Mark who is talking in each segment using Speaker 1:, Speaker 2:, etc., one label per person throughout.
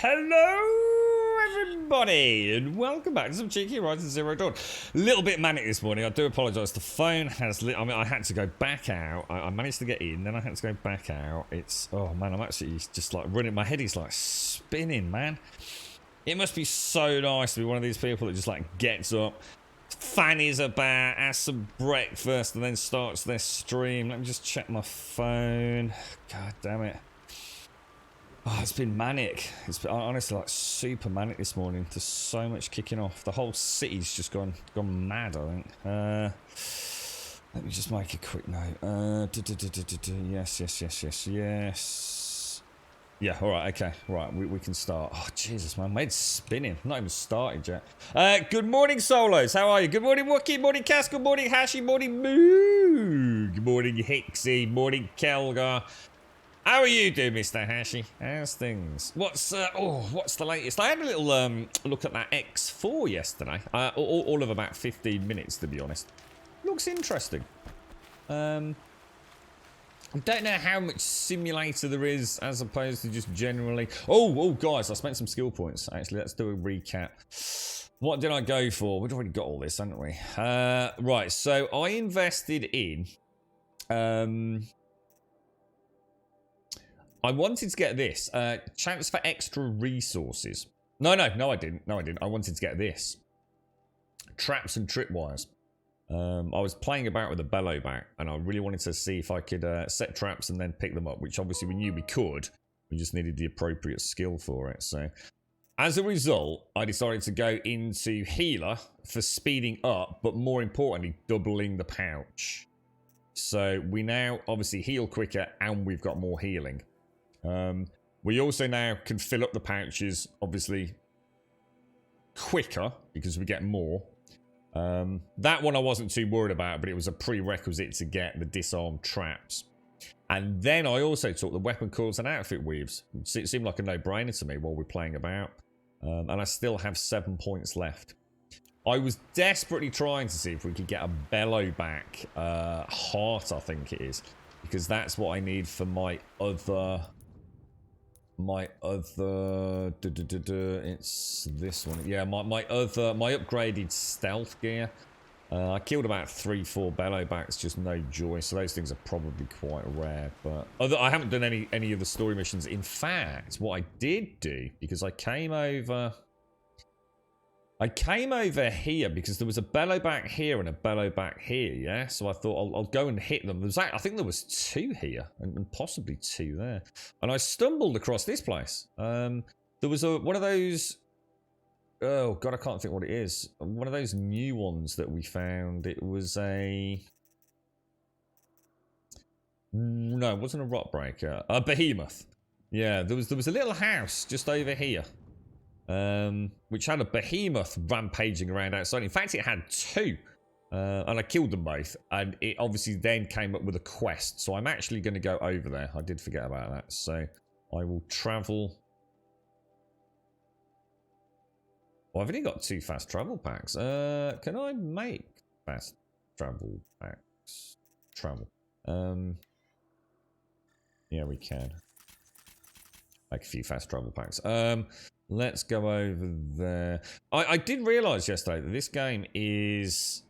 Speaker 1: Hello, everybody, and welcome back to some cheeky Horizon Zero Dawn. A little bit manic this morning. I do apologise. The phone has. I had to go back out. I managed to get in, then I had to go back out. It's oh man, I'm actually just like running. My head is like spinning, man. It must be so nice to be one of these people that just like gets up, fannies about, has some breakfast, and then starts their stream. Let me just check my phone. God damn it. Oh, it's been manic. It's been honestly like super manic this morning. There's so much kicking off. The whole city's just gone mad, I think. Let me just make a quick note. Yes. Yeah, alright, okay. Right, we can start. Oh, Jesus, man. My head's spinning. I'm not even started yet. Good morning, Solos. How are you? Good morning, Wookie. Morning, Cass. Good morning, Hashi. Morning, Moo. Good morning, Hixie. Morning, Kelgar. How are you doing, Mr. Hashi? How's things? What's the latest? I had a little look at that X4 yesterday. All of about 15 minutes, to be honest. Looks interesting. I don't know how much simulator there is as opposed to just generally. Oh, guys, I spent some skill points. Actually, let's do a recap. What did I go for? We've already got all this, haven't we? Right, so I invested in. I wanted to get this chance for extra resources. No, I didn't. No, I didn't. I wanted to get this. Traps and tripwires. I was playing about with a bellow back, and I really wanted to see if I could set traps and then pick them up, which obviously we knew we could. We just needed the appropriate skill for it. So, as a result, I decided to go into healer for speeding up, but more importantly, doubling the pouch. So, we now obviously heal quicker, and we've got more healing. We also now can fill up the pouches, obviously, quicker, because we get more. That one I wasn't too worried about, but it was a prerequisite to get the disarmed traps. And then I also took the weapon coils and outfit weaves. It seemed like a no-brainer to me while we're playing about. And I still have 7 points left. I was desperately trying to see if we could get a bellow back heart, I think it is. Because that's what I need for my other... it's this one. Yeah, my upgraded stealth gear. I killed about 3-4 bellow backs, just no joy. So those things are probably quite rare. But I haven't done any of the story missions. In fact, what I did do, because I came over here because there was a bellow back here and a bellow back here, yeah? So I thought I'll go and hit them. I think there was 2 here and possibly 2 there. And I stumbled across this place. There was one of those... Oh, God, I can't think what it is. One of those new ones that we found. It was a... No, it wasn't a rock breaker. A behemoth. Yeah, there was a little house just over here. Which had a behemoth rampaging around outside. In fact, it had 2. And I killed them both. And it obviously then came up with a quest. So I'm actually going to go over there. I did forget about that. So I will travel... Well, I've only got 2 fast travel packs. Can I make fast travel packs? Yeah, we can. Make a few fast travel packs. Let's go over there. I did realise yesterday that this game is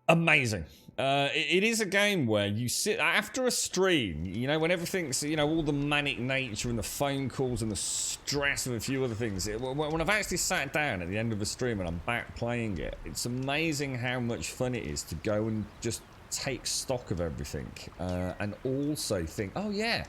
Speaker 1: amazing. It is a game where you sit after a stream, you know, when everything's, you know, all the manic nature and the phone calls and the stress of a few other things. When I've actually sat down at the end of the stream and I'm back playing it, it's amazing how much fun it is to go and just take stock of everything and also think, oh yeah,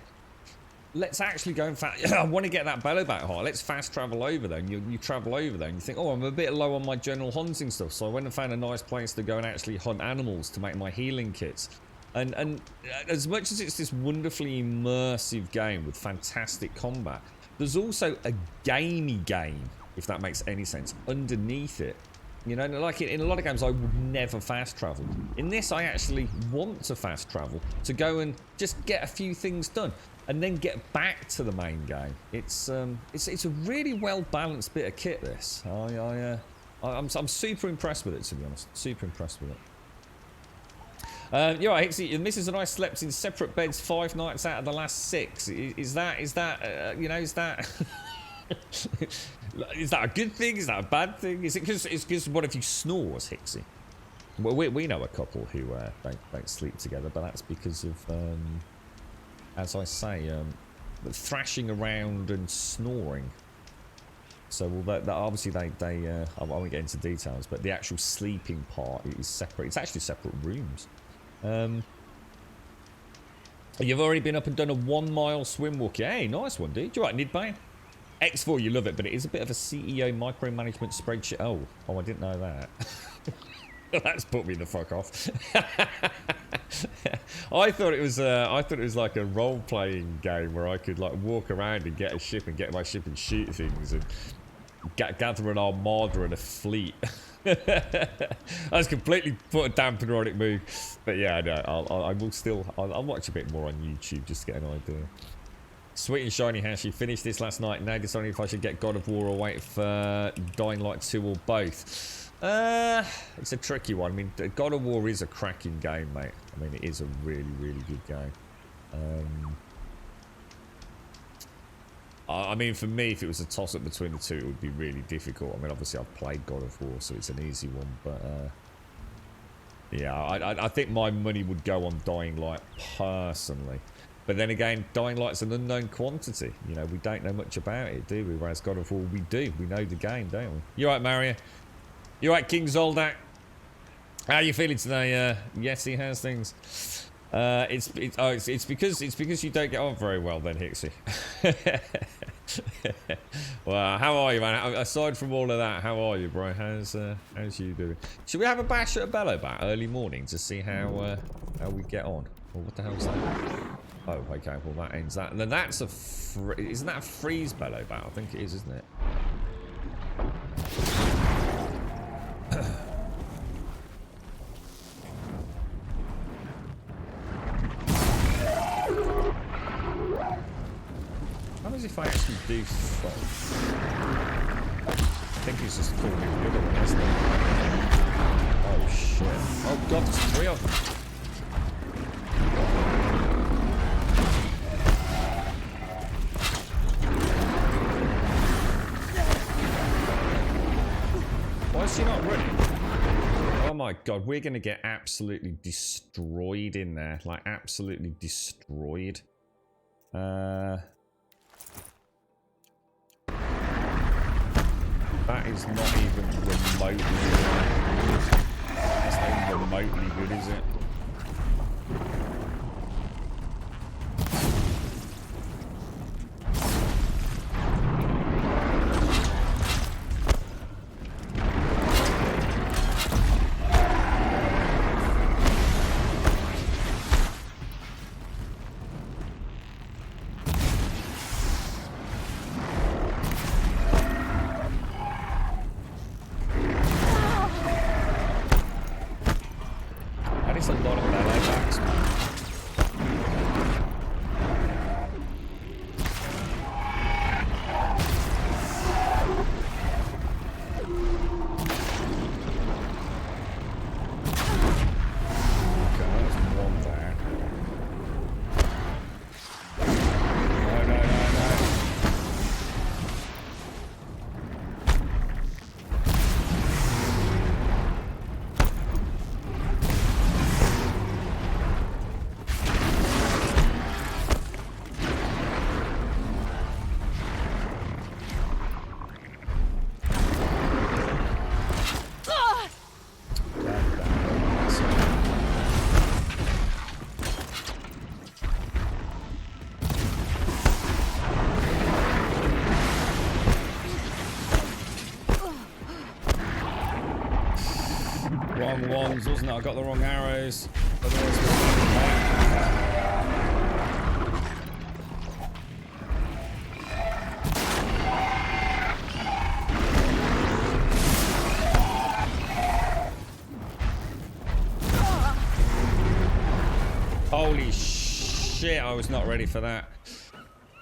Speaker 1: let's actually go and I want to get that bellow back heart. Let's fast travel over there. And you travel over there and you think, oh, I'm a bit low on my general hunting stuff. So I went and found a nice place to go and actually hunt animals to make my healing kits. And as much as it's this wonderfully immersive game with fantastic combat, there's also a gamey game, if that makes any sense, underneath it. You know, like in a lot of games, I would never fast travel. In this, I actually want to fast travel to go and just get a few things done and then get back to the main game. It's a really well balanced bit of kit. This, I'm super impressed with it, to be honest. Super impressed with it. You're right, Hixie. The missus and I slept in separate beds 5 nights out of the last 6. Is that you know, is that is that a good thing? Is that a bad thing? Is it because what if you snores, Hixie? Well, we know a couple who don't sleep together, but that's because of as I say, thrashing around and snoring. So obviously they I won't get into details, but the actual sleeping part is separate. It's actually separate rooms. You've already been up and done a 1 mile swim walk. Hey, nice one, dude. You're right, Nidbane. X4, you love it, but it is a bit of a CEO micromanagement spreadsheet. Oh, I didn't know that. That's put me the fuck off. I thought it was like a role-playing game where I could like walk around and get a ship and get my ship and shoot things and gather an armada and a fleet. I was completely put a dampener on it, move. But yeah, no, I will still. I'll watch a bit more on YouTube just to get an idea. Sweet and shiny Hashi finished this last night. Now deciding if I should get God of War or wait for Dying Light 2 or both. It's a tricky one. I mean, God of War is a cracking game, mate. I mean, it is a really, really good game. I mean, for me, if it was a toss-up between the two, it would be really difficult. I mean, obviously, I've played God of War, so it's an easy one. But, yeah, I think my money would go on Dying Light, personally. But then again, Dying Light's an unknown quantity. You know, we don't know much about it, do we? Whereas God of War, we do. We know the game, don't we? You right, Mario? You right, King Zoldak? How are you feeling today, Yeti? How's things? It's because you don't get on very well, then, Hixie. Well, how are you, man? Aside from all of that, how are you, bro? How's you doing? Should we have a bash at a Bellowbat early morning to see how we get on? Well, what the hell is that? Oh, okay. Well, that ends that. And then that's isn't that a freeze Bellowbat? I think it is, isn't it? How is if I actually do so? I think he's just called me the other one, isn't it? Oh shit. Oh god, there's 3 of them. Why is she not running? Oh my god, we're gonna get absolutely destroyed in there. Like absolutely destroyed. That is not even remotely... That's not even remotely good, is it? Wrong ones, wasn't it? I got the wrong arrows. Holy shit, I was not ready for that.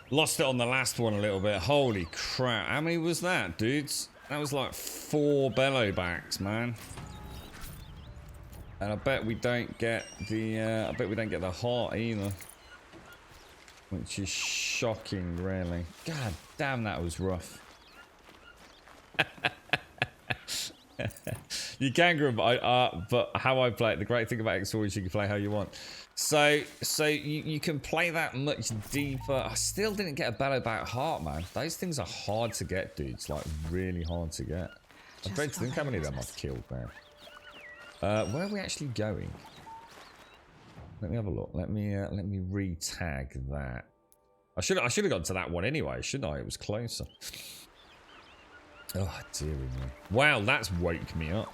Speaker 1: Lost it on the last one a little bit. Holy crap. How many was that, dudes? That was like 4 Bellowbacks, man. And I bet we don't get the heart either. Which is shocking, really. God damn, that was rough. You can group, but how I play it, the great thing about XOR is you can play how you want. So you can play that much deeper. I still didn't get a Bellowback heart, man. Those things are hard to get, dudes. Like, really hard to get. I dread to think how many of them I've killed now. Where are we actually going? Let me have a look. Let me re-tag that. I should have gone to that one anyway, shouldn't I? It was closer. Oh dearie me! Wow, that's woke me up.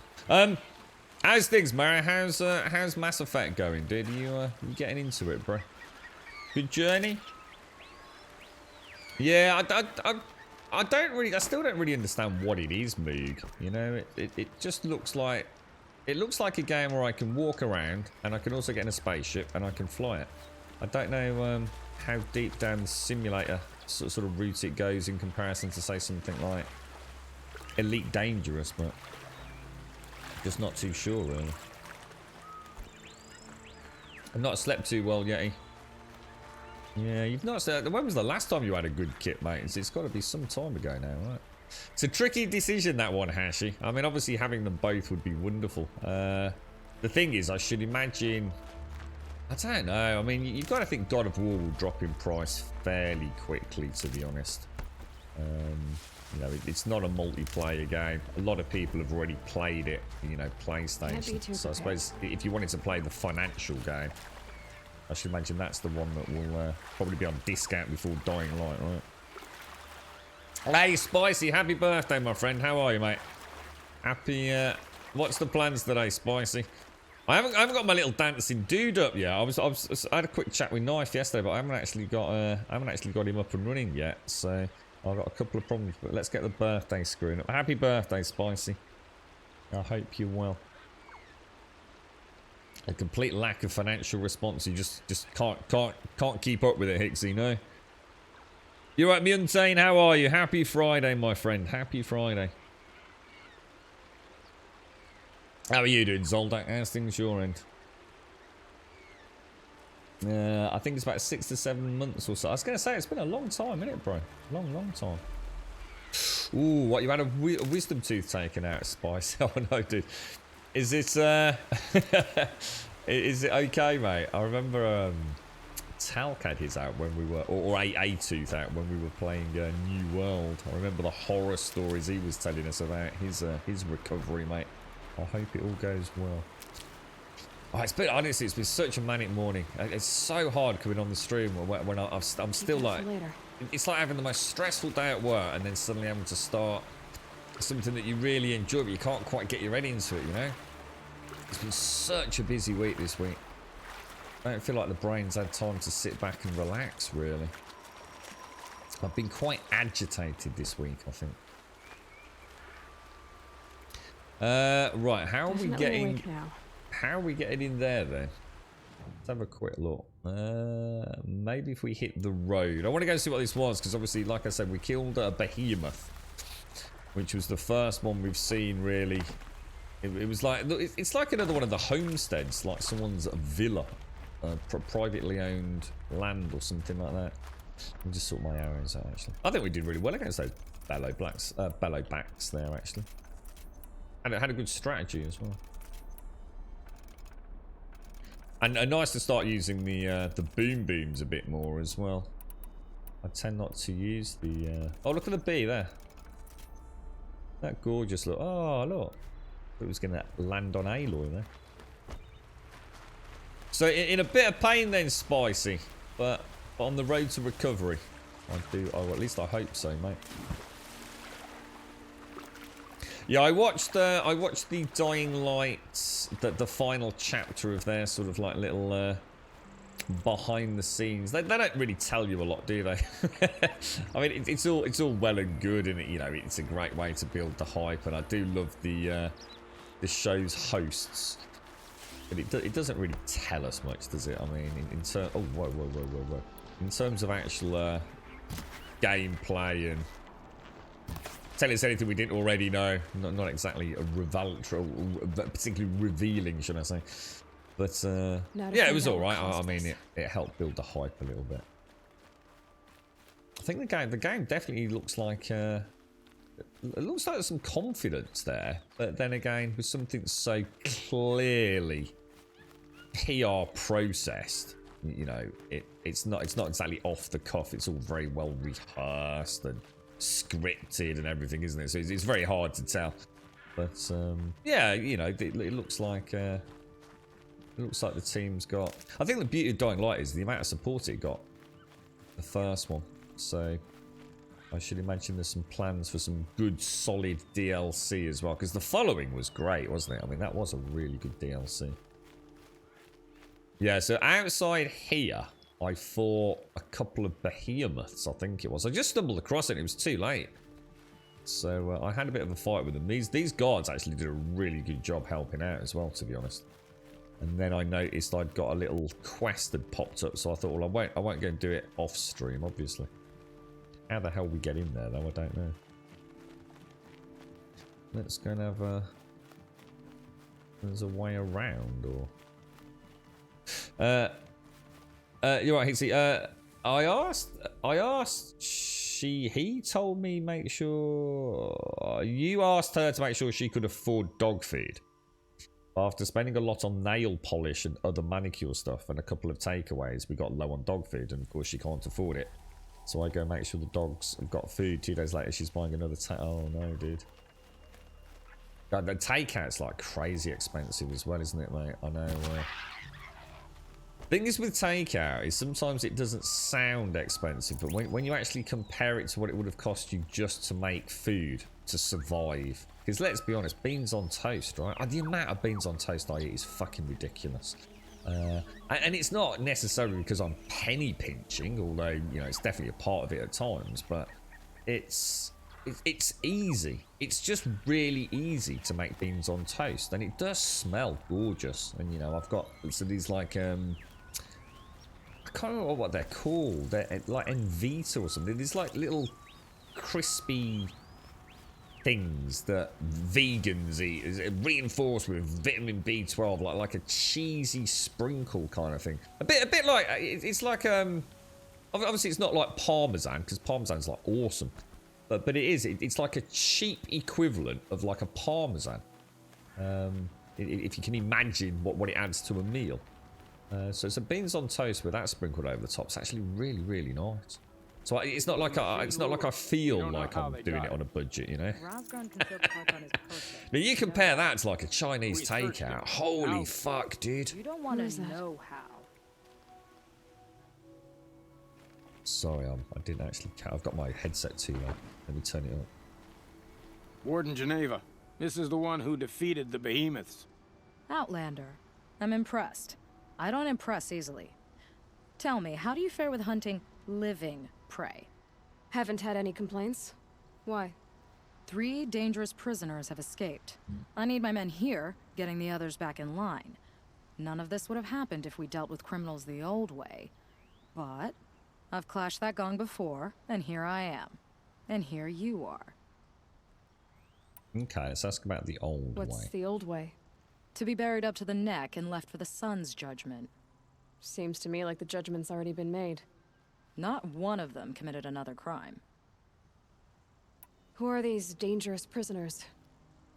Speaker 1: How's things, Mario? How's Mass Effect going, dude? You getting into it, bro? Good journey. Yeah, I still don't really understand what it is, Moog. You know, it just looks like. It looks like a game where I can walk around and I can also get in a spaceship and I can fly it. I don't know how deep down the simulator sort of route it goes in comparison to, say, something like Elite Dangerous, but just not too sure, really. I've not slept too well, Yeti. Yeah, you've not slept. When was the last time you had a good kit, mate? It's got to be some time ago now, right? It's a tricky decision, that one, Hashi. I mean, obviously having them both would be wonderful. The thing is, I should imagine I don't know. I mean, you've got to think God of War will drop in price fairly quickly, to be honest. You know, it's not a multiplayer game. A lot of people have already played it, you know, PlayStation. So I suppose if you wanted to play the financial game, I should imagine that's the one that will probably be on discount before Dying Light, right? Hey, Spicy, happy birthday, my friend. How are you, mate? Happy, what's the plans today, Spicy? I haven't got my little dancing dude up yet. I had a quick chat with Knife yesterday, but I haven't actually got him up and running yet. So I've got a couple of problems, but let's get the birthday screen up. Happy birthday, Spicy. I hope you're well. A complete lack of financial response. You just can't keep up with it, Hixie, no? You're right, Muntane, how are you? Happy Friday, my friend. Happy Friday. How are you doing, Zoldak? How's things your end? I think it's about 6 to 7 months or so. I was going to say, it's been a long time, isn't it, bro? Long time. Ooh, what, you had a wisdom tooth taken out, Spice? Oh, no, dude. Is it, is it okay, mate? I remember, Talc had his out when we were, or a tooth out when we were playing New World. I remember the horror stories he was telling us about his recovery, mate. I hope it all goes well. Oh, it's been, honestly, it's been such a manic morning. It's so hard coming on the stream when I'm still like, it's like having the most stressful day at work and then suddenly having to start something that you really enjoy, but you can't quite get your head into it, you know? It's been such a busy week this week. I don't feel like the brain's had time to sit back and relax, really. I've been quite agitated this week, I think. Right, how are we getting in there then? Let's have a quick look. Maybe if we hit the road. I want to go see what this was, because obviously, like I said, we killed a behemoth, which was the first one we've seen, really. It was like, it's like another one of the homesteads, like someone's villa, privately owned land or something like that. Let me just sort my arrows out, actually. I think we did really well against those bellowbacks there, actually. And it had a good strategy as well. And nice to start using the boom booms a bit more as well. I tend not to use the... Oh, look at the bee there. That gorgeous look. Oh, look. It was going to land on Aloy there. So in a bit of pain then, Spicy. But on the road to recovery. Oh, at least I hope so, mate. Yeah, I watched the Dying Light, the final chapter of their sort of like little behind the scenes. They don't really tell you a lot, do they? I mean, it's all well and good, and you know, it's a great way to build the hype. And I do love the show's hosts, but it doesn't really tell us much, does it? I mean, in terms, oh whoa, in terms of actual gameplay and tell us anything we didn't already know. Not exactly a particularly revealing, should I say? But yeah, it was all right. I mean, it helped build the hype a little bit. I think the game definitely looks like it looks like there's some confidence there. But then again, with something so clearly PR processed, you know, it's not exactly off the cuff. It's all very well rehearsed and scripted and everything, isn't it? So it's very hard to tell. But yeah, you know, it looks like the team's got. I think the beauty of Dying Light is the amount of support it got. The first one, so I should imagine there's some plans for some good, solid DLC as well. Because the following was great, wasn't it? I mean, that was a really good DLC. Yeah. So outside here, I fought a couple of behemoths, I think it was. I just stumbled across it, and it was too late. So I had a bit of a fight with them. These guards actually did a really good job helping out as well, to be honest. And then I noticed I'd got a little quest that popped up, so I thought, well, I won't go and do it off stream, obviously. How the hell we get in there, though, I don't know. Let's go and have a... There's a way around, or... You're right, Hixie. I asked he told me make sure... You asked her to make sure she could afford dog feed. After spending a lot on nail polish and other manicure stuff and a couple of takeaways, we got low on dog food, and of course she can't afford it. So I go make sure the dogs have got food. 2 days later, she's buying another oh no, dude. God, the takeout's like crazy expensive as well, isn't it, mate? I know. Thing is with takeout is sometimes it doesn't sound expensive, but when you actually compare it to what it would have cost you just to make food to survive, because let's be honest, beans on toast, right? The amount of beans on toast I eat is fucking ridiculous. And it's not necessarily because I'm penny pinching, although, you know, it's definitely a part of it at times, but it's easy. It's just really easy to make beans on toast, and it does smell gorgeous. And, you know, I've got these like I can't remember what they're called. They're like Envita or something. These like little crispy things that vegans eat, is reinforced with vitamin B12, like a cheesy sprinkle kind of thing. A bit like it's like obviously it's not like Parmesan, because Parmesan's like awesome, but it is. It's like a cheap equivalent of like a Parmesan. If you can imagine what it adds to a meal. So it's a beans on toast with that sprinkled over the top. It's actually really nice. So it's not like I feel like I'm doing it on a budget, you know. Now you compare that to like a Chinese takeout. Holy fuck, dude.
Speaker 2: You don't want to know how.
Speaker 1: Sorry, I didn't actually. I've got my headset too low. Let me turn it up.
Speaker 3: Warden Geneva, this is the one who defeated the behemoths.
Speaker 2: Outlander, I'm impressed. I don't impress easily. Tell me, how do you fare with hunting living prey?
Speaker 4: Haven't had any complaints. Why?
Speaker 2: 3 dangerous prisoners have escaped. I need my men here, getting the others back in line. None of this would have happened if we dealt with criminals the old way. But I've clashed that gong before, and here I am. And here you are.
Speaker 1: Okay, let's ask about the old way.
Speaker 4: What's the old way?
Speaker 2: To be buried up to the neck and left for the sun's judgment.
Speaker 4: Seems to me like the judgment's already been made.
Speaker 2: Not one of them committed another crime.
Speaker 4: Who are these dangerous prisoners?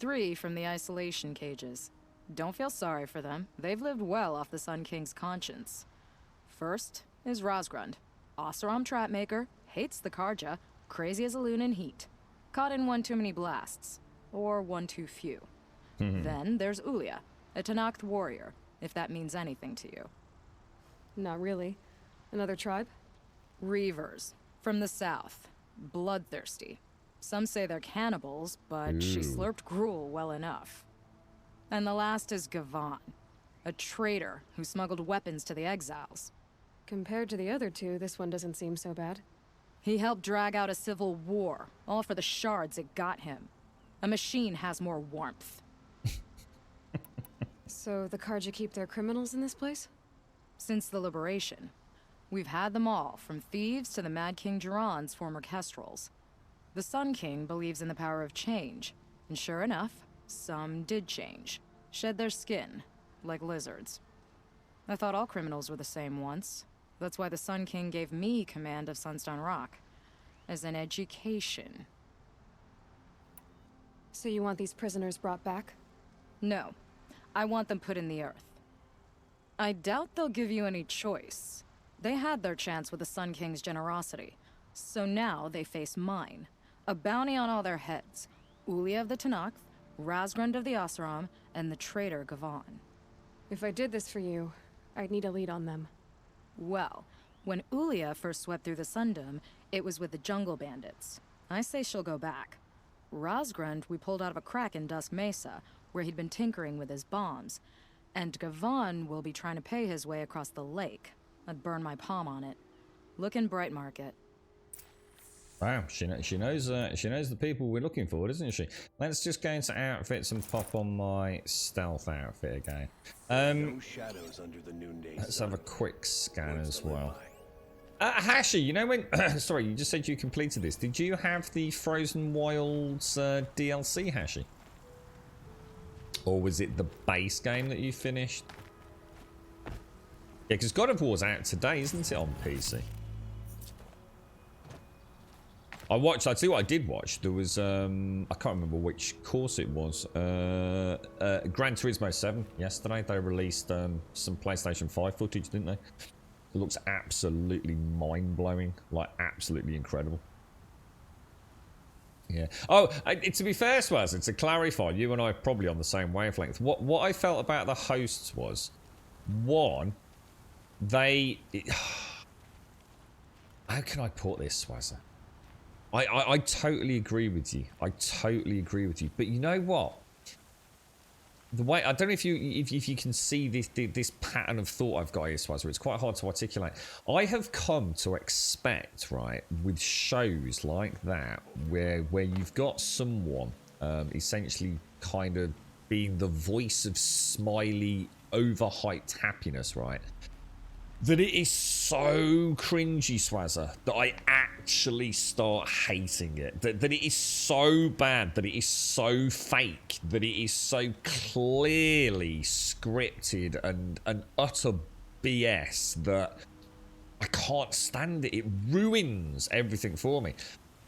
Speaker 2: 3 from the isolation cages. Don't feel sorry for them. They've lived well off the Sun King's conscience. First is Rosgrund. Oseram trapmaker, hates the Karja, crazy as a loon in heat. Caught in one too many blasts. Or one too few. Then there's Ulia, a Tenakth warrior, if that means anything to you.
Speaker 4: Not really. Another tribe?
Speaker 2: Reavers, from the south. Bloodthirsty. Some say they're cannibals, but she slurped gruel well enough. And the last is Gavan, a traitor who smuggled weapons to the exiles.
Speaker 4: Compared to the other 2, this one doesn't seem so bad.
Speaker 2: He helped drag out a civil war, all for the shards it got him. A machine has more warmth.
Speaker 4: So the Karja keep their criminals in this place?
Speaker 2: Since the liberation, we've had them all, from thieves to the Mad King Jiran's former kestrels. The Sun King believes in the power of change, and sure enough, some did change. Shed their skin, like lizards. I thought all criminals were the same once. That's why the Sun King gave me command of Sunstone Rock. As an education.
Speaker 4: So you want these prisoners brought back?
Speaker 2: No. I want them put in the earth. I doubt they'll give you any choice. They had their chance with the Sun King's generosity. So now they face mine. A bounty on all their heads. Ulia of the Tenakth, Rosgrund of the Oseram, and the traitor Gavan.
Speaker 4: If I did this for you, I'd need a lead on them.
Speaker 2: Well, when Ulia first swept through the Sundom, it was with the jungle bandits. I say she'll go back. Rosgrund we pulled out of a crack in Dusk Mesa, where he'd been tinkering with his bombs. And Gavan will be trying to pay his way across the lake. I'd burn my palm on it. Look in Bright Market.
Speaker 1: Wow, she knows the people we're looking for, doesn't she? Let's just go into outfits and pop on my stealth outfit again.
Speaker 5: No shadows under the noonday
Speaker 1: Let's
Speaker 5: sun.
Speaker 1: have a quick scan as well. Hashi, you know when... sorry, you just said you completed this. Did you have the Frozen Wilds DLC, Hashi? Or was it the base game that you finished? Yeah, because God of War's out today, isn't it, on PC? I'd see what I did watch. There was, I can't remember which course it was. Gran Turismo 7 yesterday. They released some PlayStation 5 footage, didn't they? It looks absolutely mind-blowing. Like, absolutely incredible. Yeah. Oh, to be fair, Swaz, to clarify, you and I are probably on the same wavelength. What I felt about the hosts was, one, how can I put this, Swazza? I totally agree with you. I totally agree with you. But you know what? The way, I don't know if you can see this pattern of thought I've got here, Swazza. It's quite hard to articulate. I have come to expect, right, with shows like that, where you've got someone essentially kind of being the voice of smiley, overhyped happiness, right? That it is so cringy, Swazza, that I actually start hating it. That it is so bad, that it is so fake, that it is so clearly scripted and utter BS that I can't stand it. It ruins everything for me.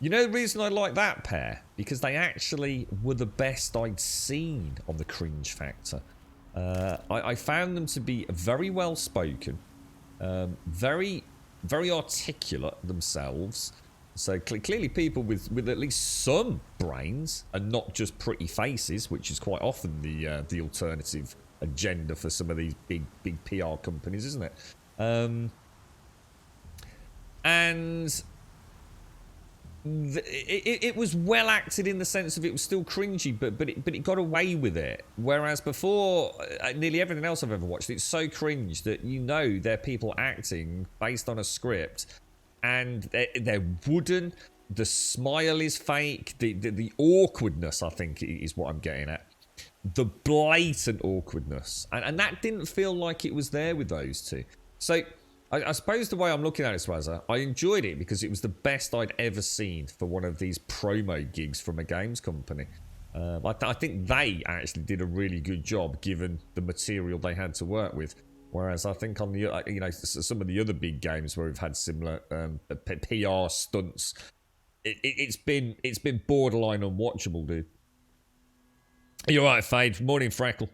Speaker 1: You know the reason I like that pair? Because they actually were the best I'd seen on the cringe factor. I found them to be very well spoken. Very articulate themselves. So clearly people with at least some brains and not just pretty faces, which is quite often the alternative agenda for some of these big PR companies, isn't it? And it was well acted in the sense of it was still cringy, but it got away with it. Whereas before, nearly everything else I've ever watched, it's so cringe that you know they're people acting based on a script, and they're wooden. The smile is fake. The awkwardness, I think, is what I'm getting at. The blatant awkwardness, and that didn't feel like it was there with those two. So I suppose the way I'm looking at it, Swazza, I enjoyed it because it was the best I'd ever seen for one of these promo gigs from a games company. I think they actually did a really good job given the material they had to work with. Whereas I think on the some of the other big games where we've had similar PR stunts, it's been borderline unwatchable, dude. You're right, Fade. Morning, Freckle.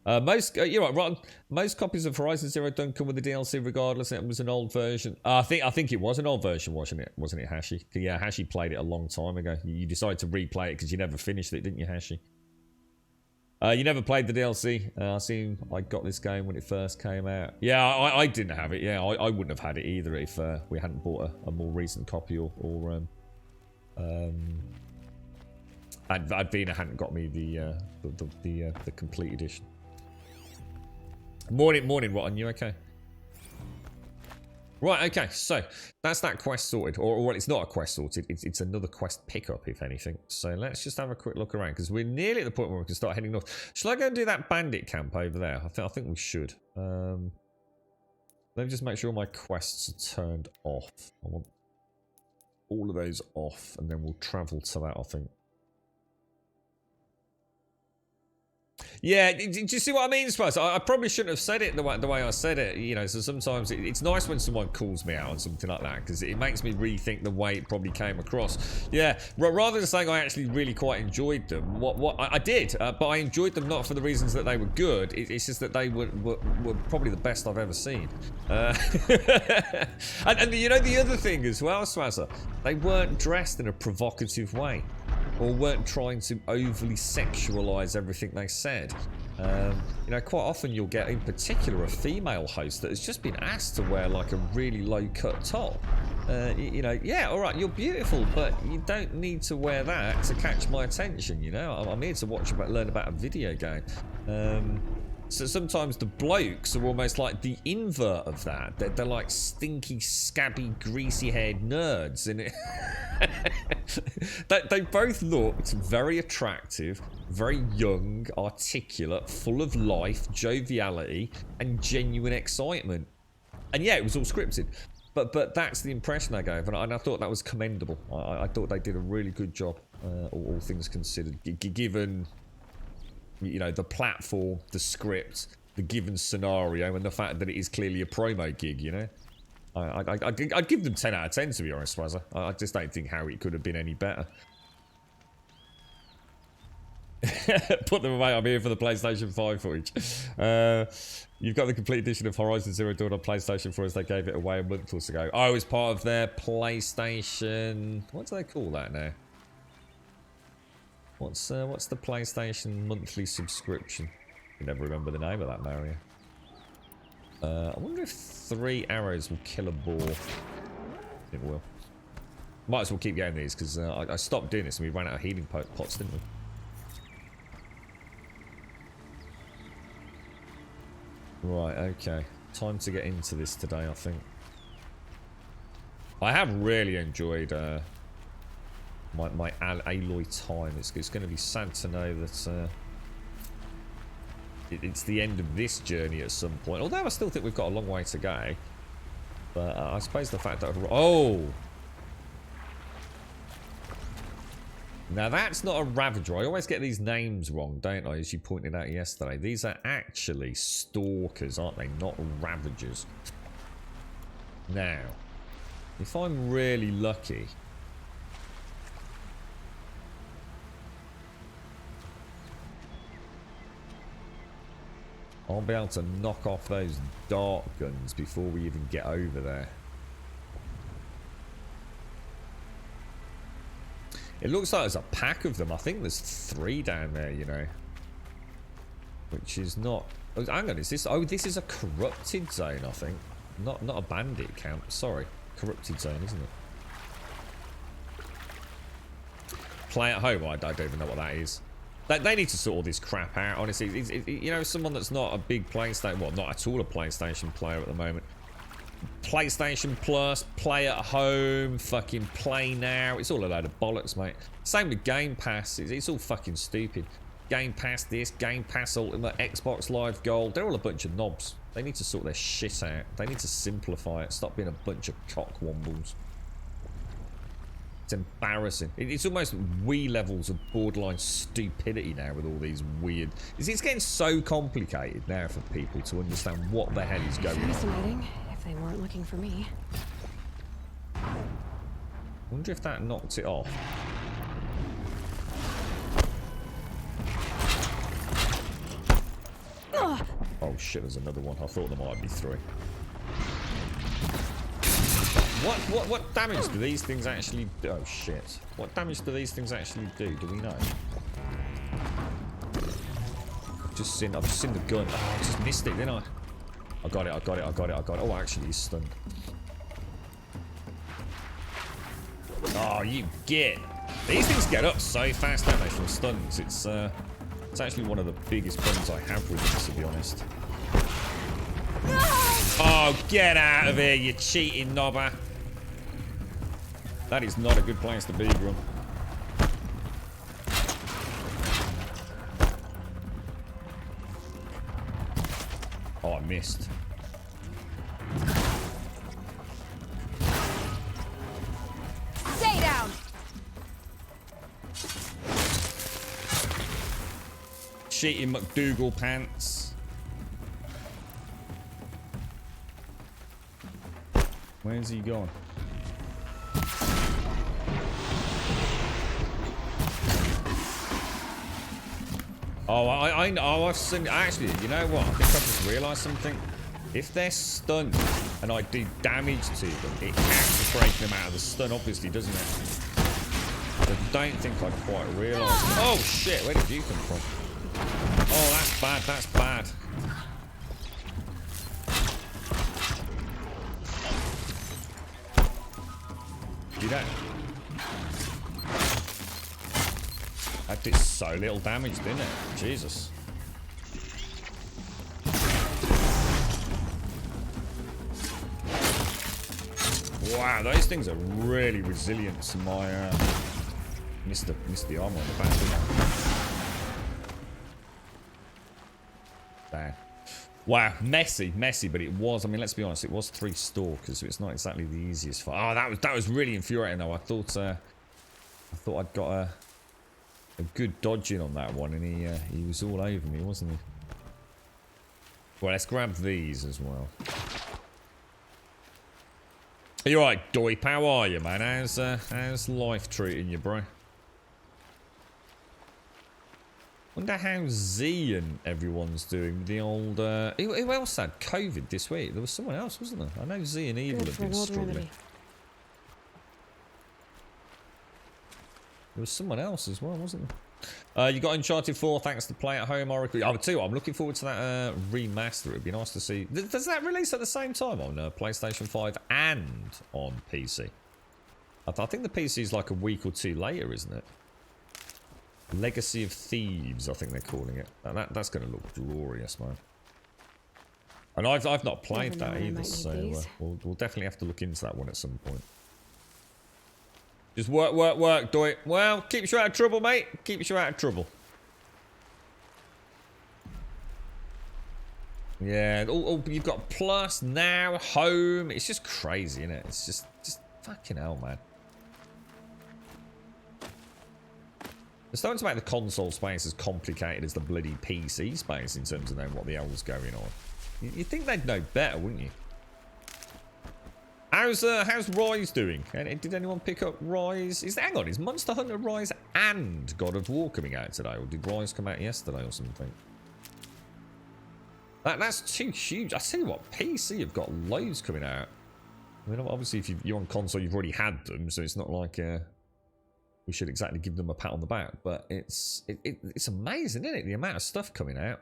Speaker 1: You're right, Ron. Most copies of Horizon Zero don't come with the DLC, regardless. It was an old version. I think it was an old version, wasn't it, Hashi? Yeah, Hashi played it a long time ago. You decided to replay it because you never finished it, didn't you, Hashi? You never played the DLC. I got this game when it first came out. Yeah, I didn't have it. Yeah, I wouldn't have had it either if we hadn't bought a more recent copy or Advina hadn't got me the complete edition. Morning, Rotten. You okay? Right, okay. So that's that quest sorted, or well, it's not a quest sorted. It's another quest pickup, if anything. So let's just have a quick look around because we're nearly at the point where we can start heading north. Shall I go and do that bandit camp over there? I think we should. Let me just make sure all my quests are turned off. I want all of those off, and then we'll travel to that, I think. Yeah, do you see what I mean, Spice? I probably shouldn't have said it the way I said it, you know, so sometimes it's nice when someone calls me out on something like that, because it makes me rethink the way it probably came across. Yeah, rather than saying I actually really quite enjoyed them, what I did, but I enjoyed them not for the reasons that they were good, it's just that they were probably the best I've ever seen. And you know the other thing as well, Swazza, they weren't dressed in a provocative way. Or weren't trying to overly sexualise everything they said. You know, quite often you'll get, in particular, a female host that has just been asked to wear like a really low-cut top. You know, yeah, all right, you're beautiful, but you don't need to wear that to catch my attention. You know, I'm here to learn about a video game. So sometimes the blokes are almost like the invert of that. They're like stinky, scabby, greasy-haired nerds, and they both looked very attractive, very young, articulate, full of life, joviality, and genuine excitement. And yeah, it was all scripted, but that's the impression I gave, and I thought that was commendable. I thought they did a really good job, all things considered, given, you know, the platform, the script, the given scenario, and the fact that it is clearly a promo gig, you know? I'd give them 10 out of 10, to be honest, Wazza. I just don't think how it could have been any better. Put them away, I'm here for the PlayStation 5 footage. You've got the complete edition of Horizon Zero Dawn on PlayStation 4 as they gave it away a month or so ago. Oh, it's part of their PlayStation... What do they call that now? What's the PlayStation monthly subscription? You never remember the name of that, Mario. I wonder if 3 arrows will kill a boar. It will. Might as well keep getting these because I stopped doing this and we ran out of healing pots, didn't we? Right, okay. Time to get into this today, I think. I have really enjoyed my Aloy time. It's going to be sad to know that it's the end of this journey at some point. Although I still think we've got a long way to go. But I suppose the fact that... Oh! Now that's not a Ravager. I always get these names wrong, don't I? As you pointed out yesterday. These are actually Stalkers, aren't they? Not Ravagers. Now, if I'm really lucky... I'll be able to knock off those dart guns before we even get over there. It looks like there's a pack of them. I think there's 3 down there, you know. Which is not... Oh, hang on, is this... Oh, this is a corrupted zone, I think. Not a bandit camp. Sorry. Corrupted zone, isn't it? Play at home? I don't even know what that is. They need to sort all this crap out, honestly. You know, someone that's not a big PlayStation... Well, not at all a PlayStation player at the moment. PlayStation Plus, play at home, fucking play now. It's all a load of bollocks, mate. Same with Game Pass. It's all fucking stupid. Game Pass this, Game Pass Ultimate, Xbox Live Gold. They're all a bunch of knobs. They need to sort their shit out. They need to simplify it. Stop being a bunch of cockwombles. It's embarrassing. It's almost Wii levels of borderline stupidity now with all these weird... It's getting so complicated now for people to understand what the hell is going on.
Speaker 4: Fascinating. If they weren't looking for me.
Speaker 1: Wonder if that knocked it off. Oh shit, there's another one. I thought there might be 3. What damage do these things actually do? Oh shit. What damage do these things actually do? Do we know? I've just seen the gun. Oh, I just missed it, didn't I? I got it. Oh, actually, he's stunned. Oh, you get. These things get up so fast, don't they, from stuns? It's actually one of the biggest problems I have with them, to be honest. Oh, get out of here, you cheating knobber. That is not a good place to be, Grum. Oh, I missed.
Speaker 4: Stay down.
Speaker 1: Cheating McDougal pants. Where's he gone? Oh, I've seen... Actually, you know what? I think I've just realised something. If they're stunned and I do damage to them, it has to break them out of the stun, obviously, doesn't it? I don't think I quite realised. Oh, shit. Where did you come from? Oh, that's bad. That's bad. Do that. That did so little damage, didn't it? Jesus. Wow, those things are really resilient to my... missed the armor on the back, didn't I? Damn. Wow, messy, but it was. I mean, let's be honest, it was 3 stalkers, so it's not exactly the easiest fight. Oh, that was really infuriating, though. I thought I'd got a good dodge in on that one, and he was all over me, wasn't he? Well, let's grab these as well. You alright, Doip? How are you, man? How's life treating you, bro? Wonder how Z and everyone's doing with the old... who else had COVID this week? There was someone else, wasn't there? I know Z and Evil
Speaker 4: Good
Speaker 1: have
Speaker 4: for
Speaker 1: been
Speaker 4: an old
Speaker 1: struggling.
Speaker 4: remedy.
Speaker 1: There was someone else as well, wasn't there? You got Uncharted 4, thanks to Play at Home, Oracle. I'll tell you what, I'm looking forward to that remaster. It'd be nice to see. Does that release at the same time on PlayStation 5 and on PC? I think the PC is like a week or two later, isn't it? Legacy of Thieves, I think they're calling it. That's going to look glorious, man. And I've not played
Speaker 4: Never know
Speaker 1: that
Speaker 4: when I
Speaker 1: either,
Speaker 4: might
Speaker 1: so
Speaker 4: need these.
Speaker 1: we'll definitely have to look into that one at some point. Just work, do it. Well, keeps you out of trouble, mate. Keeps you out of trouble. Yeah, you've got Plus, Now, Home. It's just crazy, isn't it? It's just fucking hell, man. They're starting to make the console space as complicated as the bloody PC space in terms of knowing what the hell's going on. You'd think they'd know better, wouldn't you? How's Rise doing? Did anyone pick up Rise? Hang on, is Monster Hunter Rise and God of War coming out today? Or did Rise come out yesterday or something? That's too huge. I tell you what, PC have got loads coming out. I mean, obviously, if you're on console, you've already had them, so it's not like we should exactly give them a pat on the back. But it's amazing, isn't it? The amount of stuff coming out.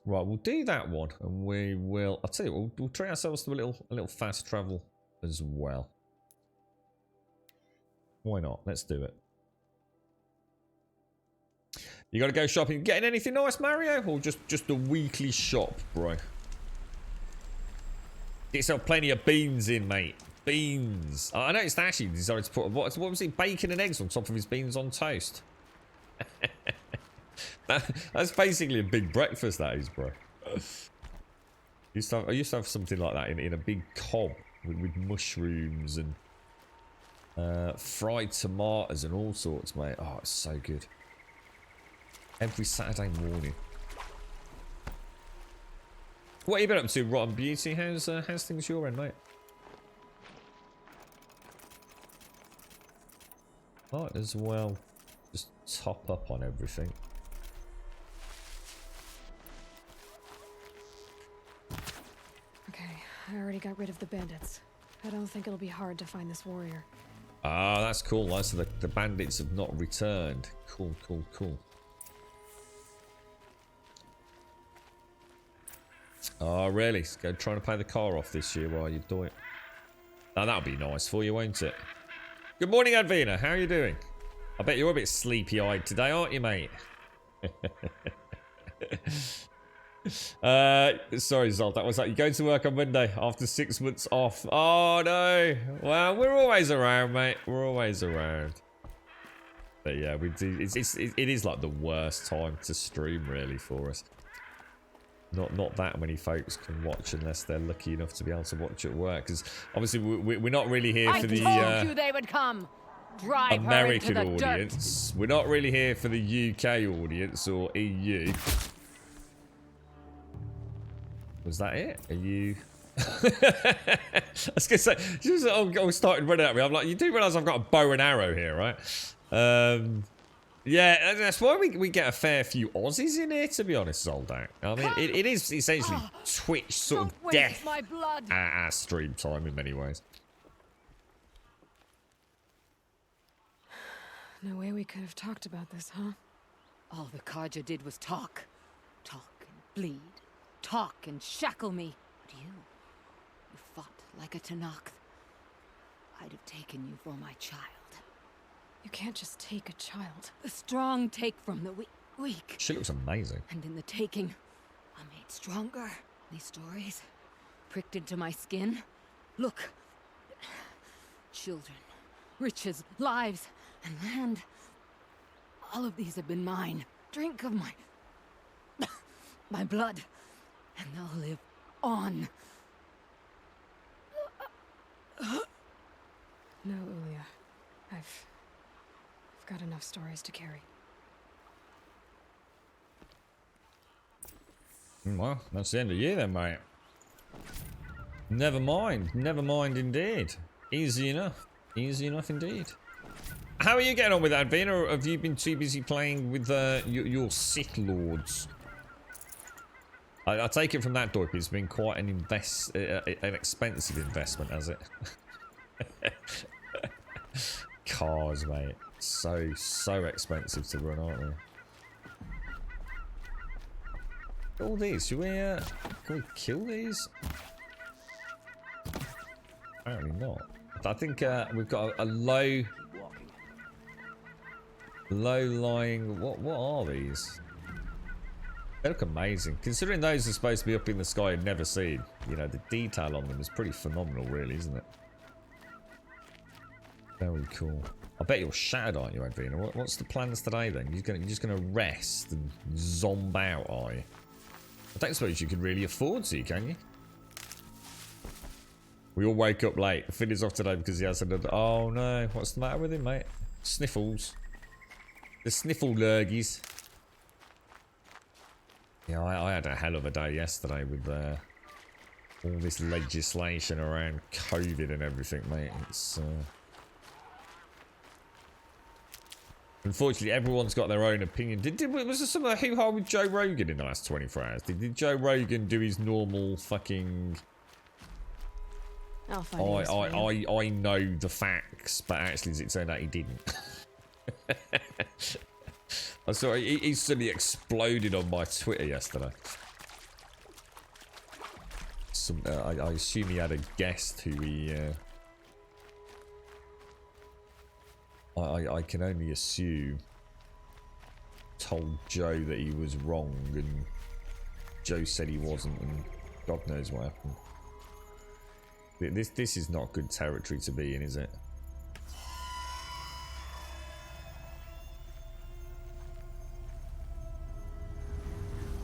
Speaker 1: Right, we'll do that one, and we will. I'll tell you, we'll treat ourselves to a little fast travel as well. Why not? Let's do it. You got to go shopping. Getting anything nice, Mario, or just a weekly shop, bro? Get yourself plenty of beans in, mate. Beans. I noticed Ashley decided to put what was it? Bacon and eggs on top of his beans on toast. That's basically a big breakfast, that is, bro. I used to have something like that in a big cob with mushrooms and fried tomatoes and all sorts, mate. Oh, it's so good. Every Saturday morning. What have you been up to, Rotten Beauty? How's things your end, mate? Might as well just top up on everything.
Speaker 4: Okay, I already got rid of the bandits. I don't think it'll be hard to find this warrior.
Speaker 1: Ah, that's cool. So the bandits have not returned. Cool. Oh, really? Go trying to pay the car off this year while you do it. Now, that'll be nice for you, won't it? Good morning, Advina. How are you doing? I bet you're a bit sleepy-eyed today, aren't you, mate? Sorry, Zolt. That was like, you going to work on Monday after 6 months off. Oh, no. Well, we're always around, mate. We're always around. But yeah, we do. It is like the worst time to stream, really, for us. Not that many folks can watch unless they're lucky enough to be able to watch at work. Because obviously we're not really here for the
Speaker 2: told you they would come. Drive
Speaker 1: American
Speaker 2: her into the
Speaker 1: audience. We're not really here for the UK audience or EU. Was that it? Are you? I was gonna say, I started running at me. I'm like, you do realise I've got a bow and arrow here, right? Yeah, that's why we get a fair few Aussies in here, to be honest, Zoldak. I mean, it is essentially Twitch sort of
Speaker 2: Don't
Speaker 1: death
Speaker 2: waste my blood.
Speaker 1: at our stream time in many ways.
Speaker 4: No way we could have talked about this, huh?
Speaker 2: All the Kaja did was talk. Talk and bleed. Talk and shackle me. But you fought like a Tanakh. I'd have taken you for my child.
Speaker 4: You can't just take a child.
Speaker 2: The strong take from the weak.
Speaker 1: She looks amazing.
Speaker 2: And in the taking, I'm made stronger. These stories pricked into my skin. Look. Children, riches, lives, and land. All of these have been mine. Drink of my blood, and they'll live on.
Speaker 4: No, Ulia. I've got enough stories to carry.
Speaker 1: Well, that's the end of the year then, mate. Never mind indeed. Easy enough indeed. How are you getting on with that, Vina? Or have you been too busy playing with your Sith Lords? I take it from that, Dorp, it's been quite an expensive investment, has it? Cars, mate. So expensive to run, aren't they? All these, should we, can we kill these? Apparently not. I think we've got a low-lying, what are these? They look amazing. Considering those are supposed to be up in the sky and never seen, you know, the detail on them is pretty phenomenal, really, isn't it? Very cool. I bet you're shattered, aren't you, Edwina? What's the plans today, then? You're just gonna rest and zomb out, are you? I don't suppose you could really afford to, can you? We all wake up late. Finn is off today because he has another... Oh, no. What's the matter with him, mate? Sniffles. The sniffle lurgies. Yeah, I had a hell of a day yesterday with all this legislation around COVID and everything, mate. It's unfortunately everyone's got their own opinion. Was there some hoo-ha with Joe Rogan in the last 24 hours? Did Joe Rogan do his normal fucking?
Speaker 4: I'll find it.
Speaker 1: I know the facts, but actually, as it turned out, he didn't. I saw he suddenly exploded on my Twitter yesterday. I assume he had a guest who he. I can only assume told Joe that he was wrong, and Joe said he wasn't, and God knows what happened. This is not good territory to be in, is it?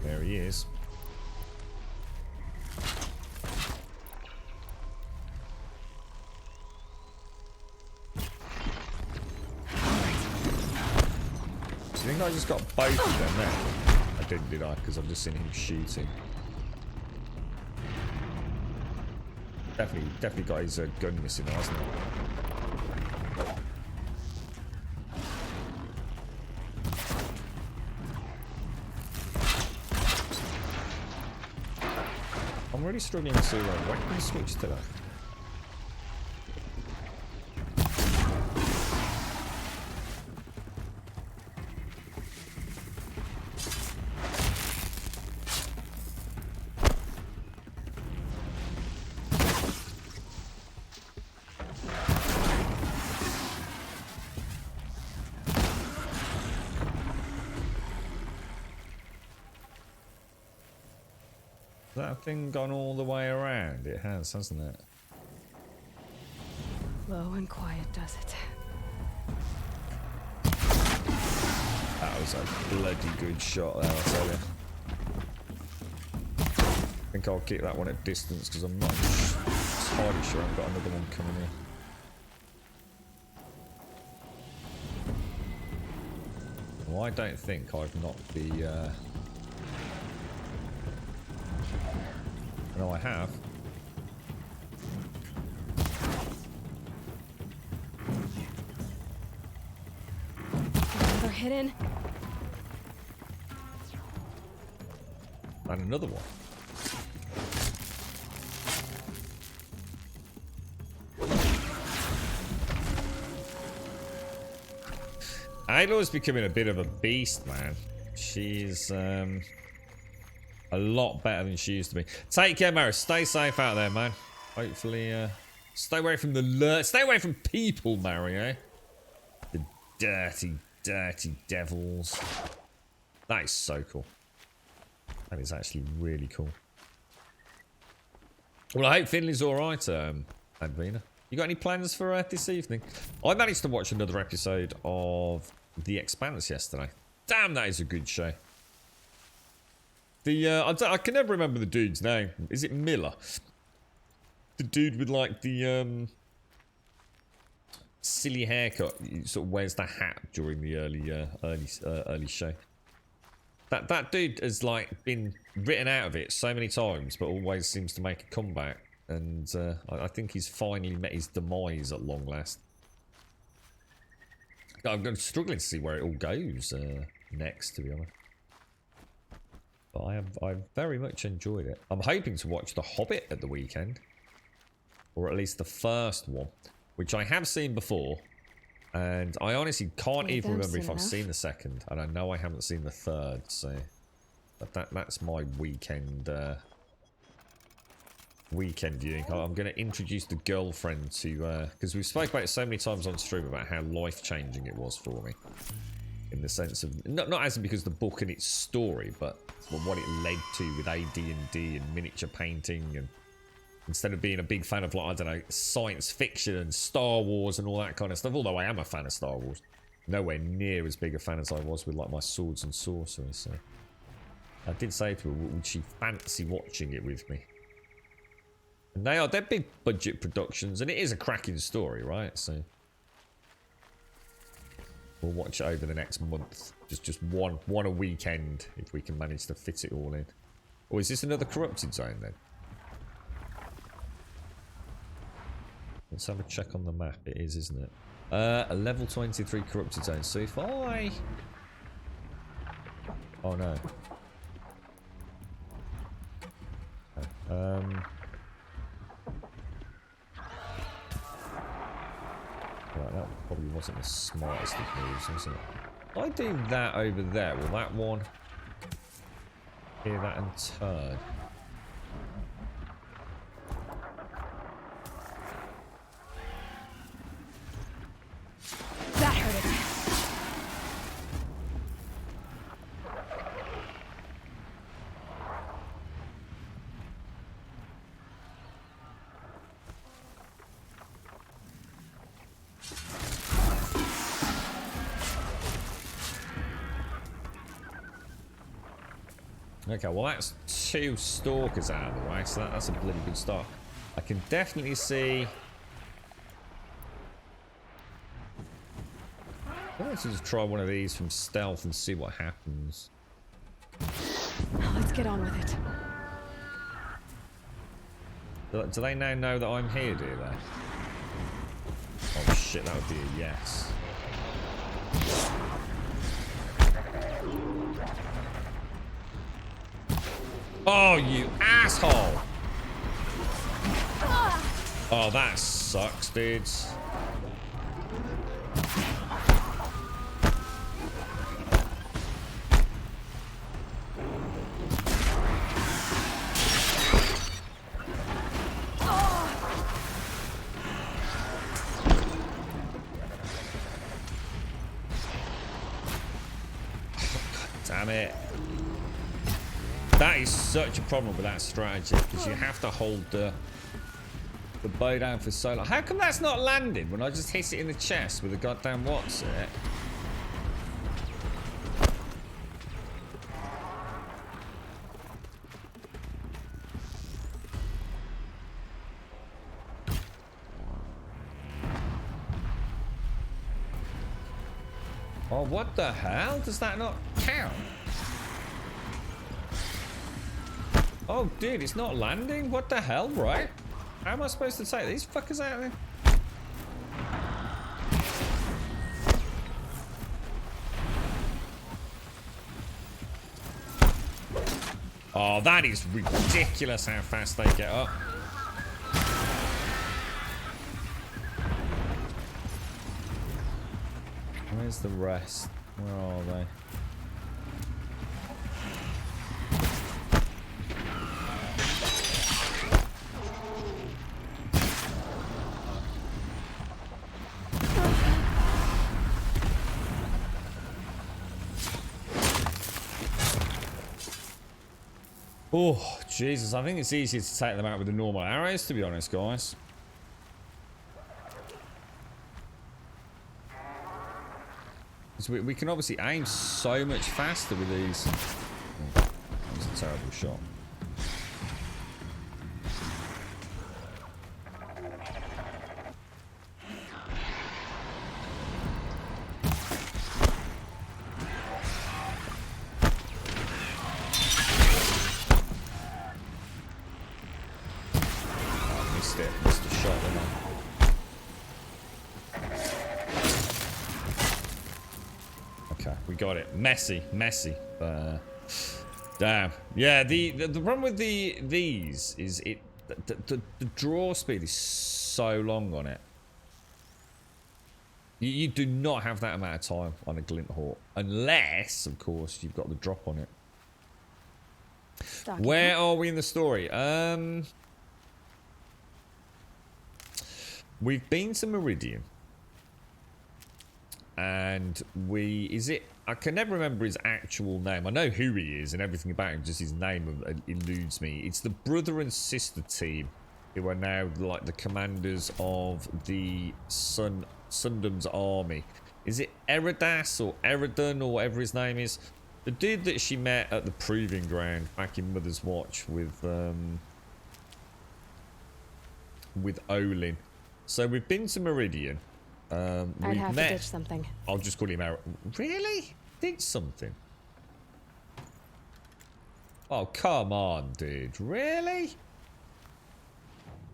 Speaker 1: There he is. I think I just got both of them there. I didn't, did I? Because I've just seen him shooting. Definitely got his gun missing, hasn't he? I'm really struggling to weapon switch today. That thing gone all the way around? It has, hasn't it?
Speaker 4: Low and quiet does it.
Speaker 1: That was a bloody good shot there, I tell you. I think I'll keep that one at distance because I'm not entirely sure I've got another one coming in. Well, I don't think I've knocked the... No, I have.
Speaker 4: Another hidden.
Speaker 1: And another one. Aloy's becoming a bit of a beast, man. She's a lot better than she used to be. Take care, Maris. Stay safe out there, man. Hopefully, stay away from stay away from people, Mario. The dirty, dirty devils. That is so cool. That is actually really cool. Well, I hope Finley's alright, Advina. You got any plans for this evening? I managed to watch another episode of The Expanse yesterday. Damn, that is a good show. I can never remember the dude's name. Is it Miller? The dude with like the silly haircut. He sort of wears the hat during the early show. That dude has like been written out of it so many times, but always seems to make a comeback. And I think he's finally met his demise at long last. I'm struggling to see where it all goes next, to be honest. But I very much enjoyed it. I'm hoping to watch The Hobbit at the weekend. Or at least the first one. Which I have seen before. And I honestly can't even remember if I've seen the second. And I know I haven't seen the third, so... But that's my weekend... weekend viewing. I'm going to introduce the girlfriend to... Because we've spoke about it so many times on stream about how life-changing it was for me. In the sense of... Not as in because the book and its story, but what it led to with AD&D and miniature painting and... Instead of being a big fan of, like, I don't know, science fiction and Star Wars and all that kind of stuff, although I am a fan of Star Wars, nowhere near as big a fan as I was with, like, my swords and sorcerers, so... I did say to her, would she fancy watching it with me? And they're big budget productions, and it is a cracking story, right? So... We'll watch it over the next month. Just one a weekend, if we can manage to fit it all in. Or is this another corrupted zone, then? Let's have a check on the map. It is, isn't it? A level 23 corrupted zone. So if I... Oh, no. Right, that probably wasn't the smartest of moves, was it? If I do that over there, will that one hear that and turn?
Speaker 4: That hurt it.
Speaker 1: Okay, well that's 2 stalkers out of the way, so that's a bloody good start. I can definitely see... I'm going to just try one of these from stealth and see what happens.
Speaker 4: Let's get on with it.
Speaker 1: Do they now know that I'm here, do they? Oh shit, that would be a yes. Oh, you asshole! Oh, that sucks, dudes. Damn it. That is such a problem with that strategy, because you have to hold the bow down for so long. How come that's not landed when I just hit it in the chest with a goddamn what's it? Oh, what the hell? Does that not count? Oh, dude, it's not landing? What the hell, right? How am I supposed to take these fuckers out of there? Oh, that is ridiculous how fast they get up. Where's the rest? Where are they? Oh, Jesus. I think it's easier to take them out with the normal arrows, to be honest, guys. Because we can obviously aim so much faster with these. Oh, that was a terrible shot. We got it. Messy. Damn. Yeah, the problem with these is the draw speed is so long on it. You do not have that amount of time on a Glint Hawk. Unless, of course, you've got the drop on it. Where are we in the story? We've been to Meridian. And I can never remember his actual name. I know who he is and everything about him, just his name eludes me. It's the brother and sister team who are now like the commanders of the Sundom's army. Is it Eridas or Eridan or whatever his name is? The dude that she met at the proving ground back in Mother's Watch with Olin. So we've been to Meridian.
Speaker 4: I'd have to ditch something.
Speaker 1: I'll just call him out. Really? Ditch something? Oh, come on, dude. Really?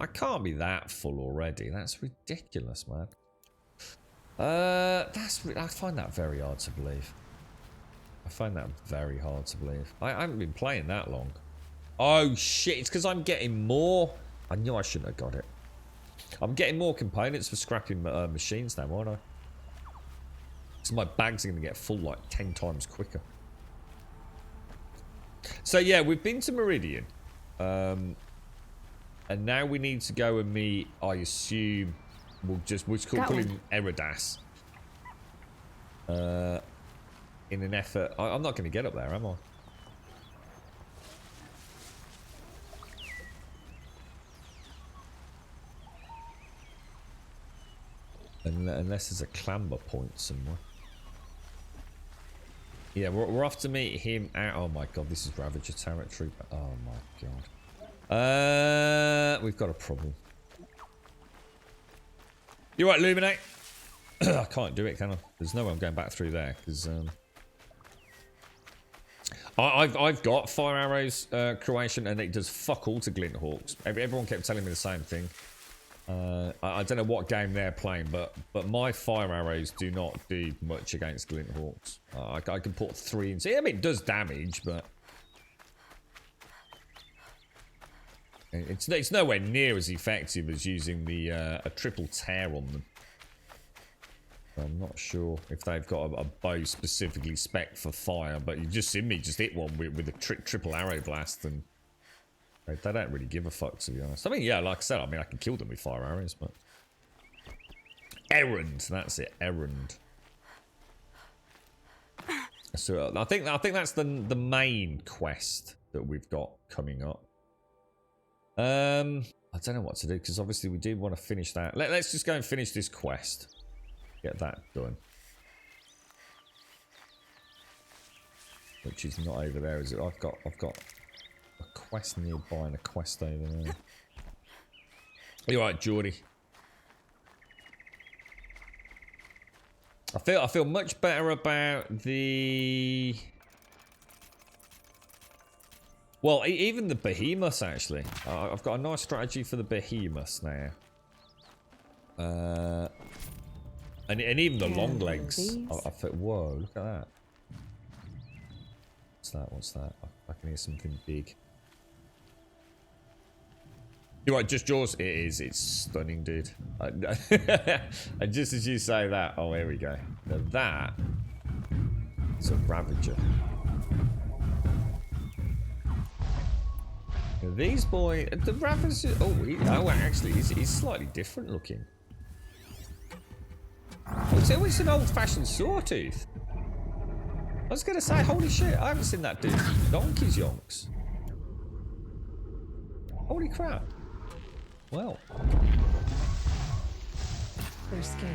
Speaker 1: I can't be that full already. That's ridiculous, man. I find that very hard to believe. I find that very hard to believe. I haven't been playing that long. Oh, shit. It's because I'm getting more. I knew I shouldn't have got it. I'm getting more components for scrapping machines now, aren't I? So my bags are going to get full like 10 times quicker. So yeah, we've been to Meridian. And now we need to go and meet, I assume, we'll call him Eridas. In an effort... I'm not going to get up there, am I? Unless there's a clamber point somewhere. Yeah, we're off to meet him out. Oh my god, this is Ravager territory. Oh my god. We've got a problem. You right, Luminate? I can't do it, can I? There's no way I'm going back through there because I've got fire arrows Croatian and it does fuck all to Glint Hawks. Everyone kept telling me the same thing. I don't know what game they're playing, but my fire arrows do not do much against Glint Hawks. I can put 3 in. I mean, it does damage, but it's nowhere near as effective as using the a triple tear on them. I'm not sure if they've got a bow specifically spec for fire, but you just see me just hit one with a triple arrow blast and. They don't really give a fuck, to be honest. I mean, yeah, like I said, I can kill them with fire arrows, but... Errand, that's it, errand. So, I think that's the main quest that we've got coming up. I don't know what to do, because obviously we do want to finish that. Let's just go and finish this quest. Get that done. Which is not over there, is it? I've got a quest nearby and a quest over there. You alright, Geordie? I feel much better about the... Well, even the behemoths, actually. I've got a nice strategy for the behemoths now. And even the long legs. I feel, whoa, look at that. What's that? I can hear something big. You're right, just yours. It is. It's stunning, dude. And just as you say that, oh, here we go. Now that is a Ravager. Now these boys, the Ravager. Oh, actually, he's slightly different looking. It's an old-fashioned sawtooth. I was gonna say, holy shit! I haven't seen that dude. Donkey's yonks. Holy crap! Well,
Speaker 4: they're skinny.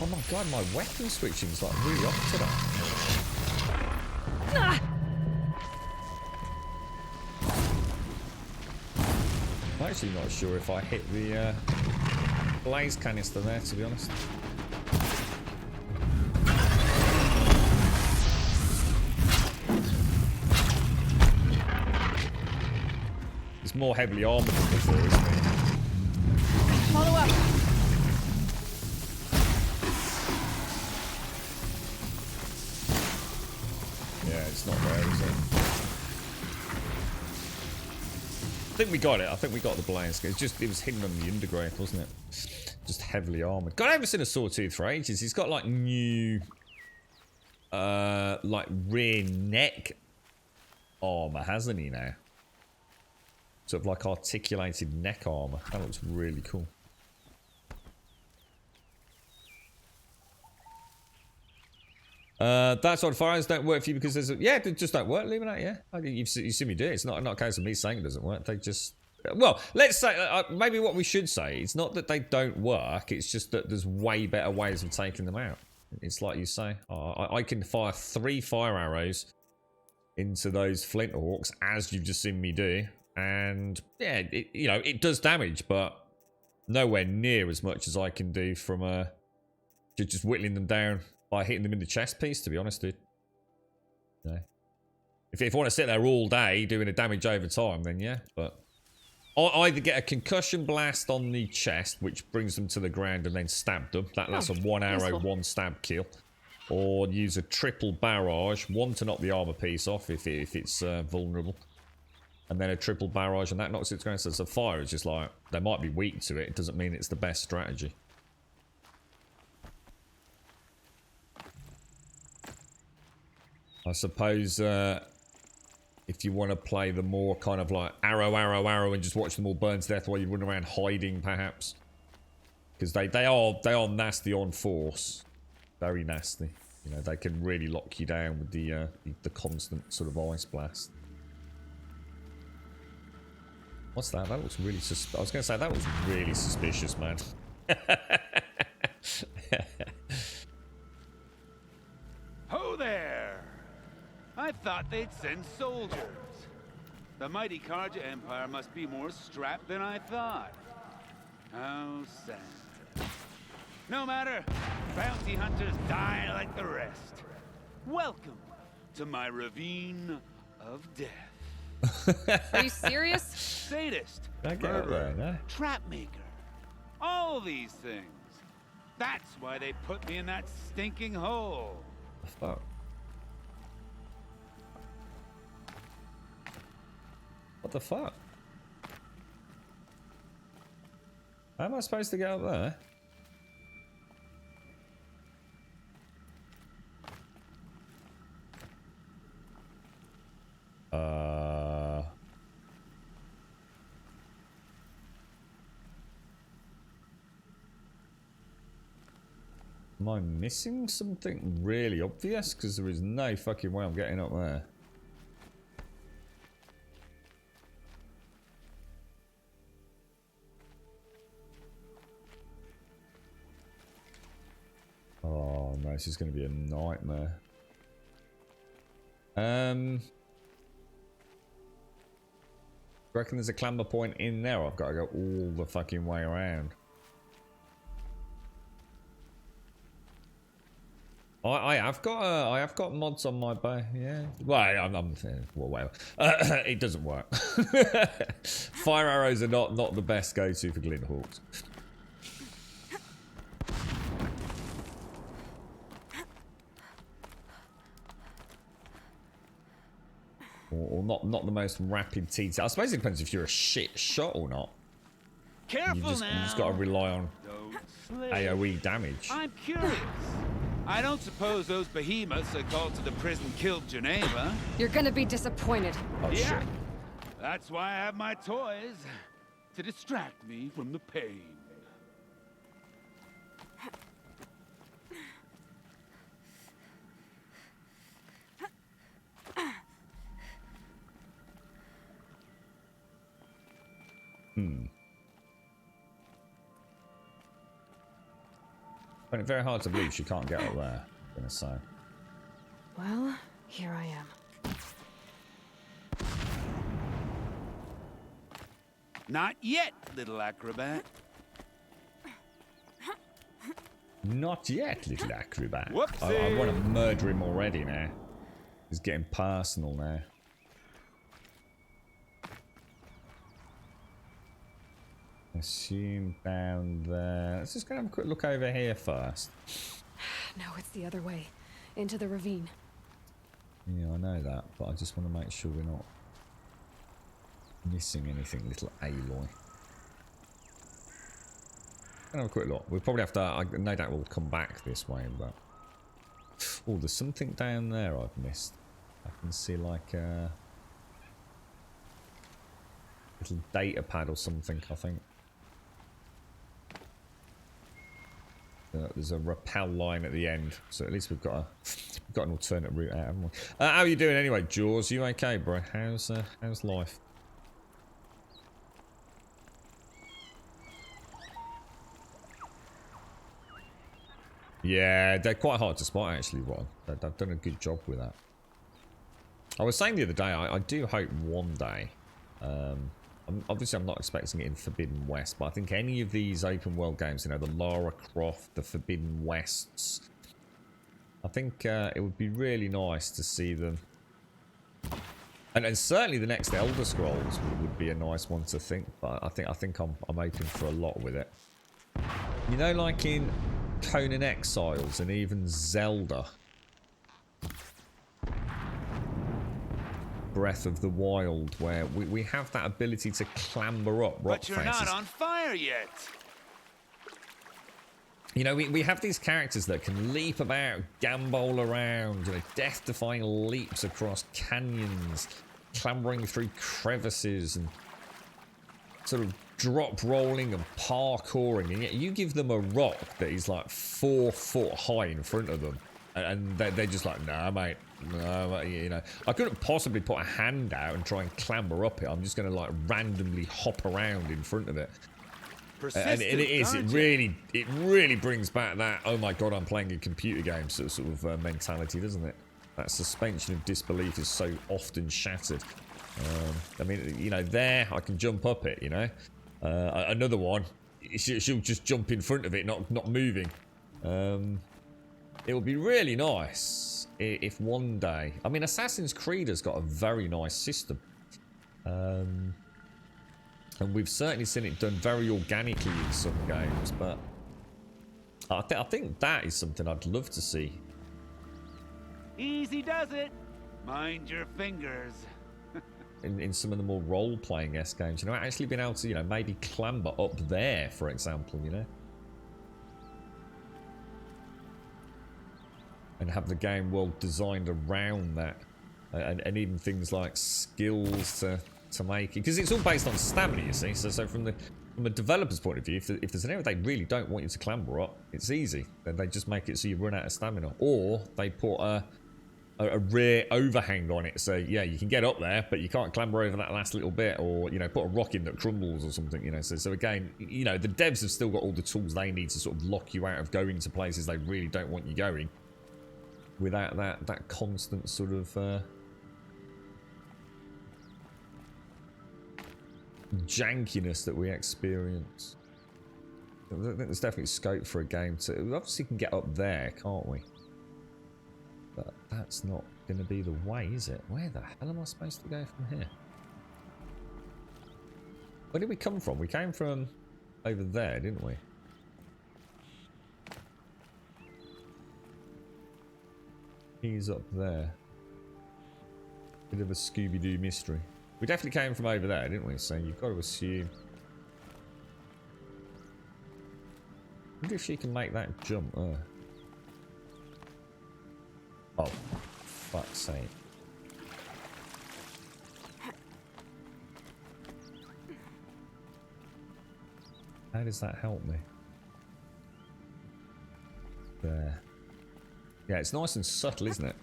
Speaker 1: Oh my god, my weapon switching's like really off today. I'm actually not sure if I hit the blaze canister there, to be honest. It's more heavily armored than before, isn't it?
Speaker 4: Follow up.
Speaker 1: Yeah, it's not there, is it? I think we got it. I think we got the blaze. It was hidden on the Undergrowth, wasn't it? Just heavily armored. God, I haven't seen a Sawtooth for ages. He's got like new, like rear neck armor, hasn't he now? Sort of like articulated neck armor. That looks really cool. That's what firearms don't work for you because there's a, yeah, they just don't work. Leave it out, yeah. You've seen me do it. It's not a case of me saying it doesn't work. They just, well, let's say maybe what we should say. It's not that they don't work. It's just that there's way better ways of taking them out. It's like you say. I can fire 3 fire arrows into those flint hawks as you've just seen me do, and yeah, it does damage, but nowhere near as much as I can do from just whittling them down by hitting them in the chest piece, to be honest, dude. No. If I want to sit there all day doing a damage over time, then yeah. But I either get a concussion blast on the chest, which brings them to the ground and then stab them. That's a 1 arrow,
Speaker 4: useful.
Speaker 1: 1 stab kill. Or use a triple barrage, 1 to knock the armor piece off if it's vulnerable. And then a triple barrage, and that knocks it to the ground. So fire is just like, they might be weak to it. It doesn't mean it's the best strategy. I suppose if you want to play the more kind of like arrow, arrow, arrow and just watch them all burn to death while you run around hiding, perhaps. Because they are nasty on force. Very nasty. You know, they can really lock you down with the constant sort of ice blast. What's that? That looks really I was going to say, that looks really suspicious, man.
Speaker 6: Ho there! I thought they'd send soldiers. The mighty Karja Empire must be more strapped than I thought. How sad. No matter, bounty hunters die like the rest. Welcome to my ravine of death.
Speaker 4: Are you serious?
Speaker 6: Sadist,
Speaker 1: Don't get up there, no?
Speaker 6: trap maker, all these things. That's why they put me in that stinking hole.
Speaker 1: The fuck? What the fuck? How am I supposed to get up there? Am I missing something really obvious? Because there is no fucking way I'm getting up there. Oh no, this is going to be a nightmare. Reckon there's a clamber point in there? I've got to go all the fucking way around. I have got mods on my bow. Yeah. Well, well, it doesn't work. Fire arrows are not the best go-to for glint hawks. Or not the most rapid TT. I suppose it depends if you're a shit shot or not.
Speaker 6: Careful
Speaker 1: You just
Speaker 6: now.
Speaker 1: got to rely on
Speaker 6: Don't slip.
Speaker 1: AoE damage.
Speaker 6: I'm curious. I don't suppose those behemoths that called to the prison killed Geneva.
Speaker 4: You're gonna be disappointed.
Speaker 1: Oh
Speaker 6: Yeah.
Speaker 1: shit.
Speaker 6: That's why I have my toys. To distract me from the pain.
Speaker 1: I find it very hard to believe she can't get up there, I'm gonna say.
Speaker 4: Well, here I am.
Speaker 6: Not yet, little acrobat.
Speaker 1: Not yet, little acrobat. I
Speaker 6: Whoopsie.
Speaker 1: want to murder him already now. He's getting personal now. Assume down there. Let's just go have a quick look over here first.
Speaker 4: No, it's the other way. Into the ravine.
Speaker 1: Yeah, I know that, but I just want to make sure we're not missing anything, little Aloy. Have a quick look. We'll probably have to, no doubt we'll come back this way, but... Oh, there's something down there I've missed. I can see like a little data pad or something, I think. There's a rappel line at the end, so at least we've got an alternate route out, haven't we? How are you doing anyway, Jaws? You okay, bro? How's life? Yeah, they're quite hard to spot actually, Ron. They've done a good job with that. I was saying the other day, I do hope one day, obviously I'm not expecting it in Forbidden West, but I think any of these open world games, you know, the Lara Croft, the Forbidden Wests, I think it would be really nice to see them. And certainly the next Elder Scrolls would be a nice one to think, but I think I'm open for a lot with it. You know, like in Conan Exiles and even Zelda, Breath of the Wild, where we have that ability to clamber up rock
Speaker 6: But you're
Speaker 1: faces.
Speaker 6: not on fire yet.
Speaker 1: You know, we have these characters that can leap about, gambol around, you know, death-defying leaps across canyons, clambering through crevices and sort of drop rolling and parkouring, and yet you give them a rock that is like 4 foot high in front of them, and they're just like, nah, mate, no, you know, I couldn't possibly put a hand out and try and clamber up it. I'm just going to like randomly hop around in front of it. And it really brings back that, oh my god, I'm playing a computer game sort of mentality, doesn't it? That suspension of disbelief is so often shattered. I mean, you know, there I can jump up it, you know. Another one, she'll just jump in front of it, not moving. It would be really nice if one day, I mean, Assassin's Creed has got a very nice system. And we've certainly seen it done very organically in some games, but I think that is something I'd love to see.
Speaker 6: Easy does it. Mind your fingers.
Speaker 1: In some of the more role-playing-esque games, you know, actually being able to, you know, maybe clamber up there, for example, you know, and have the game well designed around that, and even things like skills to make it, because it's all based on stamina, you see. So from a developer's point of view, if there's an area they really don't want you to clamber up, it's easy. Then they just make it so you run out of stamina, or they put a rear overhang on it, so yeah, you can get up there, but you can't clamber over that last little bit, or, you know, put a rock in that crumbles or something, you know. So again, you know, the devs have still got all the tools they need to sort of lock you out of going to places they really don't want you going, without that constant sort of jankiness that we experience. I think there's definitely scope for a game to, we obviously can get up there, can't we? But that's not going to be the way, is it? Where the hell am I supposed to go from here? Where did we come from? We came from over there, didn't we? He's up there. Bit of a Scooby-Doo mystery. We definitely came from over there, didn't we? So you've got to assume. I wonder if she can make that jump. Oh, fuck's sake. How does that help me? There. Yeah, it's nice and subtle, isn't it?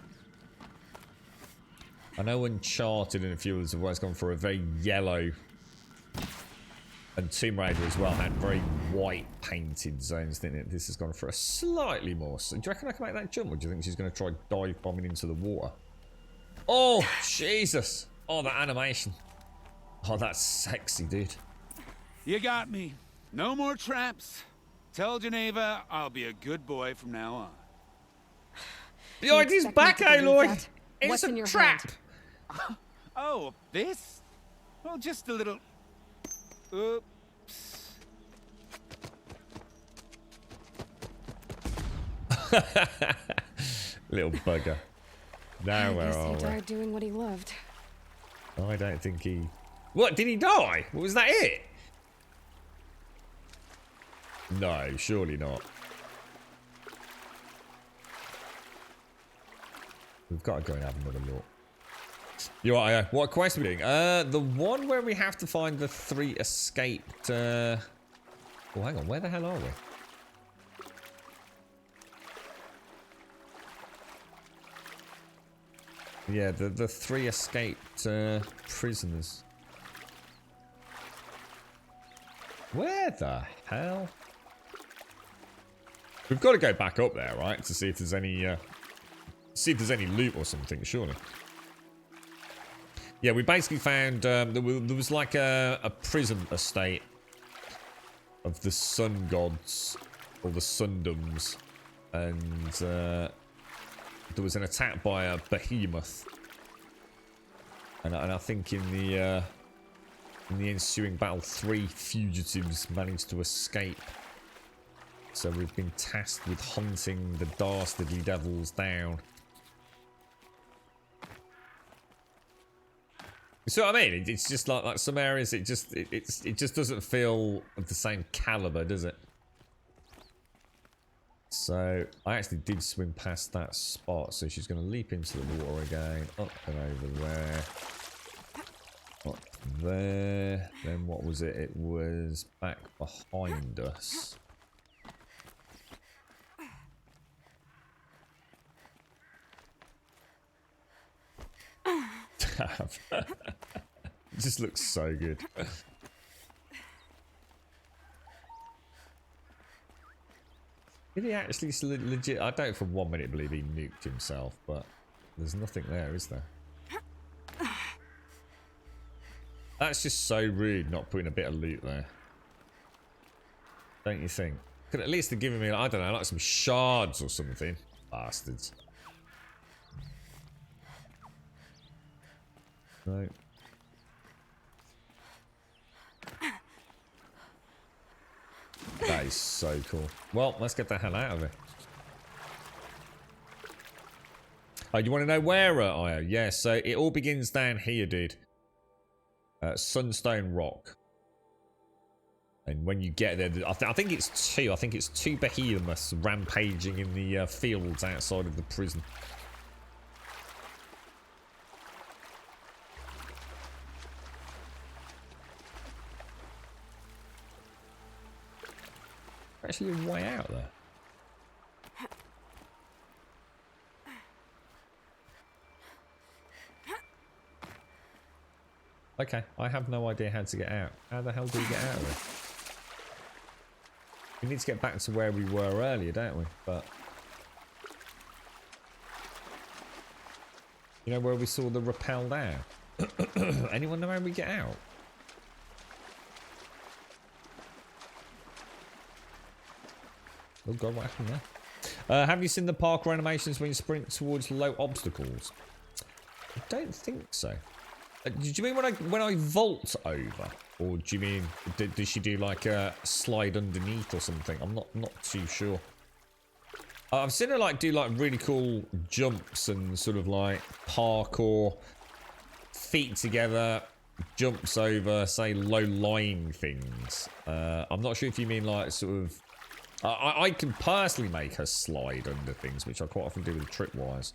Speaker 1: I know Uncharted and a few others have always gone for a very yellow, and Tomb Raider as well had very white painted zones, didn't it? This has gone for a slightly more. Do you reckon I can make that jump, or do you think she's going to try dive bombing into the water? Oh, Jesus! Oh, that animation. Oh, that's sexy, dude.
Speaker 6: You got me. No more traps. Tell Geneva I'll be a good boy from now on.
Speaker 1: Behind his back, Aloy! It's
Speaker 4: What's in
Speaker 1: a
Speaker 4: your
Speaker 1: trap!
Speaker 4: hand?
Speaker 6: Oh, this? Well, just a little... Oops.
Speaker 1: Little bugger. Now
Speaker 4: I
Speaker 1: where
Speaker 4: guess
Speaker 1: are
Speaker 4: he
Speaker 1: we?
Speaker 4: died doing what he loved.
Speaker 1: I don't think he... What, did he die? Was that it? No, surely not. We've got to go and have another look. You're right, what quest are we doing? The one where we have to find the 3 escaped... Oh, hang on, where the hell are we? Yeah, the 3 escaped prisoners. Where the hell? We've got to go back up there, right? To see if there's any loot or something, surely. Yeah, we basically found there was like a prison estate of the sun gods, or the sundums, and there was an attack by a behemoth, and I think in the ensuing battle, 3 fugitives managed to escape. So we've been tasked with hunting the dastardly devils down. You see what I mean? It's just like some areas. It just doesn't feel of the same caliber, does it? So I actually did swim past that spot. So she's going to leap into the water again, up and over there, up there. Then what was it? It was back behind us. It just looks so good. Did he actually legit? I don't for 1 minute believe he nuked himself, but there's nothing there, is there? That's just so rude not putting a bit of loot there. Don't you think? Could at least have given me, I don't know, like some shards or something. Bastards. No. That is so cool. Well, let's get the hell out of it. Oh, you want to know where, Io? Yeah, so it all begins down here, dude. Sunstone Rock. And when you get there, I think it's 2. I think it's 2 behemoths rampaging in the fields outside of the prison. Actually a way out there. Okay, I have no idea how to get out. How the hell do we get out of there? We need to get back to where we were earlier, don't we? But you know where we saw the rappel down? Anyone know how we get out? Oh god, what happened there? Have you seen the parkour animations when you sprint towards low obstacles? I don't think so. Do you mean when I vault over, or do you mean does she do like a slide underneath or something? I'm not too sure. I've seen her like do like really cool jumps and sort of like parkour, feet together, jumps over, say low lying things. I'm not sure if you mean like sort of. I can personally make her slide under things, which I quite often do with the tripwires.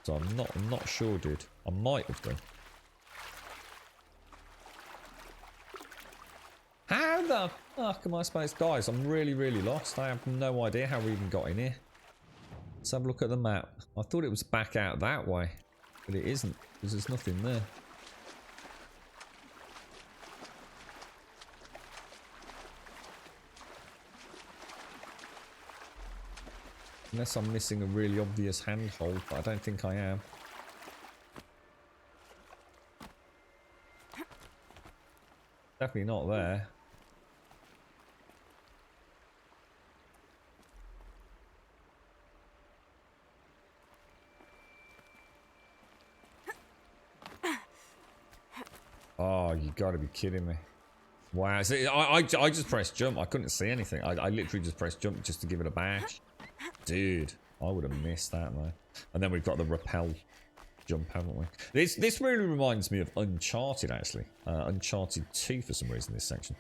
Speaker 1: So I'm not sure, dude. I might have done. How the fuck am I supposed to... Guys, I'm really lost. I have no idea how we even got in here. Let's have a look at the map. I thought it was back out that way, but it isn't, because there's nothing there. Unless I'm missing a really obvious handhold, but I don't think I am. Definitely not there. Oh, you gotta be kidding me. Wow, so I just pressed jump. I couldn't see anything. I literally just pressed jump just to give it a bash. dude, I would have missed that, though. And then we've got the rappel jump, haven't we? This really reminds me of Uncharted, actually. Uncharted 2 for some reason, this section.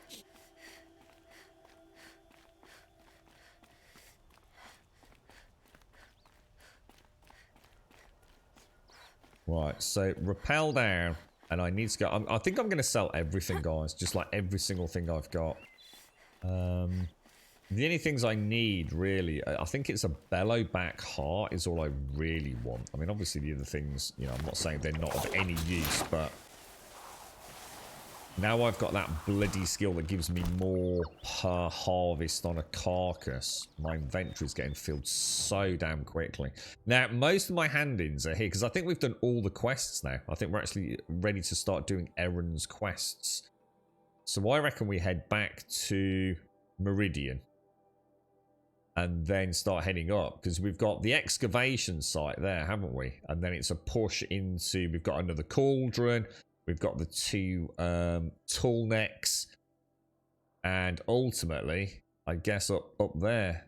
Speaker 1: Right, so rappel down, and I need to go. I think I'm going to sell everything, guys. Just like every single thing I've got. The only things I need, really, I think it's a bellow back heart is all I really want. I mean, obviously the other things, you know, I'm not saying they're not of any use, but now I've got that bloody skill that gives me more per harvest on a carcass. My inventory is getting filled so damn quickly. Now, most of my hand-ins are here, because I think we've done all the quests now. I think we're actually ready to start doing Aaron's quests. So I reckon we head back to Meridian. And then start heading up, because we've got the excavation site there, haven't we? And then it's a push into, we've got another cauldron, we've got the 2 tool necks, and ultimately, I guess up there,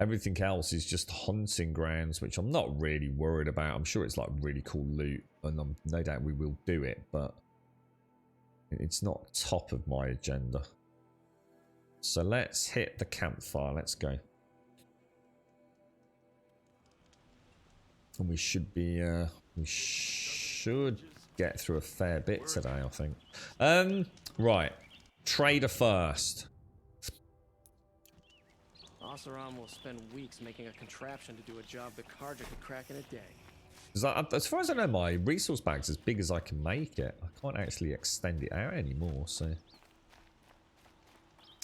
Speaker 1: everything else is just hunting grounds, which I'm not really worried about. I'm sure it's like really cool loot, and no doubt we will do it, but it's not top of my agenda. So let's hit the campfire. Let's go. And we should be, we should get through a fair bit today, I think. Right. Trader first.
Speaker 7: Oseram will spend weeks making a contraption to do a job that Carja could crack in a day.
Speaker 1: As far as I know, my resource bag's as big as I can make it. I can't actually extend it out anymore, so...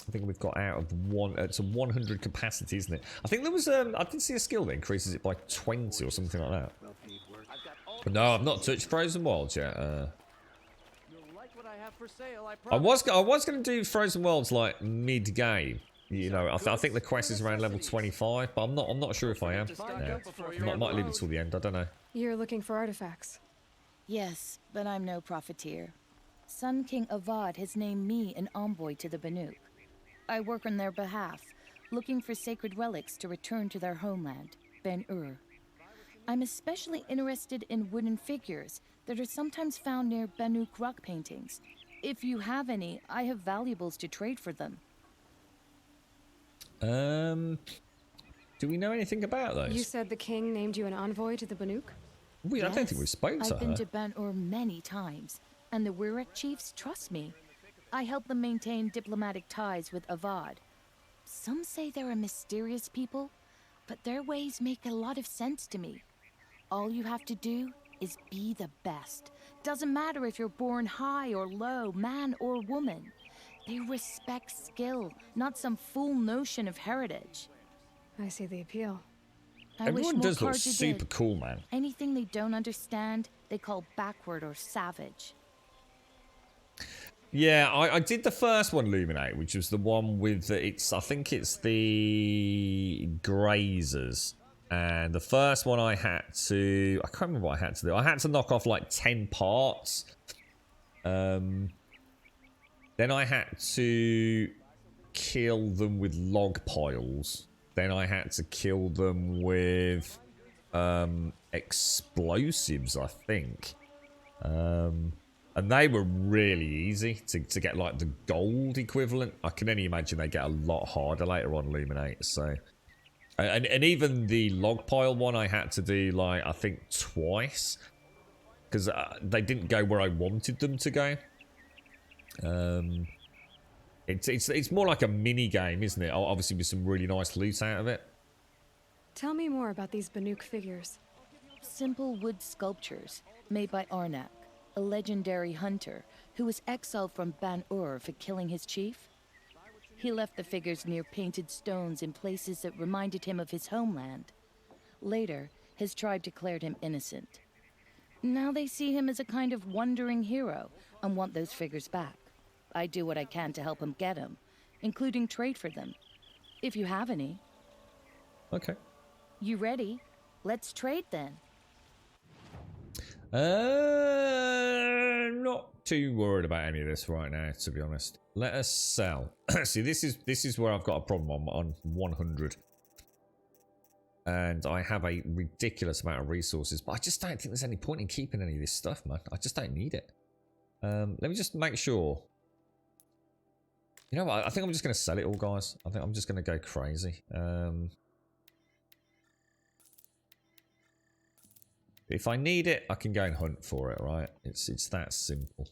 Speaker 1: I think we've got out of one. It's a 100 capacity, isn't it? I think there was. I did see a skill that increases it by 20 or something like that. But no, I've not touched Frozen Wilds yet. I was going to do Frozen Wilds like mid game. You know, I think the quest is around level 25, but I'm not sure if I am. Yeah. Might leave it till the end. I don't know.
Speaker 4: You're looking for artifacts.
Speaker 8: Yes, but I'm no profiteer. Sun King Avad has named me an envoy to the Banuk. I work on their behalf, looking for sacred relics to return to their homeland, Ben-Ur. I'm especially interested in wooden figures that are sometimes found near Banuk rock paintings. If you have any, I have valuables to trade for them.
Speaker 1: Do we know anything about those?
Speaker 4: You said the king named you an envoy to the Banuk?
Speaker 1: I don't think we spoke to her.
Speaker 8: I've been to Ben-Ur many times, and the Wirek chiefs trust me. I help them maintain diplomatic ties with Avad. Some say they're a mysterious people, but their ways make a lot of sense to me. All you have to do is be the best. Doesn't matter if you're born high or low, man or woman. They respect skill, not some fool notion of heritage.
Speaker 4: I see the appeal.
Speaker 1: Everyone does look super cool, man.
Speaker 8: Anything they don't understand, they call backward or savage.
Speaker 1: Yeah, I did the first one, Luminate, which was the one with I think it's the Grazers. And the first one I can't remember what I had to do. I had to knock off like 10 parts. Then I had to kill them with log piles. Then I had to kill them with explosives, I think. And they were really easy to get like the gold equivalent. I can only imagine they get a lot harder later on, Illuminate. So, and even the log pile one I had to do like I think twice because they didn't go where I wanted them to go. It's more like a mini game, isn't it? Obviously with some really nice loot out of it.
Speaker 4: Tell me more about these Banuk figures.
Speaker 8: Simple wood sculptures made by Arnak, a legendary hunter who was exiled from Ban-Ur for killing his chief. He left the figures near painted stones in places that reminded him of his homeland. Later, his tribe declared him innocent. Now they see him as a kind of wandering hero and want those figures back. I do what I can to help him get them, including trade for them, if you have any.
Speaker 1: Okay.
Speaker 8: You ready? Let's trade then.
Speaker 1: Not too worried about any of this right now, to be honest. Let us sell. See, this is where I've got a problem on 100. And I have a ridiculous amount of resources, but I just don't think there's any point in keeping any of this stuff, man. I just don't need it. Let me just make sure. You know what? I think I'm just going to sell it all, guys. I think I'm just going to go crazy. If I need it, I can go and hunt for it, right? It's that simple.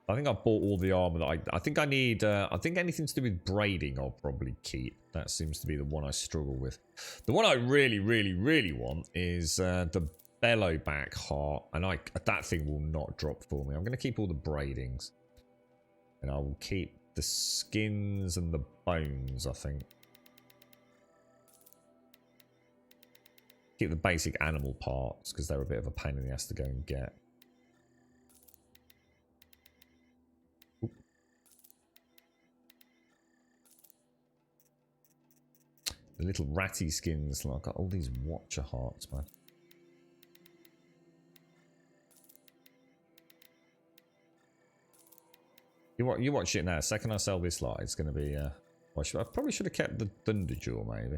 Speaker 1: I think I bought all the armor that I think I need. I think anything to do with braiding I'll probably keep. That seems to be the one I struggle with. The one I really, really, really want is the Bellowback heart. And that thing will not drop for me. I'm going to keep all the braidings. And I will keep the skins and the bones, I think. Keep the basic animal parts because they're a bit of a pain in the ass to go and get. Oop. The little ratty skins, like, I've got all these Watcher hearts, man. You watch it now. Second I sell this lot, it's going to be. I probably should have kept the Thunderjaw, maybe.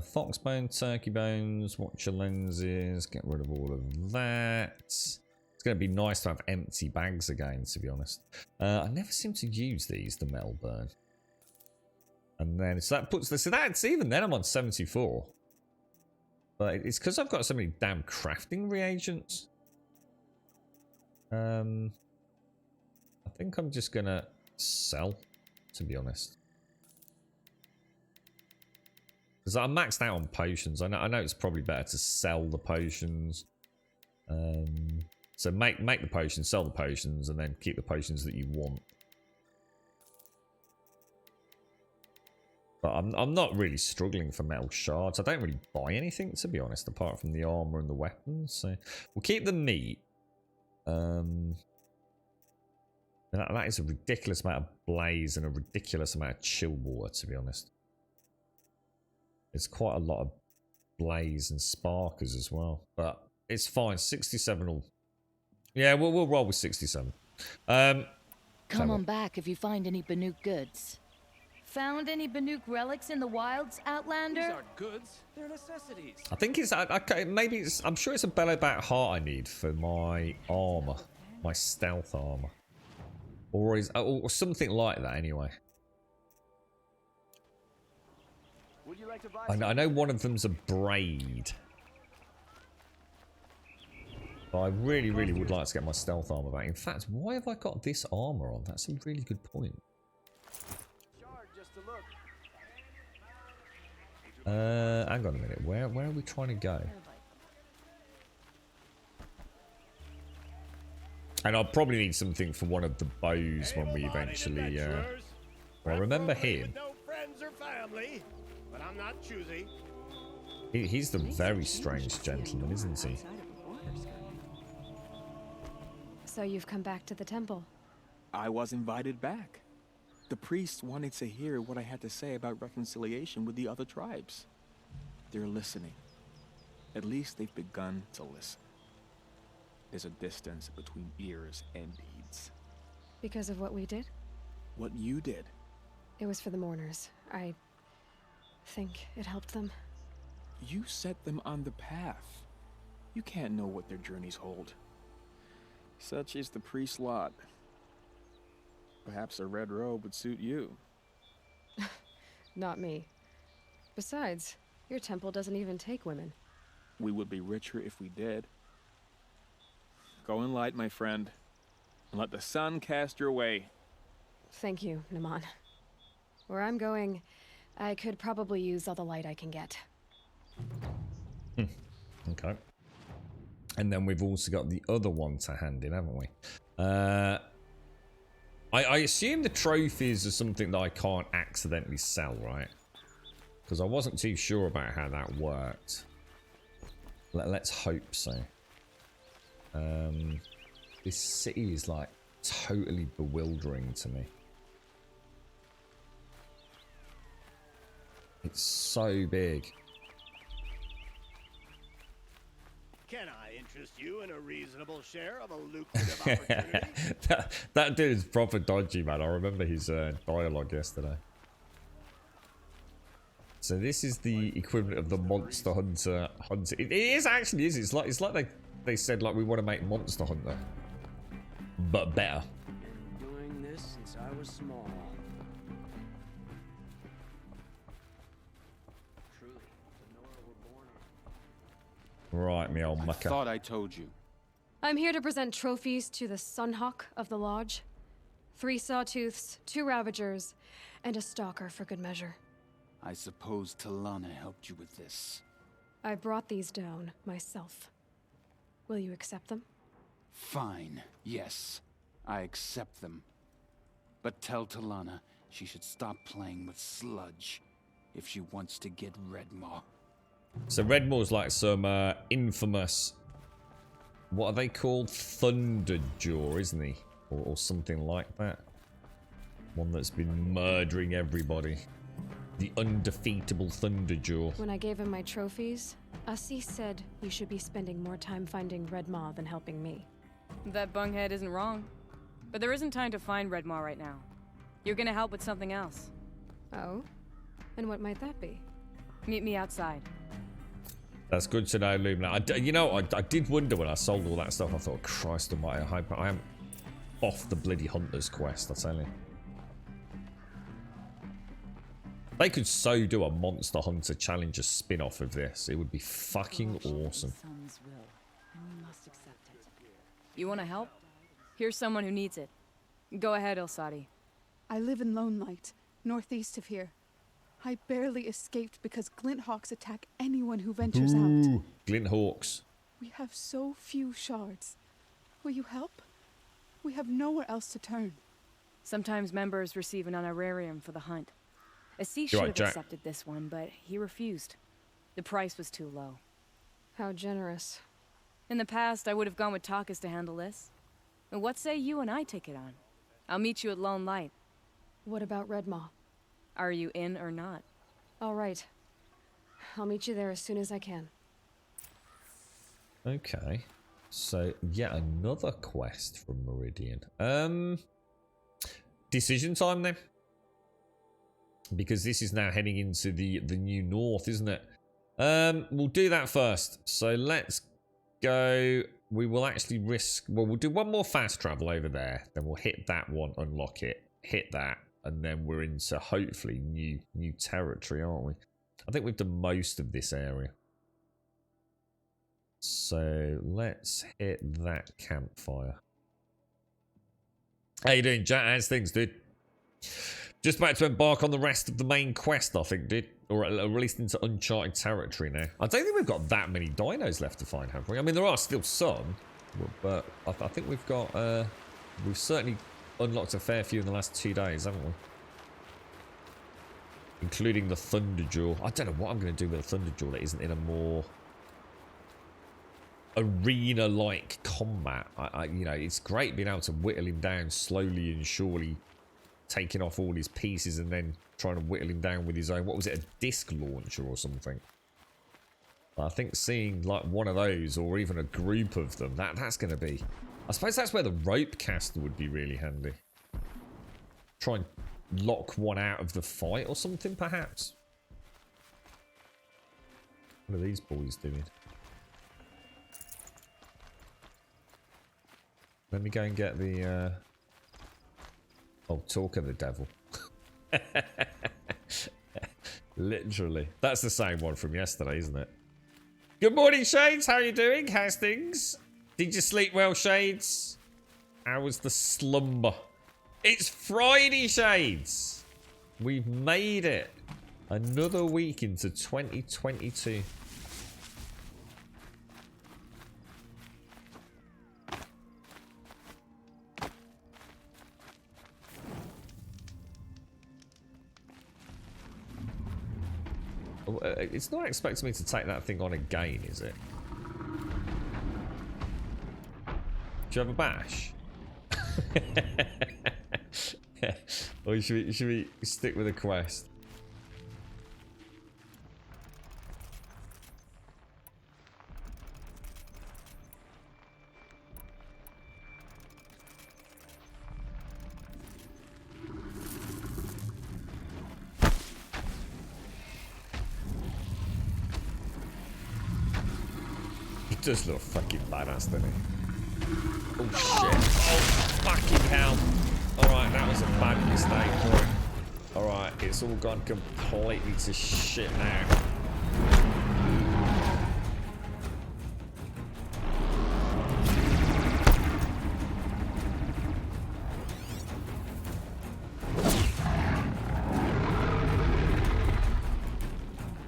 Speaker 1: Fox bone, turkey bones, Watcher lenses. Get rid of all of that. It's going to be nice to have empty bags again, to be honest. I never seem to use these, the Melbourne. And then, so that puts this. So that's even then I'm on 74. But it's because I've got so many damn crafting reagents. I think I'm just going to sell, to be honest. Because I'm maxed out on potions. I know it's probably better to sell the potions. So make the potions, sell the potions, and then keep the potions that you want. But I'm not really struggling for metal shards. I don't really buy anything, to be honest, apart from the armor and the weapons. So we'll keep the meat. That is a ridiculous amount of blaze and a ridiculous amount of chill water, to be honest. There's quite a lot of blaze and sparkers as well. But it's fine. 67 will... Yeah, we'll roll with 67.
Speaker 8: Come on back if you find any Banuk goods. Found any Banuk relics in the wilds, Outlander?
Speaker 7: These aren't goods, they're necessities.
Speaker 1: I think it's... Okay, maybe it's... I'm sure it's a Bellowback heart I need for my armor. My stealth armor. Or something like that, anyway.
Speaker 5: Would you like to buy
Speaker 1: I know one of them's a braid. But I really, really would like to get my stealth armor back. In fact, why have I got this armor on? That's a really good point.
Speaker 5: just to look?
Speaker 1: Hang on a minute. Where are we trying to go? And I'll probably need something for one of the bows when we eventually... I remember him.
Speaker 5: No friends or family, but I'm not choosy.
Speaker 1: He's the very strange gentleman, isn't he?
Speaker 4: So you've come back to the temple.
Speaker 9: I was invited back. The priests wanted to hear what I had to say about reconciliation with the other tribes. They're listening. At least they've begun to listen. There's a distance between ears and deeds.
Speaker 4: Because of what we did?
Speaker 9: What you did.
Speaker 4: It was for the mourners. I think it helped them.
Speaker 9: You set them on the path. You can't know what their journeys hold. Such is the priest's lot. Perhaps a red robe would suit you.
Speaker 4: Not me. Besides, your temple doesn't even take women.
Speaker 9: We would be richer if we did. Go in light, my friend, and let the sun cast your way.
Speaker 4: Thank you, Naman. Where I'm going, I could probably use all the light I can get.
Speaker 1: Okay. And then we've also got the other one to hand in, haven't we? I assume the trophies are something that I can't accidentally sell, right? Because I wasn't too sure about how that worked. Let's hope so. This city is like totally bewildering to me. It's so big.
Speaker 5: Can I interest you in a reasonable share of a lucrative opportunity?
Speaker 1: that dude's proper dodgy, man. I remember his dialogue yesterday. So this is the equivalent of the Monster Hunter. It is actually, is it? It's like they said like we want to make Monster Hunter, but better.
Speaker 7: Been doing this since I was small. Truly, the Nora were born on.
Speaker 1: Right, me old
Speaker 6: I
Speaker 1: mucker.
Speaker 6: thought I told you.
Speaker 4: I'm here to present trophies to the Sunhawk of the Lodge. 3 Sawtooths, 2 Ravagers, and a Stalker for good measure.
Speaker 6: I suppose Talana helped you with this.
Speaker 4: I brought these down myself. Will you accept them?
Speaker 6: Fine, yes. I accept them. But tell Talana she should stop playing with sludge if she wants to get Redmaw.
Speaker 1: So Redmore's like some infamous, what are they called? Thunderjaw, isn't he? Or something like that. One that's been murdering everybody. The undefeatable Thunderjaw.
Speaker 4: When I gave him my trophies, Assis said you should be spending more time finding Redmaw than helping me.
Speaker 2: That bunghead isn't wrong. But there isn't time to find Redmaw right now. You're gonna help with something else.
Speaker 4: Oh? And what might that be?
Speaker 2: Meet me outside.
Speaker 1: That's good to know, Lumina. You know, I did wonder when I sold all that stuff. I thought, Christ almighty, I am off the bloody Hunter's quest, I tell you. They could so do a Monster Hunter Challenger spin-off of this. It would be fucking awesome.
Speaker 2: You wanna help? Here's someone who needs it. Go ahead, Ilsati.
Speaker 10: I live in Lone Light, northeast of here. I barely escaped because Glint Hawks attack anyone who ventures out.
Speaker 1: Glint Hawks.
Speaker 10: We have so few shards. Will you help? We have nowhere else to turn.
Speaker 2: Sometimes members receive an honorarium for the hunt. Assis
Speaker 1: You're
Speaker 2: should
Speaker 1: right,
Speaker 2: have
Speaker 1: Jack.
Speaker 2: accepted this one, but he refused. The price was too low.
Speaker 4: How generous.
Speaker 2: In the past, I would have gone with Takas to handle this. But what say you and I take it on? I'll meet you at Lone Light.
Speaker 4: What about Redmaw?
Speaker 2: Are you in or not?
Speaker 4: All right. I'll meet you there as soon as I can.
Speaker 1: Okay. So, yet another quest from Meridian. Decision time then. Because this is now heading into the new north, isn't it? We'll do that first. So let's go. We will actually risk... Well, we'll do one more fast travel over there. Then we'll hit that one, unlock it, hit that. And then we're into, hopefully, new territory, aren't we? I think we've done most of this area. So let's hit that campfire. How you doing, Jack? How's things, dude? Just about to embark on the rest of the main quest, I think, dude. Or at least into uncharted territory now. I don't think we've got that many dinos left to find, have we? I mean, there are still some. But I think we've got... we've certainly unlocked a fair few in the last 2 days, haven't we? Including the Thunderjaw. I don't know what I'm going to do with a Thunderjaw that isn't in a more... arena-like combat. You know, it's great being able to whittle him down slowly and surely, taking off all his pieces and then trying to whittle him down with his own, what was it, a disc launcher or something. I think seeing like one of those or even a group of them, that's going to be... I suppose that's where the rope caster would be really handy. Try and lock one out of the fight or something, perhaps. What are these boys doing? Let me go and get the... Oh, talk of the devil. Literally. That's the same one from yesterday, isn't it? Good morning, Shades. How are you doing? How's things? Did you sleep well, Shades? How was the slumber? It's Friday, Shades. We've made it. Another week into 2022. It's not expecting me to take that thing on again, is it? Do you have a bash? Or should we stick with a quest? does look fucking badass, doesn't he? Oh shit. Oh fucking hell. Alright, that was a bad mistake. Alright, it's all gone completely to shit now.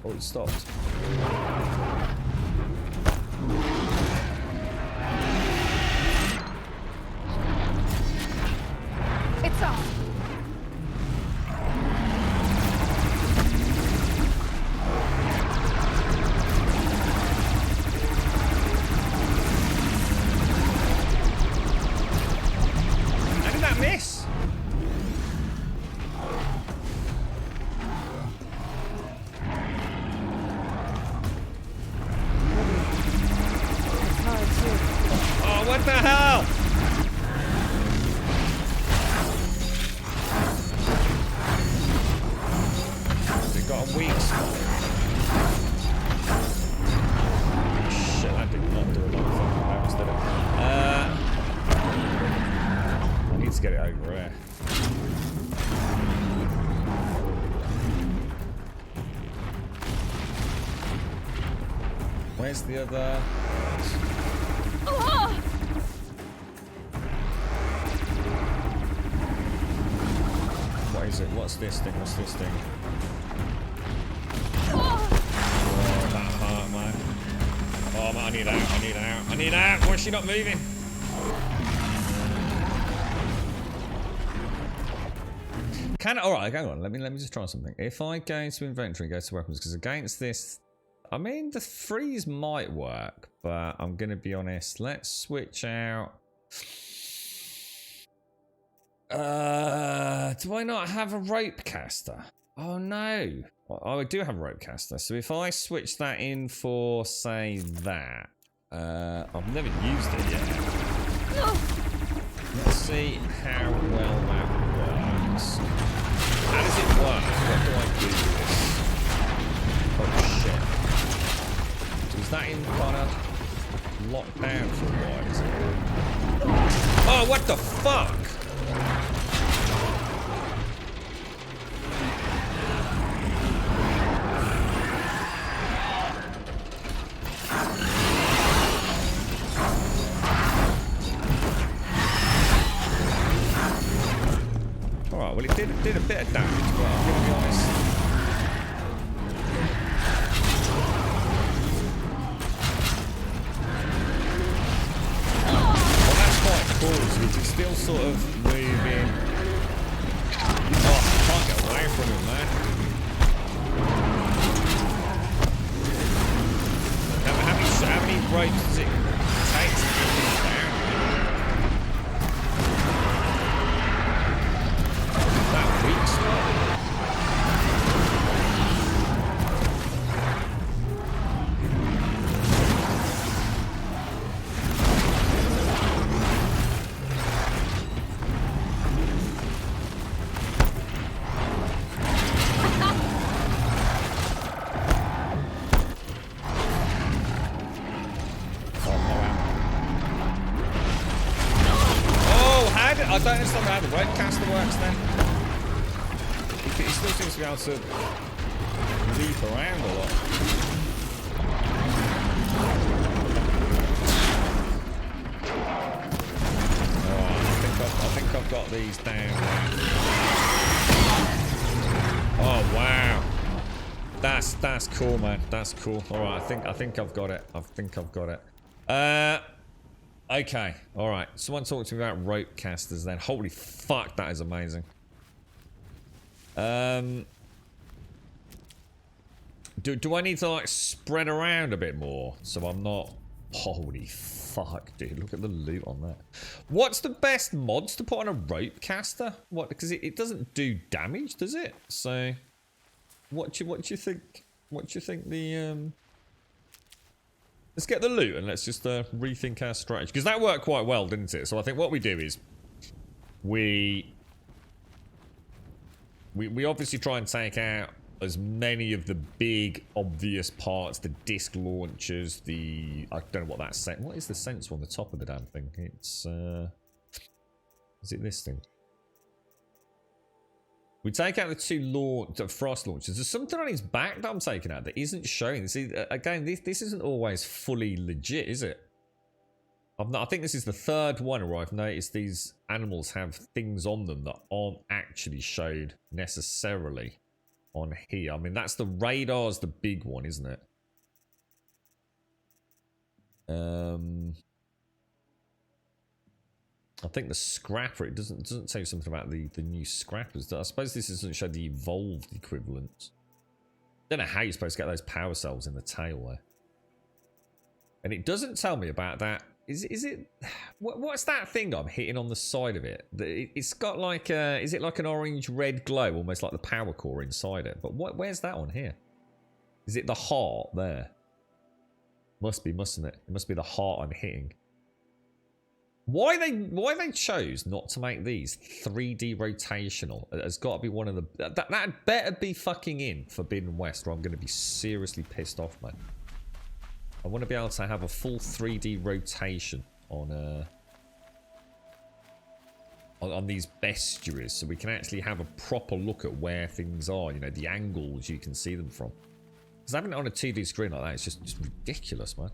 Speaker 1: Oh, it stopped.
Speaker 10: It's off.
Speaker 1: How did that miss? Oh, what the hell? It got a weak spot. Shit, that did not do a lot of fucking damage, did it? I need to get it over here. Where's the other? What is it? What's this thing? What's this thing? Oh, that hurt, man. Oh, man, I need out. I need out. I need out. Why is she not moving? Alright, hang on. Let me just try something. If I go into inventory and go to weapons, because against this, I mean, the freeze might work, but I'm going to be honest. Let's switch out. Do I not have a rope caster? Oh no. Oh, I do have a rope caster. So if I switch that in for, say, that. I've never used it yet. Let's see how well that works. How does it work? What do I do with this? Oh shit. So is that in kind of locked down for a while? Is it? Oh, what the fuck? Alright, well it did a bit of damage, but I'm gonna be honest. Well, that's quite cool, so you can still sort of move in. Oh, I can't get away from him, man. How many ropes does it take to get these down? That weak spot? I don't understand how the rope caster works then. He still seems to be able to leap around a lot. Alright, I think I've got these down now. Oh wow. That's cool, man. That's cool. Alright, I think I've got it. I think I've got it. Okay, alright. Someone talked to me about rope casters then. Holy fuck, that is amazing. Do I need to like spread around a bit more so I'm not... Holy fuck, dude. Look at the loot on that. What's the best mods to put on a rope caster? What? Because it doesn't do damage, does it? So, what do you think? What do you think the Let's get the loot and let's just rethink our strategy. Because that worked quite well, didn't it? So I think what we do is we obviously try and take out as many of the big obvious parts, the disc launchers, the I don't know what that what is the sensor on the top of the damn thing? It's is it this thing? We take out the 2 frost launchers. There's something on his back that I'm taking out that isn't showing. See, again, this isn't always fully legit, is it? I think this is the 3rd one where I've noticed these animals have things on them that aren't actually showed necessarily on here. I mean, that's the radar's the big one, isn't it? I think the scrapper, it doesn't tell you something about the new scrappers. I suppose this doesn't show the evolved equivalent. Don't know how you're supposed to get those power cells in the tail there. And it doesn't tell me about that. Is it what's that thing I'm hitting on the side of it? It's got like is it like an orange red glow, almost like the power core inside it? But where's that on here? Is it the heart there? Must be, mustn't it? It must be the heart I'm hitting. Why they chose not to make these 3D rotational has got to be one of the that better be fucking in Forbidden West, or I'm going to be seriously pissed off, man. I want to be able to have a full 3D rotation on these bestiaries, so we can actually have a proper look at where things are. You know, the angles you can see them from. Because having it on a 2D screen like that is just ridiculous, man.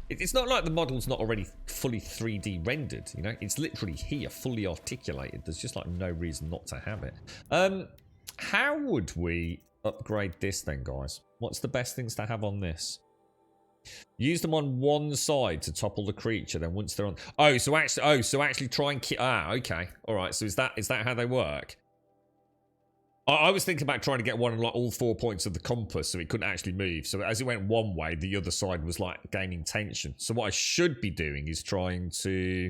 Speaker 1: It's not like the model's not already fully 3D rendered, you know? It's literally here, fully articulated. There's just like no reason not to have it. How would we upgrade this then, guys? What's the best things to have on this? Use them on one side to topple the creature, then once they're on... so actually try and... okay. Alright, so is that how they work? I was thinking about trying to get one on like all 4 points of the compass so it couldn't actually move. So as it went one way, the other side was like gaining tension. So what I should be doing is trying to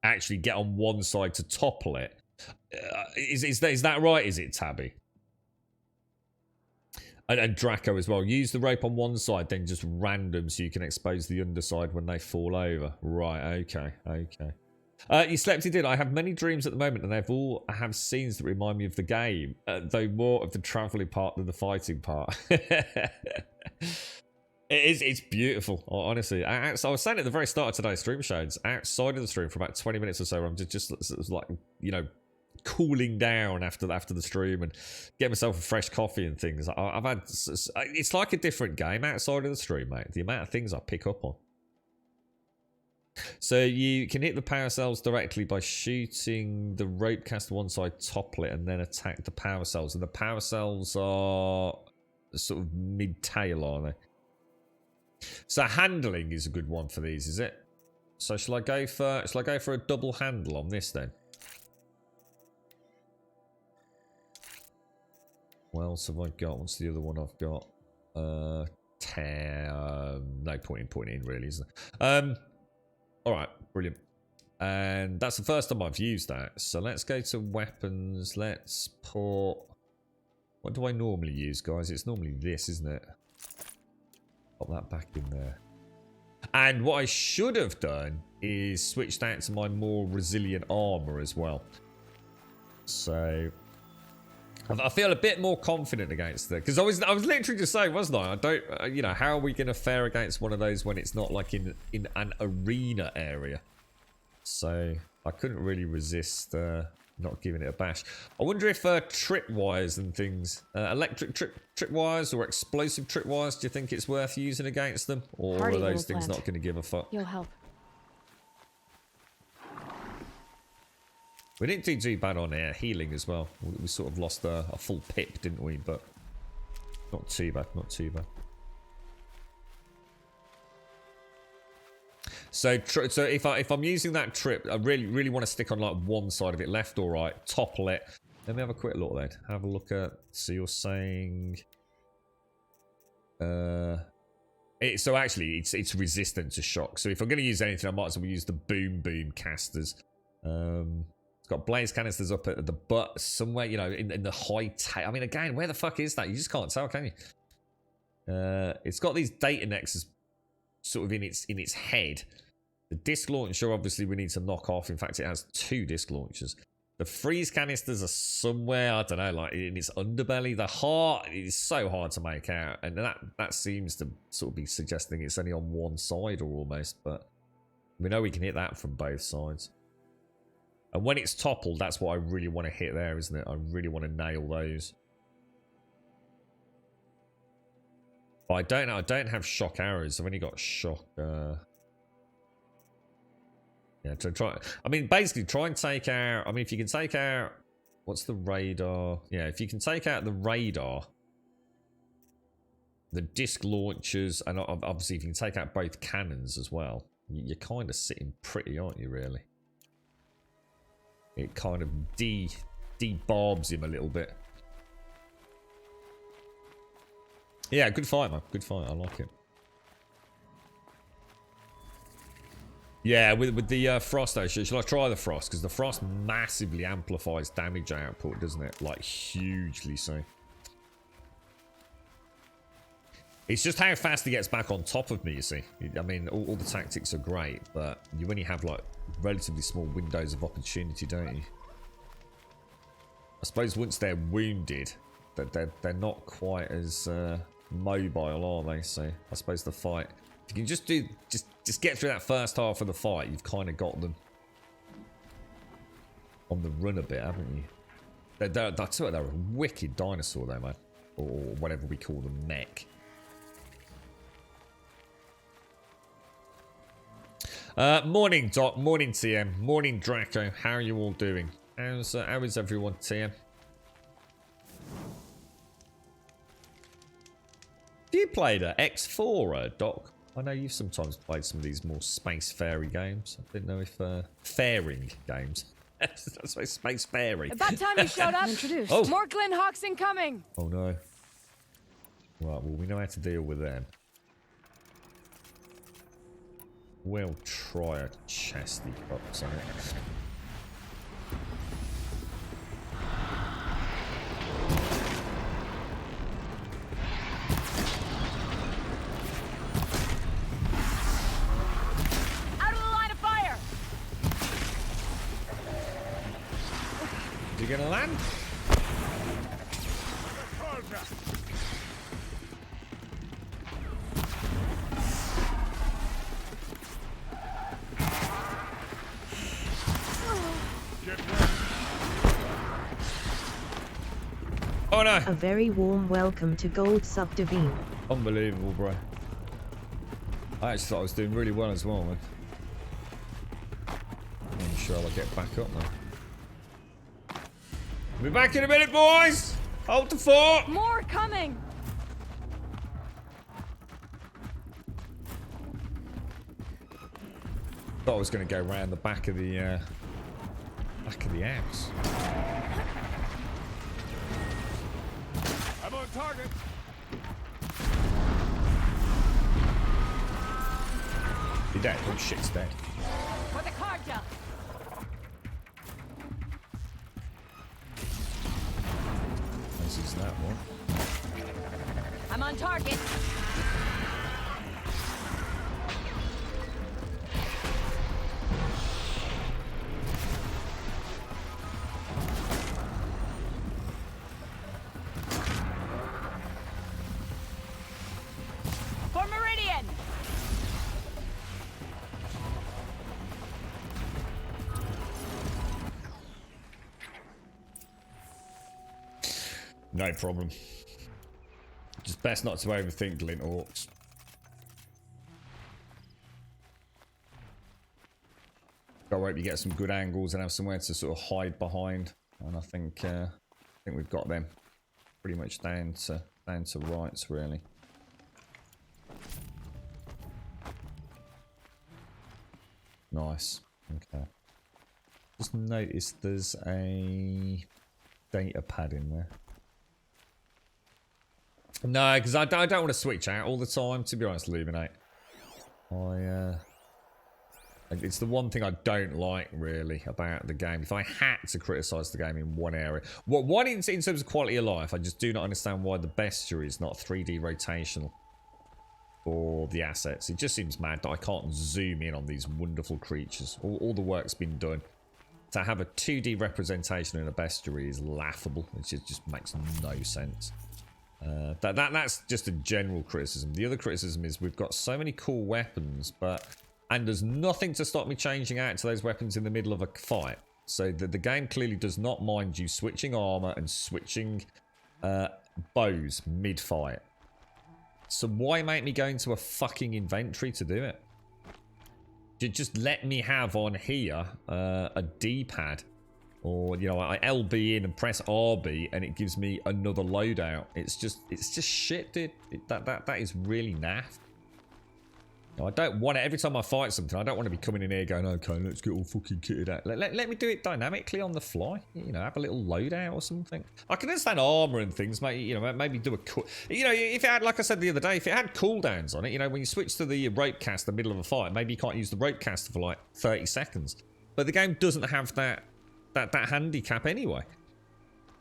Speaker 1: actually get on one side to topple it. Is that right? Is it, Tabby? And Draco as well. Use the rope on one side, then just random so you can expose the underside when they fall over. Right, okay. You slept, you did. I have many dreams at the moment, and they've all have scenes that remind me of the game, though more of the travelling part than the fighting part. It's beautiful, honestly. I was saying at the very start of today's stream shows, outside of the stream for about 20 minutes or so, I'm just like, you know, cooling down after the stream and get myself a fresh coffee and things. I've had, it's like a different game outside of the stream, mate. The amount of things I pick up on. So you can hit the power cells directly by shooting the rope cast one side, topple it, and then attack the power cells. And the power cells are sort of mid-tail, are they? So handling is a good one for these, is it? So shall I go for a double handle on this then? What else have I got? What's the other one I've got? No point in putting it in, really, isn't it? Alright, brilliant. And that's the first time I've used that. So let's go to weapons. Let's put... What do I normally use, guys? It's normally this, isn't it? Pop that back in there. And what I should have done is switched out to my more resilient armor as well. So... I feel a bit more confident against it. Because I was literally just saying, wasn't I? I don't, you know, how are we going to fare against one of those when it's not like in an arena area? So I couldn't really resist not giving it a bash. I wonder if tripwires and things, electric tripwires or explosive tripwires, do you think it's worth using against them? Or are those things not going to give a fuck?
Speaker 4: You'll help.
Speaker 1: We didn't do too bad on healing as well. We sort of lost a full pip, didn't we? But not too bad, not too bad. So if I'm using that trip, I really want to stick on like one side of it, left or right, topple it. Let me have a quick look then. Have a look at. So you're saying, so actually it's resistant to shock. So if I'm going to use anything, I might as well use the boom casters. It's got blaze canisters up at the butt somewhere, you know, in the high tail. I mean, again, where the fuck is that? You just can't tell, can you? It's got these data nexus sort of in its head. The disc launcher, obviously, we need to knock off. In fact, it has 2 disc launchers. The freeze canisters are somewhere, I don't know, like in its underbelly. The heart is so hard to make out, and that seems to sort of be suggesting it's only on one side or almost, but we know we can hit that from both sides. And when it's toppled, that's what I really want to hit there, isn't it? I really want to nail those. But I don't have shock arrows. I've only got shock... Yeah, to try... I mean, basically, try and take out... I mean, if you can take out... What's the radar? Yeah, if you can take out the radar, the disc launchers, and obviously if you can take out both cannons as well, you're kind of sitting pretty, aren't you, really? It kind of debarbs him a little bit. Yeah, good fight, man. Good fight. I like it. Yeah, with the frost though, shall I try the frost? Because the frost massively amplifies damage output, doesn't it? Like, hugely so. It's just how fast he gets back on top of me, you see. I mean, all the tactics are great, but you only have, like, relatively small windows of opportunity, don't you? I suppose once they're wounded, they're not quite as mobile, are they? So I suppose the fight... If you can just get through that first half of the fight, you've kind of got them on the run a bit, haven't you? They're a wicked dinosaur, though, man. Or whatever we call them, mech. Morning, Doc. Morning, TM. Morning, Draco. How are you all doing? How is everyone, TM? Have you played X4, Doc? I know you've sometimes played some of these more space fairy games. I didn't know if faring games. That's why space fairy.
Speaker 2: About time you showed up. Introduced.
Speaker 1: Oh.
Speaker 2: More Glinthawks incoming.
Speaker 1: Oh no. Right, well, we know how to deal with them. We'll try a chesty cups on it.
Speaker 2: Out of the line of fire.
Speaker 1: You gonna land? Oh no!
Speaker 11: A very warm welcome to Gold Sub Divine.
Speaker 1: Unbelievable, bro. I actually thought I was doing really well as well, man. I'm sure I'll get back up now. Be back in a minute, boys! Hold the fort!
Speaker 2: More coming.
Speaker 1: Thought I was going to go around the back of the house.
Speaker 3: I'm on target.
Speaker 1: You're dead. Oh shit, it's dead.
Speaker 2: For the Carja.
Speaker 1: This is that one.
Speaker 2: I'm on target. For Meridian.
Speaker 1: No problem. Just best not to overthink Glinthawks. I hope you get some good angles and have somewhere to sort of hide behind. And I think we've got them pretty much down to rights, really. Nice. Okay. Just noticed there's a data pad in there. No, because I don't want to switch out all the time, to be honest, Luminate. It's the one thing I don't like, really, about the game. If I had to criticise the game in one area... One, in terms of quality of life, I just do not understand why the bestiary is not 3D rotational for the assets. It just seems mad that I can't zoom in on these wonderful creatures. All the work's been done. to have a 2D representation in a bestiary is laughable. It just makes no sense. That's just a general criticism. The other criticism is we've got so many cool weapons, and there's nothing to stop me changing out to those weapons in the middle of a fight. So the game clearly does not mind you switching armor and switching bows mid-fight. So why make me go into a fucking inventory to do it? Just let me have on here a D-pad, or you know, I LB in and press RB, and it gives me another loadout. It's just shit, dude. That is really naff. I don't want it every time I fight something. I don't want to be coming in here going, okay, let's get all fucking kitted out. Let me do it dynamically on the fly. You know, have a little loadout or something. I can understand armor and things, mate. You know, maybe do a you know, if it had, like I said the other day, if it had cooldowns on it, you know, when you switch to the rope cast in the middle of a fight, maybe you can't use the rope caster for like 30 seconds. But the game doesn't have that handicap anyway.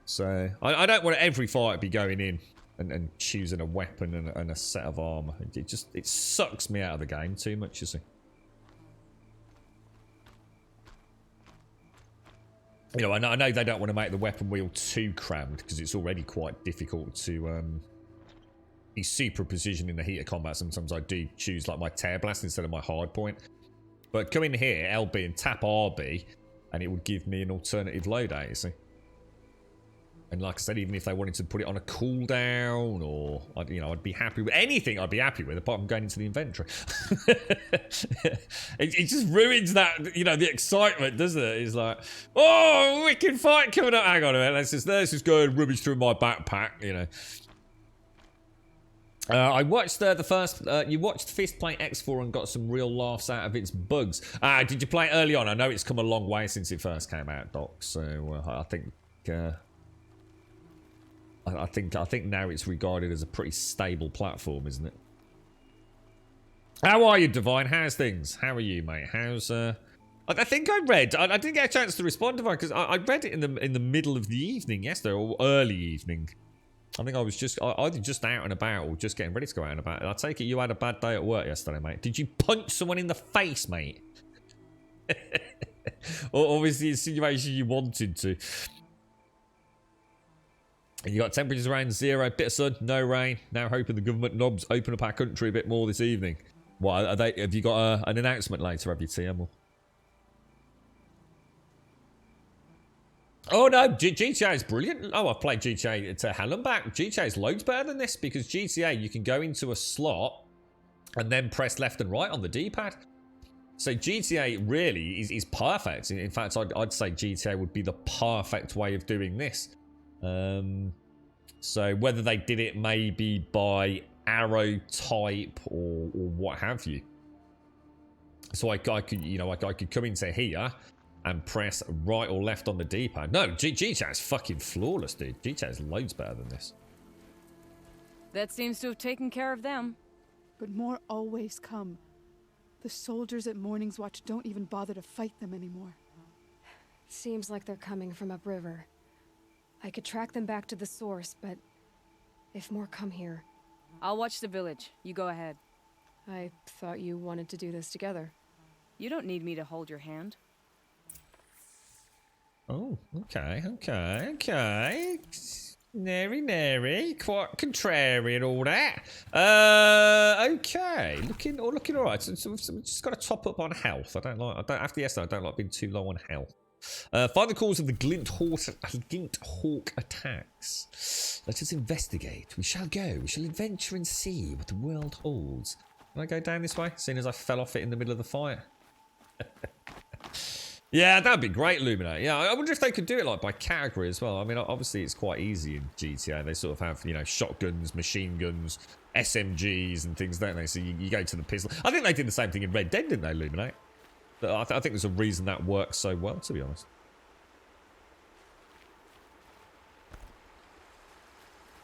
Speaker 1: So I don't want every fight to be going in and choosing a weapon and a set of armor. It sucks me out of the game too much, you see. You know, I know they don't want to make the weapon wheel too crammed because it's already quite difficult to be super precision in the heat of combat. Sometimes I do choose like my tear blast instead of my hard point. But come in here, LB, and tap RB, and it would give me an alternative loadout, you see. And like I said, even if they wanted to put it on a cooldown, or I'd be happy with anything. I'd be happy with, apart from going into the inventory. it just ruins that, you know, the excitement, doesn't it? It's like, oh, wicked fight coming up. Hang on a minute, let's just go and rummage through my backpack, you know. I watched the first. You watched Fistplate X4 and got some real laughs out of its bugs. Did you play it early on? I know it's come a long way since it first came out, Doc. So I think. I think now it's regarded as a pretty stable platform, isn't it? How are you, Divine? How's things? How are you, mate? How's I think I read. I didn't get a chance to respond, Divine, because I read it in the middle of the evening yesterday, or early evening. I think I was just either just out and about or just getting ready to go out and about. And I take it you had a bad day at work yesterday, mate. Did you punch someone in the face, mate? Or was the insinuation you wanted to? You got temperatures around 0, bit of sun, no rain. Now hoping the government knobs open up our country a bit more this evening. What are they? Have you got an announcement later? Have you, TM? Or? Oh no, GTA is brilliant. Oh, I've played GTA to hell and back. GTA is loads better than this because GTA you can go into a slot and then press left and right on the D-pad. So GTA really is perfect. In fact, I'd say GTA would be the perfect way of doing this. So whether they did it maybe by arrow type or what have you. So I could come into here and press right or left on the D-pad. No, GTA is fucking flawless, dude. GTA is loads better than this.
Speaker 2: That seems to have taken care of them.
Speaker 10: But more always come. The soldiers at Morning's Watch don't even bother to fight them anymore.
Speaker 4: Seems like they're coming from upriver. I could track them back to the source, but if more come here...
Speaker 2: I'll watch the village. You go ahead.
Speaker 4: I thought you wanted to do this together.
Speaker 2: You don't need me to hold your hand.
Speaker 1: Oh, okay. Nary, quite contrary and all that. Okay, looking all right. So we've just got to top up on health. After yesterday, I don't like being too low on health. Find the cause of the Glint Hawk attacks. Let us investigate. We shall go. We shall adventure and see what the world holds. Can I go down this way? Seeing as I fell off it in the middle of the fire. Yeah, that'd be great, Luminate. Yeah, I wonder if they could do it like by category as well. I mean, obviously it's quite easy in GTA. They sort of have, you know, shotguns, machine guns, SMGs and things, don't they? So you go to the pistol. I think they did the same thing in Red Dead, didn't they, Luminate? I think there's a reason that works so well, to be honest.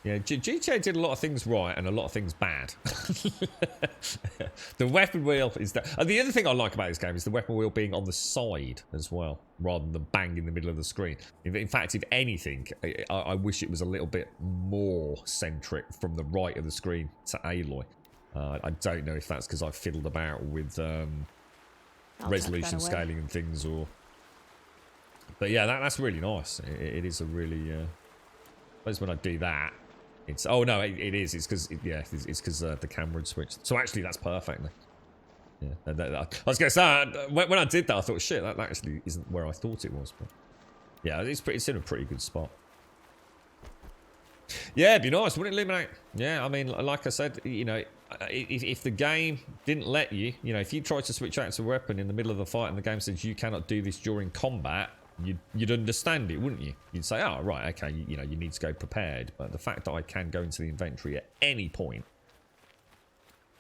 Speaker 1: Yeah, GTA did a lot of things right and a lot of things bad. The weapon wheel is that. And the other thing I like about this game is the weapon wheel being on the side as well, rather than bang in the middle of the screen. In fact, if anything, I wish it was a little bit more centric from the right of the screen to Aloy. I don't know if that's because I fiddled about with resolution scaling and things, or But yeah, that's really nice. It is a really... I suppose when I do that, it's... Oh, no, it is. It's because... Yeah, it's because the camera had switched. So actually, that's perfect. Yeah, I was going to say, when I did that, I thought, shit, that actually isn't where I thought it was. But yeah, it's in a pretty good spot. Yeah, it'd be nice, wouldn't it, Illuminate? Yeah, I mean, like I said, you know, if the game didn't let you, you know, if you tried to switch out to a weapon in the middle of the fight and the game says you cannot do this during combat, you'd understand it, wouldn't you? You'd say, oh, right, okay, you know, you need to go prepared. But the fact that I can go into the inventory at any point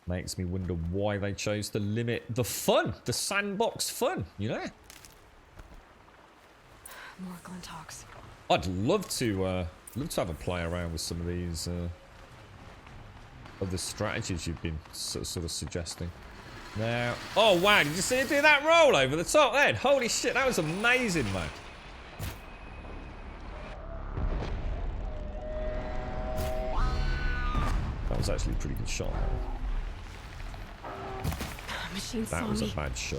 Speaker 1: makes me wonder why they chose to limit the fun, the sandbox fun, you know?
Speaker 4: More Glinthawks.
Speaker 1: I'd love to have a play around with some of these other strategies you've been sort of suggesting. Now, oh wow, did you see it do that roll over the top then? Holy shit, that was amazing, man. That was actually a pretty good shot.
Speaker 4: Machine saw
Speaker 1: That was a
Speaker 4: me.
Speaker 1: bad shot.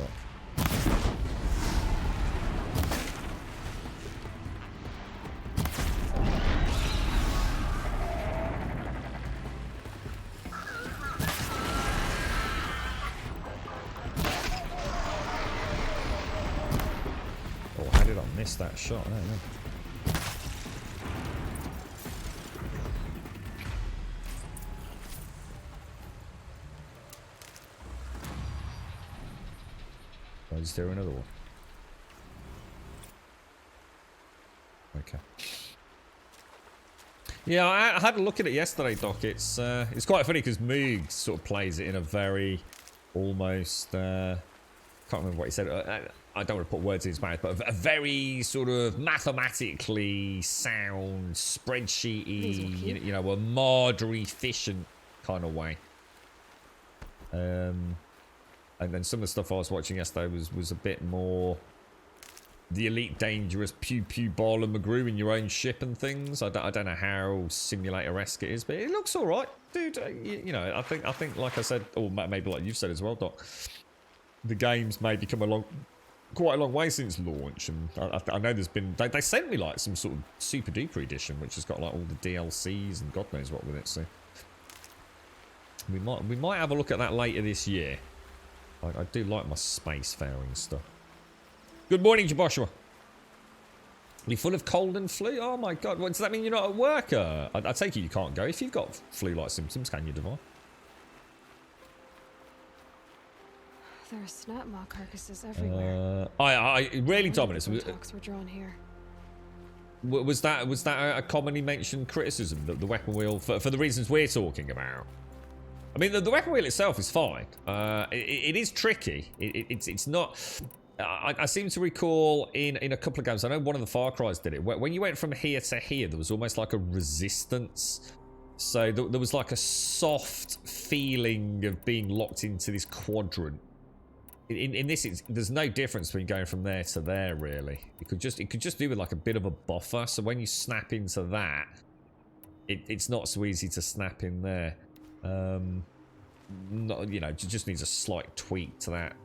Speaker 1: Oh, how did I miss that shot? I don't know. Is there another one? Okay. Yeah, I had a look at it yesterday, Doc. It's quite funny because Moog sort of plays it in a very almost can't remember what he said. I don't want to put words in his mouth, but a very sort of mathematically sound, spreadsheety, you know, a more efficient kind of way. And then some of the stuff I was watching yesterday was a bit more the Elite Dangerous pew pew ball and McGrew in your own ship and things. I don't know how simulator-esque it is, but it looks all right, dude. You know, I think like I said, or maybe like you've said as well, Doc, the game's maybe come quite a long way since launch, and I know there's been they sent me like some sort of super duper edition which has got like all the DLCs and God knows what with it. So we might have a look at that later this year. I do like my spacefaring stuff. Good morning, Joshua. Are you full of cold and flu? Oh my god. Does that mean you're not at work? I take it you can't go if you've got flu-like symptoms, can you, Devon?
Speaker 4: There are snap maw carcasses everywhere.
Speaker 1: Really, Dominus.
Speaker 4: Talks were drawn here.
Speaker 1: Was that a commonly mentioned criticism, the weapon wheel, for the reasons we're talking about? I mean, the weapon wheel itself is fine. It is tricky. It's not... I seem to recall in a couple of games, I know one of the Far Cry's did it, when you went from here to here, there was almost like a resistance. So there was like a soft feeling of being locked into this quadrant. In this, there's no difference between going from there to there, really. It could just do with like a bit of a buffer. So when you snap into that, it's not so easy to snap in there. Not, you know, it just needs a slight tweak to that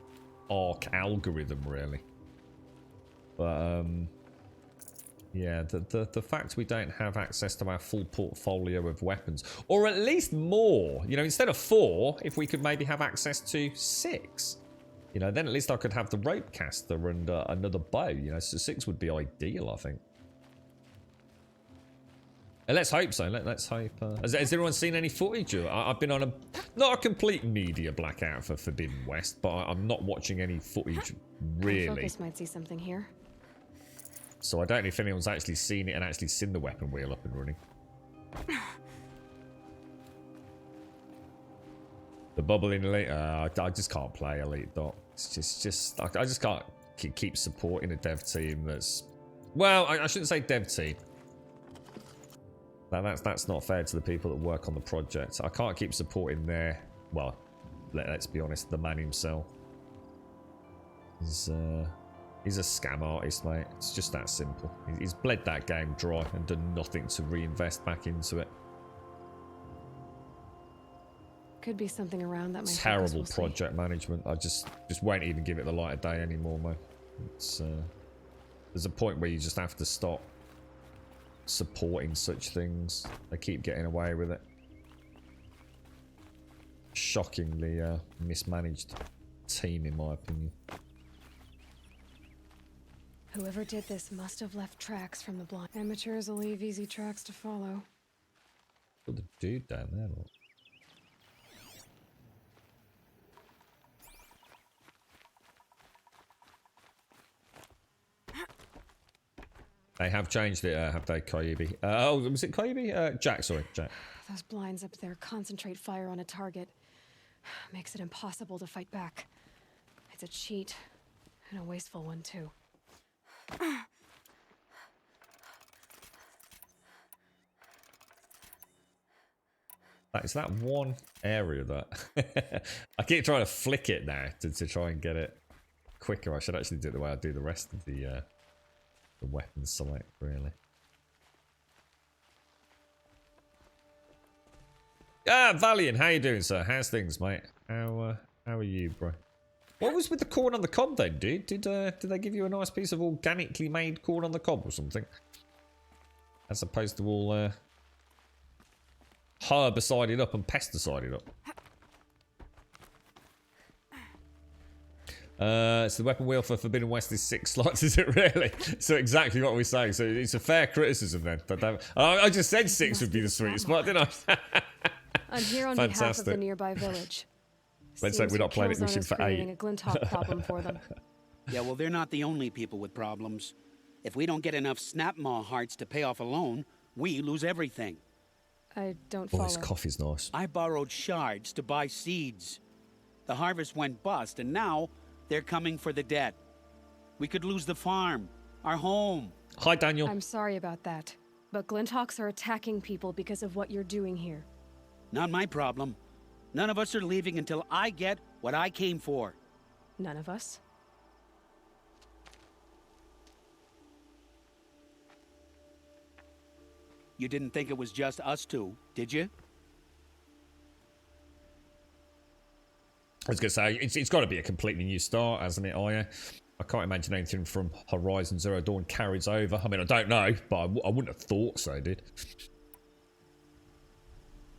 Speaker 1: ARC algorithm, really. But yeah, the fact we don't have access to our full portfolio of weapons, or at least more, you know, instead of 4, if we could maybe have access to 6, you know, then at least I could have the rope caster and another bow, you know, so 6 would be ideal, I think. Let's hope so. Let's hope. Has everyone seen any footage? I've been on not a complete media blackout for Forbidden West, but I'm not watching any footage really.
Speaker 4: Focus might see something here.
Speaker 1: So I don't know if anyone's actually seen it and actually seen the weapon wheel up and running. The bubbling elite. I just can't play elite, Doc. It's just I just can't keep supporting a dev team that's, well, I shouldn't say dev team. That's not fair to the people that work on the project. I can't keep supporting their, well, let's be honest, the man himself. He's a scam artist, mate. It's just that simple. He's bled that game dry and done nothing to reinvest back into it.
Speaker 4: Could be something around that.
Speaker 1: Terrible project management. I just won't even give it the light of day anymore, mate. It's There's a point where you just have to stop supporting such things. They keep getting away with it. Shockingly mismanaged team, in my opinion.
Speaker 4: Whoever did this must have left tracks from the blind. Amateurs will leave easy tracks to follow.
Speaker 1: Got the dude down there, look. They have changed it, have they, Koyibi? Oh, was it Koyibi? Jack, sorry, Jack.
Speaker 4: Those blinds up there concentrate fire on a target. Makes it impossible to fight back. It's a cheat, and a wasteful one, too.
Speaker 1: It's that one area that... I keep trying to flick it now to try and get it quicker. I should actually do it the way I do the rest of the weapon select, really. Ah, Valiant, how you doing, sir? How's things, mate? How are you, bro? What was with the corn on the cob then, dude? Did they give you a nice piece of organically made corn on the cob or something? As opposed to all herbicided up and pesticided up. So the weapon wheel for Forbidden West is 6 slots, is it really? So exactly what we're saying. So it's a fair criticism then. I just said 6 would be the sweet spot, didn't I?
Speaker 4: I'm here on behalf of the nearby village.
Speaker 1: Let's say we're not playing it wishing for 8.
Speaker 4: A Glinthawk problem for them.
Speaker 12: Yeah, well, they're not the only people with problems. If we don't get enough Snapmaw hearts to pay off a loan, we lose everything.
Speaker 4: I don't
Speaker 1: Oh,
Speaker 4: follow.
Speaker 1: this coffee's nice.
Speaker 12: I borrowed shards to buy seeds. The harvest went bust, and now they're coming for the debt. We could lose the farm, our home.
Speaker 1: Hi, Daniel.
Speaker 4: I'm sorry about that, but Glinthawks are attacking people because of what you're doing here.
Speaker 12: Not my problem. None of us are leaving until I get what I came for.
Speaker 4: None of us?
Speaker 12: You didn't think it was just us two, did you?
Speaker 1: I was going to say, it's got to be a completely new start, hasn't it, Aya? I can't imagine anything from Horizon Zero Dawn carries over. I mean, I don't know, but I wouldn't have thought so, dude.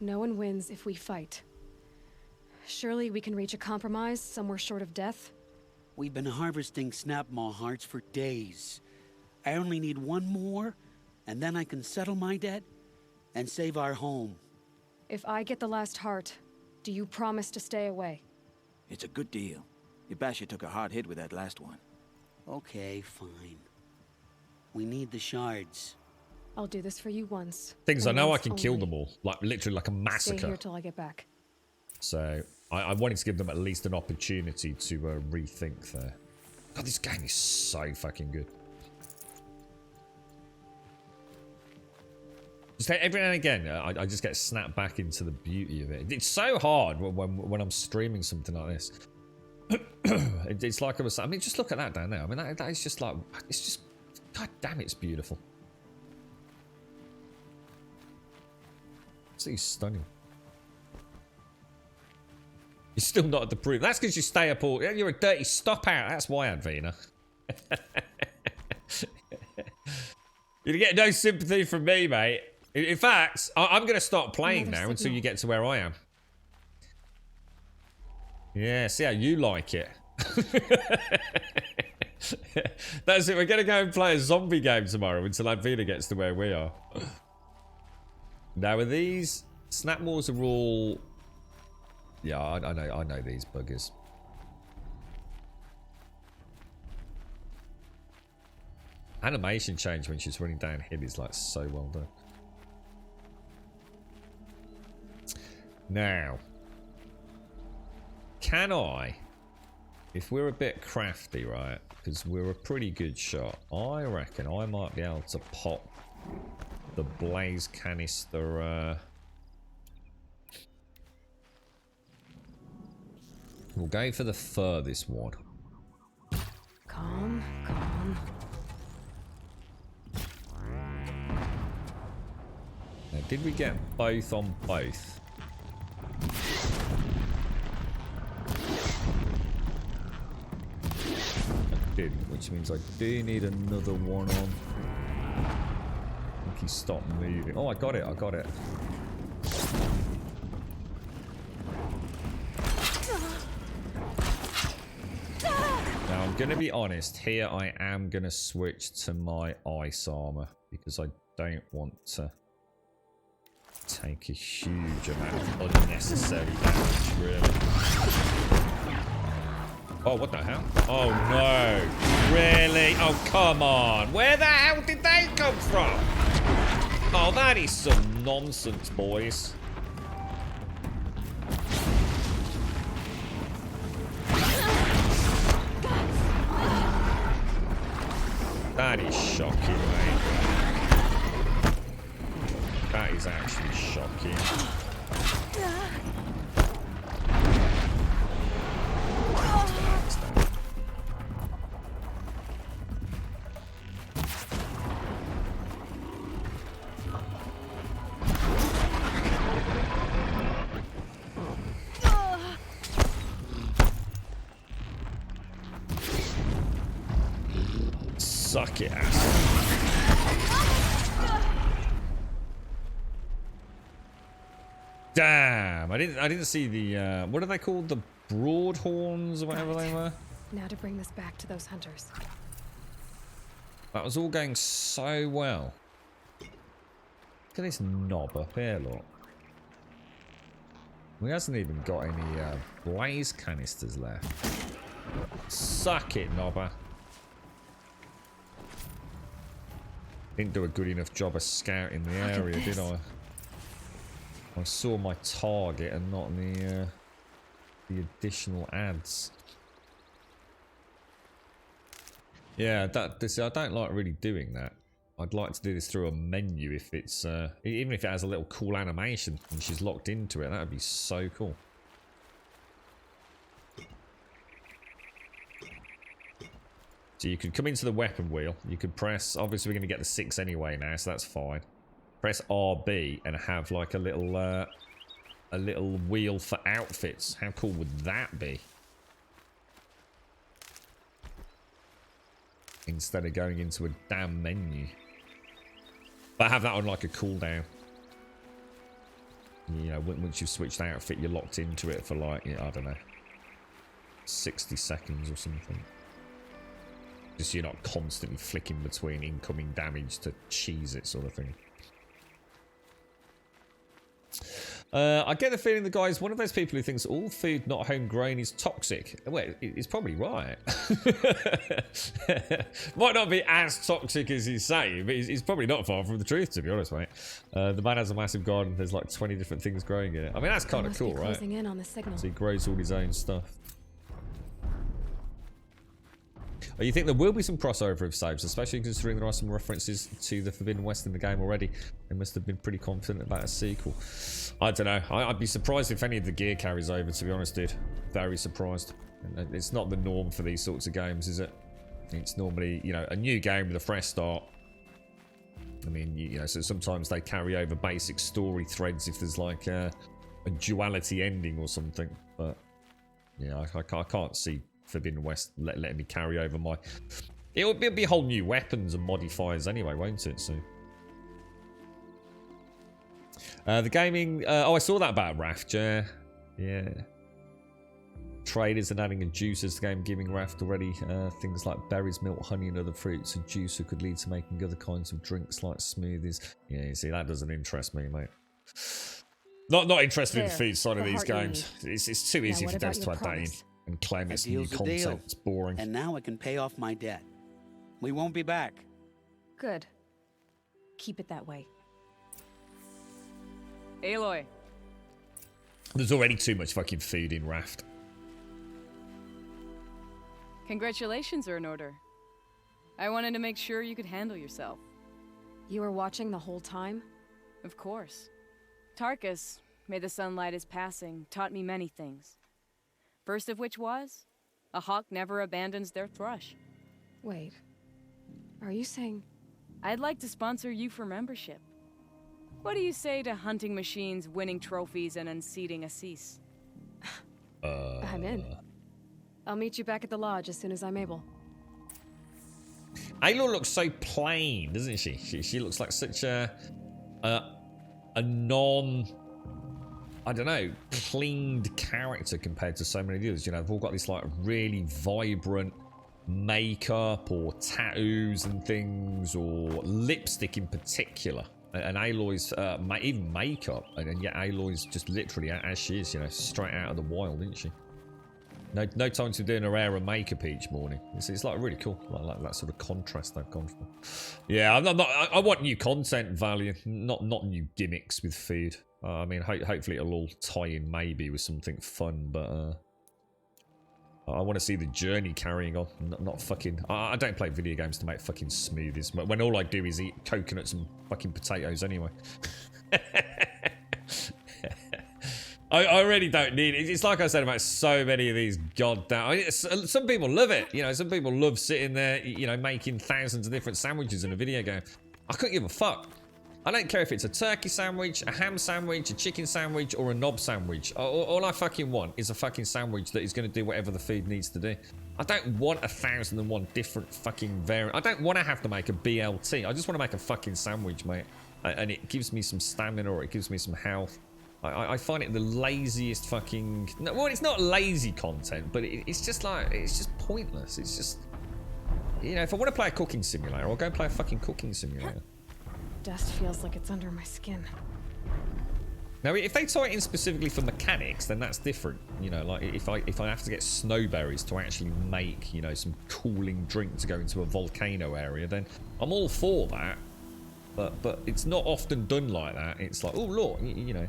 Speaker 4: No one wins if we fight. Surely we can reach a compromise somewhere short of death?
Speaker 12: We've been harvesting Snapmaw hearts for days. I only need one more, and then I can settle my debt and save our home.
Speaker 4: If I get the last heart, do you promise to stay away?
Speaker 13: It's a good deal. Ibasha took a hard hit with that last one.
Speaker 12: Okay, fine. We need the shards.
Speaker 4: I'll do this for you once.
Speaker 1: Things I
Speaker 4: and
Speaker 1: know I
Speaker 4: once
Speaker 1: can kill
Speaker 4: only.
Speaker 1: them all. Like, literally like a massacre.
Speaker 4: Stay here till I get back.
Speaker 1: So, I wanted to give them at least an opportunity to rethink there. God, this game is so fucking good. Just every now and again, I just get snapped back into the beauty of it. It's so hard when I'm streaming something like this. It's like I was saying, I mean, just look at that down there. I mean, that is just like, it's just, god damn, it's beautiful. It's stunning. You're still not at the proof. That's because you stay up all... You're a dirty stop out. That's why, Advina. You get no sympathy from me, mate. In fact, I'm going to start playing now until you get to where I am. Yeah, see how you like it. That's it. We're going to go and play a zombie game tomorrow until Advina gets to where we are. Now, are these... Snapmaws are all... Yeah, I know these buggers. Animation change when she's running downhill is like so well done. Now, can I, if we're a bit crafty, right, because we're a pretty good shot, I reckon I might be able to pop the blaze canister. We'll go for the furthest one.
Speaker 4: Calm, calm.
Speaker 1: Now, did we get both on both? didn't, which means I do need another one on. I think he stopped moving. Oh, I got it, I got it. Now, I'm going to be honest. Here, I am going to switch to my ice armor because I don't want to take a huge amount of unnecessary damage, really. Oh, what the hell? Oh, no. Really? Oh, come on. Where the hell did they come from? Oh, that is some nonsense, boys. That is shocking, mate. That is actually shocking. Suck it, ass. Damn! I didn't see the what are they called? The broadhorns or whatever they were.
Speaker 4: Now to bring this back to those hunters.
Speaker 1: That was all going so well. Look at this knob up here, look. He hasn't even got any blaze canisters left. Suck it, knobber. Didn't do a good enough job of scouting the area, did I? I saw my target and not the additional ads. Yeah, I don't like really doing that. I'd like to do this through a menu if it's even if it has a little cool animation and she's locked into it. That would be so cool. So you could come into the weapon wheel. You could press. Obviously, we're going to get the 6 anyway now, so that's fine. Press RB and have like a little wheel for outfits. How cool would that be? Instead of going into a damn menu. But have that on like a cooldown. You know, once you've switched outfit, you're locked into it for like, I don't know, 60 seconds or something. Just so you're not constantly flicking between incoming damage to cheese it sort of thing. I get the feeling the guy is one of those people who thinks all food not homegrown is toxic. Well, he's probably right. Might not be as toxic as he's saying, but he's probably not far from the truth, to be honest, mate. The man has a massive garden. There's like 20 different things growing in it. I mean, that's kind of cool, right?
Speaker 4: Closing in on the signal.
Speaker 1: So he grows all his own stuff. Oh, you think there will be some crossover of saves, especially considering there are some references to the Forbidden West in the game already. They must have been pretty confident about a sequel. I don't know. I'd be surprised if any of the gear carries over, to be honest, dude. Very surprised. It's not the norm for these sorts of games, is it? It's normally, you know, a new game with a fresh start. I mean, you know, so sometimes they carry over basic story threads if there's like a duality ending or something. But, yeah, I can't see Forbidden West letting me carry over my... It'll be whole new weapons and modifiers anyway, won't it? So the gaming... oh, I saw that about Raft, yeah. Traders and adding a juicer to the game, giving Raft already things like berries, milk, honey and other fruits. A juicer could lead to making other kinds of drinks like smoothies. Yeah, you see, that doesn't interest me, mate. Not interested in the food side of these games. It's too easy for devs to add that in and claim it's new content. It's boring.
Speaker 12: And now I can pay off my debt. We won't be back.
Speaker 4: Good. Keep it that way.
Speaker 14: Aloy.
Speaker 1: There's already too much fucking food in Raft.
Speaker 14: Congratulations are in order. I wanted to make sure you could handle yourself.
Speaker 4: You were watching the whole time?
Speaker 14: Of course. Tarkus, may the sunlight is passing, taught me many things. First of which was, a hawk never abandons their thrush.
Speaker 4: Wait, are you saying...
Speaker 14: I'd like to sponsor you for membership. What do you say to hunting machines, winning trophies, and unseating Assis?
Speaker 4: I'm in. I'll meet you back at the lodge as soon as I'm able.
Speaker 1: Aloy looks so plain, doesn't she? She looks like such a non, I don't know, cleaned character compared to so many of the others. You know, they've all got this like really vibrant makeup or tattoos and things, or lipstick in particular. And Aloy's even makeup, and yet Aloy's just literally as she is, you know, straight out of the wild, isn't she? No time to be doing her hair and makeup each morning. It's like really cool, like that sort of contrast they've gone for. Yeah, I want new content value, not new gimmicks with food. I mean, hopefully it'll all tie in maybe with something fun, but I want to see the journey carrying on, not fucking... I don't play video games to make fucking smoothies, when all I do is eat coconuts and fucking potatoes anyway. I really don't need it. It's like I said about so many of these goddamn... I mean, some people love it, you know, some people love sitting there, you know, making thousands of different sandwiches in a video game. I couldn't give a fuck. I don't care if it's a turkey sandwich, a ham sandwich, a chicken sandwich, or a knob sandwich. All I fucking want is a fucking sandwich that is going to do whatever the food needs to do. I don't want 1,001 different fucking variants. I don't want to have to make a BLT. I just want to make a fucking sandwich, mate. And it gives me some stamina, or it gives me some health. I find it the laziest fucking... No, well, it's not lazy content, but it's just like... It's just pointless. It's just... You know, if I want to play a cooking simulator, I'll go play a fucking cooking simulator.
Speaker 4: Dust feels like it's under my skin.
Speaker 1: Now, if they tie it in specifically for mechanics, then that's different. You know, like if I have to get snowberries to actually make, you know, some cooling drink to go into a volcano area, then I'm all for that. But it's not often done like that. It's like, oh look, you know.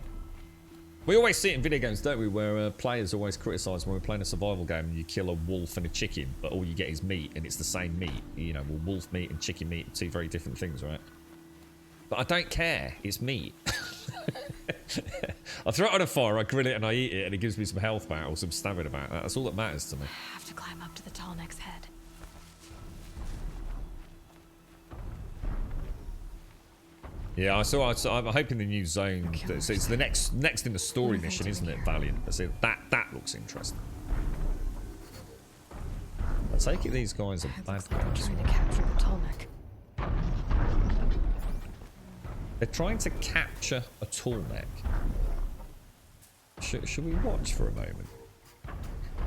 Speaker 1: We always see it in video games, don't we, where players always criticise when we're playing a survival game and you kill a wolf and a chicken, but all you get is meat, and it's the same meat. You know, well, wolf meat and chicken meat are two very different things, right? But I don't care. It's meat. I throw it on a fire, I grill it, and I eat it, and it gives me some health back or some stamina back. That's all that matters to me.
Speaker 4: I have to climb up to the tall neck's head.
Speaker 1: Yeah, I'm hoping the new zone. It's the next in the story mission, isn't it, Valiant? That looks interesting. I take it these guys are bad guys.
Speaker 4: Trying to capture the tall neck.
Speaker 1: They're trying to capture a tall neck. Should we watch for a moment?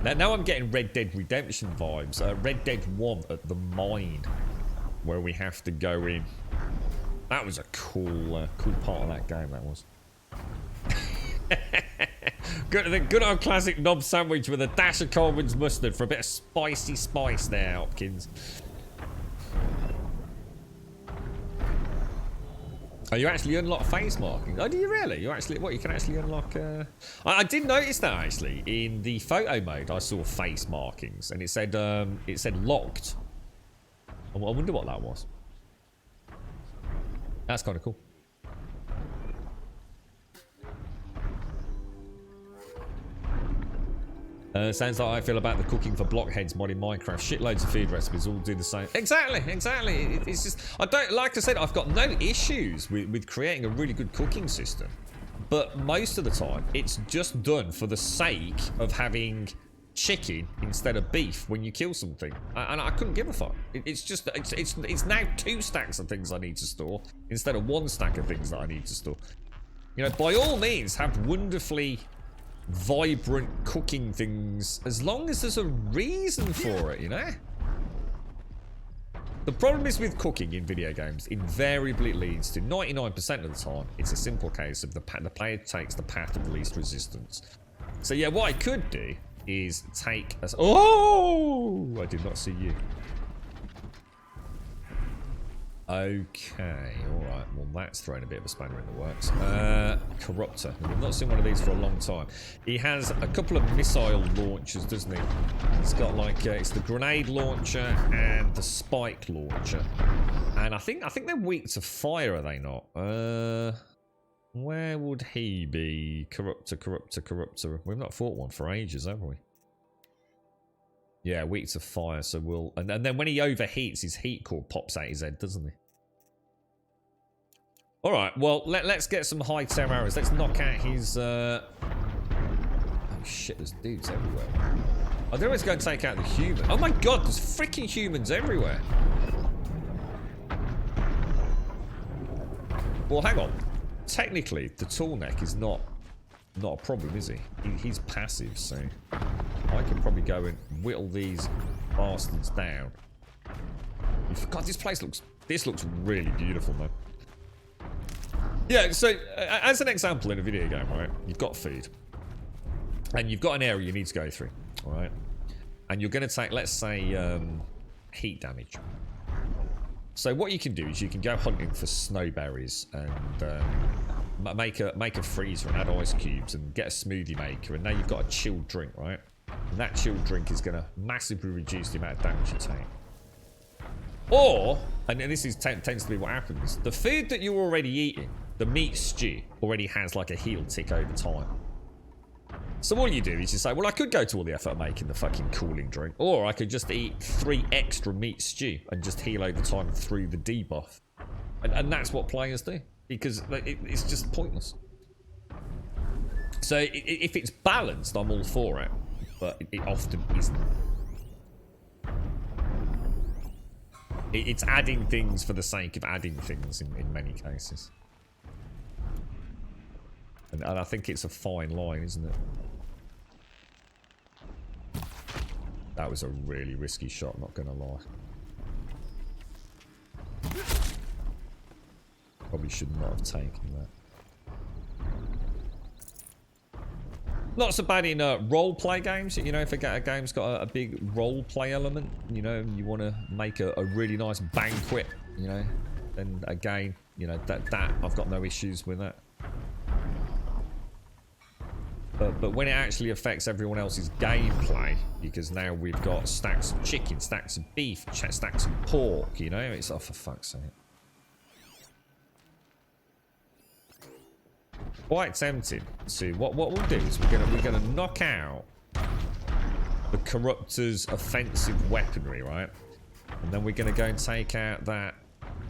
Speaker 1: Now I'm getting Red Dead Redemption vibes. Red Dead 1 at the mine, where we have to go in. That was a cool part of that game, that was. Good old classic knob sandwich with a dash of Coleman's mustard for a bit of spicy spice there, Hopkins. Oh, you actually unlock face marking. Oh, do you really? You can actually unlock... I did notice that, actually. In the photo mode, I saw face markings, and it said locked. I wonder what that was. That's kind of cool. Sounds like I feel about the cooking for blockheads mod in Minecraft. Shitloads of food recipes all do the same. Exactly. It's just, I don't, like I said, I've got no issues with creating a really good cooking system. But most of the time, it's just done for the sake of having chicken instead of beef when you kill something, and I couldn't give a fuck. It's now 2 stacks of things I need to store instead of 1 stack of things that I need to store. You know, by all means, have wonderfully vibrant cooking things as long as there's a reason for it, you know. The problem is with cooking in video games, invariably it leads to 99% of the time it's a simple case of the player takes the path of least resistance. So yeah, what I could do is take us. Oh, I did not see you. Okay, alright, well that's throwing a bit of a spanner in the works. Corruptor, we've not seen one of these for a long time. He has a couple of missile launchers, doesn't he? He's got like, it's the grenade launcher and the spike launcher. And I think they're weak to fire, are they not? Where would he be? Corruptor. We've not fought one for ages, have we? Yeah, weak to fire, so we'll... And then when he overheats, his heat core pops out his head, doesn't he? Alright, well, let's get some high terror arrows. Let's knock out his... Oh shit, there's dudes everywhere. Oh, they're always going to take out the human. Oh my god, there's freaking humans everywhere. Well, hang on. Technically, the tall neck is not a problem, is he? He's passive, so I can probably go and whittle these bastards down. God, this looks really beautiful, man. Yeah, so as an example in a video game, right? You've got food, and you've got an area you need to go through, all right? And you're going to take, let's say, heat damage. So what you can do is you can go hunting for snowberries and make a freezer and add ice cubes and get a smoothie maker, and now you've got a chilled drink, right? And that chilled drink is going to massively reduce the amount of damage you take. Or, and this tends to be what happens, the food that you're already eating, the meat stew, already has like a heal tick over time. So all you do is you say, well, I could go to all the effort of making the fucking cooling drink, or I could just eat 3 extra meat stew and just heal over time through the debuff. And that's what players do, because it's just pointless. So if it's balanced, I'm all for it, but it often isn't. It's adding things for the sake of adding things in many cases. And I think it's a fine line, isn't it? That was a really risky shot, not gonna lie. Probably should not have taken that. Not so bad in role-play games. You know, if a game's got a big role-play element, you know, and you want to make a really nice banquet, you know, then again, you know, that I've got no issues with that. But when it actually affects everyone else's gameplay, because now we've got stacks of chicken, stacks of beef, stacks of pork, you know, it's, oh, for fuck's sake. Quite tempted to, what we'll do is we're gonna knock out the Corruptor's offensive weaponry, right? And then we're gonna go and take out that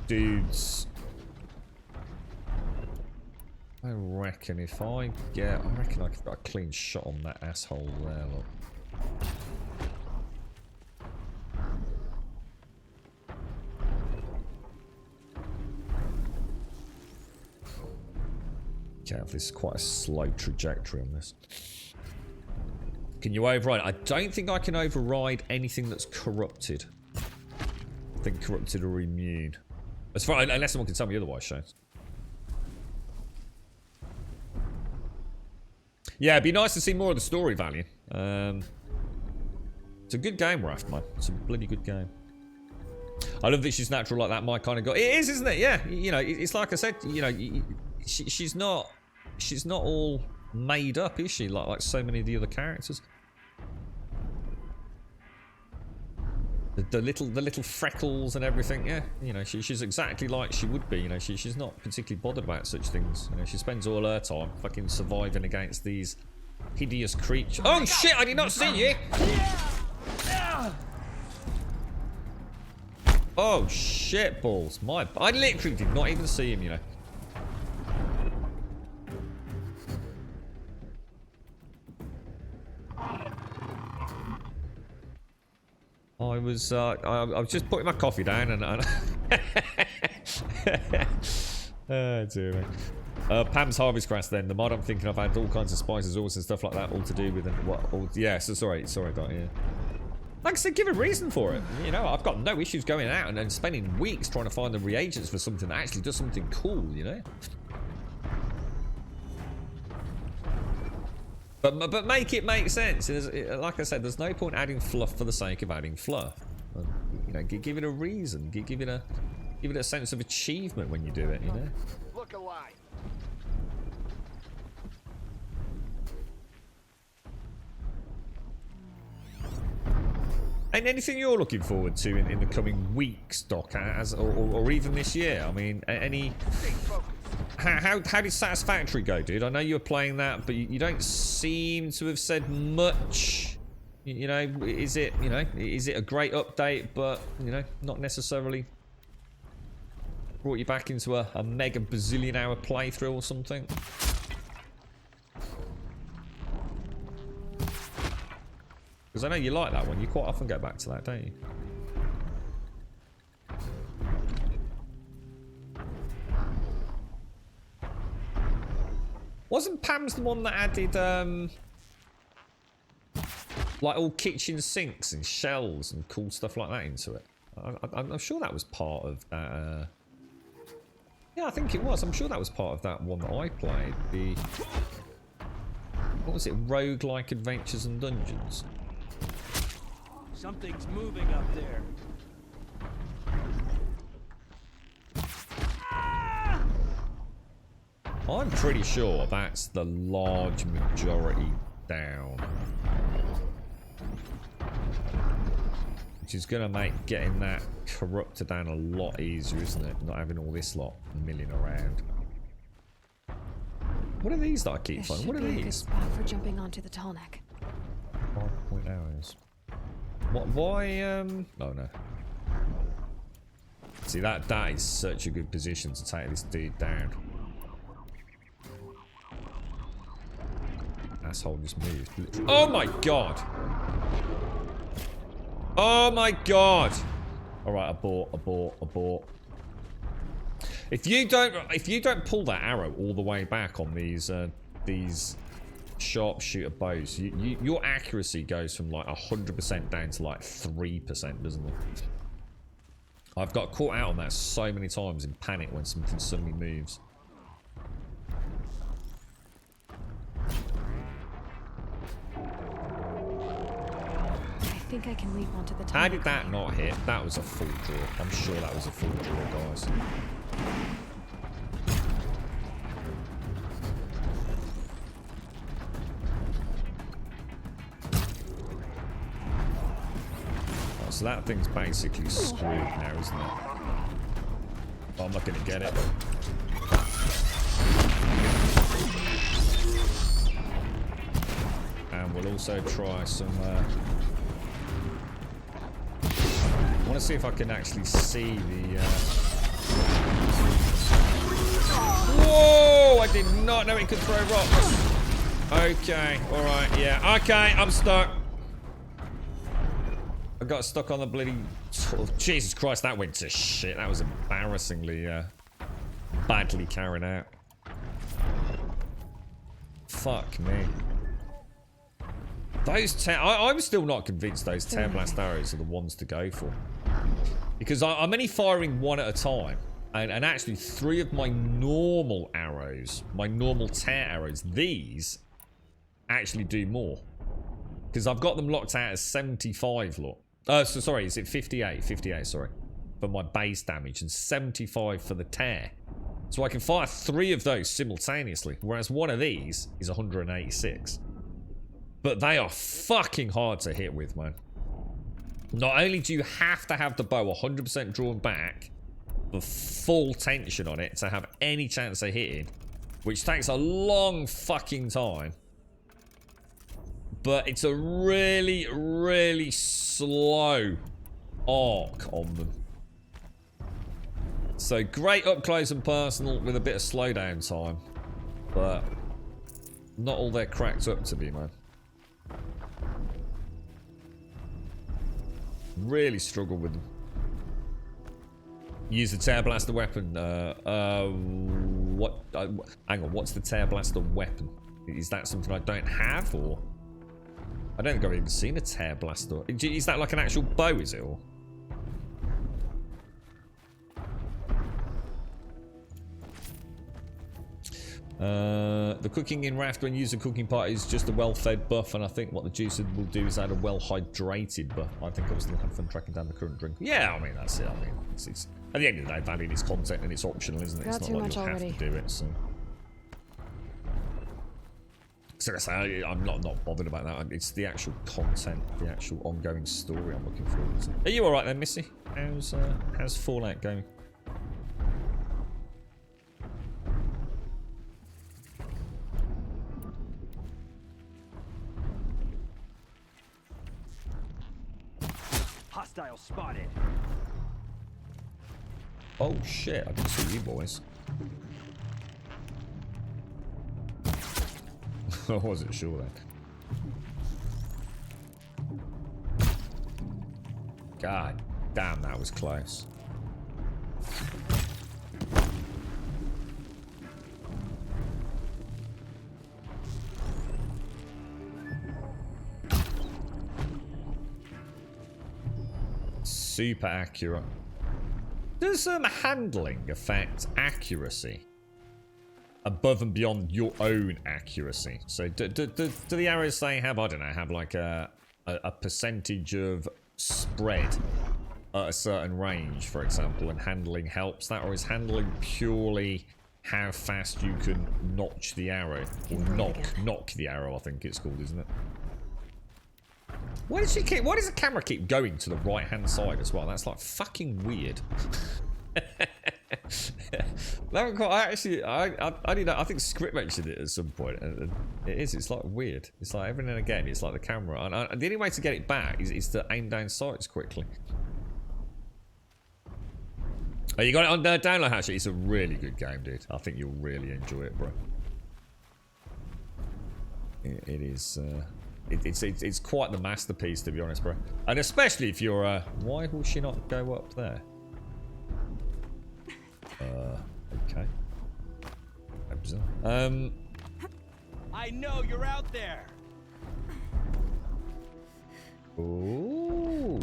Speaker 1: dude's. I reckon if I reckon I could get a clean shot on that asshole there, look. Yeah, this is quite a slow trajectory on this. Can you override? I don't think I can override anything that's corrupted. I think corrupted are immune. As far unless someone can tell me otherwise, Shane. Yeah, it'd be nice to see more of the story value. It's a good game, Raft, man. It's a bloody good game. I love that she's natural like that, my kind of guy. It is, isn't it? Yeah, you know, it's like I said, you know, she's not all made up, is she? Like so many of the other characters. The little freckles and everything, yeah. You know, she's exactly like she would be. You know, she's not particularly bothered about such things. You know, she spends all her time fucking surviving against these hideous creatures. Oh shit! I did not see you. Oh shit balls! I literally did not even see him. You know. I was just putting my coffee down and oh dear me. Pam's Harvest Crest then. The mod I'm thinking I've had all kinds of spices, oils and stuff like that all to do with it. What? Yeah, so sorry, Dot, yeah. Like I said, give a reason for it. You know, I've got no issues going out and then spending weeks trying to find the reagents for something that actually does something cool, you know? But make it make sense. Like I said, there's no point adding fluff for the sake of adding fluff. You know, give it a reason. Give it a sense of achievement when you do it. You know.
Speaker 5: Look alive.
Speaker 1: And anything you're looking forward to in the coming weeks, Doc, or even this year? I mean, any. How did Satisfactory go, dude? I know you were playing that, but you don't seem to have said much. You know, is it a great update, but you know, not necessarily brought you back into a mega bazillion hour playthrough or something? Because I know you like that one. You quite often go back to that, don't you? Wasn't Pam's the one that added, like all kitchen sinks and shells and cool stuff like that into it? I'm sure that was part of that. Yeah, I think it was. I'm sure that was part of that one that I played. The what was it? Roguelike Adventures and Dungeons.
Speaker 12: Something's moving up there.
Speaker 1: I'm pretty sure that's the large majority down. Which is going to make getting that corrupted down a lot easier, isn't it? Not having all this lot milling around. What are these that I keep finding? What are
Speaker 4: This should be a good
Speaker 1: these?
Speaker 4: spot for jumping onto the tall neck.
Speaker 1: 5-point arrows. What? Why? Oh no. See, that is such a good position to take this dude down. Asshole just moved. Literally. Oh my god! Oh my god! Alright, abort. If you don't pull that arrow all the way back on these sharpshooter bows, your accuracy goes from like 100% down to like 3%, doesn't it? I've got caught out on that so many times in panic when something suddenly moves.
Speaker 4: I think I can leap onto the tall
Speaker 1: How
Speaker 4: neck
Speaker 1: did that
Speaker 4: from
Speaker 1: not hit? That was a full draw. I'm sure that was a full draw, guys. Oh, so that thing's basically screwed now, isn't it? Oh, I'm not going to get it. And we'll also try some... I want to see if I can actually see the... Whoa! I did not know it could throw rocks. Okay, alright, yeah. Okay, I'm stuck. I got stuck on the bloody... Oh, Jesus Christ, that went to shit. That was embarrassingly badly carried out. Fuck me. Those I'm still not convinced those tear blast arrows are the ones to go for. Because I'm only firing one at a time. And actually 3 of my normal arrows, my normal tear arrows, these actually do more. Because I've got them locked out as 75, look. So sorry, is it 58? 58, sorry. For my base damage and 75 for the tear. So I can fire 3 of those simultaneously. Whereas one of these is 186. But they are fucking hard to hit with, man. Not only do you have to have the bow 100% drawn back, the full tension on it to have any chance of hitting, which takes a long fucking time. But it's a really, really slow arc on them. So great up close and personal with a bit of slowdown time. But not all they're cracked up to be, man. Really struggle with them. Use the tear blaster weapon. What? Hang on. What's the tear blaster weapon? Is that something I don't have, or? I don't think I've even seen a tear blaster. Is that like an actual bow? Is it, or? The cooking in Raft when used a cooking pot is just a well-fed buff, and I think what the juicer will do is add a well-hydrated buff. I think I was looking for tracking down the current drink. Yeah, I mean, that's it. I mean, it's at the end of the day, valuing its content and it's optional, isn't it?
Speaker 4: Got
Speaker 1: It's
Speaker 4: too
Speaker 1: not like
Speaker 4: much
Speaker 1: you'll
Speaker 4: already.
Speaker 1: have to do it, so... So I say, I'm not bothered about that. It's the actual content, the actual ongoing story I'm looking forward to. Are you alright then, Missy? How's Fallout going?
Speaker 15: Hostile spotted.
Speaker 1: Oh shit, I didn't see you boys. I wasn't sure then. God damn, that was close. super accurate. Does handling affect accuracy above and beyond your own accuracy? So do the arrows say have, I don't know, have like a percentage of spread at a certain range, for example, and handling helps that? Or is handling purely how fast you can notch the arrow? Or knock the arrow, I think it's called, isn't it? Why does the camera keep going to the right hand side as well? That's like fucking weird. I think Script mentioned it at some point. It's like weird. It's like every now and again, it's like the camera. And the only way to get it back is to aim down sights quickly. Oh, you got it on download, actually. It's a really good game, dude. I think you'll really enjoy it, bro. It is. It's quite the masterpiece, to be honest, bro. And especially if you're. Why will she not go up there? Okay.
Speaker 15: I know you're out there.
Speaker 1: Ooh.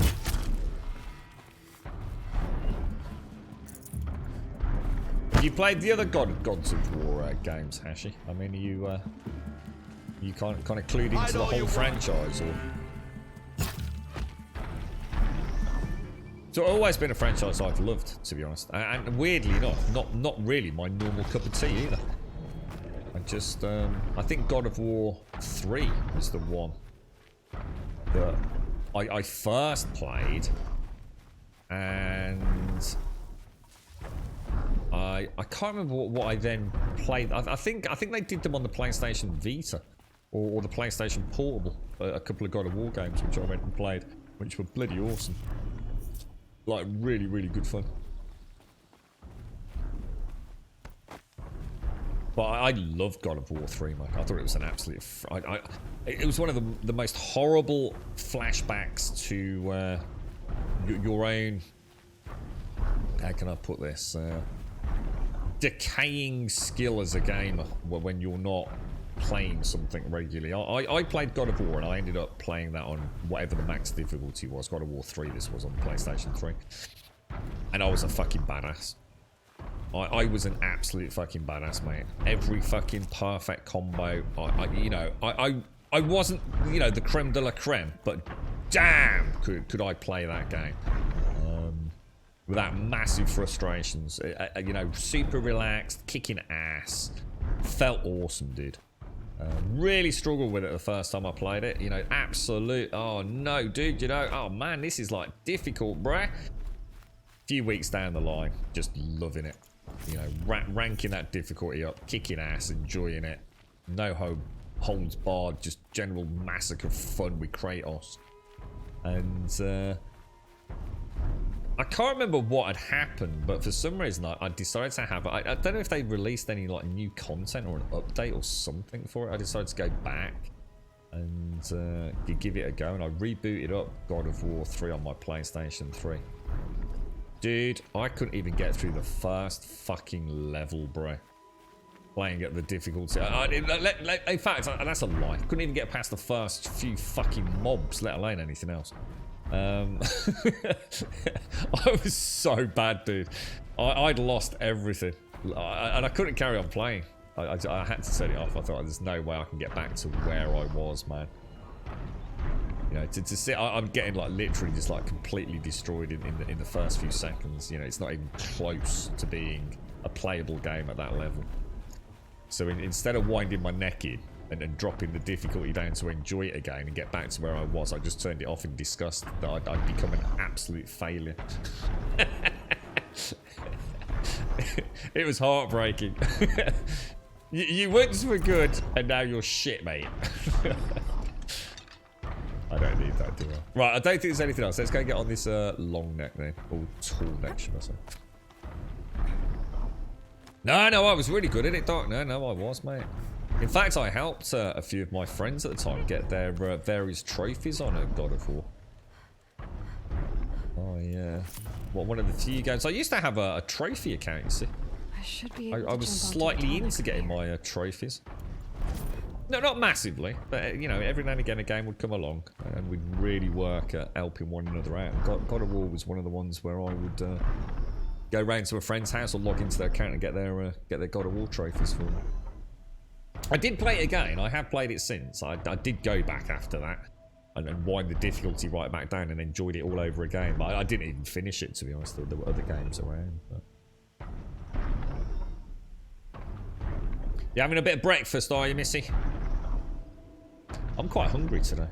Speaker 1: You played the other Gods of War games, Hashi? I mean, you kind of clued into the whole franchise, or? So it's always been a franchise I've loved, to be honest, and weirdly enough, not really my normal cup of tea either. I just I think God of War 3 was the one that I first played, and I can't remember what I then played. I think they did them on the PlayStation Vita or the PlayStation Portable. A couple of God of War games which I went and played, which were bloody awesome. Like really, really good fun. But I loved God of War 3, man. I thought it was an absolute. It was one of the most horrible flashbacks to your own. How can I put this? Decaying skill as a gamer when you're not playing something regularly. I played God of War and I ended up playing that on whatever the max difficulty was. God of War 3 this was on PlayStation 3. And I was a fucking badass. I was an absolute fucking badass, mate. Every fucking perfect combo. I wasn't, the creme de la creme, but damn could I play that game. Without massive frustrations. Super relaxed, kicking ass. Felt awesome, dude. Really struggled with it the first time I played it. Absolute. Oh no, dude. Oh man, this is like difficult, bruh. Few weeks down the line, just loving it. Ranking that difficulty up, kicking ass, enjoying it. No holds barred, just general massacre fun with Kratos. And I can't remember what had happened, but for some reason I decided to have it. I don't know if they released any like new content or an update or something for it. I decided to go back and give it a go, and I rebooted up God of War 3 on my PlayStation 3. Dude, I couldn't even get through the first fucking level, bro. Playing at the difficulty. In fact, that's a lie. Couldn't even get past the first few fucking mobs, let alone anything else. I was so bad, dude. I'd lost everything, and I couldn't carry on playing. I had to set it off. I thought there's no way I can get back to where I was, man. To sit, I'm getting like literally just like completely destroyed in the first few seconds. It's not even close to being a playable game at that level. So instead of winding my neck in and dropping the difficulty down to enjoy it again and get back to where I was, I just turned it off in disgust that I'd become an absolute failure. It was heartbreaking. You once were good and now you're shit, mate. I don't need that, do I? Right, I don't think there's anything else. Let's go get on this long neck then. Or tall neck, should I say. No, I was really good at it, Doc. No, I was, mate. In fact, I helped a few of my friends at the time get their various trophies on God of War. Oh, yeah. One of the few games. I used to have a trophy account, you see.
Speaker 4: I should be
Speaker 1: I was slightly into getting my trophies. No, not massively, but you know, every now and again a game would come along and we'd really work at helping one another out. And God of War was one of the ones where I would go round to a friend's house or log into their account and get their God of War trophies for them. I did play it again. I have played it since. I did go back after that and wind the difficulty right back down and enjoyed it all over again. But I didn't even finish it, to be honest. There were other games around. But... You having a bit of breakfast, are you, Missy? I'm quite hungry today.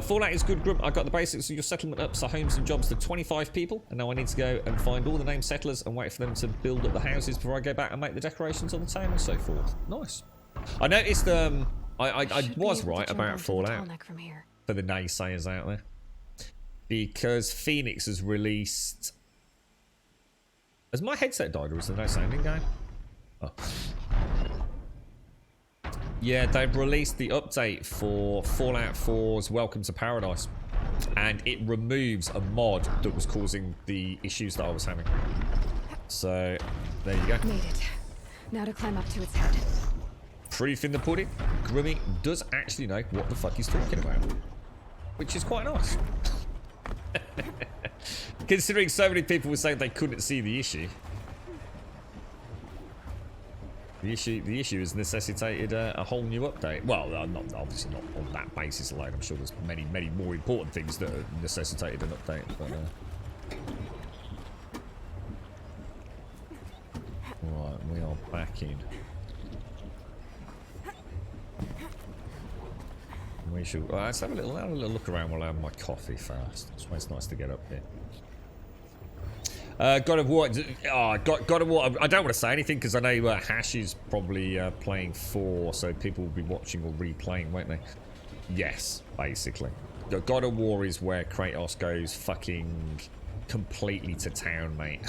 Speaker 1: Fallout is good, Grump. I got the basics of your settlement up, so homes and jobs to 25 people. And now I need to go and find all the named settlers and wait for them to build up the houses before I go back and make the decorations on the town and so forth. Nice. I noticed, I was right about Fallout for the naysayers out there. Because Phoenix has released... Has my headset died or is there no sounding game? Oh. Yeah, they've released the update for Fallout 4's Welcome to Paradise. And it removes a mod that was causing the issues that I was having. So, there you go.
Speaker 4: Made it. Now to climb up to its head.
Speaker 1: Proof in the pudding. Grummy does actually know what the fuck he's talking about. Which is quite nice. Considering so many people were saying they couldn't see the issue. The issue has necessitated a whole new update. Well, obviously not on that basis alone. I'm sure there's many more important things that have necessitated an update. But, right, we are back in. We should. Let's have a little look around while I have my coffee first. That's why it's nice to get up here. God of War. God of War. I don't want to say anything because I know Hash is probably playing 4, so people will be watching or replaying, won't they? Yes, basically. God of War is where Kratos goes fucking completely to town, mate.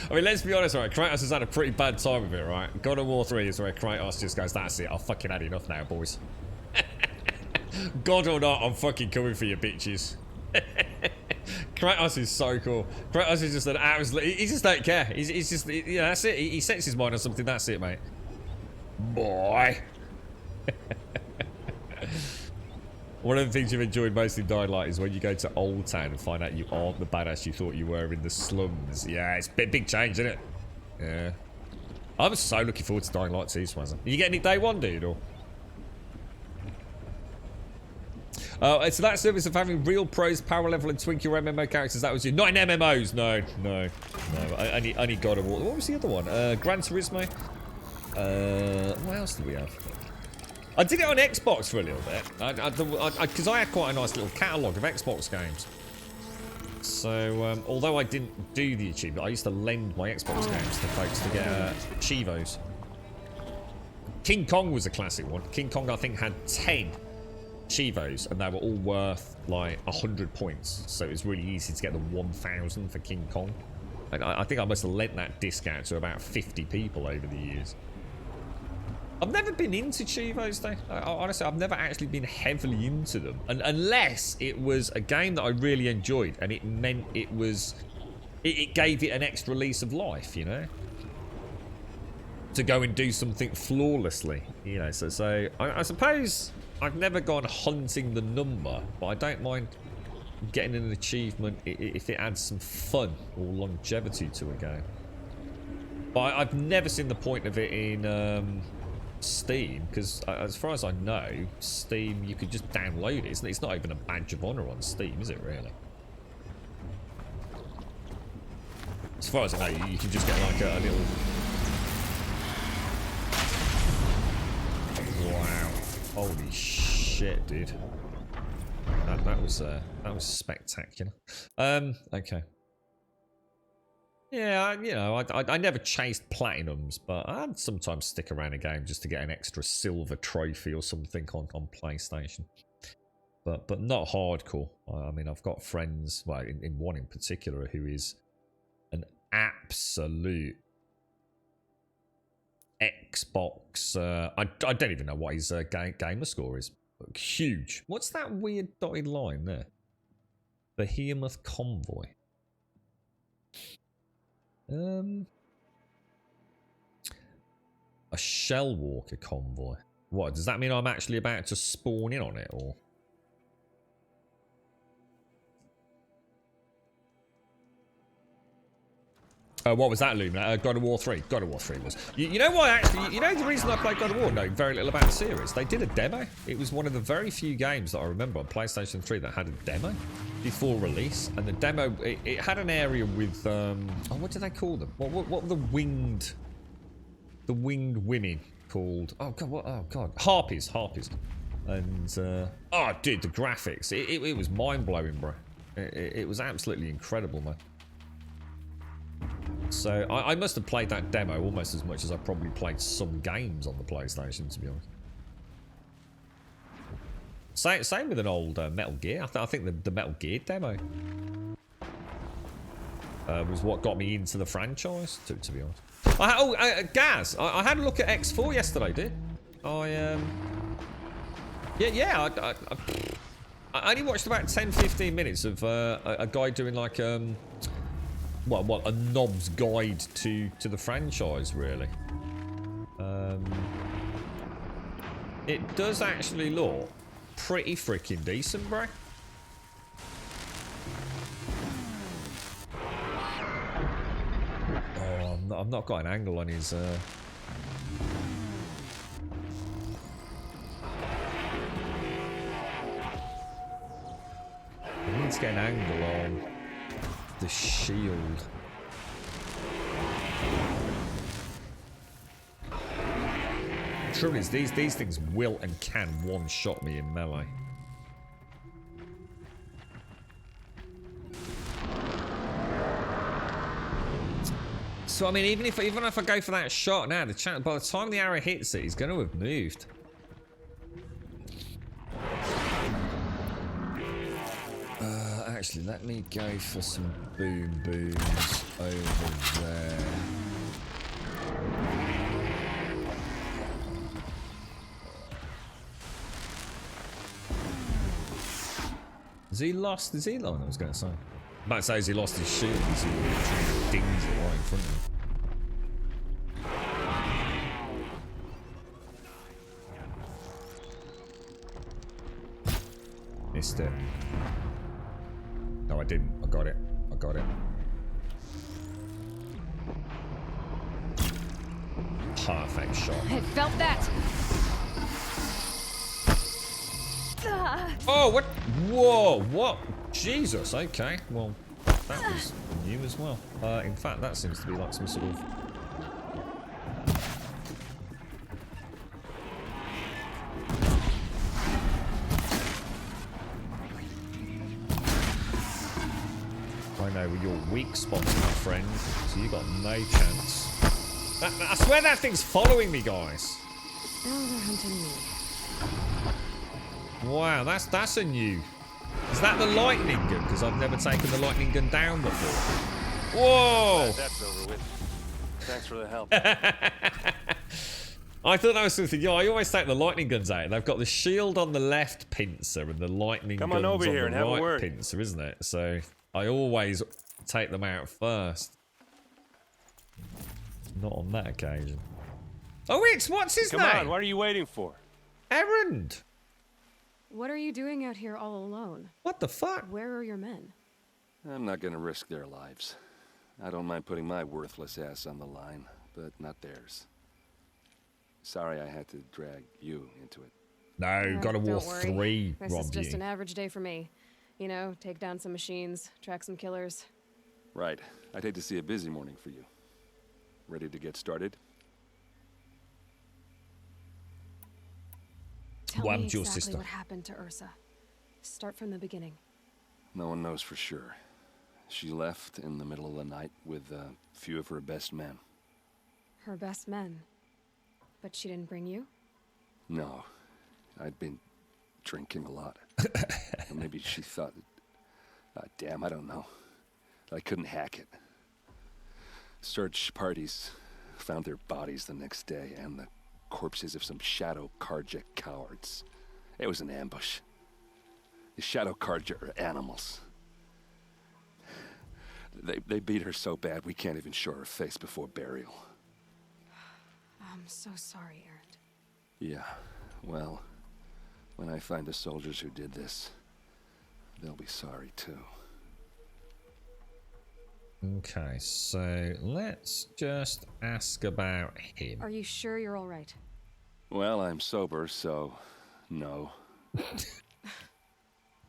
Speaker 1: I mean, let's be honest, right? Kratos has had a pretty bad time of it, right? God of War 3 is where Kratos just goes, that's it, I've fucking had enough now, boys. God or not, I'm fucking coming for you, bitches. Kratos is so cool. Kratos is just an absolute... He just don't care. He's just... Yeah, that's it. He sets his mind on something, that's it, mate. Boy. One of the things you've enjoyed most in Dying Light is when you go to Old Town and find out you aren't the badass you thought you were in the slums. Yeah, it's a big change, isn't it? Yeah. I'm so looking forward to Dying Light 2, Swazza. You getting it day one, dude, or...? It's that service of having real pros, power level, and twink your MMO characters. That was you. Not in MMOs. No. Only God of War. What was the other one? Gran Turismo. What else did we have? I did it on Xbox for a little bit. Because I had quite a nice little catalogue of Xbox games. So, although I didn't do the achievement, I used to lend my Xbox games to folks to get Chivos. King Kong was a classic one. King Kong, I think, had 10 Chivos, and they were all worth like 100 points, so it was really easy to get the 1000 for King Kong. I think I must have lent that disc out to about 50 people over the years. I've never been into Chivos though. Honestly, I've never actually been heavily into them, unless it was a game that I really enjoyed and it meant it was it gave it an extra lease of life, you know, to go and do something flawlessly, you know. So I suppose I've never gone hunting the number, but I don't mind getting an achievement if it adds some fun or longevity to a game. But I've never seen the point of it in Steam, because as far as I know, Steam, you could just download it. It's not even a badge of honor on Steam, is it really? As far as I know, you can just get like a little... Wow. Holy shit, dude. That was spectacular. Okay. Yeah, you know, I never chased platinums, but I'd sometimes stick around a game just to get an extra silver trophy or something on PlayStation. But not hardcore. I mean, I've got friends, well, in one in particular, who is an absolute Xbox. I don't even know what his gamer score is. Huge. What's that weird dotted line there? Behemoth Convoy. A Shell Walker convoy. What, does that mean I'm actually about to spawn in on it, or? What was that, Lumina? God of War 3. God of War 3 was. You know why, actually? You know the reason I played God of War? Knowing very little about the series. They did a demo. It was one of the very few games that I remember on PlayStation 3 that had a demo before release. And the demo, it had an area with, oh, what do they call them? What were the winged women called? Oh, God, what? Oh, God. Harpies. And, oh, dude, the graphics. It was mind-blowing, bro. It was absolutely incredible, man. So I must have played that demo almost as much as I probably played some games on the PlayStation, to be honest. Same with an old Metal Gear. I think the Metal Gear demo was what got me into the franchise, to be honest. Gaz, I had a look at X4 yesterday, dude. I only watched about 10-15 minutes of a guy doing like well, a knob's guide to the franchise, really. It does actually look pretty freaking decent, bro. Oh, I've not got an angle on his. I need to get an angle on the shield. True is, these things will and can one-shot me in melee. So I mean, even if I go for that shot now, by the time the arrow hits it, he's going to have moved. Actually, let me go for some boom booms over there. Is he lost? Is he lost? I was going to say. I'm about to say, has he lost his shield? Is he literally dings it right in front of him? Missed it. No, I didn't. I got it. Perfect shot.
Speaker 4: I felt that.
Speaker 1: Oh, what? Whoa, what? Jesus, okay. Well, that was new as well. In fact, that seems to be like some sort of... I know your weak spots, my friend, so you got no chance. I swear that thing's following me, guys.
Speaker 4: Now they're hunting me.
Speaker 1: Wow, that's a new. Is that the lightning gun? Because I've never taken the lightning gun down before. Whoa!
Speaker 16: That's over with. Thanks for the help.
Speaker 1: I thought that was something. Yeah, I always take the lightning guns out. They've got the shield on the left pincer and the lightning guns on
Speaker 16: over here
Speaker 1: the
Speaker 16: and have a
Speaker 1: right
Speaker 16: word.
Speaker 1: pincer, isn't it? So I always take them out first. Not on that occasion. Oh, what's his name?
Speaker 16: Come on, what are you waiting for?
Speaker 1: Errand.
Speaker 4: What are you doing out here all alone?
Speaker 1: What the fuck?
Speaker 4: Where are your men?
Speaker 16: I'm not gonna risk their lives. I don't mind putting my worthless ass on the line, but not theirs. Sorry I had to drag you into it.
Speaker 1: No, God of War
Speaker 4: Don't worry.
Speaker 1: 3,
Speaker 4: This is
Speaker 1: Rob.
Speaker 4: just an average day for me. You know, take down some machines, track some killers.
Speaker 16: Right. I'd hate to see a busy morning for you. Ready to get started?
Speaker 4: Tell
Speaker 1: What
Speaker 4: me
Speaker 1: happened to your
Speaker 4: exactly
Speaker 1: sister?
Speaker 4: what happened to Ursa. Start from the beginning.
Speaker 16: No one knows for sure. She left in the middle of the night with a few of her best men.
Speaker 4: Her best men. But she didn't bring you?
Speaker 16: No. I'd been drinking a lot. Or maybe she thought... damn, I don't know. I couldn't hack it. Search parties found their bodies the next day and the corpses of some Shadow Karja cowards. It was an ambush. The Shadow Karja are animals. They beat her so bad we can't even show her face before burial.
Speaker 4: I'm so sorry, Erend.
Speaker 16: Yeah, well, when I find the soldiers who did this, they'll be sorry too.
Speaker 1: Okay, so let's just ask about him.
Speaker 4: Are you sure you're all right?
Speaker 16: Well, I'm sober, so no.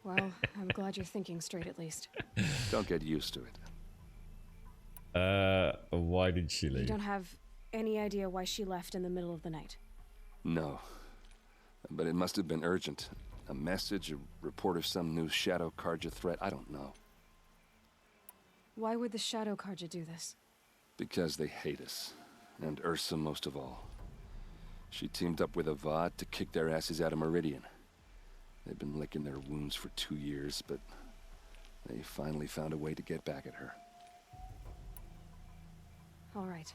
Speaker 4: Well, I'm glad you're thinking straight at least.
Speaker 16: Don't get used to it.
Speaker 1: Why did she
Speaker 4: You
Speaker 1: leave?
Speaker 4: don't have any idea why she left in the middle of the night?
Speaker 16: No. But it must have been urgent. A message, a report of some new Shadow Carja threat, I don't know.
Speaker 4: Why would the Shadow Carja do this?
Speaker 16: Because they hate us. And Ursa most of all. She teamed up with Avad to kick their asses out of Meridian. They've been licking their wounds for 2 years, but they finally found a way to get back at her.
Speaker 4: All right.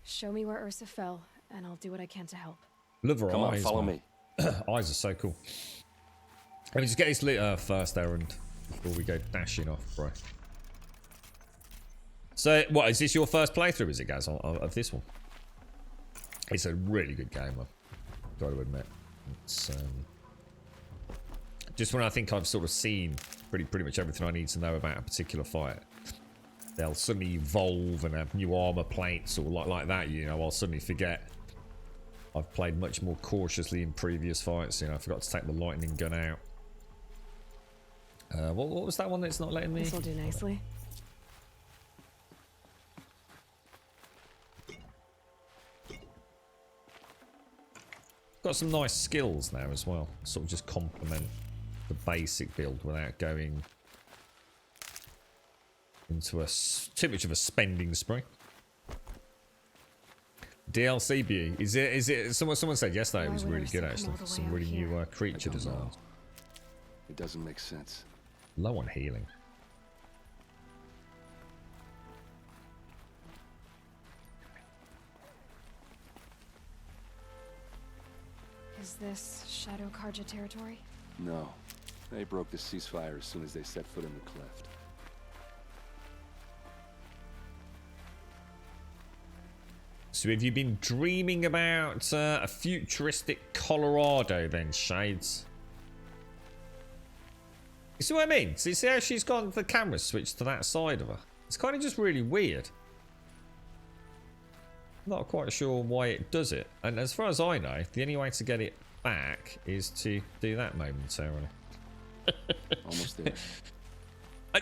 Speaker 4: Show me where Ursa fell, and I'll do what I can to help.
Speaker 1: Love her
Speaker 16: Come on,
Speaker 1: eyes,
Speaker 16: follow
Speaker 1: man.
Speaker 16: me.
Speaker 1: Eyes are so cool. Let me just get this lit first, Erend, before we go dashing off, bro. So, what, is this your first playthrough, is it, guys, of this one? It's a really good game, I've got to admit. It's, just when I think I've sort of seen pretty much everything I need to know about a particular fight, they'll suddenly evolve and have new armor plates or like that, you know, I'll suddenly forget. I've played much more cautiously in previous fights, you know, I forgot to take the lightning gun out. What was that one that's not letting me?
Speaker 4: This'll do nicely.
Speaker 1: Got some nice skills now as well, sort of just complement the basic build without going into too much of a spending spree. DLC view, is it someone said yesterday it was really good actually, some really new creature designs.
Speaker 16: It doesn't make sense.
Speaker 1: Low on healing.
Speaker 4: Is this Shadow Carja territory?
Speaker 16: No. They broke the ceasefire as soon as they set foot in the cleft.
Speaker 1: So have you been dreaming about a futuristic Colorado then, Shades? You see what I mean? So you see how she's got the camera switched to that side of her? It's kind of just really weird. Not quite sure why it does it. And as far as I know, the only way to get it back is to do that momentarily.
Speaker 16: Almost there.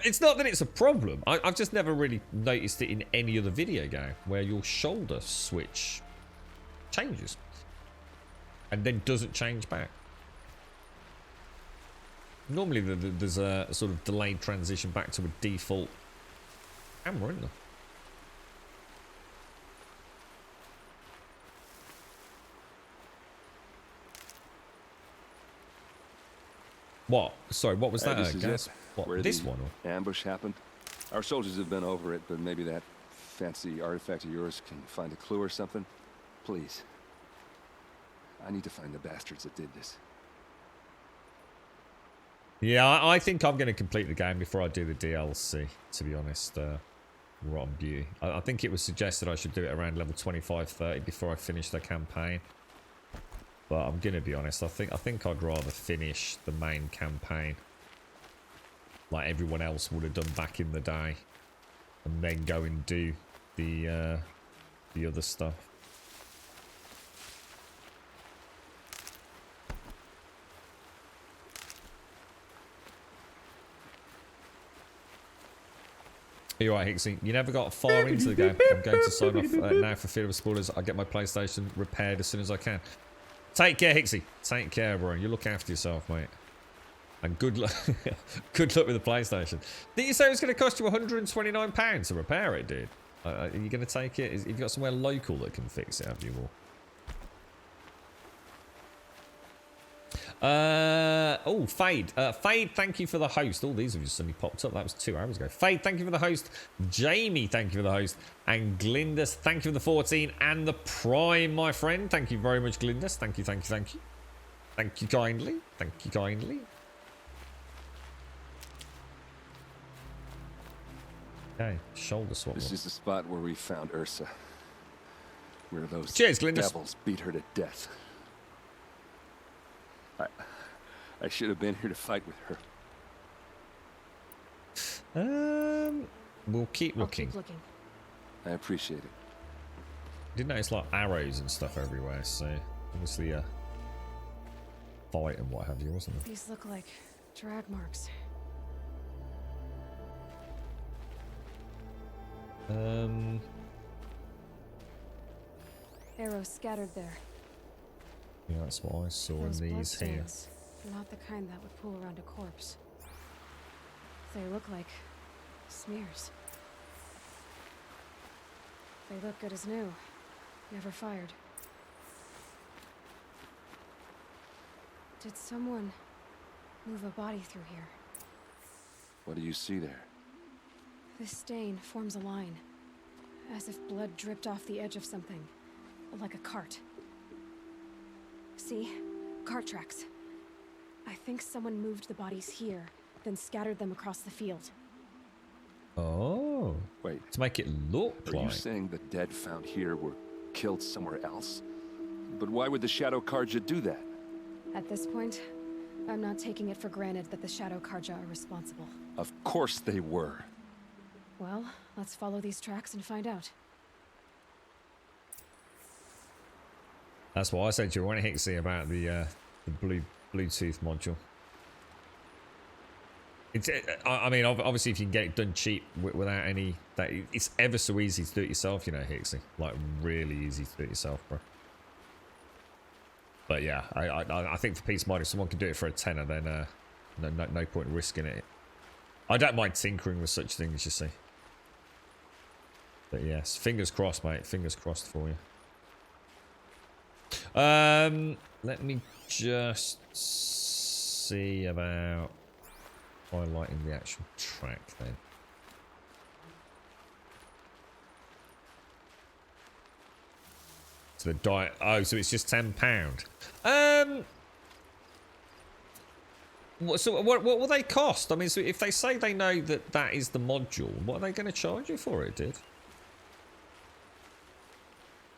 Speaker 1: It's not that it's a problem. I've just never really noticed it in any other video game where your shoulder switch changes and then doesn't change back. Normally there's a sort of delayed transition back to a default camera, isn't there? What? Sorry, what was that?
Speaker 16: This is
Speaker 1: Gas?
Speaker 16: it.
Speaker 1: What,
Speaker 16: Where
Speaker 1: this
Speaker 16: the
Speaker 1: one?
Speaker 16: ambush happened. Our soldiers have been over it, but maybe that fancy artifact of yours can find a clue or something. Please. I need to find the bastards that did this.
Speaker 1: Yeah, I think I'm going to complete the game before I do the DLC, to be honest. Rotten Beauty. I think it was suggested I should do it around level 25-30 before I finish the campaign. But I'm going to be honest, I think I'd rather finish the main campaign like everyone else would have done back in the day, and then go and do the other stuff. You're right, Hixie. You never got far into the game. I'm going to sign off now for fear of spoilers. I'll get my PlayStation repaired as soon as I can. Take care, Hixie. Take care, bro. You look after yourself, mate. And good luck. Good luck with the PlayStation. Did you say it was going to cost you £129 to repair it, dude? Are you going to take it? Have you got somewhere local that can fix it? Have you all? Oh, Fade. Fade, thank you for the host. All these have just suddenly popped up. That was 2 hours ago. Fade, thank you for the host. Jamie, thank you for the host. And Glindus, thank you for the 14 and the Prime, my friend. Thank you very much, Glindus. Thank you, thank you, thank you. Thank you kindly. Thank you kindly. Okay, shoulder swap.
Speaker 16: This is the spot where we found Ursa. where those
Speaker 1: Cheers, Glindus.
Speaker 16: devils beat her to death. I should have been here to fight with her.
Speaker 1: We'll keep looking.
Speaker 4: Keep looking.
Speaker 16: I appreciate it.
Speaker 1: Didn't notice like arrows and stuff everywhere, so obviously a fight and what have you, wasn't it?
Speaker 4: These look like drag marks. Arrows scattered there.
Speaker 1: Yeah, that's what I saw in
Speaker 4: Those
Speaker 1: these here.
Speaker 4: bloodstains, not the kind that would pool around a corpse. They look like smears. They look good as new. Never fired. Did someone move a body through here?
Speaker 16: What do you see there?
Speaker 4: This stain forms a line, as if blood dripped off the edge of something, like a cart. See? Cart tracks. I think someone moved the bodies here, then scattered them across the field.
Speaker 1: Oh.
Speaker 16: Wait.
Speaker 1: To make it look
Speaker 16: Are
Speaker 1: like.
Speaker 16: you saying the dead found here were killed somewhere else? But why would the Shadow Karja do that?
Speaker 4: At this point, I'm not taking it for granted that the Shadow Karja are responsible.
Speaker 16: Of course they were.
Speaker 4: Well, let's follow these tracks and find out.
Speaker 1: That's what I said to you, wasn't it, Hixie, about the Bluetooth module. It's, I mean, obviously, if you can get it done cheap without any, it's ever so easy to do it yourself, you know, Hixie. Like, really easy to do it yourself, bro. But yeah, I think for peace of mind, if someone can do it for a tenner, then no point in risking it. I don't mind tinkering with such things, you see. But yes, fingers crossed, mate. Fingers crossed for you. Let me just see about highlighting the actual track then. So the diet. Oh, so it's just £10. So what will they cost? I mean, so if they say they know that that is the module, what are they going to charge you for it, dude?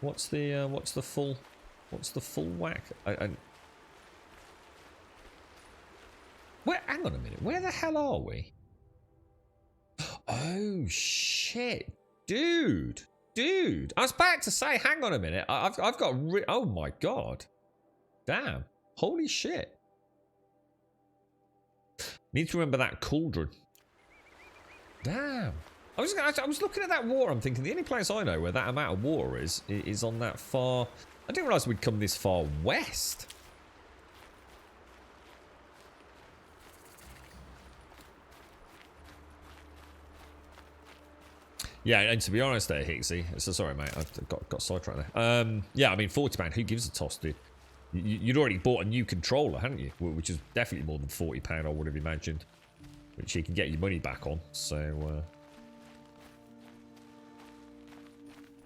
Speaker 1: What's the full whack? Hang on a minute. Where the hell are we? Oh shit, dude. I was about to say, hang on a minute. I've got. Oh my god. Damn. Holy shit. Need to remember that cauldron. Damn. I was looking at that water. I'm thinking the only place I know where that amount of water is on that far. I didn't realise we'd come this far west. Yeah, and to be honest there, Hixie, so sorry mate, I got sidetracked there. Yeah, I mean £40, who gives a toss, dude? You'd already bought a new controller, hadn't you? Which is definitely more than £40, I would have imagined. Which you can get your money back on, so...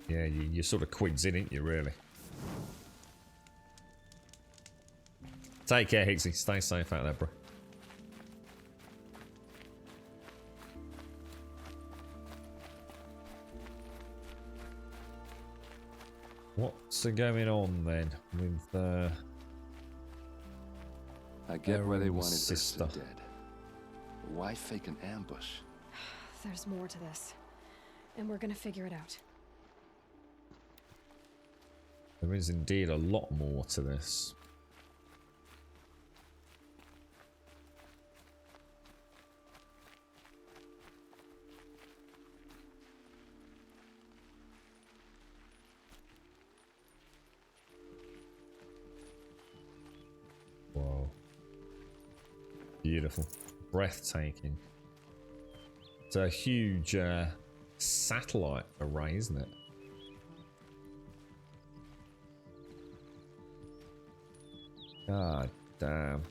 Speaker 1: yeah, you're sort of quids in, ain't you, really? Take care, Hixie. Stay safe out there, bro. What's going on then with
Speaker 16: I get why they wanted
Speaker 1: sister
Speaker 16: Ursa dead. Why fake an ambush?
Speaker 4: There's more to this, and we're gonna figure it out.
Speaker 1: There is indeed a lot more to this. Whoa. Beautiful. Breathtaking. It's a huge satellite array, isn't it? God damn.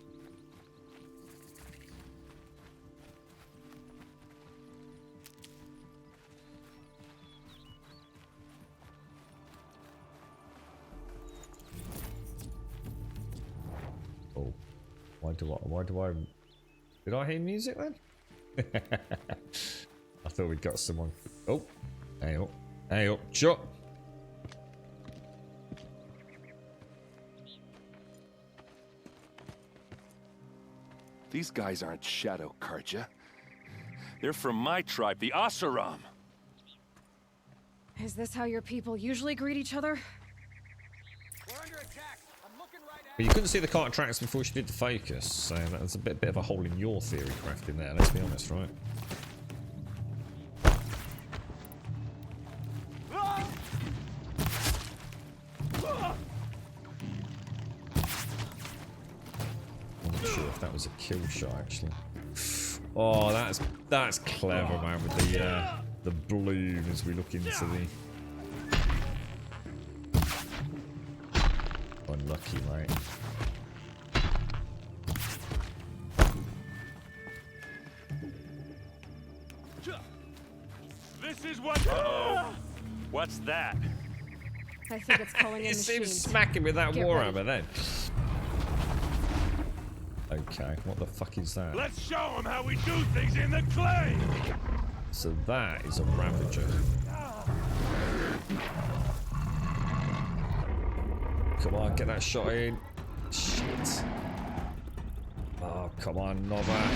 Speaker 1: Oh. Why do I did I hear music then? I thought we'd got someone. Oh. Hey up. Hey up. Shut.
Speaker 16: These guys aren't Shadow Karja. They're from my tribe, the Oseram.
Speaker 4: Is this how your people usually greet each other?
Speaker 1: But you couldn't see the cart tracks before she did the focus, so that's a bit of a hole in your theory crafting there, let's be honest, right? I'm not sure if that was a kill shot, actually. Oh, that's clever, man, with the bloom as we look into the... Unlucky, mate.
Speaker 15: This is what. What's that?
Speaker 4: I think it's calling in
Speaker 1: It seems
Speaker 4: machines.
Speaker 1: smacking with that
Speaker 4: Get
Speaker 1: warhammer
Speaker 4: ready.
Speaker 1: then. Okay, what the fuck is that?
Speaker 15: Let's show them how we do things in the clay.
Speaker 1: So that is a Ravager. Come on, get that shot in. Shit. Oh, come on, Nova.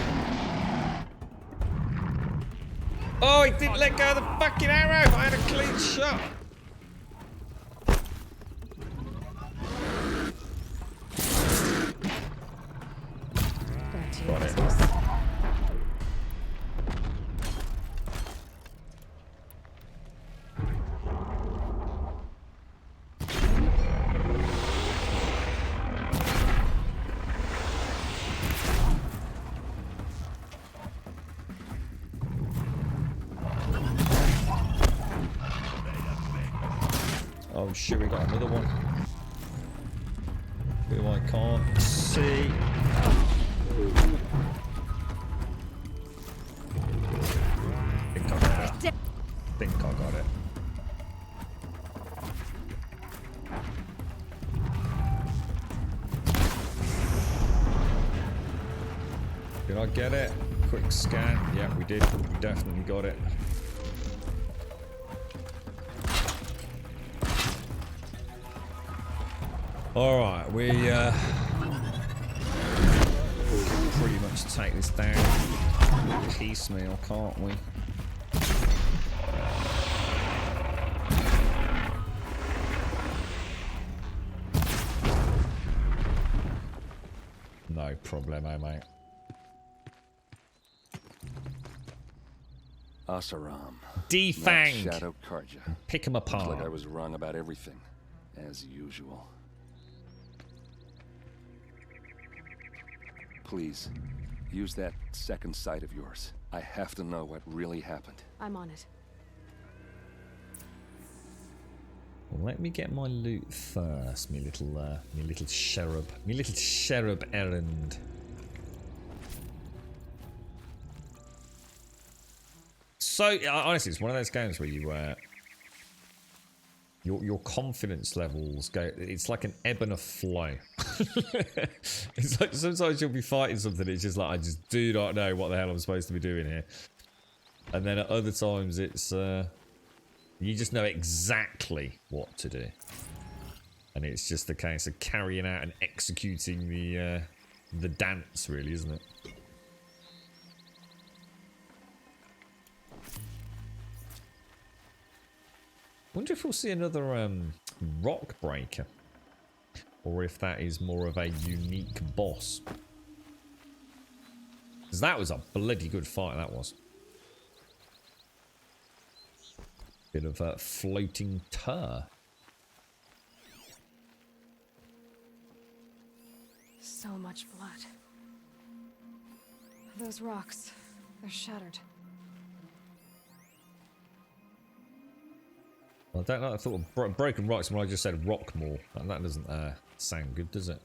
Speaker 1: Oh, he didn't let go of the fucking arrow. I had a clean shot. Got it. Oh shit, we got another one. Who I can't see. Think I got it. Think I got it. Did I get it? Quick scan. Yeah, we did. We definitely got it. All right, we can pretty much take this down piecemeal, can't we? No problemo, mate.
Speaker 16: Oseram.
Speaker 1: Defang.
Speaker 16: Not Shadow Karja.
Speaker 1: Pick 'em apart.
Speaker 16: Looks like I was wrong about everything, as usual. Please, use that second sight of yours. I have to know what really happened.
Speaker 4: I'm on it.
Speaker 1: Well, let me get my loot first, me little cherub errand. So honestly, it's one of those games where you your confidence levels go. It's like an ebb and a flow. It's like sometimes you'll be fighting something. It's just like I just do not know what the hell I'm supposed to be doing here. And then at other times it's you just know exactly what to do. And it's just a case of carrying out and executing the dance, really, isn't it? Wonder if we'll see another rock breaker, or if that is more of a unique boss. Because that was a bloody good fight, that was. Bit of floating tar.
Speaker 4: So much blood. Those rocks, they're shattered.
Speaker 1: I don't know. I thought of broken rocks when I just said Rockmore, and that doesn't sound good, does it?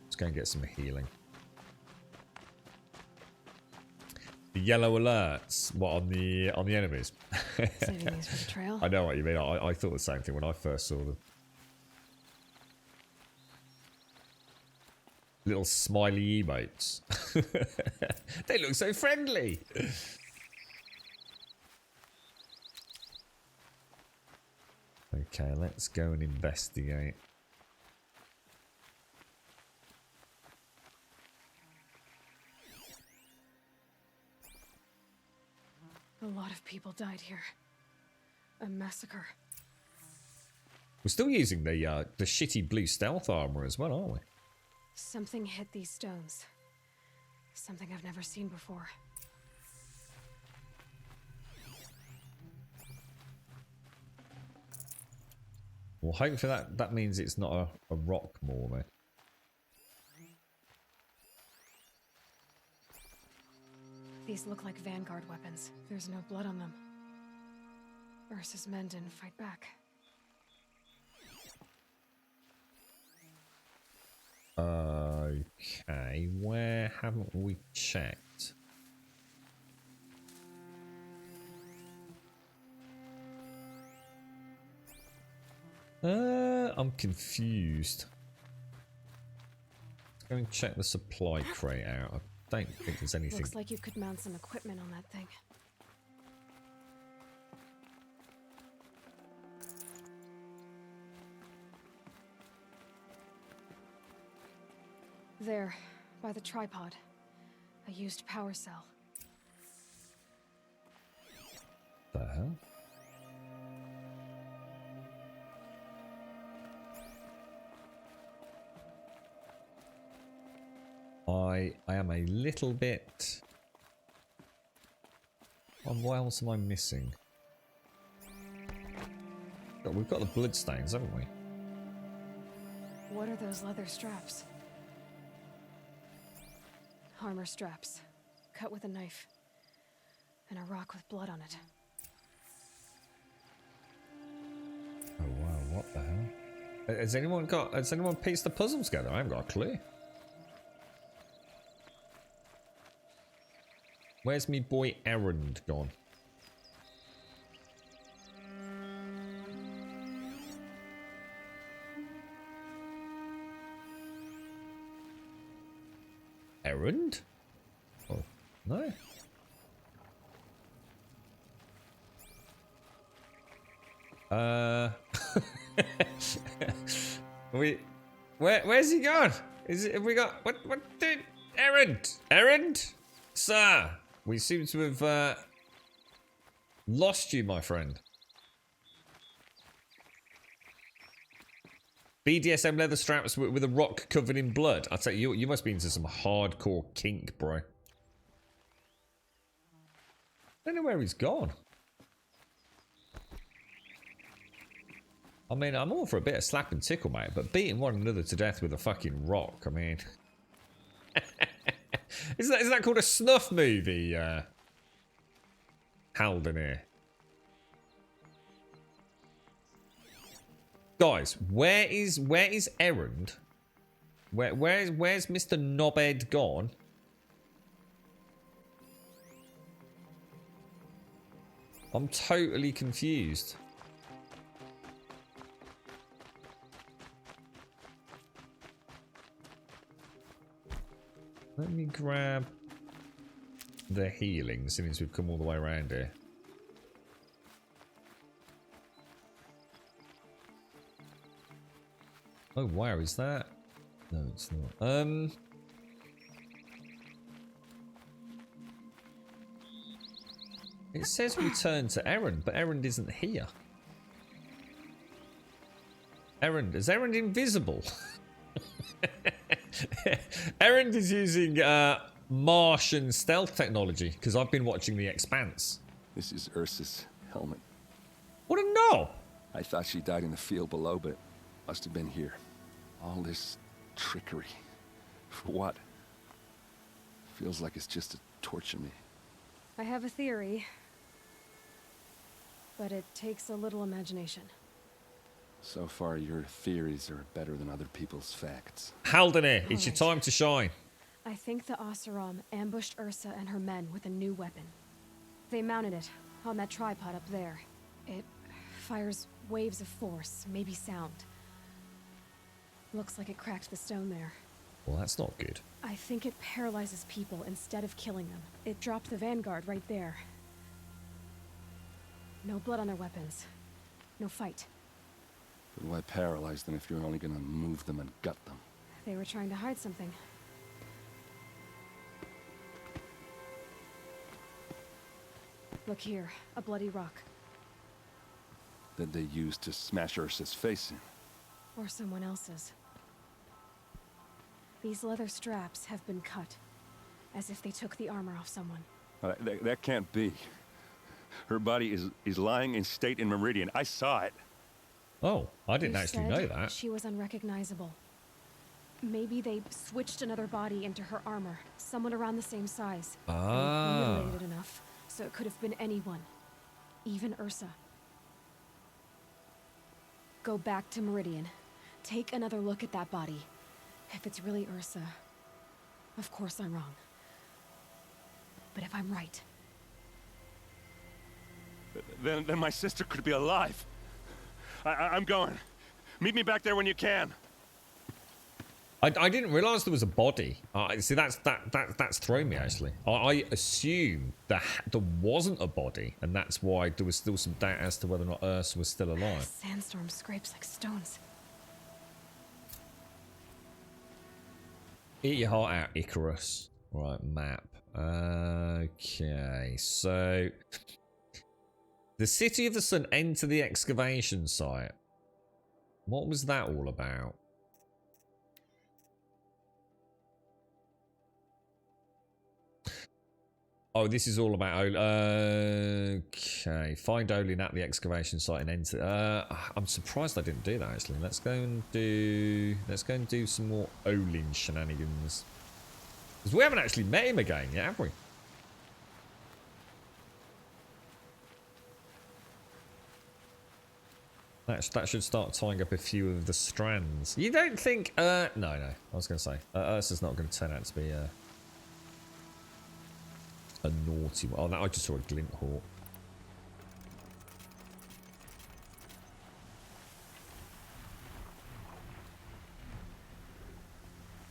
Speaker 1: Let's go and get some healing. The yellow alerts, what, on the enemies?
Speaker 4: Saving these for the trail.
Speaker 1: I know what you mean. I thought the same thing when I first saw them. Little smiley emotes. They look so friendly. Okay, let's go and investigate.
Speaker 4: A lot of people died here. A massacre.
Speaker 1: We're still using the shitty blue stealth armor as well, aren't we?
Speaker 4: Something hit these stones. Something I've never seen before.
Speaker 1: Well, hopefully that means it's not a rock more, then.
Speaker 4: These look like Vanguard weapons. There's no blood on them. Ursa's men didn't fight back.
Speaker 1: Okay, where haven't we checked? I'm confused. Let's go and check the supply crate out. I don't think there's anything.
Speaker 4: Looks like you could mount some equipment on that thing. There, by the tripod. A used power cell.
Speaker 1: The hell? I am a little bit... what else am I missing? We've got the bloodstains, haven't we?
Speaker 4: What are those leather straps? Armor straps, cut with a knife, and a rock with blood on it.
Speaker 1: Oh wow, what the hell? Has anyone pieced the puzzle together? I haven't got a clue. Where's me boy Errand gone? Errand? Oh, no. Where's he gone? Have we got what did Errand? Sir, we seem to have lost you, my friend. BDSM leather straps with a rock covered in blood. I tell you, you must be into some hardcore kink, bro. I don't know where he's gone. I mean, I'm all for a bit of slap and tickle, mate, but beating one another to death with a fucking rock, I mean... Isn't that called a snuff movie, Halden here? Guys, where is Errand? Where's Mr. Knobhead gone? I'm totally confused. Let me grab the healing since we've come all the way around here. Oh wow, is that? No, it's not. It says return to Errand, but Errand isn't here. Is Errand invisible? Errand is using Martian stealth technology because I've been watching The Expanse.
Speaker 16: This is Ursa's helmet.
Speaker 1: What a knob!
Speaker 16: I thought she died in the field below, but must have been here. All this trickery. For what? Feels like it's just to torture me.
Speaker 4: I have a theory, but it takes a little imagination.
Speaker 16: So far, your theories are better than other people's facts.
Speaker 1: Halden here, it's your time to shine.
Speaker 4: I think the Oseram ambushed Ursa and her men with a new weapon. They mounted it on that tripod up there. It fires waves of force, maybe sound. Looks like it cracked the stone there.
Speaker 1: Well, that's not good.
Speaker 4: I think it paralyzes people instead of killing them. It dropped the Vanguard right there. No blood on their weapons. No fight.
Speaker 16: But why paralyze them if you're only gonna move them and gut them?
Speaker 4: They were trying to hide something. Look here, a bloody rock.
Speaker 16: That they used to smash Ursa's face in.
Speaker 4: Or someone else's. These leather straps have been cut, as if they took the armor off someone.
Speaker 16: That can't be. Her body is lying in state in Meridian. I saw it.
Speaker 1: Oh, I didn't
Speaker 4: You
Speaker 1: actually
Speaker 4: said
Speaker 1: know that.
Speaker 4: She was unrecognizable. Maybe they switched another body into her armor. Someone around the same size.
Speaker 1: Ah.
Speaker 4: Mutilated enough, so it could have been anyone. Even Ursa. Go back to Meridian. Take another look at that body. If it's really Ursa, of course I'm wrong. But if I'm right...
Speaker 16: Then my sister could be alive. I'm going. Meet me back there when you can.
Speaker 1: I didn't realize there was a body. See, that's thrown me actually. I assumed that there wasn't a body, and that's why there was still some doubt as to whether or not Ursa was still alive.
Speaker 4: Sandstorm scrapes like stones.
Speaker 1: Eat your heart out, Icarus. Right, map. Okay, so the City of the Sun enter the excavation site. What was that all about? Oh, this is all about okay. Find Olin at the excavation site and enter. I'm surprised I didn't do that actually. Let's go and do some more Olin shenanigans. Because we haven't actually met him again yet, have we? That should start tying up a few of the strands. You don't think? No. I was going to say Ursa's not going to turn out to be a naughty one. Oh, that I just saw a glint hawk.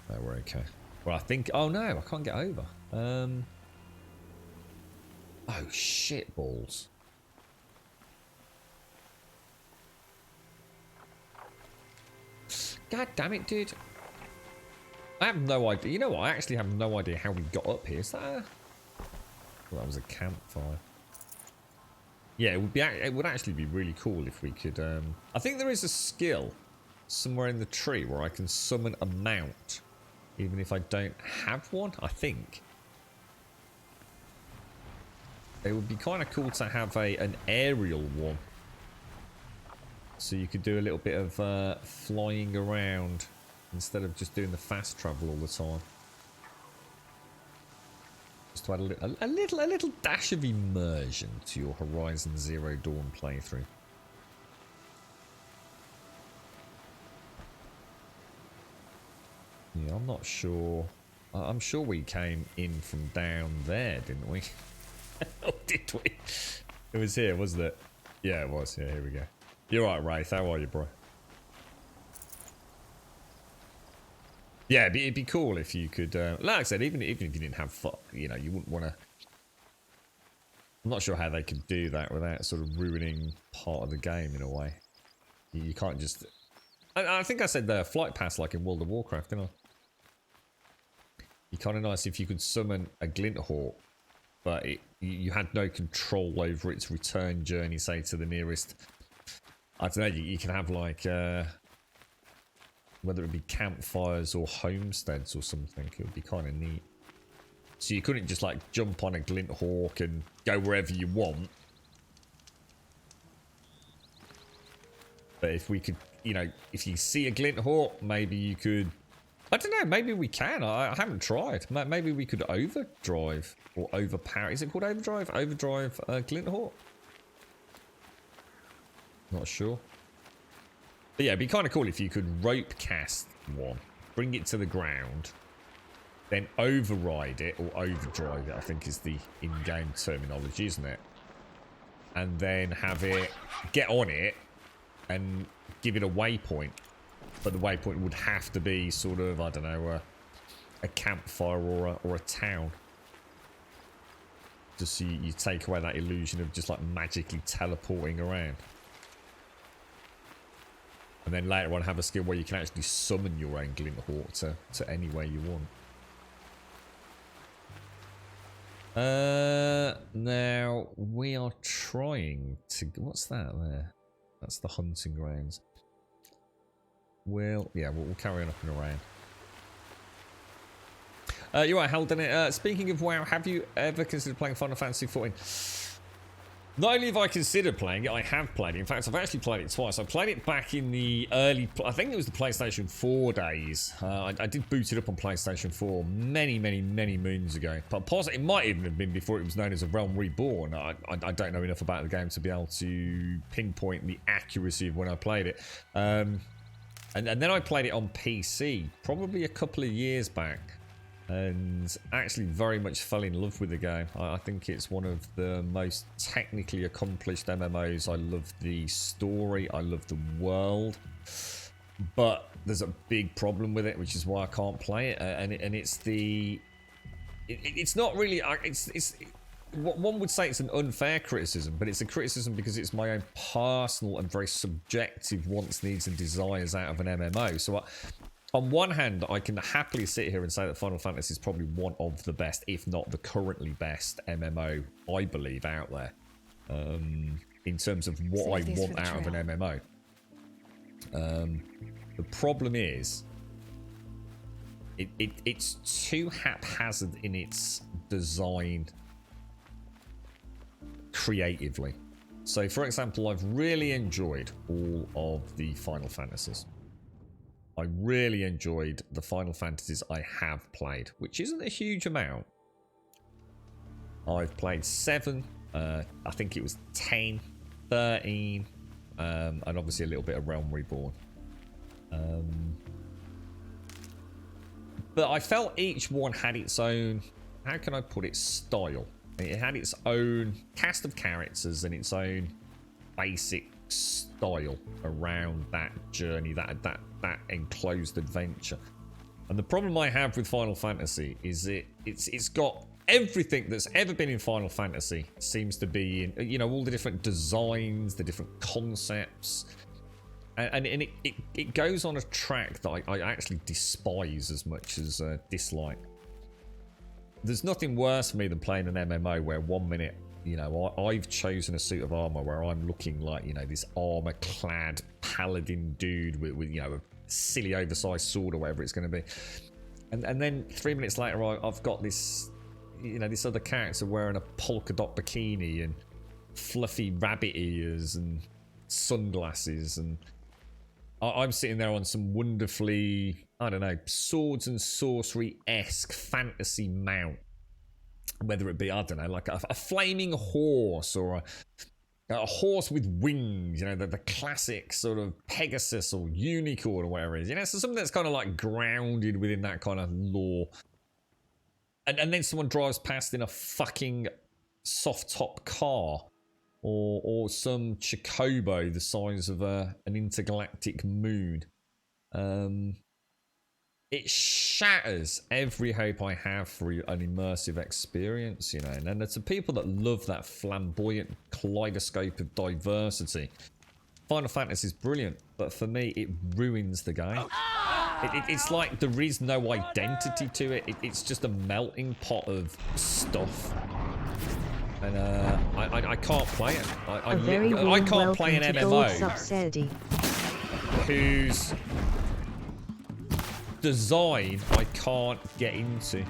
Speaker 1: Oh, we're okay. Well, I think. Oh no, I can't get over. Oh shit balls. God damn it, dude. I have no idea. You know what? I actually have no idea how we got up here. Is that a... Well, that was a campfire. Yeah, it would actually be really cool if we could... I think there is a skill somewhere in the tree where I can summon a mount. Even if I don't have one, I think. It would be kind of cool to have an aerial one. So you could do a little bit of flying around instead of just doing the fast travel all the time. Just to add a little dash of immersion to your Horizon Zero Dawn playthrough. Yeah, I'm not sure. I'm sure we came in from down there, didn't we? Oh, did we? It was here, wasn't it? Yeah, it was. Yeah, here we go. You're right, Wraith. How are you, bro? Yeah, it'd be cool if you could. Like I said, even if you didn't have fun, you know, you wouldn't want to. I'm not sure how they could do that without sort of ruining part of the game in a way. You can't just. I think I said the flight pass like in World of Warcraft, didn't I? It'd be kind of nice if you could summon a glint hawk, but you had no control over its return journey, say to the nearest. I don't know, you can have like, whether it be campfires or homesteads or something, it would be kind of neat. So you couldn't just like jump on a glint hawk and go wherever you want. But if we could, you know, if you see a glint hawk, maybe you could, I don't know, maybe we can. I haven't tried. Maybe we could overdrive or overpower. Is it called overdrive? Overdrive glint hawk? Not sure. But yeah, it'd be kind of cool if you could rope cast one, bring it to the ground, then override it or overdrive it, I think is the in-game terminology, isn't it? And then have it get on it and give it a waypoint. But the waypoint would have to be sort of, I don't know, a campfire or a town. Just so you take away that illusion of just like magically teleporting around. And then later on have a skill where you can actually summon your own glint hawk to anywhere you want. Now we are trying to. What's that there? That's the hunting grounds. We'll carry on up and around. You're right, Hal, done it. Speaking of WoW, have you ever considered playing Final Fantasy XIV? Not only have I considered playing it, I have played it. In fact, I've actually played it twice. I played it back in the early... I think it was the PlayStation 4 days. I did boot it up on PlayStation 4 many, many, many moons ago. But it might even have been before it was known as A Realm Reborn. I don't know enough about the game to be able to pinpoint the accuracy of when I played it. And then I played it on PC, probably a couple of years back. And actually very much fell in love with the game. I think it's one of the most technically accomplished MMOs. I love the story, I love the world, but there's a big problem with it, which is why I can't play it. And it's not really, one would say it's an unfair criticism, but it's a criticism because it's my own personal and very subjective wants, needs and desires out of an MMO. So on one hand, I can happily sit here and say that Final Fantasy is probably one of the best, if not the currently best MMO, I believe, out there. In terms of what I want out of an MMO. The problem is, it's too haphazard in its design creatively. So, for example, I've really enjoyed all of the Final Fantasies. I really enjoyed the Final Fantasies I have played, which isn't a huge amount. I've played 7, I think it was 10, 13, and obviously a little bit of Realm Reborn. But I felt each one had its own, how can I put it, style. It had its own cast of characters and its own basic style around that journey, that enclosed adventure. And the problem I have with Final Fantasy is it's got everything that's ever been in Final Fantasy seems to be in, you know, all the different designs, the different concepts, and it goes on a track that I actually despise as much as dislike. There's nothing worse for me than playing an MMO where 1 minute, you know, I've chosen a suit of armor where I'm looking like, you know, this armor-clad paladin dude with you know, a silly oversized sword or whatever it's going to be. And then 3 minutes later, I've got this, you know, this other character wearing a polka dot bikini and fluffy rabbit ears and sunglasses. And I'm sitting there on some wonderfully, I don't know, swords and sorcery-esque fantasy mount. Whether it be, I don't know, like a flaming horse or a horse with wings, you know, the classic sort of Pegasus or unicorn or whatever it is. You know, so something that's kind of like grounded within that kind of lore. And then someone drives past in a fucking soft-top car or some chocobo the size of an intergalactic moon. It shatters every hope I have for an immersive experience, you know. And then there's the people that love that flamboyant kaleidoscope of diversity. Final Fantasy is brilliant, but for me, it ruins the game. It's like there is no identity to it. It's just a melting pot of stuff. And I can't play it. I can't play an MMO whose design I can't get into.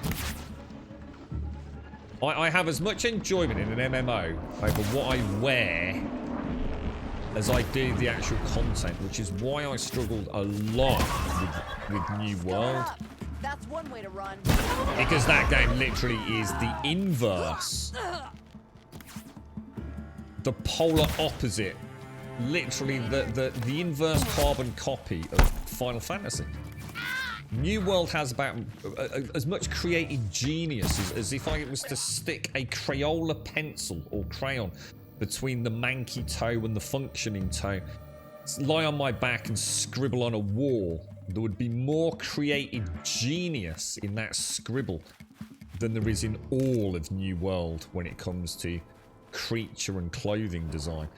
Speaker 1: I have as much enjoyment in an MMO over what I wear as I do the actual content, which is why I struggled a lot with New World.
Speaker 17: That's one way to run.
Speaker 1: Because that game literally is the inverse. The polar opposite. Literally the inverse carbon copy of Final Fantasy. New World has about as much creative genius as if I was to stick a Crayola pencil or crayon between the manky toe and the functioning toe, lie on my back and scribble on a wall. There would be more creative genius in that scribble than there is in all of New World when it comes to creature and clothing design.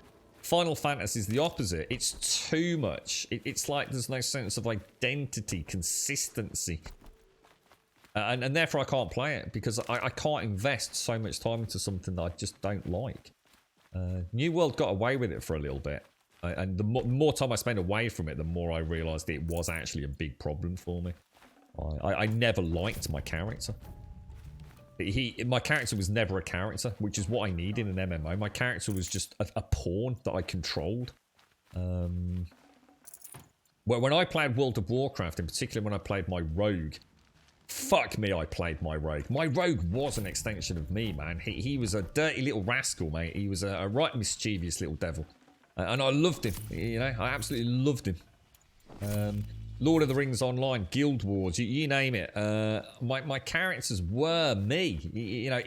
Speaker 1: Final Fantasy is the opposite. It's too much. It's like there's no sense of identity, consistency. And therefore I can't play it because I can't invest so much time into something that I just don't like. New World got away with it for a little bit. And the more time I spent away from it, the more I realised it was actually a big problem for me. I never liked my character. My character was never a character, which is what I need in an MMO. My character was just a pawn that I controlled. Well, when I played World of Warcraft, in particular when I played my rogue, fuck me, I played my rogue. My rogue was an extension of me, man. He was a dirty little rascal, mate. He was a right mischievous little devil. And I loved him, you know, I absolutely loved him. Lord of the Rings Online, Guild Wars, you name it. My characters were me, you know,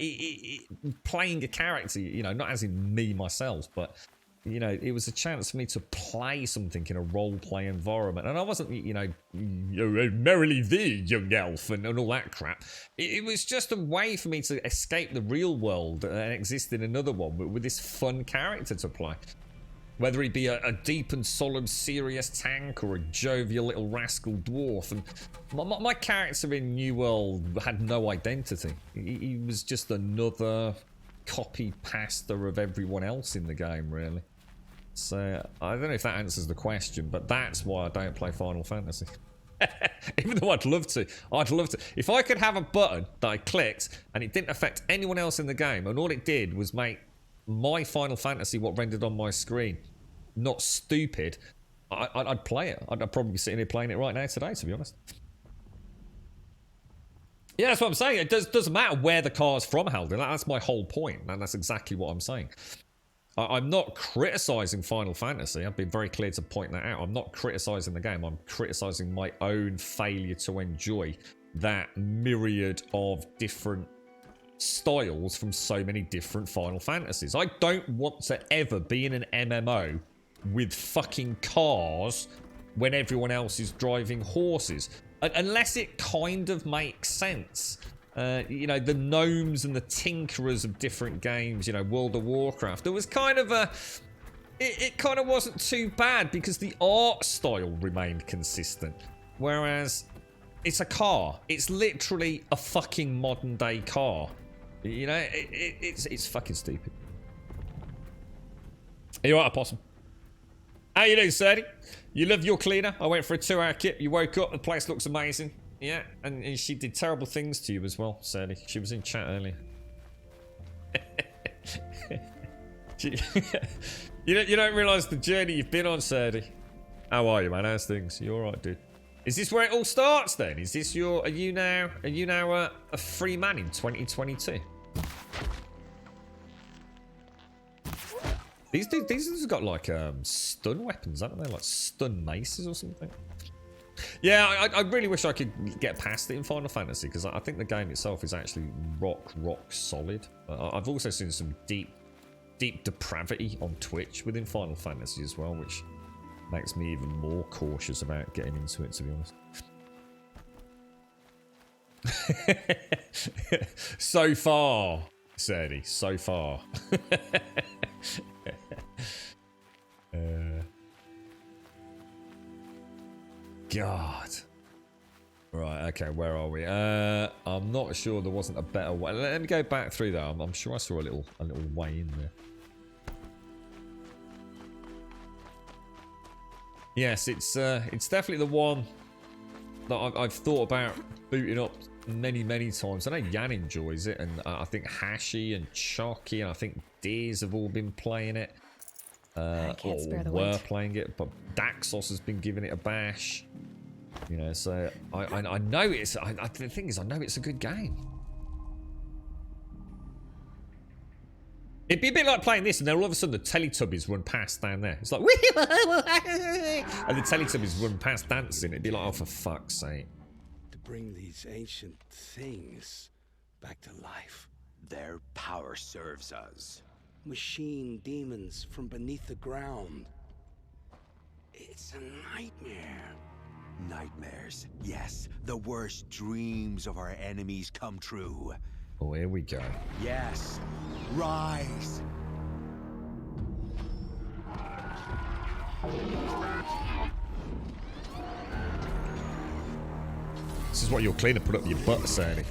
Speaker 1: playing a character, you know, not as in me myself, but, you know, it was a chance for me to play something in a role-play environment. And I wasn't, you know, merrily thee, young elf, and all that crap. It was just a way for me to escape the real world and exist in another one with this fun character to play. Whether he be a deep and solemn serious tank or a jovial little rascal dwarf. And my character in New World had no identity. He was just another copy-paster of everyone else in the game, really. So, I don't know if that answers the question, but that's why I don't play Final Fantasy. Even though I'd love to. I'd love to. If I could have a button that I clicked and it didn't affect anyone else in the game, and all it did was make my Final Fantasy what rendered on my screen not stupid, I'd play it. I'd probably be sitting here playing it right now today, to be honest. Yeah, that's what I'm saying. It doesn't matter where the car's from, Halden. That's my whole point, and that's exactly what I'm saying. I'm not criticising Final Fantasy. I've been very clear to point that out. I'm not criticising the game. I'm criticising my own failure to enjoy that myriad of different styles from so many different Final Fantasies. I don't want to ever be in an MMO with fucking cars when everyone else is driving horses. Unless it kind of makes sense. You know, the gnomes and the tinkerers of different games, you know, World of Warcraft. There was kind of a... It kind of wasn't too bad because the art style remained consistent. Whereas, it's a car. It's literally a fucking modern day car. You know, it's fucking stupid. Are you alright, Opossum? How you doing, Sadie? You love your cleaner? I went for a 2-hour kip. You woke up, the place looks amazing. Yeah, and she did terrible things to you as well, Sadie. She was in chat earlier. You don't realise the journey you've been on, Sadie. How are you, man? How's things? You alright, dude? Is this where it all starts then? Is this your... Are you now a free man in 2022? These dudes have got like stun weapons, haven't they? Like stun maces or something. Yeah, I really wish I could get past it in Final Fantasy because I think the game itself is actually rock solid. I've also seen some deep depravity on Twitch within Final Fantasy as well, which makes me even more cautious about getting into it, to be honest. So far, Sadie, so far. God. Right, okay, where are we? I'm not sure there wasn't a better way. Let me go back through that. I'm sure I saw a little way in there. Yes, it's definitely the one that I've thought about booting up many times. I know Jan enjoys it, and I think Hashi and Chucky and I think Deers have all been playing it.
Speaker 4: I can't spare the
Speaker 1: were
Speaker 4: weight.
Speaker 1: playing it, but Daxos has been giving it a bash. You know, so I know it's. The thing is, I know it's a good game. It'd be a bit like playing this, and then all of a sudden the Teletubbies run past down there. It's like, and the Teletubbies run past dancing. It'd be like, oh, for fuck's sake.
Speaker 12: To bring these ancient things back to life.
Speaker 5: Their power serves us.
Speaker 12: Machine demons from beneath the ground. It's a nightmare.
Speaker 5: Nightmares. Yes, the worst dreams of our enemies come true.
Speaker 1: Oh, here we go.
Speaker 5: Yes. Rise.
Speaker 1: This is what your cleaner put up your butt, Sandy.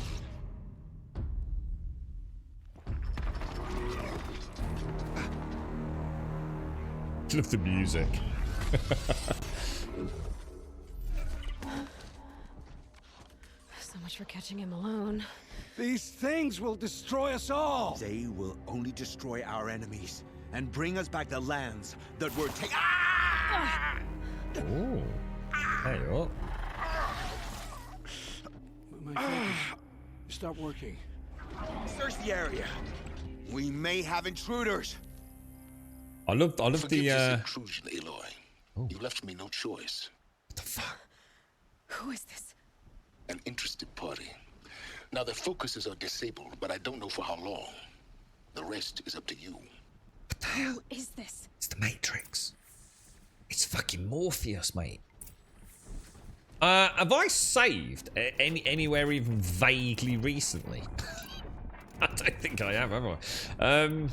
Speaker 1: Love the music.
Speaker 4: So much for catching him alone.
Speaker 5: These things will destroy us all. They will only destroy our enemies and bring us back the lands that were taken.
Speaker 1: Ooh. Hey up.
Speaker 3: My focus. Stop working.
Speaker 5: Search the area. We may have intruders.
Speaker 1: I love
Speaker 18: Forgive
Speaker 1: the
Speaker 18: this intrusion, Aloy. You left me no choice.
Speaker 1: What the fuck?
Speaker 4: Who is this?
Speaker 18: An interested party. Now their focuses are disabled, but I don't know for how long. The rest is up to you.
Speaker 4: Who is this?
Speaker 1: It's the Matrix. It's fucking Morpheus, mate. Have I saved anywhere even vaguely recently? I don't think I have I?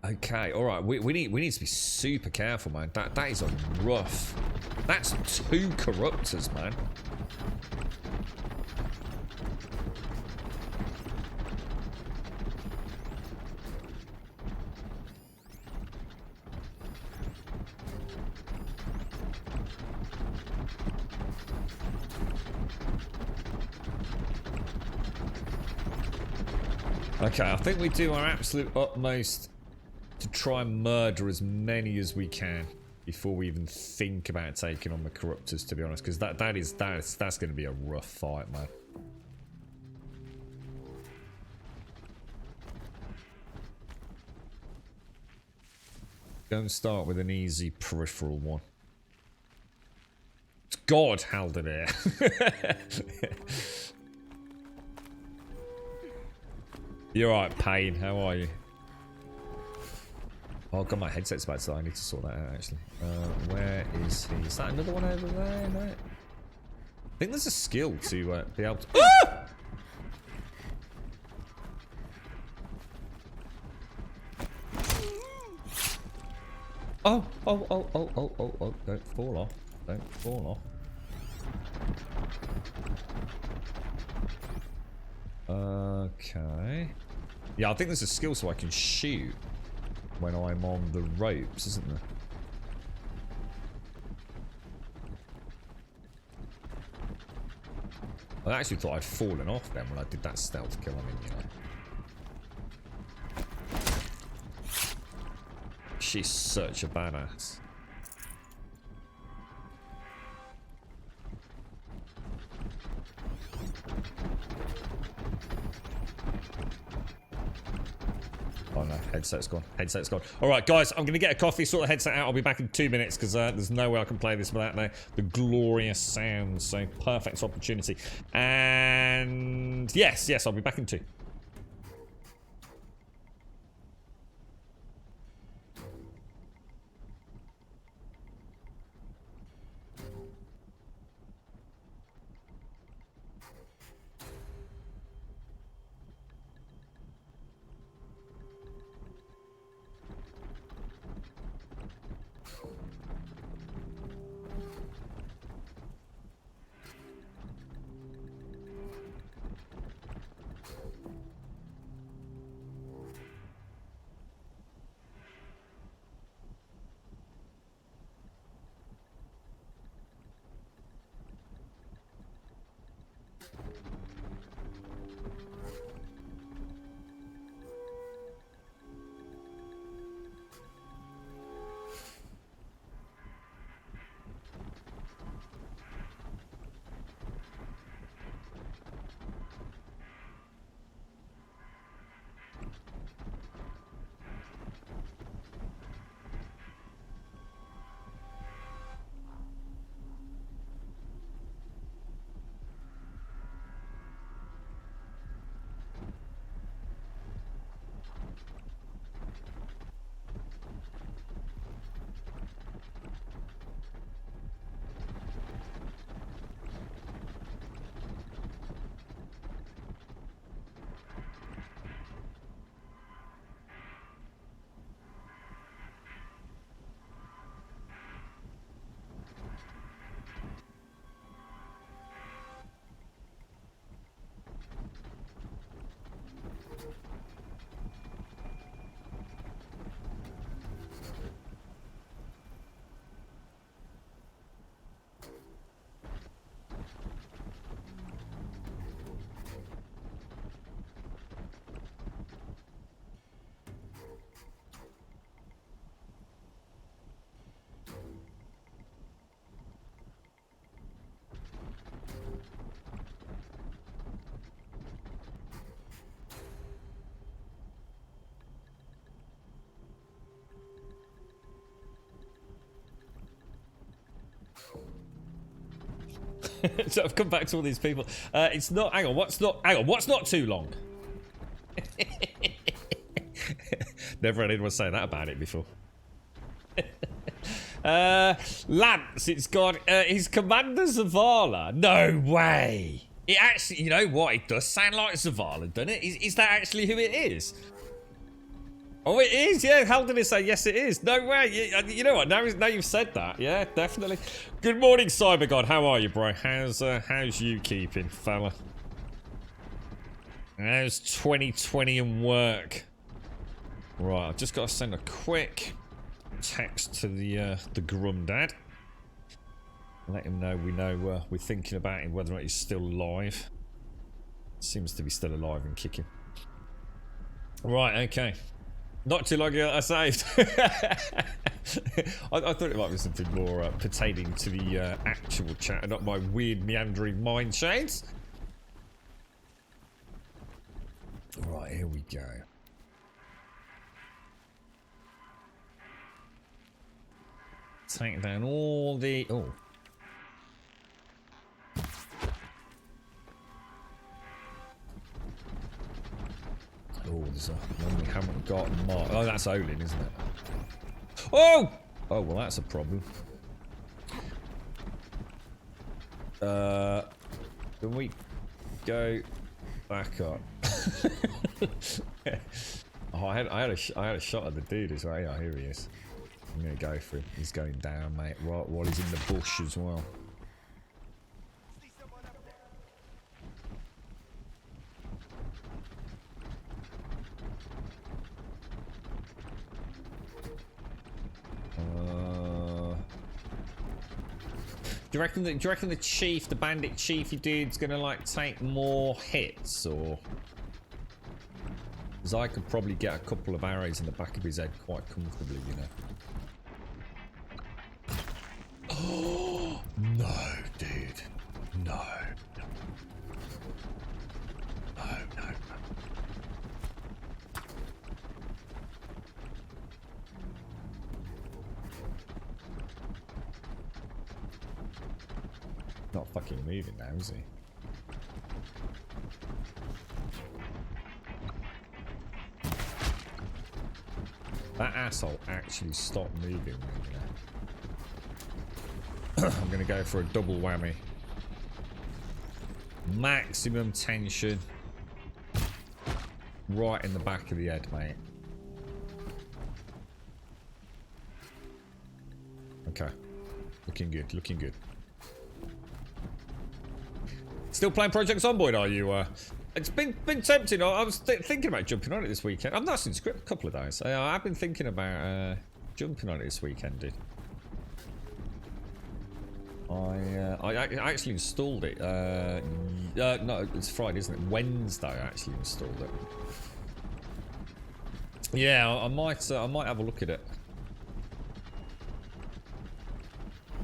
Speaker 1: Okay, all right. We need to be super careful, man. That is a rough. That's 2 corruptors, man. Okay, I think we do our absolute utmost to try and murder as many as we can before we even think about taking on the corruptors, to be honest, because that's going to be a rough fight, man. Go and start with an easy peripheral one. God, Haldir. You're right, Payne. How are you? Oh, God, my headset's bad, so I need to sort that out, actually. Where is he? Is that another one over there? No. I think there's a skill to be able to... Ah! Oh. Don't fall off. Don't fall off. Okay. Yeah, I think there's a skill so I can shoot when I'm on the ropes, isn't there? I actually thought I'd fallen off then when I did that stealth kill on him, you know. She's such a badass. Oh no, headset's gone. Headset's gone. Alright, guys, I'm going to get a coffee, sort the headset out. I'll be back in 2 minutes because there's no way I can play this without the glorious sounds. So, perfect opportunity. And yes, I'll be back in 2. So I've come back to all these people. It's not. Hang on. What's not too long? Never had anyone say that about it before. Lance, it's got his Commander Zavala. No way. It actually, you know what? It does sound like Zavala, doesn't it? Is that actually who it is? Oh, it is. Yeah, Haldon say yes, it is. No way. You know what? Now you've said that. Yeah, definitely. Good morning, CyberGod. How are you, bro? How's you keeping, fella? How's 2020 and work? Right, I've just got to send a quick text to the Grumdad. Let him know we're thinking about him, whether or not he's still alive. Seems to be still alive and kicking. Right, okay. Not too long ago I saved. I thought it might be something more pertaining to the actual chat, and not my weird meandering mind shades. Right, here we go. Take down all the... Oh. Oh, there's a one we haven't got marked. Oh, that's Olin, isn't it? Oh! Oh, well, that's a problem. Can we go back up? Oh, I had a shot at the dude as well. Yeah, here he is. I'm gonna go for him. He's going down, mate. Right, while he's in the bush as well. Do you reckon the chief, the bandit chiefy dude's gonna like take more hits, or? Because I could probably get a couple of arrows in the back of his head quite comfortably, you know. Oh no, dude, no. Not fucking moving now, is he? That asshole actually stopped moving. I'm gonna go for a double whammy. Maximum tension. Right in the back of the head, mate. Okay. Looking good, looking good. Still playing Project Zomboid, are you? It's been tempting. I was thinking about jumping on it this weekend. I've not seen script a couple of days. I've been thinking about jumping on it this weekend, dude. I actually installed it. No, it's Friday, isn't it? Wednesday, I actually installed it. Yeah, I might have a look at it.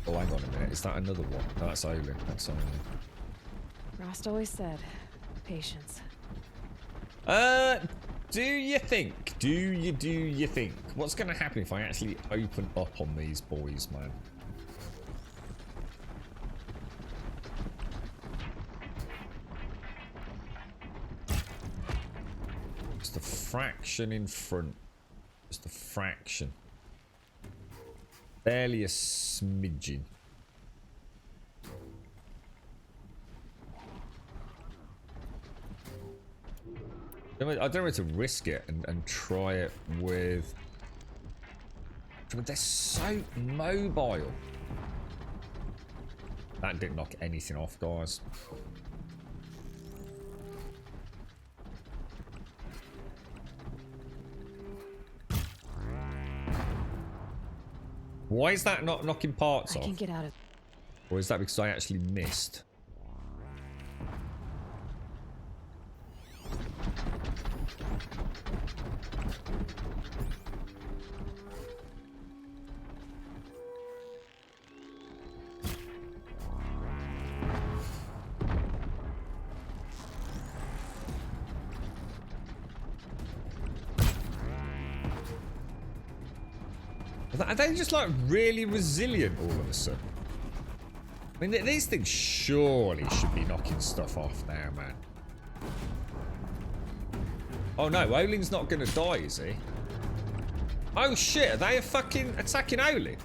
Speaker 1: Oh, hang on a minute. Is that another one? No, that's Olin. That's Olin.
Speaker 4: Rost always said, patience.
Speaker 1: Do you think? Do you think? What's going to happen if I actually open up on these boys, man? Just a fraction in front. Just a fraction. Barely a smidgen. I don't know where to risk it and try it with... They're so mobile. That didn't knock anything off, guys. Why is that not knocking parts off?
Speaker 4: I can get out of...
Speaker 1: Or is that because I actually missed? Are they just like really resilient all of a sudden? I mean, these things surely should be knocking stuff off now, man. Oh no, Olin's not going to die, is he? Oh shit, are they fucking attacking Olin?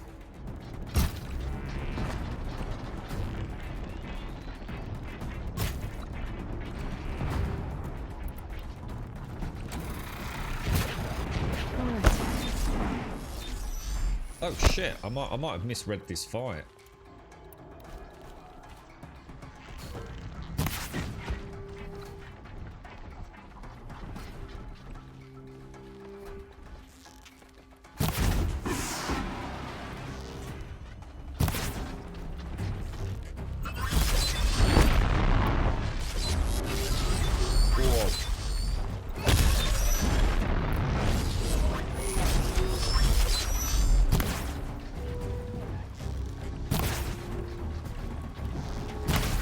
Speaker 1: Oh shit, I might have misread this fight.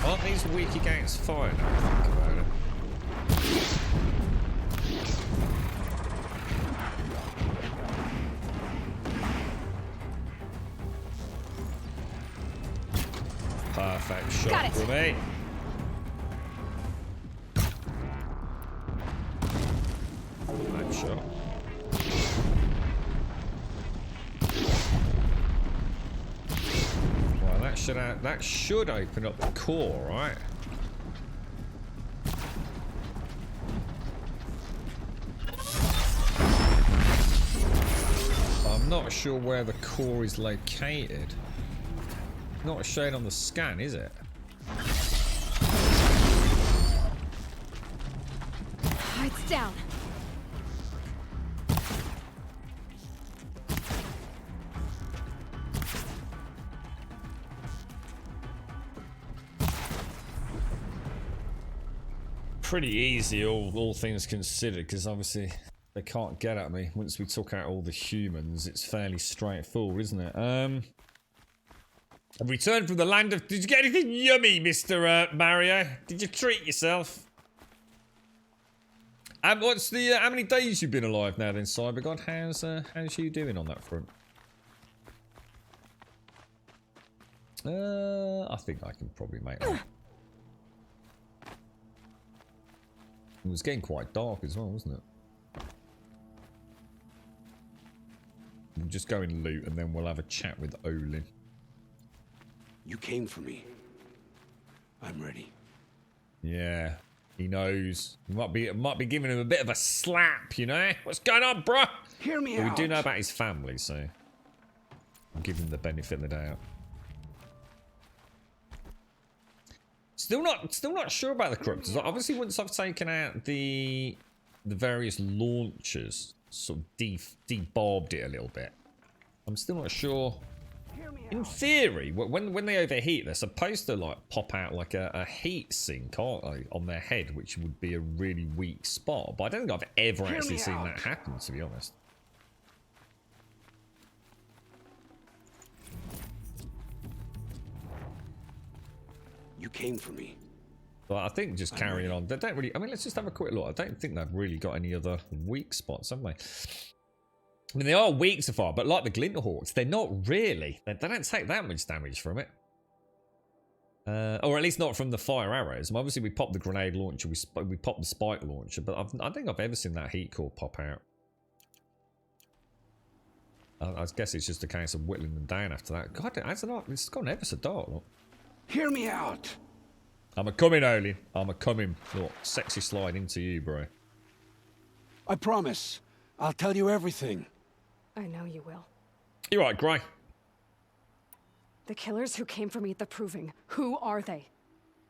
Speaker 1: Aren't these weak against fire now I think about it? Perfect shot for me. Nice shot. That should open up the core, right? I'm not sure where the core is located. Not shown on the scan, is it?
Speaker 4: It's down.
Speaker 1: Pretty easy, all things considered, because obviously they can't get at me. Once we took out all the humans, it's fairly straightforward, isn't it? I've returned from the land of... Did you get anything yummy, Mr. Mario? Did you treat yourself? What's the... how many days you've been alive now then, CyberGod? How's you doing on that front? I think I can probably make that. It was getting quite dark as well, wasn't it? We'll just go and loot and then we'll have a chat with Olin.
Speaker 5: You came for me. I'm ready.
Speaker 1: Yeah, he knows. You might be giving him a bit of a slap, you know? What's going on, bro?
Speaker 5: Hear me out.
Speaker 1: We do know about his family, so I'll give him the benefit of the doubt. Still not sure about the corruptors. Obviously, once I've taken out the various launchers, sort of debarbed it a little bit. I'm still not sure. In theory, when they overheat, they're supposed to like pop out like a heat sink, aren't they, on their head, which would be a really weak spot. But I don't think I've ever actually seen that happen, to be honest.
Speaker 5: You came for me.
Speaker 1: But I think just carrying on. They don't really... I mean, let's just have a quick look. I don't think they've really got any other weak spots, have they? I mean, they are weak so far, but like the Glinthawks, they're not really. They don't take that much damage from it. Or at least not from the fire arrows. Obviously, we popped the grenade launcher, we popped the spike launcher, but I don't think I've ever seen that heat core pop out. I guess it's just a case of whittling them down after that. God, it's gone ever so dark, look.
Speaker 5: Hear me out.
Speaker 1: I'm a-coming, Olin. I'm a-coming. Look, sexy slide into you, bro.
Speaker 5: I promise. I'll tell you everything.
Speaker 4: I know you will.
Speaker 1: You're right, Gray.
Speaker 4: The killers who came for me at the Proving, who are they?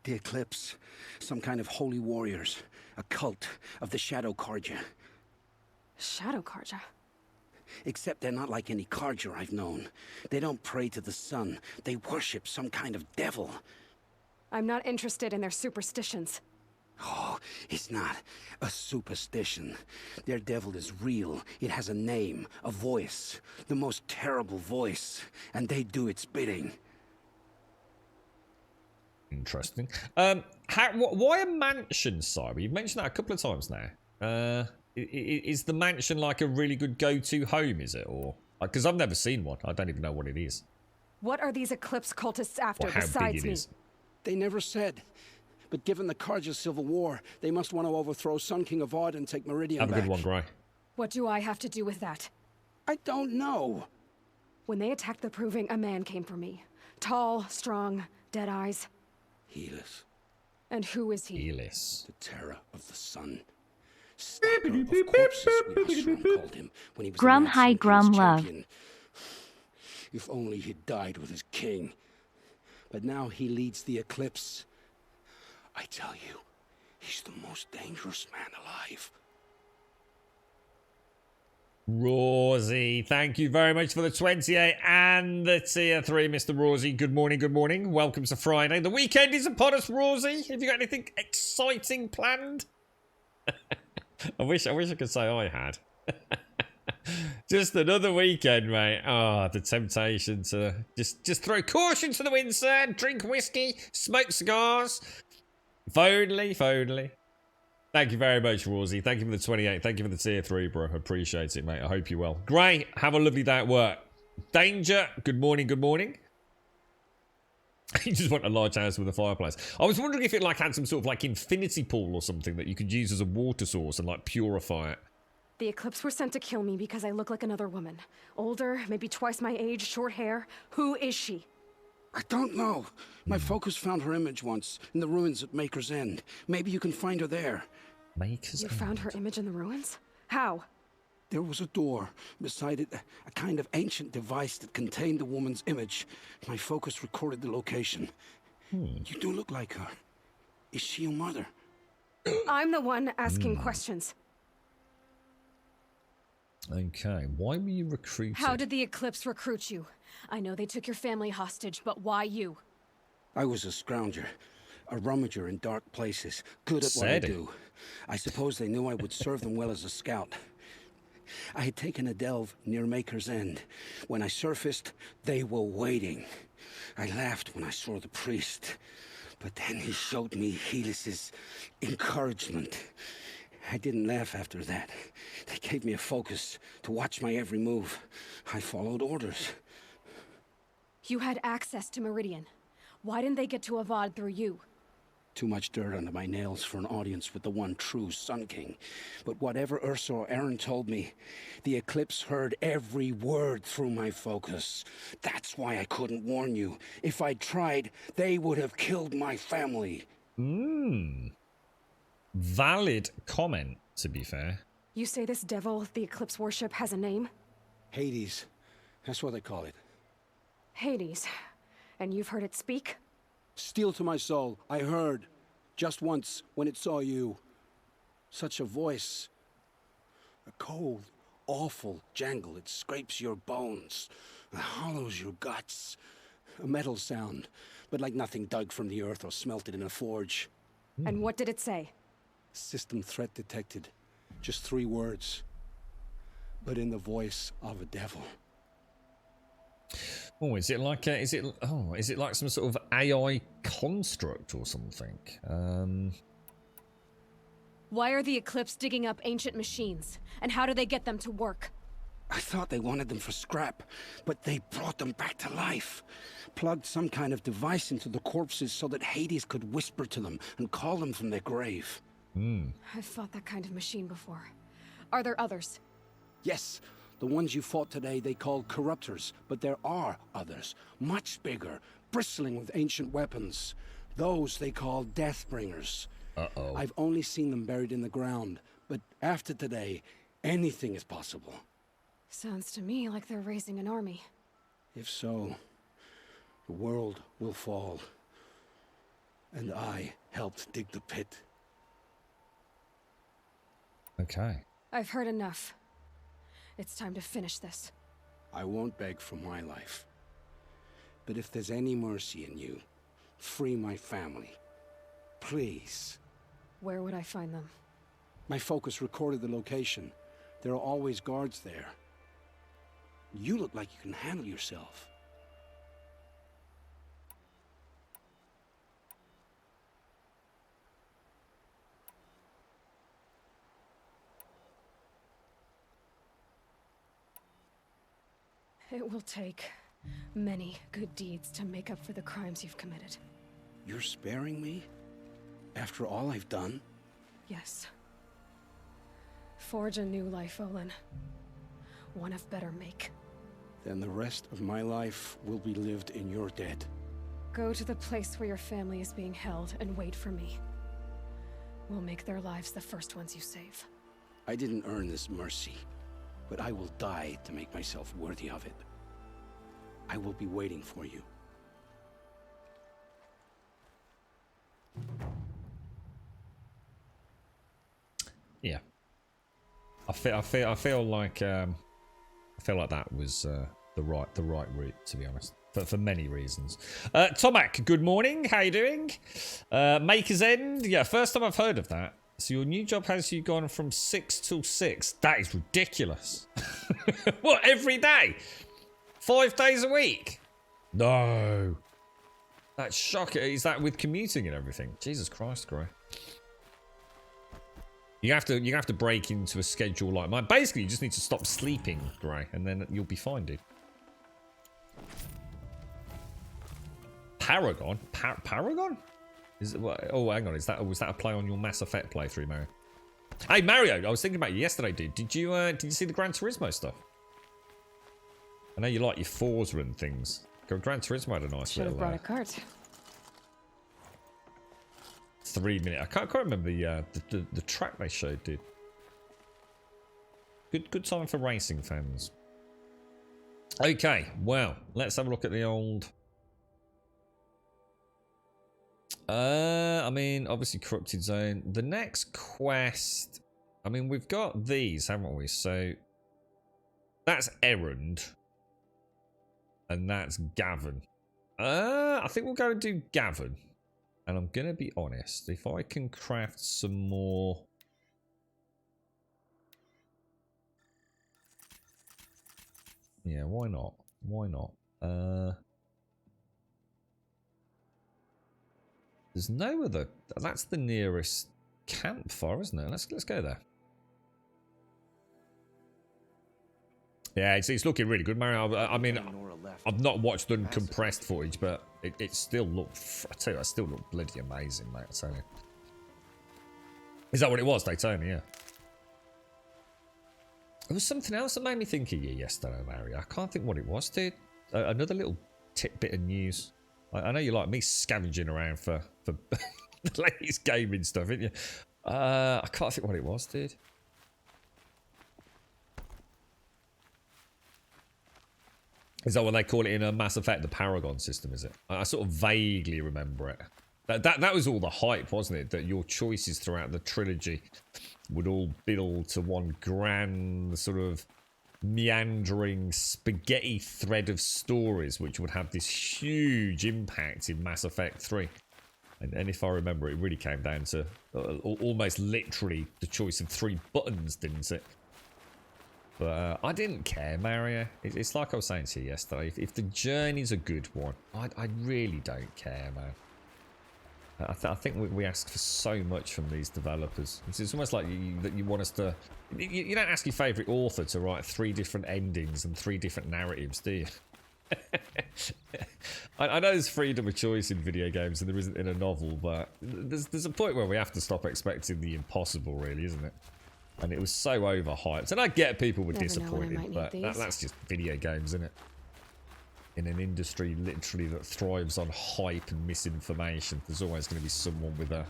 Speaker 12: The Eclipse. Some kind of holy warriors. A cult of the Shadow Carja.
Speaker 4: Shadow Carja?
Speaker 12: Except they're not like any Carja I've known. They don't pray to the sun. They worship some kind of devil.
Speaker 4: I'm not interested in their superstitions.
Speaker 12: Oh, it's not a superstition. Their devil is real. It has a name, a voice. The most terrible voice. And they do its bidding.
Speaker 1: Interesting. Why a mansion, Cyber? You've mentioned that a couple of times now. Is the mansion like a really good go-to home, is it? Or because I've never seen one. I don't even know what it is.
Speaker 4: What are these Eclipse cultists after
Speaker 1: Or how
Speaker 4: besides
Speaker 1: big it
Speaker 4: me?
Speaker 1: is.
Speaker 12: They never said. But given the Carja civil war, they must want to overthrow Sun King Avad and take Meridian
Speaker 1: Have a
Speaker 12: back.
Speaker 1: good one, Gray.
Speaker 4: What do I have to do with that?
Speaker 12: I don't know.
Speaker 4: When they attacked the Proving, a man came for me. Tall, strong, dead eyes.
Speaker 12: Helis.
Speaker 4: And who is he?
Speaker 1: Helis.
Speaker 12: The terror of the sun. Stacker of corpses, Wihastron called him when he was
Speaker 11: Grum
Speaker 12: the Mad
Speaker 11: hi,
Speaker 12: Sun
Speaker 11: Grum
Speaker 12: King's
Speaker 11: love.
Speaker 12: champion. If only he'd died with his king. But now he leads the Eclipse. I tell you, he's the most dangerous man alive.
Speaker 1: Rosie, thank you very much for the 28 and the tier 3, Mr. Rosie. Good morning, good morning. Welcome to Friday. The weekend is upon us, Rosie. Have you got anything exciting planned? I wish I could say I had. Just another weekend, mate. Ah, the temptation to just throw caution to the wind, sir. Drink whiskey, smoke cigars. If only. Thank you very much, Rosie. Thank you for the 28. Thank you for the tier 3, bro. Appreciate it, mate. I hope you're well. Great. Have a lovely day at work. Danger. Good morning, good morning. You just want a large house with a fireplace. I was wondering if it like had some sort of like infinity pool or something that you could use as a water source and like purify it.
Speaker 4: The Eclipse were sent to kill me because I look like another woman. Older, maybe twice my age, short hair. Who is she?
Speaker 12: I don't know. My focus found her image once in the ruins at Maker's End. Maybe you can find her there.
Speaker 1: Maker's
Speaker 4: You found her image in the ruins? How?
Speaker 12: There was a door. Beside it, a kind of ancient device that contained the woman's image. My focus recorded the location. You do look like her. Is she your mother?
Speaker 4: I'm the one asking questions.
Speaker 1: Okay, why were you recruited?
Speaker 4: How did the Eclipse recruit you? I know they took your family hostage, but why you?
Speaker 12: I was a scrounger. A rummager in dark places. Good at what I
Speaker 1: Said it.
Speaker 12: do. I suppose they knew I would serve them well as a scout. I had taken a delve near Maker's End. When I surfaced, they were waiting. I laughed when I saw the priest. But then he showed me Helis's encouragement. I didn't laugh after that. They gave me a focus to watch my every move. I followed orders.
Speaker 4: You had access to Meridian. Why didn't they get to Avad through you?
Speaker 12: Too much dirt under my nails for an audience with the one true Sun King. But whatever Ursa or Aaron told me, the Eclipse heard every word through my focus. That's why I couldn't warn you. If I'd tried, they would have killed my family.
Speaker 1: Valid comment, to be fair.
Speaker 4: You say this devil the Eclipse worship has a name?
Speaker 12: Hades. That's what they call it.
Speaker 4: Hades. And you've heard it speak?
Speaker 12: Steel to my soul, I heard. Just once, when it saw you. Such a voice. A cold, awful jangle. It scrapes your bones. It hollows your guts. A metal sound, but like nothing dug from the earth or smelted in a forge.
Speaker 4: And what did it say?
Speaker 12: System threat detected. Just 3 words. But in the voice of a devil.
Speaker 1: Oh, is it like some sort of AI construct or something?
Speaker 4: Why are the Eclipse digging up ancient machines? And how do they get them to work?
Speaker 12: I thought they wanted them for scrap, but they brought them back to life. Plugged some kind of device into the corpses so that Hades could whisper to them and call them from their grave.
Speaker 4: I've fought that kind of machine before. Are there others?
Speaker 12: Yes, the ones you fought today they called corruptors, but there are others, much bigger, bristling with ancient weapons. Those they call Deathbringers.
Speaker 1: Uh-oh.
Speaker 12: I've only seen them buried in the ground, but after today, anything is possible.
Speaker 4: Sounds to me like they're raising an army.
Speaker 12: If so, the world will fall. And I helped dig the pit.
Speaker 1: Okay.
Speaker 4: I've heard enough. It's time to finish this.
Speaker 12: I won't beg for my life. But if there's any mercy in you, free my family. Please.
Speaker 4: Where would I find them?
Speaker 12: My focus recorded the location. There are always guards there. You look like you can handle yourself.
Speaker 4: It will take Many good deeds to make up for the crimes you've committed.
Speaker 12: You're sparing me? After all I've done?
Speaker 4: Yes. Forge a new life, Olin. One of better make.
Speaker 12: Then the rest of my life will be lived in your debt.
Speaker 4: Go to the place where your family is being held and wait for me. We'll make their lives the first ones you save.
Speaker 12: I didn't earn this mercy, but I will die to make myself worthy of it. I will be waiting for you.
Speaker 1: Yeah. I feel like that was the right route, to be honest, for many reasons. Tomac, good morning. How you doing? Maker's End. Yeah, first time I've heard of that. So your new job has you gone from 6 till 6. That is ridiculous. What, every day? 5 days a week? No. That's shocking. Is that with commuting and everything? Jesus Christ, Gray. You have to break into a schedule like mine. Basically, you just need to stop sleeping, Gray, and then you'll be fine, dude. Paragon? Paragon? Is it, oh, hang on. Was that a play on your Mass Effect playthrough, Mario? Hey, Mario, I was thinking about you yesterday, dude. Did you see the Gran Turismo stuff? I know you like your Forza and things. Gran Turismo had a nice
Speaker 4: Should have brought a cart.
Speaker 1: 3 minute. I can't remember the track they showed, dude. Good time for racing fans. Okay, well, let's have a look at the old. I mean, obviously Corrupted Zone. The next quest. I mean, we've got these, haven't we? So that's Errand, and that's Gavin. I think we'll go and do Gavin. And I'm going to be honest, if I can craft some more... Yeah, why not? Why not? There's no other... That's the nearest campfire, isn't it? Let's go there. Yeah, it's looking really good, Mario. I mean, I've not watched uncompressed footage, but it still looked... I tell you, it still looked bloody amazing, mate. I tell you. Is that what it was, Daytona? Yeah. There was something else that made me think of you yesterday, Mario. I can't think what it was, dude. Another little bit of news. I know you like me scavenging around for the latest gaming stuff, didn't you? I can't think what it was, dude. Is that what they call it in Mass Effect, the Paragon system, is it? I sort of vaguely remember it. That was all the hype, wasn't it? That your choices throughout the trilogy would all build to one grand sort of meandering spaghetti thread of stories, which would have this huge impact in Mass Effect 3. And if I remember, it really came down to almost literally the choice of 3 buttons, didn't it? But I didn't care, Mario. It's like I was saying to you yesterday. If the journey's a good one, I really don't care, man. I think we ask for so much from these developers. It's almost like that you want us to... You don't ask your favourite author to write 3 different endings and 3 different narratives, do you? I know there's freedom of choice in video games and there isn't in a novel, but there's a point where we have to stop expecting the impossible, really, isn't it? And it was so overhyped. And I get people were disappointed, but that's just video games, isn't it? In an industry literally that thrives on hype and misinformation, there's always going to be someone with a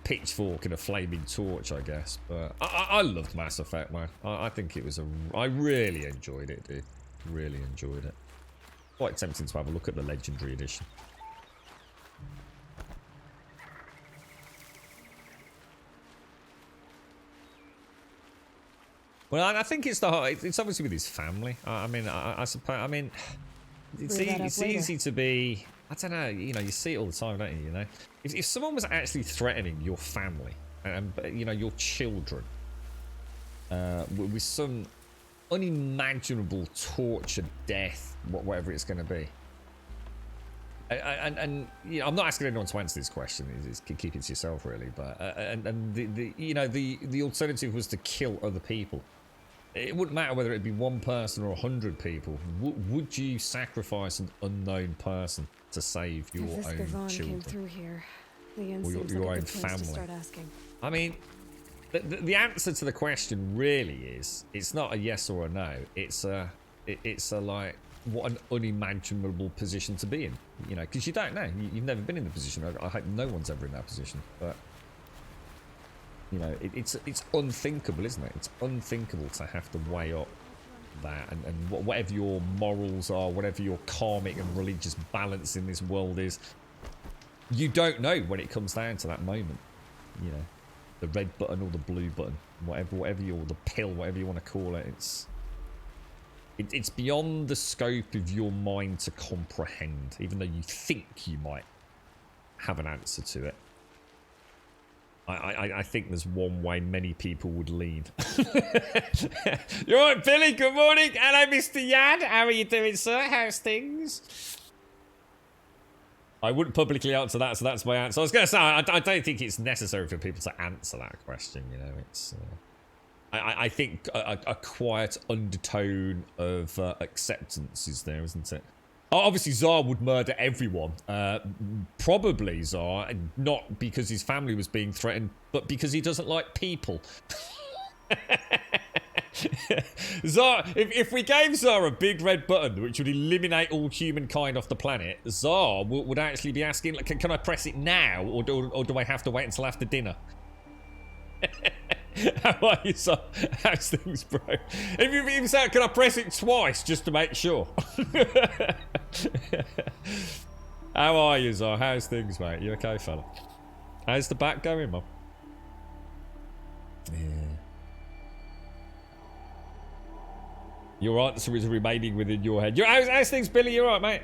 Speaker 1: pitchfork and a flaming torch, I guess. But I loved Mass Effect, man. I think it was I really enjoyed it, dude. Really enjoyed it. Quite tempting to have a look at the Legendary Edition. Well, I think it's obviously with his family. I mean, I suppose. I mean, it's easy to be. I don't know. You know, you see it all the time, don't you? You know, if someone was actually threatening your family and your children with some unimaginable torture, death, whatever it's going to be. And you know, I'm not asking anyone to answer this question. It's keep it to yourself, really. But and the alternative was to kill other people. It wouldn't matter whether it'd be one person or 100 people. Would you sacrifice an unknown person to save your
Speaker 4: if this
Speaker 1: own
Speaker 4: Gavon
Speaker 1: children?
Speaker 4: came through here, the inn
Speaker 1: Or
Speaker 4: seems
Speaker 1: your
Speaker 4: like a
Speaker 1: own
Speaker 4: good place
Speaker 1: family?
Speaker 4: to start asking.
Speaker 1: I mean, the answer to the question really is, it's not a yes or a no. It's a like, what an unimaginable position to be in. You know, because you don't know. You've never been in the position. I hope no one's ever in that position. But you know, it's unthinkable, isn't it? It's unthinkable to have to weigh up that and whatever your morals are, whatever your karmic and religious balance in this world is. You don't know when it comes down to that moment. You know, the red button or the blue button, whatever you, or the pill, whatever you want to call it. It's beyond the scope of your mind to comprehend, even though you think you might have an answer to it. I think there's one way many people would lean. You're right, Billy. Good morning. Hello, Mr. Yad. How are you doing, sir? How's things? I wouldn't publicly answer that, so that's my answer. I was going to say, I don't think it's necessary for people to answer that question. You know, it's. I think a quiet undertone of acceptance is there, isn't it? Obviously, Tsar would murder everyone. Probably Tsar, not because his family was being threatened, but because he doesn't like people. Tsar, if we gave Tsar a big red button which would eliminate all humankind off the planet, Tsar would actually be asking, like, can I press it now, or do I have to wait until after dinner? How are you, Tsar? How's things, bro? If you even said, can I press it twice just to make sure? How are you, Tsar? How's things, mate? You okay, fella? How's the back going, Mum? Yeah. Your answer is remaining within your head. How's things, Billy? You alright, mate?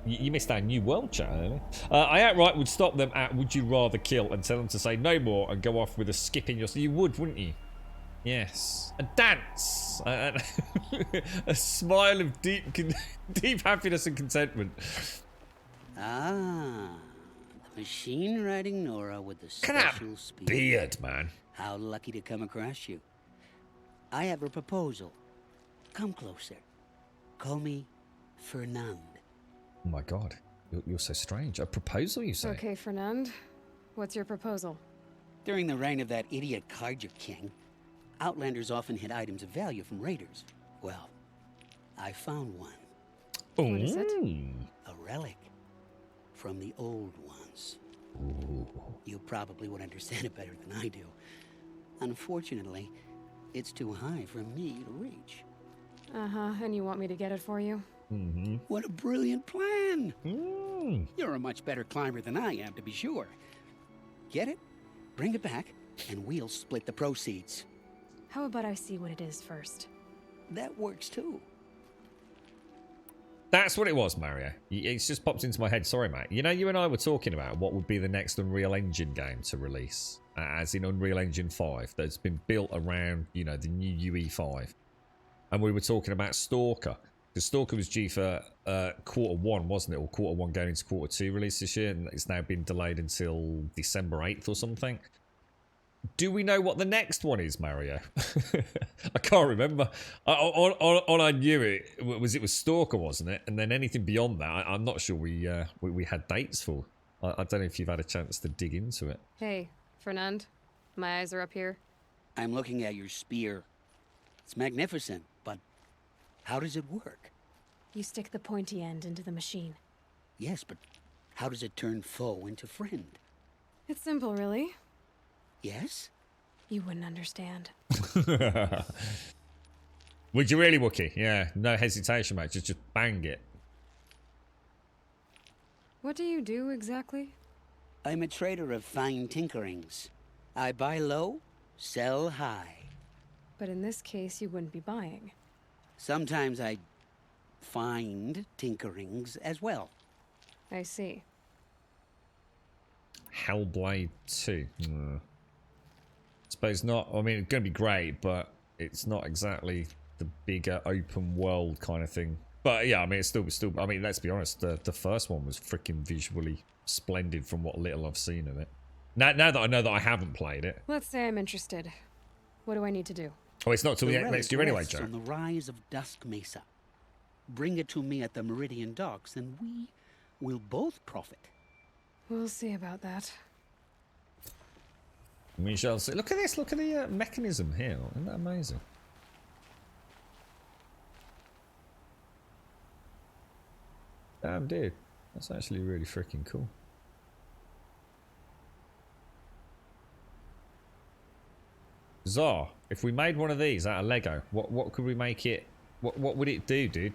Speaker 1: You missed our new world chat earlier. I outright would stop them at would you rather kill and tell them to say no more and go off with a skip in your... You would, wouldn't you? Yes. A dance. A smile of deep happiness and contentment.
Speaker 19: Ah, the machine riding Nora with the
Speaker 1: Look at
Speaker 19: special
Speaker 1: that
Speaker 19: speed.
Speaker 1: beard, man.
Speaker 19: How lucky to come across you. I have a proposal. Come closer. Call me Fernand.
Speaker 1: Oh my god. You're so strange. A proposal, you say?
Speaker 4: Okay, Fernand. What's your proposal?
Speaker 19: During the reign of that idiot Karja king, Outlanders often hid items of value from raiders. Well, I found one.
Speaker 4: What is it?
Speaker 19: A relic from the old ones.
Speaker 1: Ooh.
Speaker 19: You probably would understand it better than I do. Unfortunately, it's too high for me to reach.
Speaker 4: Uh-huh, and you want me to get it for you?
Speaker 1: Mm-hmm.
Speaker 19: What a brilliant plan! You're a much better climber than I am, to be sure. Get it, bring it back, and we'll split the proceeds.
Speaker 4: How about I see what it is first?
Speaker 19: That works too.
Speaker 1: That's what it was, Mario. It's just popped into my head. Sorry, mate. You know, you and I were talking about what would be the next Unreal Engine game to release, as in Unreal Engine 5, that's been built around, you know, the new UE5. And we were talking about Stalker. The Stalker was due for Q1, wasn't it? Or Q1 going into Q2 release this year, and it's now been delayed until December 8th or something. Do we know what the next one is, Mario? I can't remember. All I knew it was Stalker, wasn't it? And then anything beyond that, I'm not sure we had dates for. I don't know if you've had a chance to dig into it.
Speaker 4: Hey, Fernand. My eyes are up here.
Speaker 19: I'm looking at your spear. It's magnificent, but how does it work?
Speaker 4: You stick the pointy end into the machine.
Speaker 19: Yes, but how does it turn foe into friend?
Speaker 4: It's simple, really.
Speaker 19: Yes?
Speaker 4: You wouldn't understand.
Speaker 1: Would you really, Wookie? Yeah, no hesitation, mate. Just bang it.
Speaker 4: What do you do exactly?
Speaker 19: I'm a trader of fine tinkerings. I buy low, sell high.
Speaker 4: But in this case, you wouldn't be buying.
Speaker 19: Sometimes I find tinkerings as well.
Speaker 4: I see.
Speaker 1: Hellblade 2. Suppose not. I mean, it's going to be great, but it's not exactly the bigger open world kind of thing. But yeah, I mean, it's still. I mean, let's be honest. The first one was freaking visually splendid from what little I've seen of it. Now that I know that I haven't played it.
Speaker 4: Let's say I'm interested. What do I need to do?
Speaker 1: Oh, it's not till
Speaker 19: The
Speaker 1: the next year
Speaker 19: relic
Speaker 1: anyway,
Speaker 19: rests
Speaker 1: Joe.
Speaker 19: on the rise of Dusk Mesa. Bring it to me at the Meridian Docks, and we will both profit.
Speaker 4: We'll see about that.
Speaker 1: We shall see. Look at this. Look at the mechanism here. Isn't that amazing? Damn, dude. That's actually really freaking cool. Zar, if we made one of these out of Lego, what could we make it? What would it do, dude?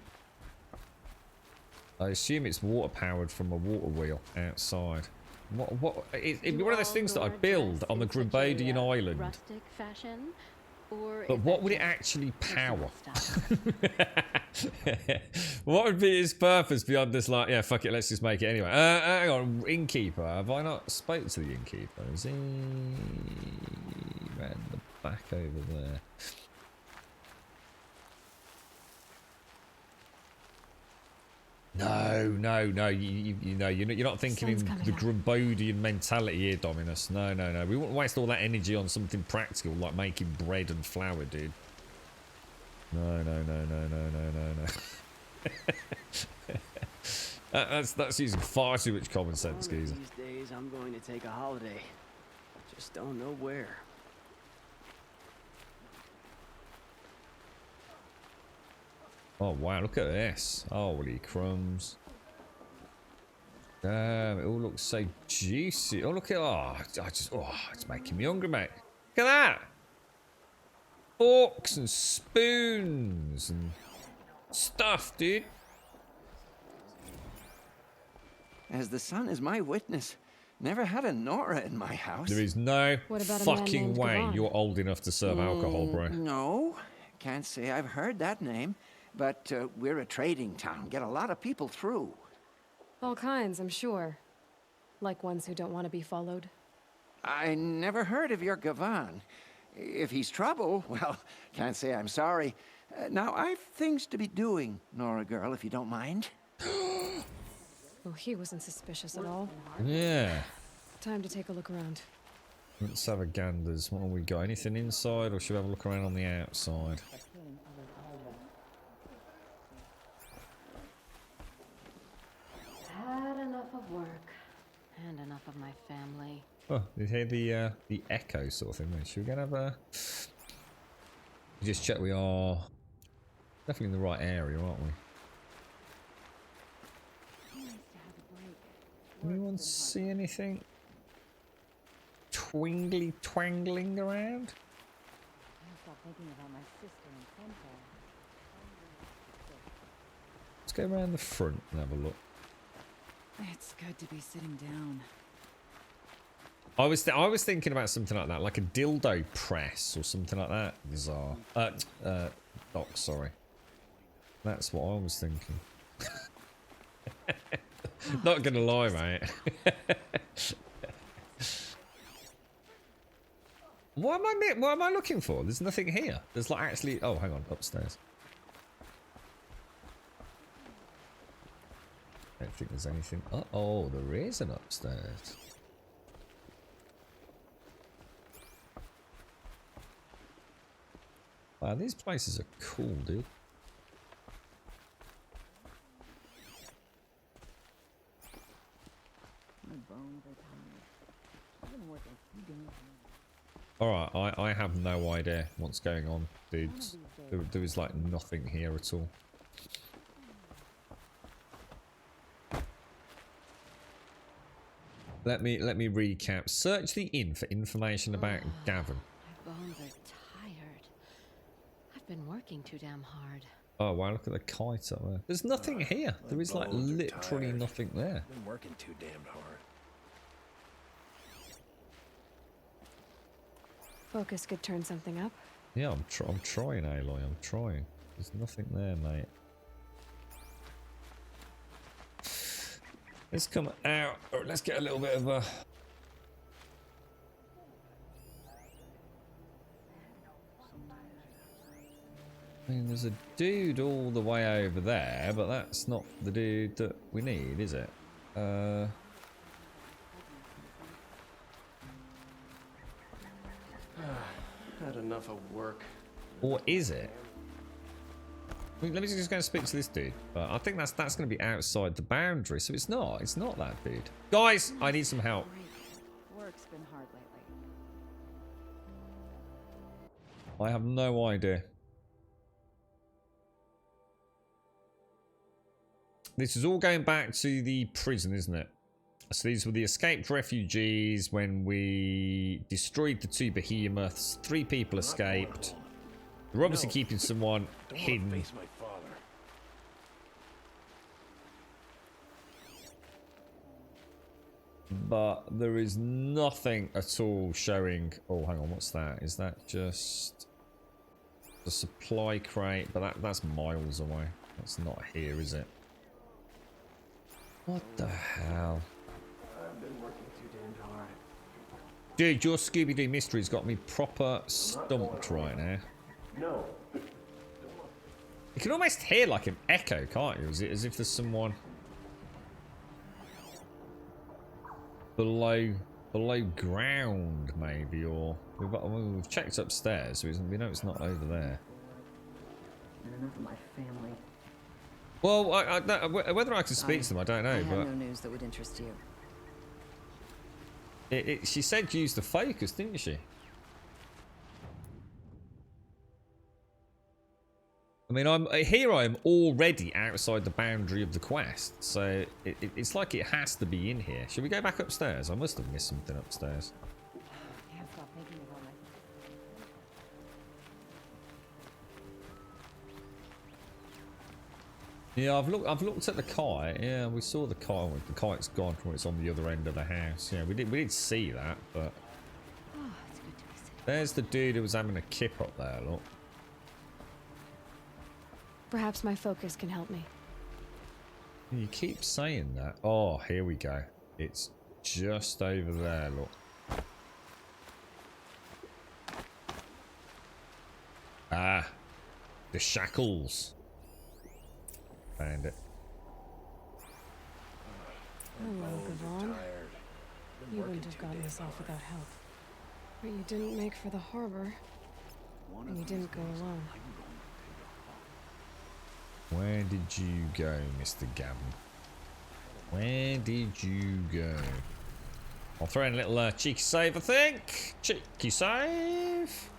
Speaker 1: I assume it's water powered from a water wheel outside. It'd be one of those things that I build on the Grumbodian island.
Speaker 20: Rustic fashion, or
Speaker 1: But what would it actually power? What would be its purpose beyond this? Like, yeah, fuck it, let's just make it anyway. Hang on, innkeeper. Have I not spoke to the innkeeper? Is he ran the back over there? No. You know, you're not thinking in the Grumbodian mentality here, Dominus. No. We wouldn't waste all that energy on something practical like making bread and flour, dude. No. That's using far too much common sense, geezer.
Speaker 7: These days, I'm going to take a holiday. I just don't know where.
Speaker 1: Oh wow, look at this. Holy crumbs. Damn, it all looks so juicy. Oh, look at it's making me hungry, mate. Look at that. Forks and spoons and stuff, dude.
Speaker 13: As the sun is my witness, never had a Nora in my house.
Speaker 1: There is no
Speaker 4: What about a man
Speaker 1: fucking
Speaker 4: named
Speaker 1: way
Speaker 4: Gavan?
Speaker 1: you're old enough to serve alcohol, bro.
Speaker 13: No, can't say I've heard that name, but we're a trading town. Get a lot of people through.
Speaker 4: All kinds, I'm sure. Like ones who don't want to be followed.
Speaker 13: I never heard of your Gavan. If he's trouble, well, can't say I'm sorry. Now, I've things to be doing, Nora girl, if you don't mind.
Speaker 4: Well, he wasn't suspicious at all.
Speaker 1: Yeah.
Speaker 4: Time to take a look around.
Speaker 1: Let's have a ganders. What have we got? Anything inside, or should we have a look around on the outside?
Speaker 20: Had enough of work and enough of my family.
Speaker 1: Oh, you hear the echo sort of thing. Should we go and have a... Just check we are definitely in the right area, aren't we? Anyone see anything twangling around? Let's go around the front and have a look.
Speaker 21: It's good to be sitting down.
Speaker 1: I was thinking about something like that, like a dildo press or something like that. Bizarre. Doc, sorry. That's what I was thinking. Not gonna lie, mate. What am I looking for? There's nothing here. There's like actually. Oh, hang on, upstairs. I don't think there's anything. Oh, there is an upstairs. Wow, these places are cool, dude.
Speaker 21: My bones are tired. I've been working 2 days.
Speaker 1: Alright, I have no idea what's going on, dudes. There is like nothing here at all. Let me recap. Search the inn for information about Gavin.
Speaker 20: My bones are tired. I've been working too damn hard.
Speaker 1: Oh wow, look at the kite up there. There's nothing here. There is like literally nothing there.
Speaker 22: Been working too damn hard.
Speaker 4: Focus could turn something up.
Speaker 1: Yeah, I'm trying, Aloy. I'm trying. There's nothing there, mate. Let's come out. Or let's get a little bit of a... I mean, there's a dude all the way over there, but that's not the dude that we need, is it?
Speaker 7: Had enough of work.
Speaker 1: Or is it? Let me just go and speak to this dude. But I think that's going to be outside the boundary, so it's not. It's not that dude. Guys, I need some help.
Speaker 21: Work's been hard lately.
Speaker 1: I have no idea. This is all going back to the prison, isn't it? So these were the escaped refugees when we destroyed the 2 behemoths. 3 people escaped. They're obviously keeping someone hidden. But there is nothing at all showing... Oh, hang on, what's that? Is that just the supply crate? But that's miles away. That's not here, is it? What the hell?
Speaker 7: I've been working too damned hard.
Speaker 1: Dude, your Scooby-Doo mystery's got me proper stumped right now.
Speaker 7: No.
Speaker 1: You can almost hear like an echo, can't you? Is it as if there's someone below ground, maybe? Or we've checked upstairs, so we know it's not over there.
Speaker 21: And enough of my family.
Speaker 1: Well, whether I can speak to them, I don't know.
Speaker 21: I have
Speaker 1: but
Speaker 21: no news that would interest you.
Speaker 1: She said use the focus, didn't she? I mean, I am already outside the boundary of the quest, so it's like it has to be in here. Should we go back upstairs? I must have missed something upstairs.
Speaker 21: I can't stop thinking about my...
Speaker 1: Yeah, I've looked at the kite. Yeah, we saw the kite. The kite's gone from it's on the other end of the house. Yeah, we did see that, but
Speaker 21: it's good to be safe.
Speaker 1: There's the dude who was having a kip up there. Look.
Speaker 4: Perhaps my focus can help me.
Speaker 1: You keep saying that. Oh, here we go. It's just over there. Look. Ah, the shackles. Found it.
Speaker 4: Hello, Gavon. You wouldn't have gotten this off without help. But you didn't make for the harbor. And you didn't go alone.
Speaker 1: Where did you go, Mr. Gavin? Where did you go? I'll throw in a little cheeky save, I think. Cheeky save.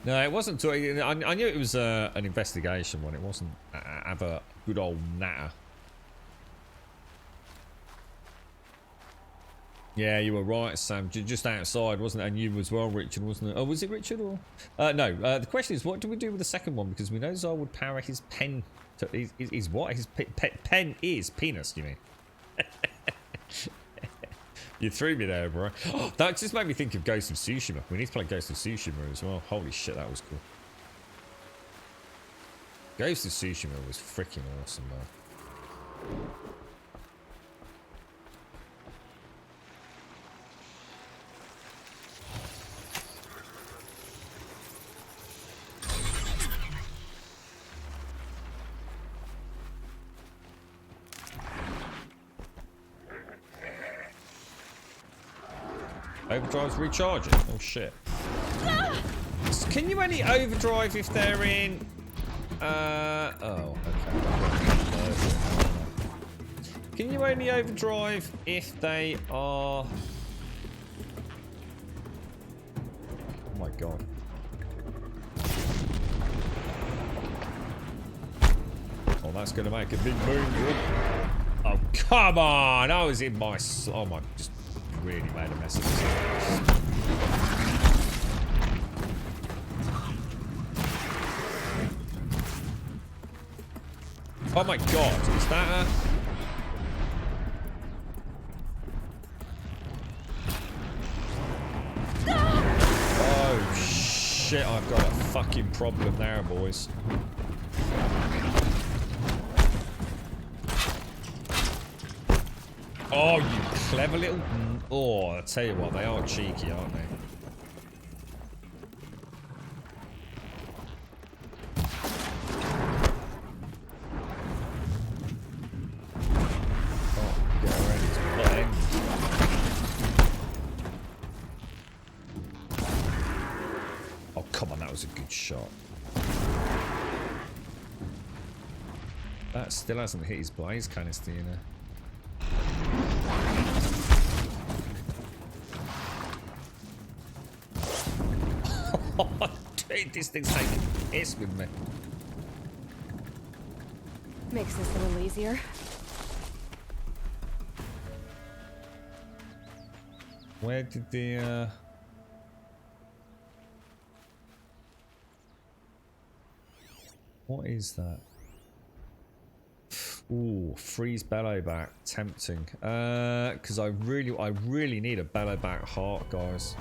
Speaker 1: No, it wasn't. I knew it was an investigation one. It wasn't have a good old natter. Yeah, you were right, Sam. Just outside, wasn't it? And you as well, Richard, wasn't it? Oh, was it Richard or? No. The question is, what do we do with the second one? Because we know Zar would power his pen. His what? His pen is penis. You mean? You threw me there, bro. Oh, that just made me think of Ghost of Tsushima. We need to play Ghost of Tsushima as well. Holy shit, that was cool. Ghost of Tsushima was freaking awesome, man. Overdrive's recharging. Oh shit. Can you only overdrive if they're in oh, okay. Can you only overdrive if they are... Oh my god. Oh, that's gonna make a big boom. Oh, come on! I was in my... Oh my... Just really made a mess of this. Oh my god, is that a... Oh shit, I've got a fucking problem there, boys. Oh, you clever little... Oh, I tell you what, they are cheeky, aren't they? Oh, get ready to blend. was a good shot. That still hasn't hit his blaze canister, you know. Dude, this thing's taking piss with me.
Speaker 4: Makes this a little easier.
Speaker 1: Where did the what is that? Ooh, freeze bellow back, tempting. Because I really need a bellow back heart, guys.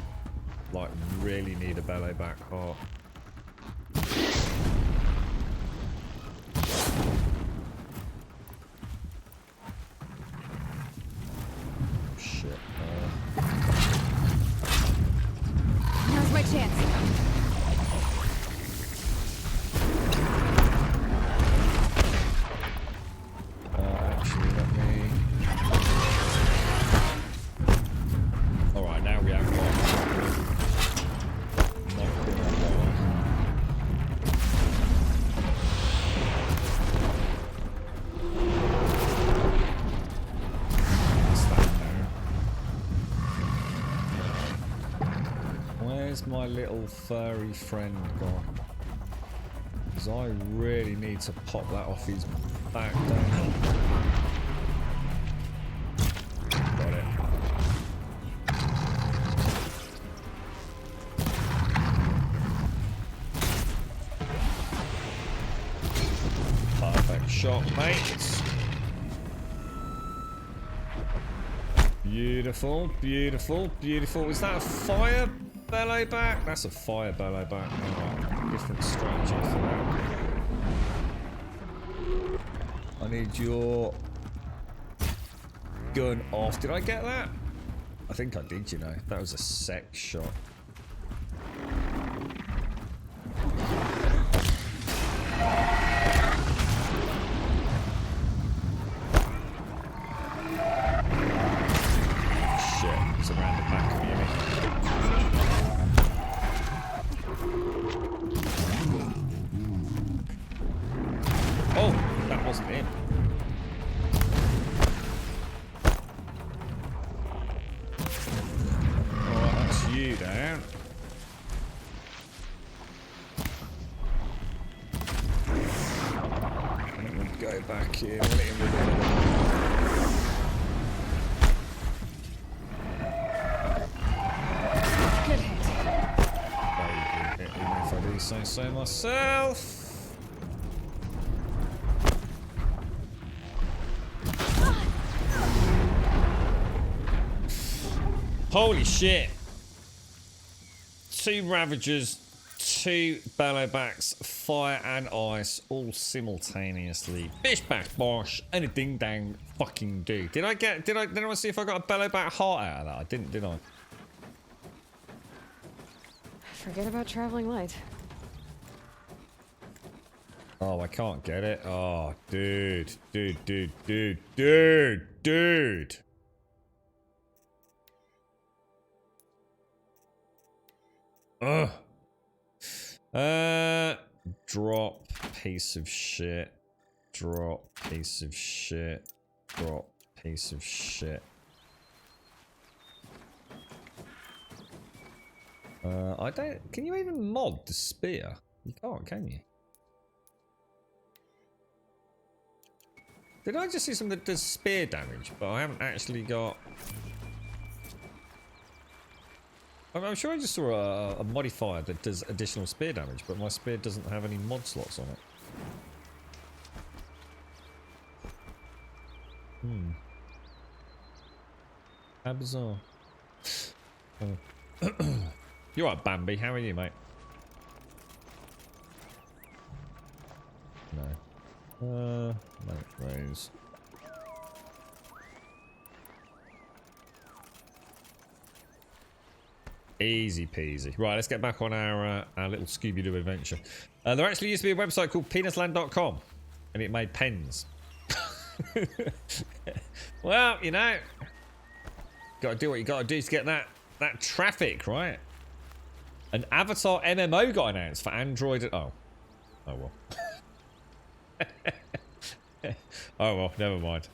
Speaker 1: Like, really need a bellow back heart. Shit.
Speaker 4: Now's my chance.
Speaker 1: Actually, let me. All right, now we have one. Where's my little furry friend gone? Because I really need to pop that off his back down. Got it. Perfect shot, mate. Beautiful, beautiful, beautiful. Is that a fire bellow back? That's a fire bellow back. Alright, different strategy for that. I need your gun off. Did I get that? I think I did, you know. That was a sex shot. Shit, it's around the back of me. Oh, that wasn't him. Alright, that's you down. Let me go back here. We'll let him with
Speaker 4: Good hit.
Speaker 1: Very good hit, even if I do say so myself. Holy shit. 2 Ravagers, 2 Bellowbacks, fire and ice, all simultaneously. Bish bash bosh, and a ding dang fucking do. Did I want to see if I got a Bellowback heart out of that? I didn't, did I?
Speaker 4: Forget about traveling light.
Speaker 1: Oh, I can't get it. Oh, dude. Ugh. Drop piece of shit. Drop piece of shit. Drop piece of shit. I don't. Can you even mod the spear? You can't, can you? Did I just see something that does spear damage? But I haven't actually got. I'm sure I just saw a modifier that does additional spear damage, but my spear doesn't have any mod slots on it. How bizarre. Oh. You're right, Bambi. How are you, mate? No. Mate, raise. Easy peasy. Right, let's get back on our little Scooby-Doo adventure. There actually used to be a website called penisland.com, and it made pens. Well, you know, gotta do what you gotta do to get that traffic, right? An Avatar MMO got announced for Android. Oh well. Oh well, never mind.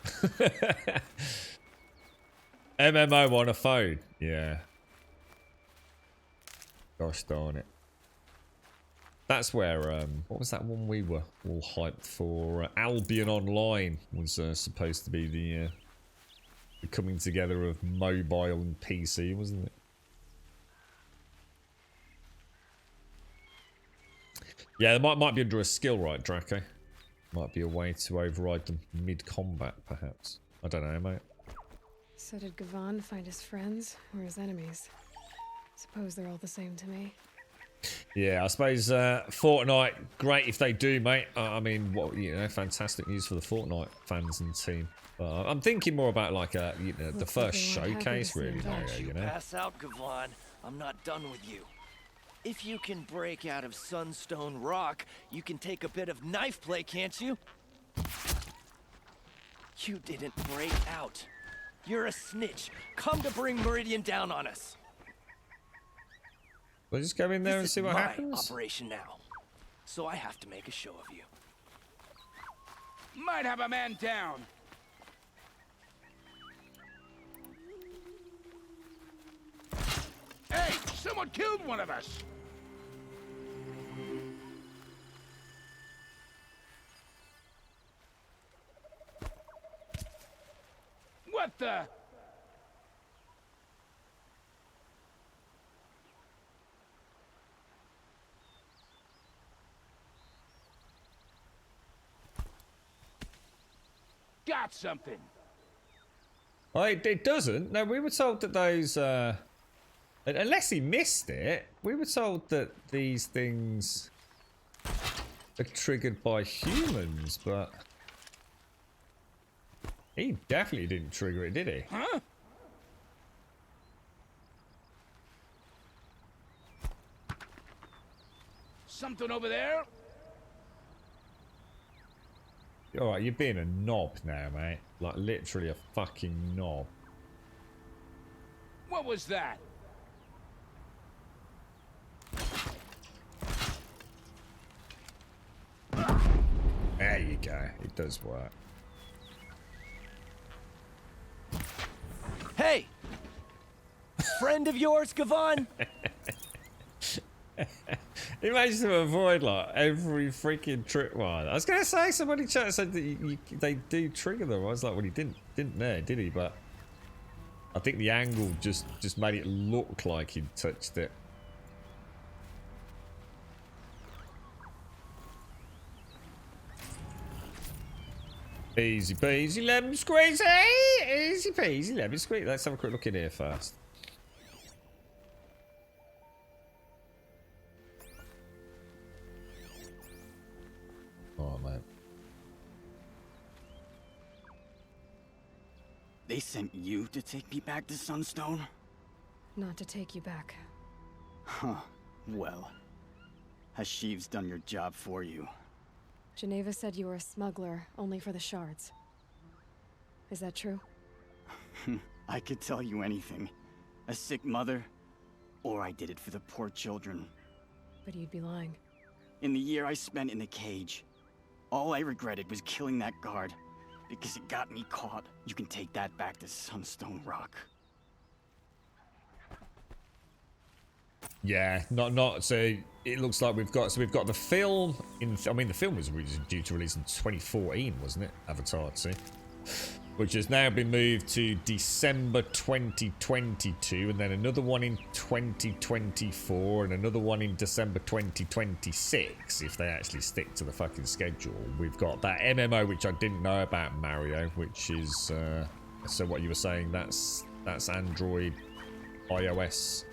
Speaker 1: MMO on a phone. Yeah. Gosh darn it. That's where, what was that one we were all hyped for? Albion Online was supposed to be the coming together of mobile and PC, wasn't it? Yeah, there might be under a skill, right, Draco? Might be a way to override them mid-combat, perhaps. I don't know, mate.
Speaker 4: So did Gavan find his friends or his enemies? Suppose they're all the same to me.
Speaker 1: Yeah, I suppose Fortnite, great if they do, mate. I mean, what, you know, fantastic news for the Fortnite fans and team. I'm thinking more about like you know, the first showcase, really, Mario. You know.
Speaker 15: Pass out, Gavan. I'm not done with you. If you can break out of Sunstone Rock, you can take a bit of knife play, can't you? You didn't break out. You're a snitch. Come to bring Meridian down on us.
Speaker 1: We'll just go in there and see what happens.
Speaker 15: This is my operation now, so I have to make a show of you.
Speaker 3: Might have a man down. Hey, someone killed one of us. What the? Got something.
Speaker 1: Oh, it doesn't. No, we were told that those, unless he missed it, we were told that these things are triggered by humans, but he definitely didn't trigger it, did he?
Speaker 3: Huh? Something over there?
Speaker 1: Alright, you're being a knob now, mate. Like, literally a fucking knob.
Speaker 3: What was that?
Speaker 1: There you go. It does work.
Speaker 15: Hey! Friend of yours, Gavan?
Speaker 1: He managed to avoid like every freaking trick one. I was gonna say somebody chat said that they do trigger them. I was like, well, he didn't there, did he? But I think the angle just made it look like he'd touched it. Easy peasy lemon squeezy! Easy peasy lemon squeezy. Let's have a quick look in here first. Oh, man.
Speaker 8: They sent you to take me back to Sunstone?
Speaker 4: Not to take you back.
Speaker 8: Huh. Well, Hashiv's done your job for you.
Speaker 4: Geneva said you were a smuggler, only for the shards. Is that true?
Speaker 8: I could tell you anything. A sick mother, or I did it for the poor children.
Speaker 4: But you'd be lying.
Speaker 8: In the year I spent in the cage, all I regretted was killing that guard, because it got me caught. You can take that back to Sunstone Rock.
Speaker 1: Yeah, not so it looks like we've got the film in, I mean the film was due to release in 2014, wasn't it? Avatar 2, which has now been moved to December 2022, and then another one in 2024 and another one in December 2026 if they actually stick to the fucking schedule. We've got that MMO which I didn't know about, Mario, which is so what you were saying, that's Android, iOS,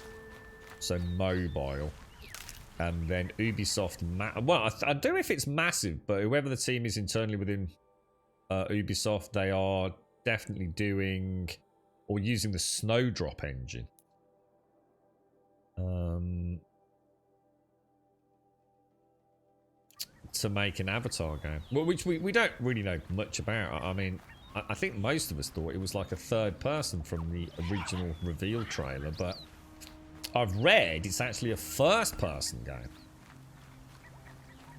Speaker 1: so mobile. And then Ubisoft, well, I don't know if it's massive, but whoever the team is internally within Ubisoft, they are definitely doing or using the Snowdrop engine. To make an Avatar game. Well, which we don't really know much about. I mean, I think most of us thought it was like a third person from the original reveal trailer, but I've read it's actually a first-person game.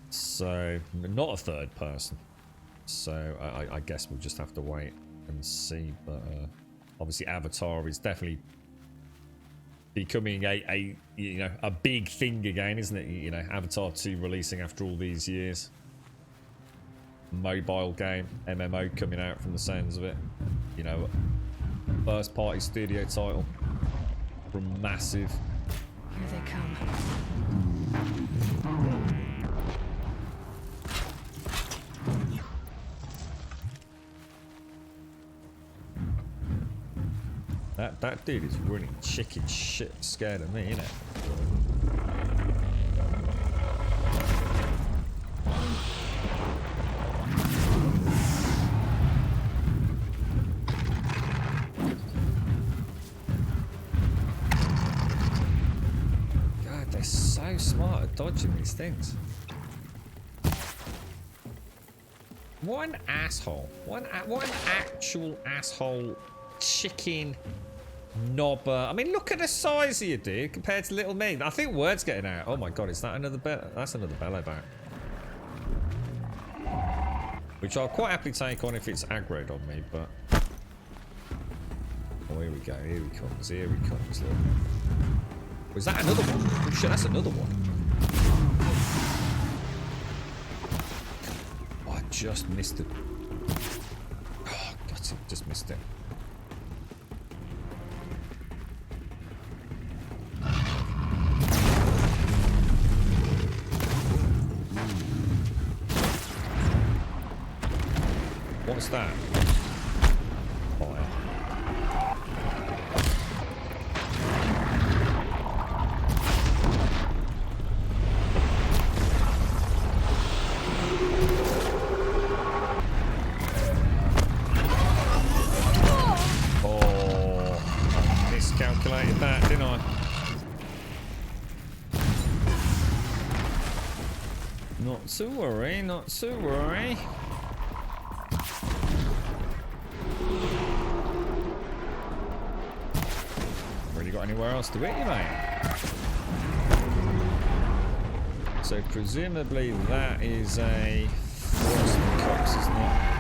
Speaker 1: So, not a third person. So, I guess we'll just have to wait and see. But obviously, Avatar is definitely becoming a big thing again, isn't it? You know, Avatar 2 releasing after all these years. Mobile game, MMO coming out from the sounds of it. You know, first party studio title from Massive.
Speaker 4: Here they come.
Speaker 1: That dude is running chicken shit scared of me, innit? God, they're so smart at dodging these things. What an asshole. What an actual asshole chicken knobber. I mean, look at the size of you, dude, compared to little me. I think word's getting out. Oh my god, is that another bell? That's another bellow back. Which I'll quite happily take on if it's aggroed on me, but... Oh, here we go. Here he comes. Here he comes. Look. Was that another one? Oh shit, that's another one. Oh, I just missed it. Oh, God, just missed it. What's that? Fire. Oh, I miscalculated that, didn't I? Not to worry, not to worry. Anywhere else to hit you, mate? So presumably that is a Frost Cox, isn't it?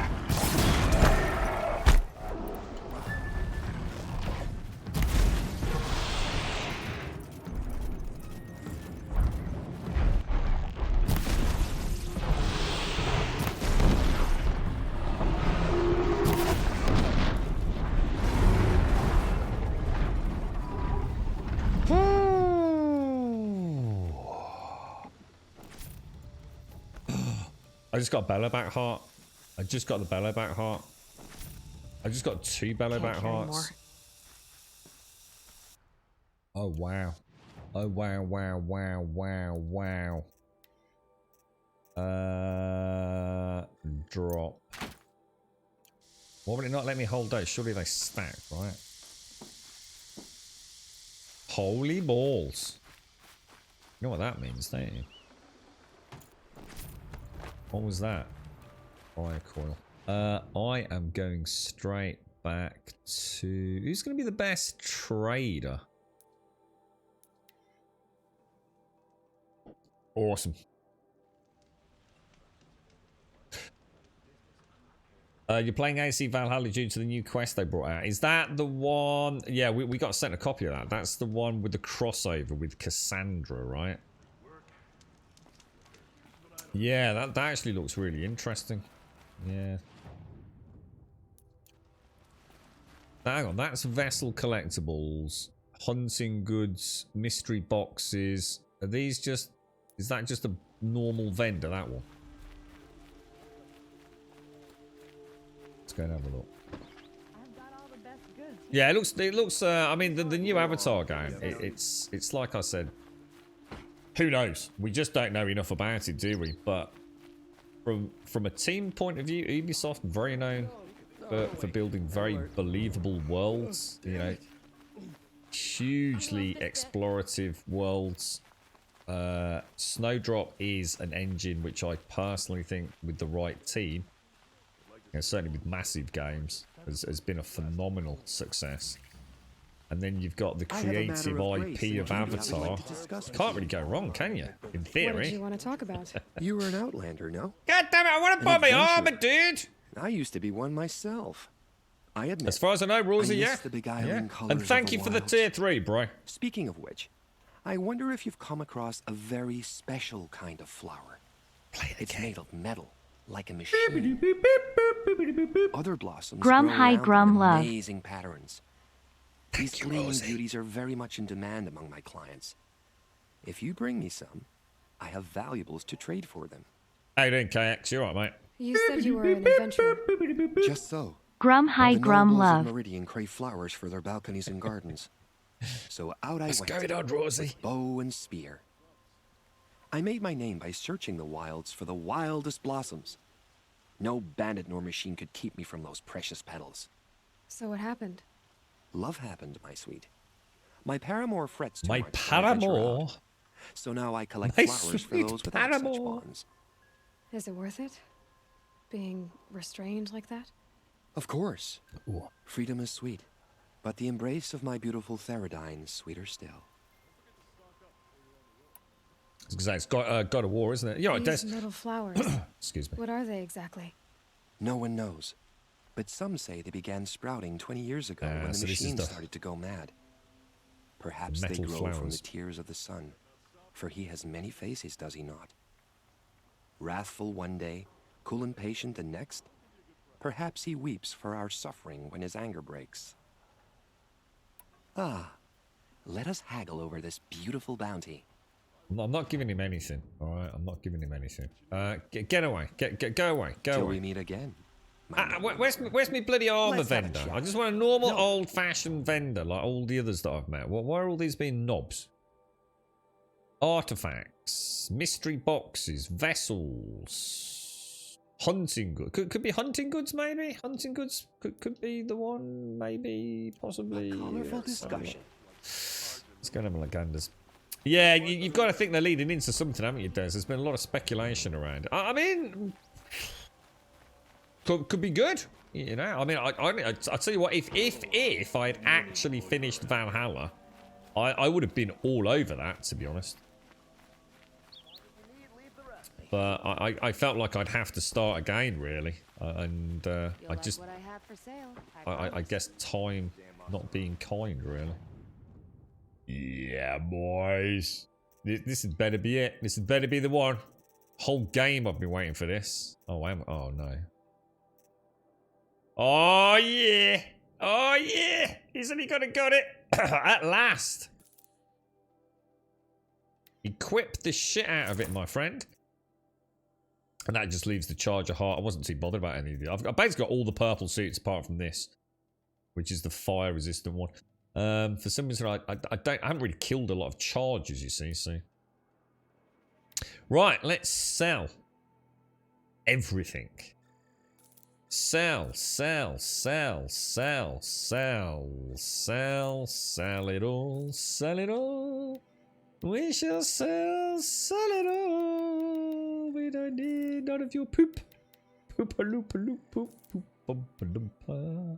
Speaker 1: I just got Bellowback heart. I just got the Bellowback heart. I just got 2 Bellowback hearts. Oh wow. Oh wow, wow, wow, wow, wow. Drop. Why would it not let me hold those? Surely they stack, right? Holy balls. You know what that means, don't you? What was that? Fire coil. I am going straight back to... Who's going to be the best trader? Awesome. You're playing AC Valhalla due to the new quest they brought out. Is that the one... Yeah, we got sent a copy of that. That's the one with the crossover with Cassandra, right? Yeah, that actually looks really interesting. Yeah. Hang on, that's vessel collectibles, hunting goods, mystery boxes. Are these just... Is that just a normal vendor, that one? Let's go and have a look. Yeah, it looks. I mean, the new Avatar game. It's like I said. Who knows? We just don't know enough about it, do we? But from a team point of view, Ubisoft very known for building very believable worlds. You know, hugely explorative worlds. Snowdrop is an engine which I personally think, with the right team, certainly with Massive Games, has been a phenomenal success. And then you've got the
Speaker 9: I have a matter
Speaker 1: creative
Speaker 9: of grace
Speaker 1: IP
Speaker 9: and
Speaker 1: of
Speaker 9: duty I would
Speaker 1: Avatar.
Speaker 9: like to discuss
Speaker 1: You
Speaker 9: with
Speaker 1: can't
Speaker 9: you.
Speaker 1: really go wrong, can you? In
Speaker 4: What did
Speaker 1: theory.
Speaker 4: you want to talk about?
Speaker 9: You were an outlander, no?
Speaker 1: God damn it, I want to buy my armor, dude!
Speaker 9: I used to be one myself. I admit.
Speaker 1: As far as I know, rules are
Speaker 9: I miss
Speaker 1: yeah.
Speaker 9: the beguiling colors
Speaker 1: And thank
Speaker 9: of
Speaker 1: you for the
Speaker 9: wilds.
Speaker 1: tier 3, bro.
Speaker 9: Speaking of which, I wonder if you've come across a very special kind of flower. It's made of metal, like a machine. Other blossoms
Speaker 11: Grum
Speaker 9: grow
Speaker 11: hi,
Speaker 9: around
Speaker 11: grum
Speaker 9: in
Speaker 11: love.
Speaker 9: amazing patterns. These gleaming beauties are very much in demand among my clients. If you bring me some, I have valuables to trade for them.
Speaker 1: How you doing, KX? You alright, mate?
Speaker 4: You said you were an adventurer.
Speaker 9: Just so.
Speaker 11: Grum hi,
Speaker 9: The
Speaker 11: grum
Speaker 9: nobles
Speaker 11: love.
Speaker 9: of Meridian crave flowers for their balconies and gardens. So out I
Speaker 1: What's
Speaker 9: went,
Speaker 1: going on, Rosie?
Speaker 9: with bow and spear. I made my name by searching the wilds for the wildest blossoms. No bandit nor machine could keep me from those precious petals.
Speaker 4: So what happened?
Speaker 9: Love happened, my sweet. My paramour frets too
Speaker 1: My
Speaker 9: much when I venture
Speaker 1: paramour?
Speaker 9: out. So now I collect
Speaker 1: My
Speaker 9: flowers for
Speaker 1: sweet
Speaker 9: those without such
Speaker 1: paramour.
Speaker 9: bonds.
Speaker 4: Is it worth it? Being restrained like that?
Speaker 9: Of course. Freedom is sweet, but the embrace of my beautiful Theradine is sweeter still.
Speaker 1: It's God of War, isn't it? You know,
Speaker 4: These
Speaker 1: Des.
Speaker 4: metal flowers.
Speaker 1: Excuse me.
Speaker 4: What are they exactly?
Speaker 9: No one knows, but some say they began sprouting 20 years ago when the
Speaker 1: so this is
Speaker 9: machine
Speaker 1: the
Speaker 9: started to go mad. Perhaps they
Speaker 1: metal
Speaker 9: grow from the
Speaker 1: flowers.
Speaker 9: tears of the sun, for he has many faces, does he not? Wrathful one day, cool and patient the next. Perhaps he weeps for our suffering when his anger breaks. Ah, let us haggle over this beautiful bounty.
Speaker 1: I'm not giving him anything. All right, I'm not giving him anything. Get away. Go away. Go
Speaker 9: Till
Speaker 1: away.
Speaker 9: we meet again.
Speaker 1: Where's me bloody armor
Speaker 9: Let's have a
Speaker 1: vendor?
Speaker 9: chat.
Speaker 1: I just want a normal old-fashioned vendor like all the others that I've met. Why are all these being knobs? Artifacts, mystery boxes, vessels, hunting goods. Could be hunting goods, maybe. Hunting goods could be the one, maybe, possibly.
Speaker 9: Colorful discussion.
Speaker 1: Let's go and have a look, Ganders. Yeah, you've got to think they're leading into something, haven't you, Des? There's been a lot of speculation around. I mean, could be good. You know, I mean, I'll tell you what. If I'd actually finished Valhalla, I would have been all over that, to be honest. But I felt like I'd have to start again, really, and I just,
Speaker 20: What I have for sale.
Speaker 1: I guess time not being kind, really. Yeah, boys. This had better be it. This had better be the one. Whole game I've been waiting for this. Oh, oh no. Oh yeah. Oh yeah. Isn't he gonna got it? At last. Equip the shit out of it, my friend. And that just leaves the Charger Heart. I wasn't too bothered about any of the. I've basically got all the purple suits apart from this, which is the fire resistant one. For some reason, I haven't really killed a lot of charges, you see. So, right, let's sell everything. Sell it all, sell it all. We shall sell it all. We don't need none of your poop. Poop-a-loop-a-loop, poop, poop-a-loop-a.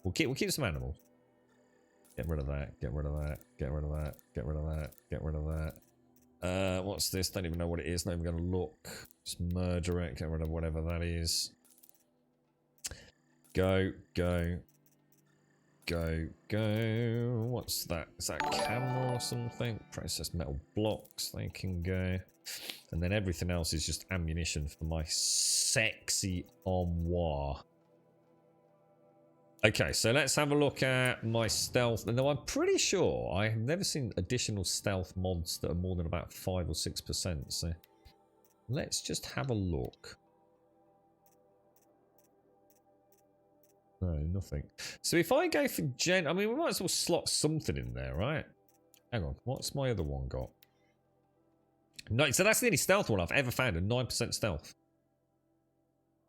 Speaker 1: We'll keep some animals. Get rid of that, get rid of that, get rid of that, get rid of that, get rid of that. What's this? Don't even know what it is, not even gonna look. Just murder it, get rid of whatever that is. Go. What's that? Is that a camera or something? Processed metal blocks, they can go. And then everything else is just ammunition for my sexy armoire. Okay, so let's have a look at my stealth. Now, I'm pretty sure I have never seen additional stealth mods that are more than about 5 or 6%. So let's just have a look. No, nothing. So if I go for I mean, we might as well slot something in there, right? Hang on, what's my other one got? No, so that's the only stealth one I've ever found, a 9% stealth.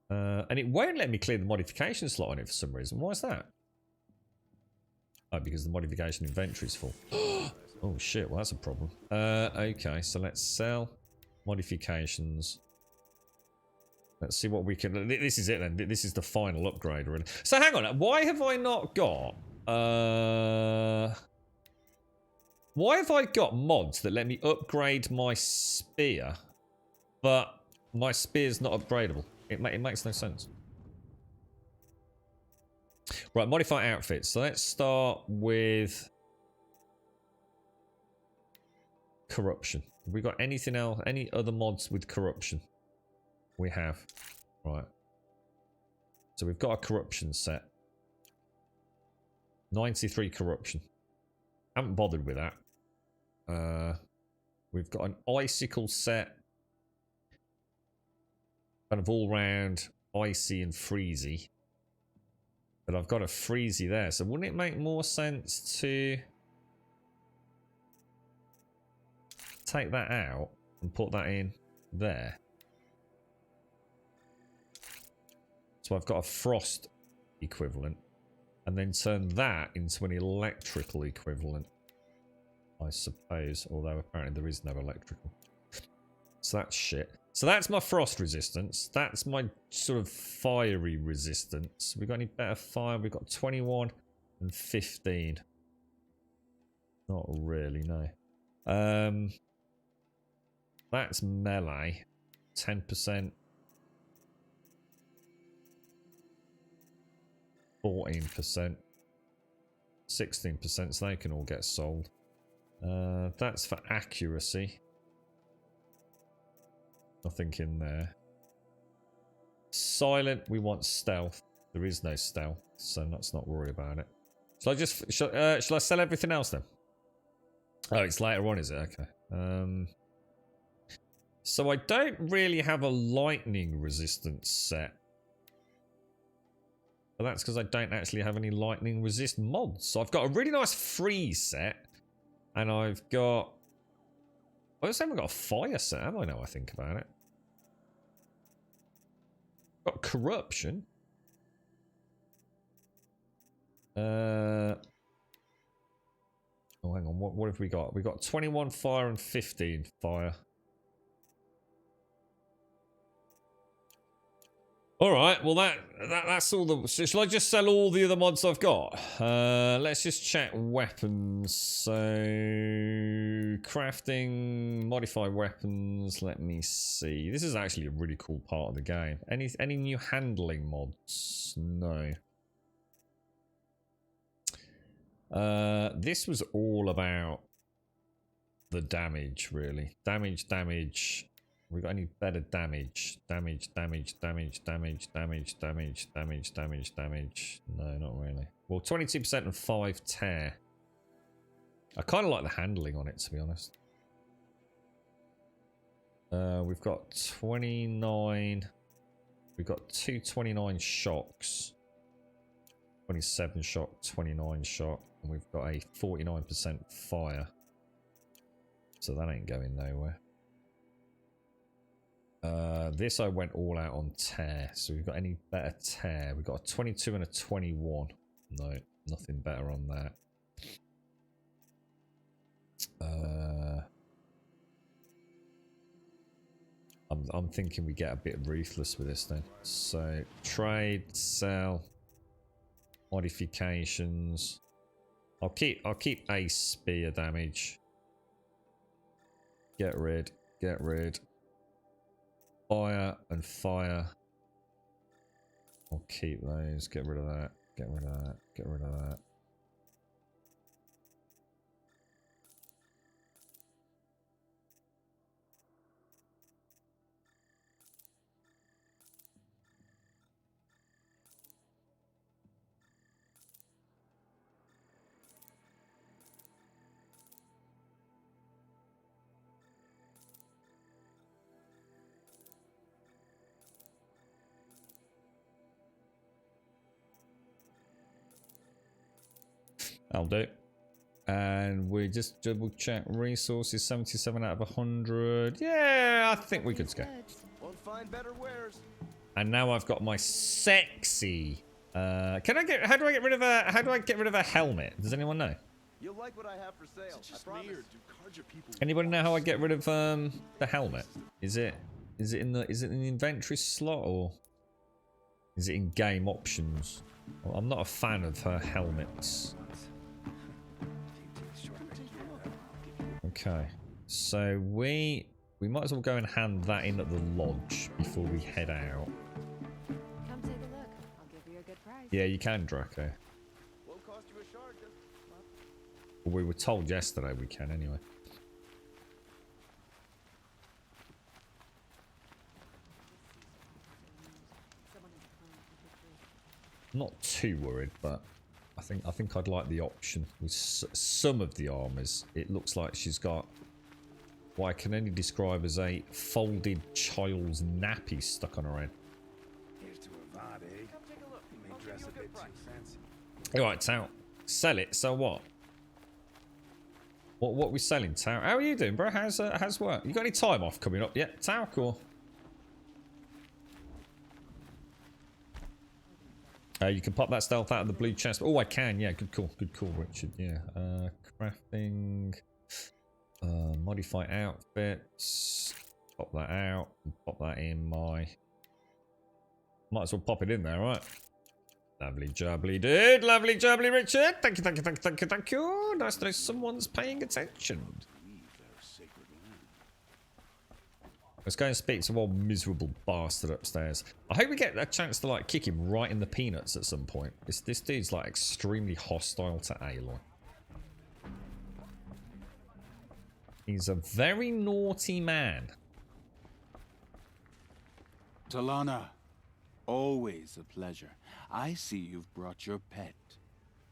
Speaker 1: And it won't let me clear the modification slot on it for some reason. Why is that? Oh, because the modification inventory is full. Oh shit, well that's a problem. Okay, so let's sell modifications. Let's see what we can... This is it then. This is the final upgrade, really. So hang on, why have I not got... Why have I got mods that let me upgrade my spear, but my spear's not upgradable? It makes no sense. Right, modify outfits. So let's start with corruption. Have we got anything else? Any other mods with corruption? We have. Right. So we've got a corruption set. 93 corruption. Haven't bothered with that. We've got an icicle set. Kind of all round icy and freezy. But I've got a freezy there. So wouldn't it make more sense to take that out and put that in there? So I've got a frost equivalent. And then turn that into an electrical equivalent, I suppose. Although apparently there is no electrical. So that's shit. So that's my frost resistance. That's my sort of fiery resistance. We got any better fire? We've got 21 and 15. Not really, no. That's melee. 10%. 14%, 16%, so they can all get sold. That's for accuracy. Nothing in there. Silent, we want stealth. There is no stealth, so let's not worry about it. Shall I sell everything else then? Oh, it's later on, is it? Okay. So I don't really have a lightning resistance set. But that's because I don't actually have any lightning resist mods. So I've got a really nice freeze set. And I've got... I also haven't got a fire set, have I now I think about it? Got corruption. Oh, hang on. What have we got? We've got 21 fire and 15 fire. All right, well that's all the. So shall I just sell all the other mods I've got? Let's just check weapons. So crafting, modify weapons. Let me see. This is actually a really cool part of the game. Any new handling mods? No. This was all about the damage, really. Damage. We got any better damage? Damage. No, not really. Well, 22% and 5 tear. I kind of like the handling on it, to be honest. We've got 29. We've got 229 shocks. 27 shock, 29 shock. And we've got a 49% fire. So that ain't going nowhere. This I went all out on tear. So we've got any better tear? We've got a 22 and a 21. No, nothing better on that. I'm thinking we get a bit ruthless with this then. So trade, sell, modifications. I'll keep a spear damage. Get rid. Fire and fire. I'll keep those. Get rid of that. Get rid of that. I'll do. And we just double check resources, 77 out of 100. Yeah, I think we could go.
Speaker 15: Won't find better wares.
Speaker 1: And now I've got my sexy. How do I get rid of a helmet? Does anyone know?
Speaker 15: You'll like what I have for sale. I promise.
Speaker 1: Anybody know how I get rid of the helmet? Is it in the inventory slot, or is it in game options? Well, I'm not a fan of her helmets. Okay. So we might as well go and hand that in at the lodge before we head out.
Speaker 14: Come take a look. I'll give you a good price.
Speaker 1: Yeah, you can, Draco.
Speaker 15: Won't cost you a shard, just...
Speaker 1: Well, we were told yesterday we can anyway. Not too worried, but I think I'd like the option with some of the armors. It looks like she's got what I can only describe as a folded child's nappy stuck on her head.
Speaker 5: Here's to Avad, eh?
Speaker 15: Come take a look.
Speaker 5: You may
Speaker 15: I'll
Speaker 5: dress
Speaker 15: give
Speaker 5: a
Speaker 15: you a good
Speaker 5: bit too
Speaker 15: price.
Speaker 5: fancy.
Speaker 1: Alright, Tao. Sell it, so what? What we selling, Tao? How are you doing, bro? How's work? You got any time off coming up yet, Tao? Cool. You can pop that stealth out of the blue chest. Oh, I can. Yeah, good call, Richard. Yeah. Crafting. Modify outfits. Pop that out. Pop that in my. Might as well pop it in there, right? Lovely jubbly, dude. Lovely jubbly, Richard. Thank you. Nice to know someone's paying attention. Let's go and speak to one miserable bastard upstairs. I hope we get a chance to like kick him right in the peanuts at some point. This dude's like extremely hostile to Aloy. He's a very naughty man.
Speaker 6: Talana, always a pleasure. I see you've brought your pet.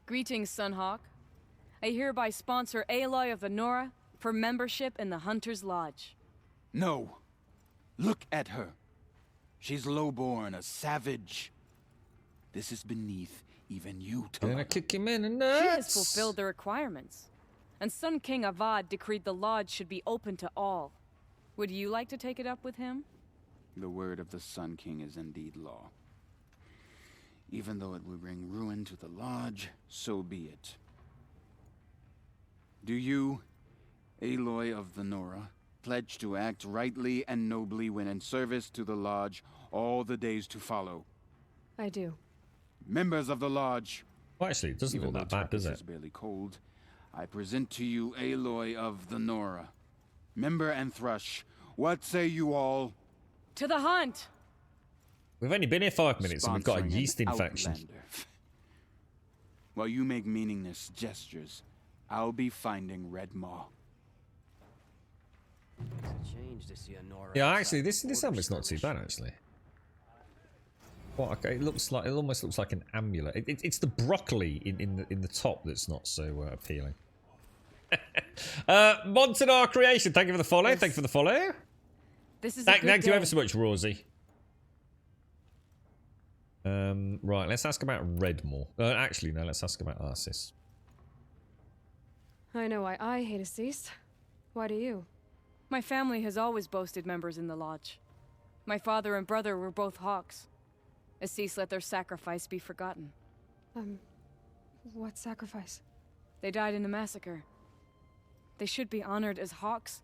Speaker 14: Greetings, Sunhawk. I hereby sponsor Aloy of the Nora for membership in the Hunter's Lodge.
Speaker 6: No. Look at her. She's lowborn, a savage. This is beneath even you, Talana.
Speaker 1: Gonna kick him in the
Speaker 14: She
Speaker 1: nuts.
Speaker 14: has fulfilled the requirements. And Sun King Avad decreed the lodge should be open to all. Would you like to take it up with him?
Speaker 6: The word of the Sun King is indeed law. Even though it will bring ruin to the lodge, so be it. Do you, Aloy of the Nora, pledge to act rightly and nobly when in service to the lodge all the days to follow?
Speaker 4: I do.
Speaker 6: Members of the lodge.
Speaker 1: Well, actually, it doesn't look that bad, does it?
Speaker 6: It's barely cold. I present to you Aloy of the Nora. Member and Thrush, what say you all?
Speaker 14: To the hunt!
Speaker 1: We've only been here 5 minutes and we've got a
Speaker 6: Sponsoring
Speaker 1: yeast
Speaker 6: an
Speaker 1: infection.
Speaker 6: outlander. While you make meaningless gestures, I'll be finding Red Maw.
Speaker 7: It's a change to see a Nora
Speaker 1: Yeah,
Speaker 7: outside
Speaker 1: actually, this
Speaker 7: the
Speaker 1: helmet's not too bad, actually. Well, okay, it almost looks like an amulet. It's the broccoli in the top that's not so appealing. Montanar Creation, thank you for the follow. Thank you for the follow.
Speaker 14: This is
Speaker 1: Thank you
Speaker 14: day.
Speaker 1: ever so much, Rosie. Right, let's ask about Redmore. Actually, no, let's ask about Arsis.
Speaker 4: I know why I hate Assis. Why do you?
Speaker 14: My family has always boasted members in the lodge. My father and brother were both hawks. Assis let their sacrifice be forgotten.
Speaker 4: What sacrifice?
Speaker 14: They died in a massacre. They should be honored as hawks.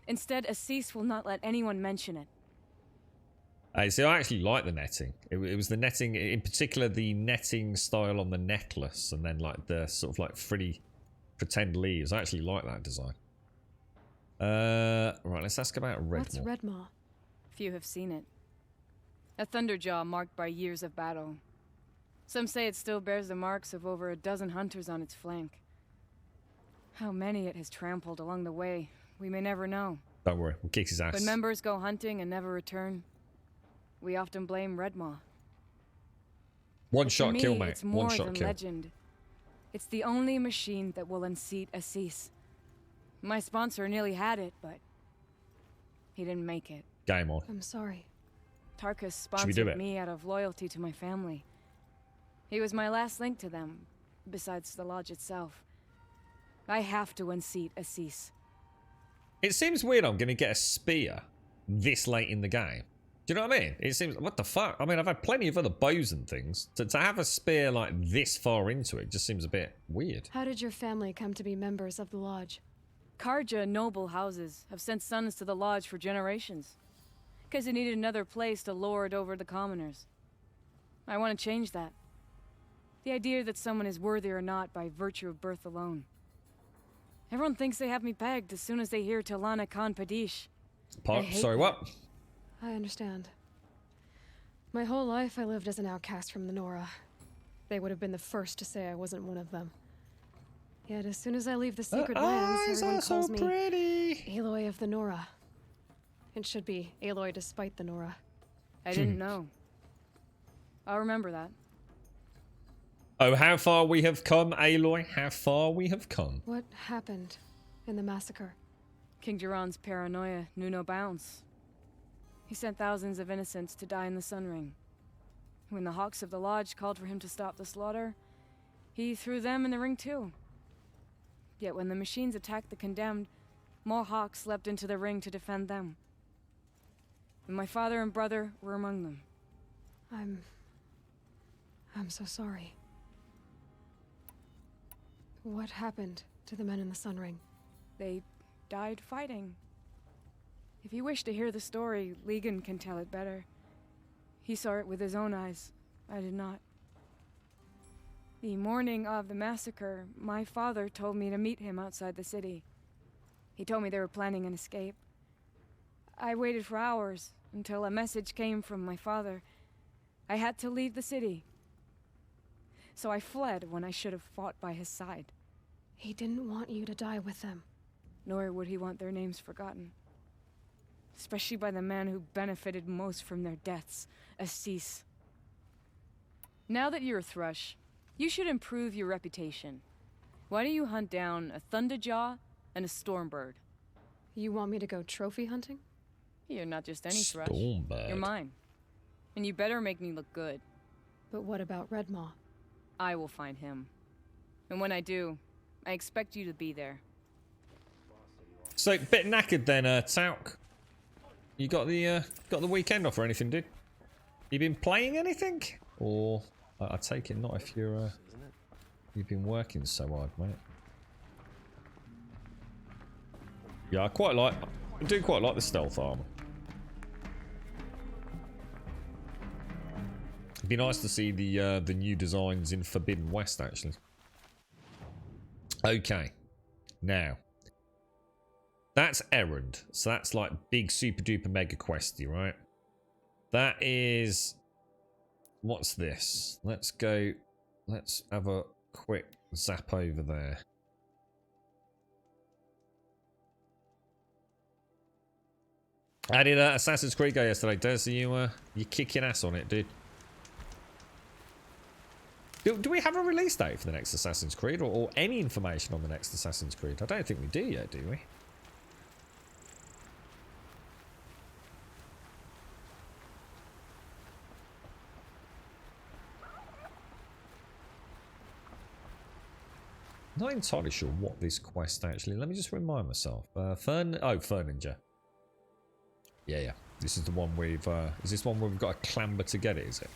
Speaker 14: Instead, Assis will not let anyone mention it.
Speaker 1: So I actually like the netting. It was the netting, in particular the netting style on the necklace, and then like the sort of like frilly pretend leaves. I actually like that design. Right, let's ask about Redmore.
Speaker 4: What's Redmaw?
Speaker 14: Few have seen it. A thunderjaw marked by years of battle. Some say it still bears the marks of over a dozen hunters on its flank. How many it has trampled along the way, we may never know.
Speaker 1: Don't worry, we'll kick his ass.
Speaker 14: When members go hunting and never return, we often blame Redmaw.
Speaker 1: One
Speaker 14: But
Speaker 1: shot
Speaker 14: to me,
Speaker 1: kill, mate.
Speaker 14: It's more
Speaker 1: One shot
Speaker 14: than
Speaker 1: kill.
Speaker 14: legend. It's the only machine that will unseat Assis. My sponsor nearly had it, but he didn't make it.
Speaker 1: Game on.
Speaker 4: I'm sorry.
Speaker 14: Tarkus
Speaker 1: Should we do
Speaker 14: sponsored
Speaker 1: it?
Speaker 14: me out of loyalty to my family. He was my last link to them, besides the lodge itself. I have to unseat Assis.
Speaker 1: It seems weird I'm going to get a spear this late in the game. Do you know what I mean? It seems, what the fuck? I mean, I've had plenty of other bows and things. To have a spear like this far into it just seems a bit weird.
Speaker 4: How did your family come to be members of the lodge?
Speaker 14: Karja noble houses have sent sons to the lodge for generations. Because they needed another place to lord over the commoners. I want to change that. The idea that someone is worthy or not by virtue of birth alone. Everyone thinks they have me pegged as soon as they hear Talana Khan Padish.
Speaker 1: Sorry, what?
Speaker 4: I understand. My whole life I lived as an outcast from the Nora. They would have been the first to say I wasn't one of them. Yet as soon as I leave the Secret Lands, everyone calls me Aloy of the Nora. It should be Aloy despite the Nora.
Speaker 14: I didn't know. I'll remember that.
Speaker 1: Oh, how far we have come, Aloy. How far we have come.
Speaker 4: What happened in the massacre?
Speaker 14: King Jiran's paranoia knew no bounds. He sent thousands of innocents to die in the Sun Ring. When the Hawks of the Lodge called for him to stop the slaughter, he threw them in the ring too. Yet when the machines attacked the condemned, more Hawks leapt into the ring to defend them. And my father and brother were among them.
Speaker 4: I'm so sorry. What happened to the men in the Sun Ring?
Speaker 14: They died fighting. If you wish to hear the story, Legan can tell it better. He saw it with his own eyes. I did not. The morning of the massacre, my father told me to meet him outside the city. He told me they were planning an escape. I waited for hours until a message came from my father. I had to leave the city. So I fled when I should have fought by his side.
Speaker 4: He didn't want you to die with them.
Speaker 14: Nor would he want their names forgotten. Especially by the man who benefited most from their deaths, Assis. Now that you're a Thrush, you should improve your reputation. Why don't you hunt down a Thunderjaw and a Stormbird?
Speaker 4: You want me to go trophy hunting?
Speaker 14: You're not just any Thrush.
Speaker 1: Stormbird.
Speaker 14: You're mine. And you better make me look good.
Speaker 4: But what about Redmaw?
Speaker 14: I will find him. And when I do, I expect you to be there.
Speaker 1: So, bit knackered then, Tauk. You got the weekend off or anything, dude? You been playing anything? Or I take it not if you're you've been working so hard, mate. Yeah, I do quite like the stealth armor. It'd be nice to see the new designs in Forbidden West, actually. Okay, now that's Errand, so that's like big super duper mega questy, right? That is, what's this? Let's have a quick zap over there. I did Assassin's Creed go yesterday, Des. You kicking ass on it, dude. Do we have a release date for the next Assassin's Creed or any information on the next Assassin's Creed? I don't think we do yet, do we? Not entirely sure what this quest actually. Let me just remind myself. Ferninger. Yeah. This is the one we've. Is this one where we've got to clamber to get it? Is it?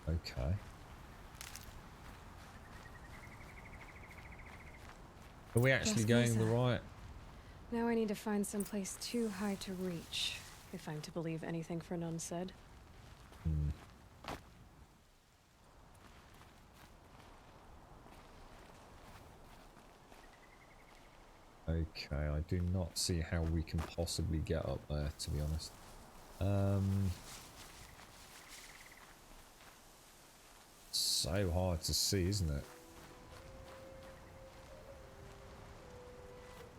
Speaker 1: Okay. Are we actually going the right?
Speaker 4: Now I need to find some place too high to reach, if I'm to believe anything Fernan said.
Speaker 1: Okay, I do not see how we can possibly get up there, to be honest. So hard to see, isn't it?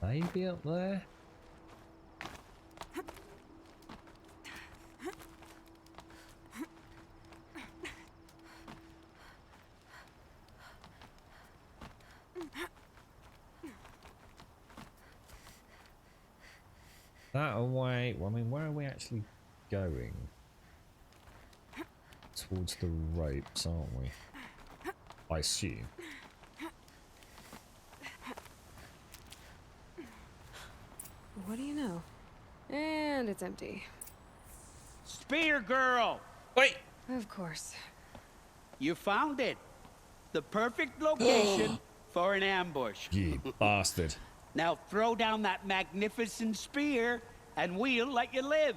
Speaker 1: Maybe up there? That away. Well, I mean, where are we actually going? Towards the ropes, aren't we? I assume.
Speaker 4: What do you know? And it's empty.
Speaker 19: Spear girl!
Speaker 1: Wait!
Speaker 4: Of course.
Speaker 19: You found it. The perfect location for an ambush.
Speaker 1: You bastard.
Speaker 19: Now throw down that magnificent spear, and we'll let you live.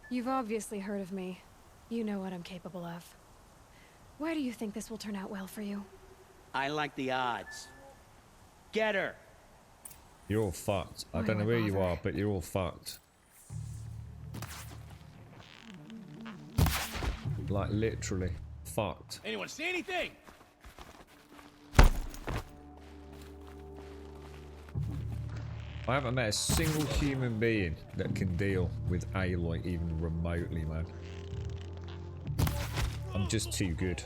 Speaker 4: You've obviously heard of me. You know what I'm capable of. Why do you think this will turn out well for you?
Speaker 19: I like the odds. Get her.
Speaker 1: You're all fucked. I
Speaker 4: Why
Speaker 1: don't know
Speaker 4: do I
Speaker 1: where you
Speaker 4: bother?
Speaker 1: are, but you're all fucked. Like literally fucked.
Speaker 15: Anyone see anything?
Speaker 1: I haven't met a single human being that can deal with Aloy even remotely, man. I'm just too good.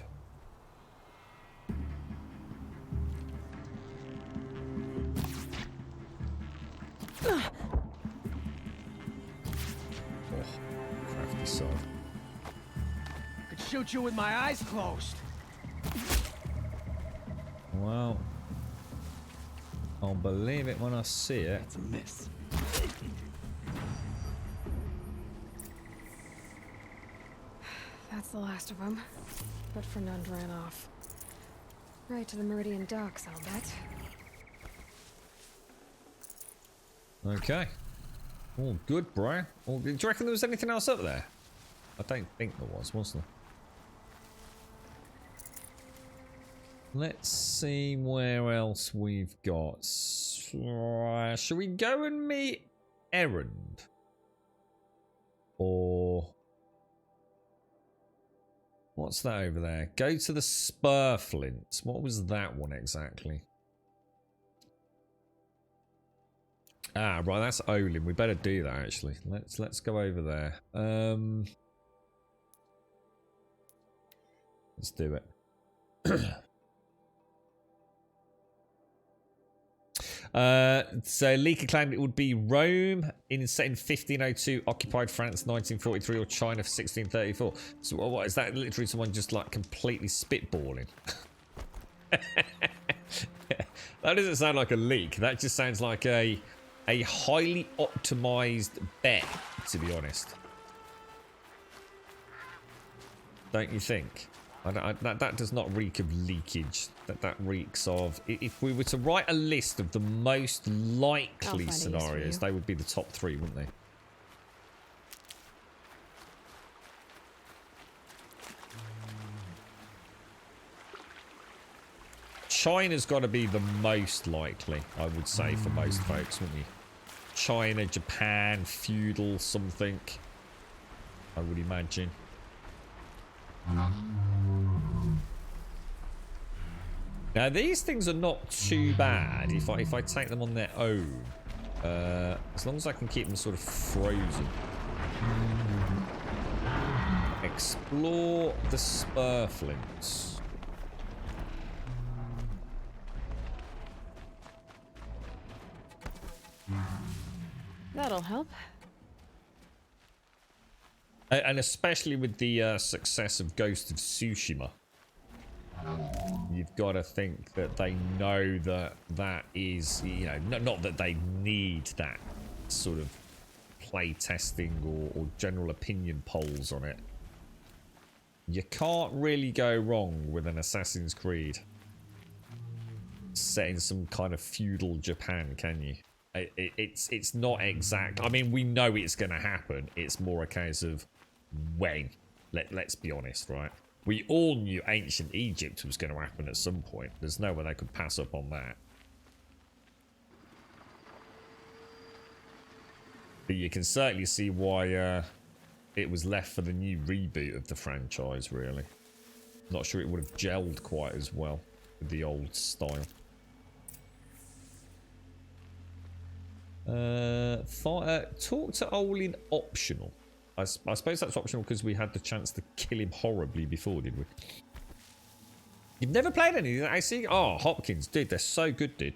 Speaker 1: Oh, crafty sword.
Speaker 15: Could shoot you with my eyes closed.
Speaker 1: Well, I'll believe it when I see it.
Speaker 15: It's a miss.
Speaker 4: That's the last of them. But Fernand ran off. Right to the Meridian docks, I'll bet.
Speaker 1: Okay. All good, bro. All good. Do you reckon there was anything else up there? I don't think there was there? Let's see where else we've got. Shall we go and meet Erend? Or... what's that over there? Go to the Spurflints. What was that one exactly? Ah, right, that's Olin. We better do that actually. Let's go over there. Let's do it. So Leaker claimed it would be Rome set in 1502, occupied France 1943, or China for 1634. So what is that? Literally someone just like completely spitballing. That doesn't sound like a leak. That just sounds like a highly optimized bet, to be honest. Don't you think? That does not reek of leakage. That reeks of... if we were to write a list of the most likely scenarios, they would be the top 3, wouldn't they? China's got to be the most likely, I would say, for most folks, wouldn't you? China, Japan, feudal, something. I would imagine. Now these things are not too bad if I take them on their own, as long as I can keep them sort of frozen. Explore the Spurflints.
Speaker 4: That'll help.
Speaker 1: And especially with the success of Ghost of Tsushima, you've got to think that they know that is, you know, not that they need that sort of play testing or general opinion polls on it. You can't really go wrong with an Assassin's Creed set in some kind of feudal Japan, can you? It's not exact. I mean, we know it's going to happen. It's more a case of when. Let's be honest, right? We all knew ancient Egypt was going to happen at some point. There's no way they could pass up on that. But you can certainly see why it was left for the new reboot of the franchise, really. Not sure it would have gelled quite as well with the old style. Talk to Olin optional. I suppose that's optional because we had the chance to kill him horribly before, did we? You've never played any of that, I see? Oh, Hopkins, dude, they're so good, dude.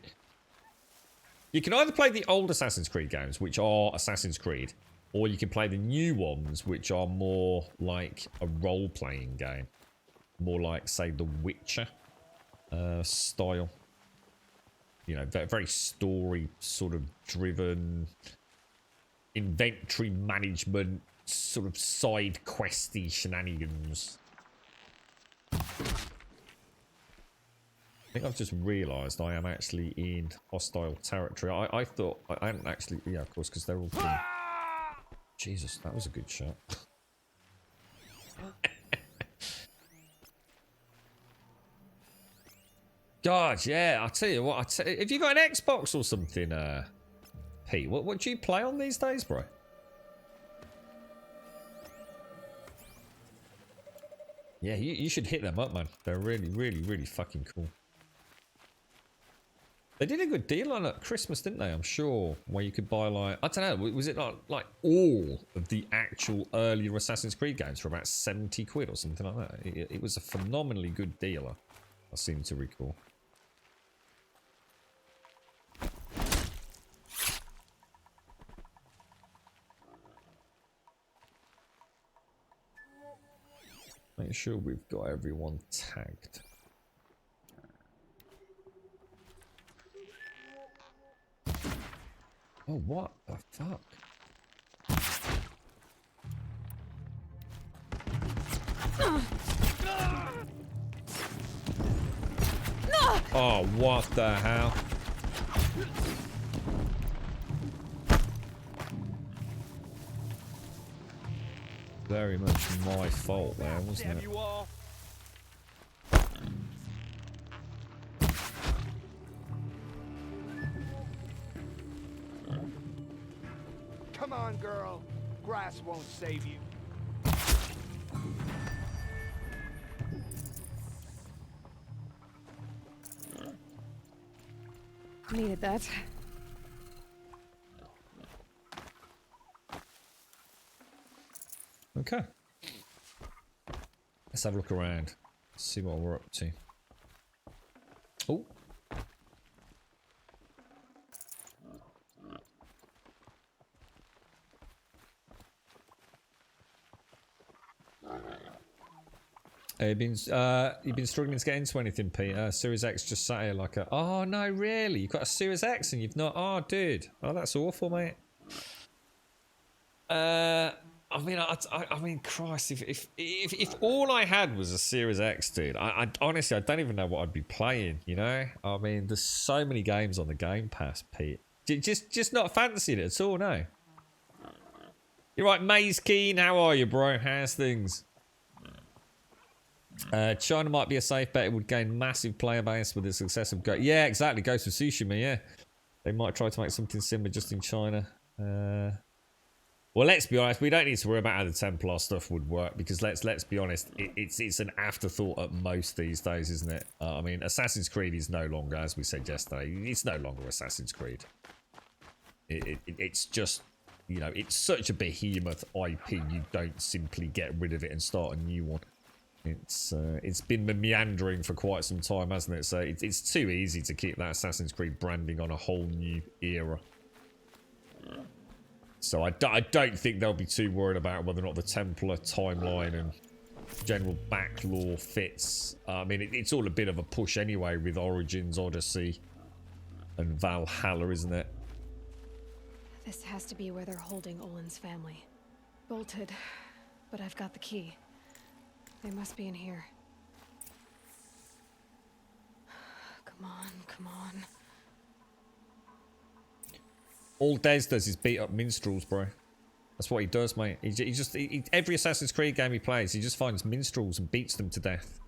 Speaker 1: You can either play the old Assassin's Creed games, which are Assassin's Creed, or you can play the new ones, which are more like a role-playing game. More like, say, The Witcher style. You know, very story sort of driven, inventory management, sort of side questy shenanigans. think I've just realised I am actually in hostile territory. I thought I hadn't actually. Yeah, of course, because they're all. Jesus, that was a good shot. God, yeah. I tell you what. Have you got an Xbox or something, Pete? What do you play on these days, bro? Yeah, you should hit them up, man. They're really, really, really fucking cool. They did a good deal on at Christmas, didn't they? I'm sure, where you could buy like, I don't know, was it like all of the actual earlier Assassin's Creed games for about 70 quid or something like that? It was a phenomenally good deal, I seem to recall. Make sure we've got everyone tagged. Oh, what the fuck? Oh, what the hell? Very much my fault there, wasn't it?
Speaker 5: Come on, girl. Grass won't save you.
Speaker 4: Needed that.
Speaker 1: Okay. Let's have a look around. See what we're up to. Oh. You've been struggling to get into anything, Peter. Series X just sat here like a. Oh no, really? You've got a Series X and you've not. Oh, dude. Oh, that's awful, mate. I mean, Christ. If all I had was a Series X, dude, I honestly, I don't even know what I'd be playing. You know, I mean, there's so many games on the Game Pass, Pete. Just not fancying it at all. No. You're right, Maze Keen. How are you, bro? How's things? China might be a safe bet. It would gain massive player base with the success of Yeah, exactly. Ghost of Tsushima, yeah. They might try to make something similar just in China. Well, let's be honest. We don't need to worry about how the Templar stuff would work because let's be honest. It's an afterthought at most these days, isn't it? I mean, Assassin's Creed is no longer, as we said yesterday, it's no longer Assassin's Creed. It's just, you know, it's such a behemoth IP. You don't simply get rid of it and start a new one. It's been meandering for quite some time, hasn't it? So it's too easy to keep that Assassin's Creed branding on a whole new era. So I don't think they'll be too worried about whether or not the Templar timeline and general back lore fits. I mean, it's all a bit of a push anyway with Origins, Odyssey, and Valhalla, isn't it?
Speaker 4: This has to be where they're holding Olin's family. Bolted, but I've got the key. They must be in here. Come on, come on.
Speaker 1: All Dez does is beat up minstrels, bro. That's what he does, mate. Every Assassin's Creed game he plays, he just finds minstrels and beats them to death.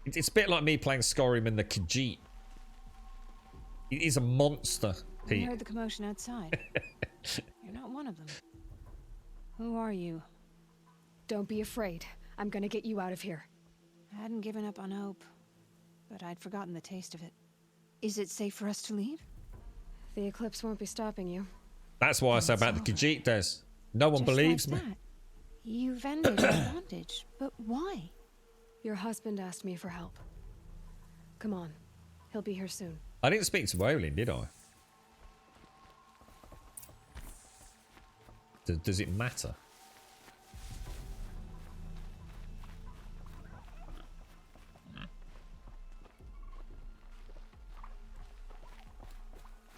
Speaker 1: It's a bit like me playing Skyrim and the Khajiit. He's a monster, Pete.
Speaker 21: I heard the commotion outside. You're not one of them. Who are you?
Speaker 4: Don't be afraid. I'm gonna get you out of here.
Speaker 21: I hadn't given up on hope, but I'd forgotten the taste of it. Is it safe for us to leave?
Speaker 4: The eclipse won't be stopping you.
Speaker 1: That's why I say about the Khajiit, Des. No one believes me.
Speaker 21: You've ended your bondage, but why?
Speaker 4: Your husband asked me for help. Come on. He'll be here soon.
Speaker 1: I didn't speak to Olin, did I? Does it matter?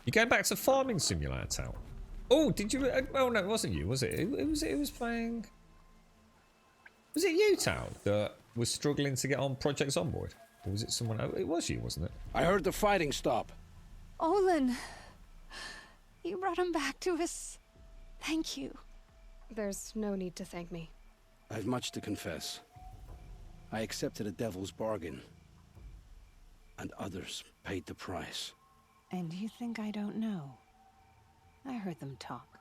Speaker 1: You going back to Farming Simulator, Tal? Oh, did you? Oh no, it wasn't you, was it? It was playing. Was it you, Tal, that was struggling to get on Project Zomboid? Or was it someone else? It was you, wasn't it?
Speaker 12: I heard the fighting stop.
Speaker 21: Olin! You brought him back to us. Thank you.
Speaker 4: There's no need to thank me.
Speaker 12: I've much to confess. I accepted a devil's bargain. And others paid the price.
Speaker 21: And you think I don't know? I heard them talk.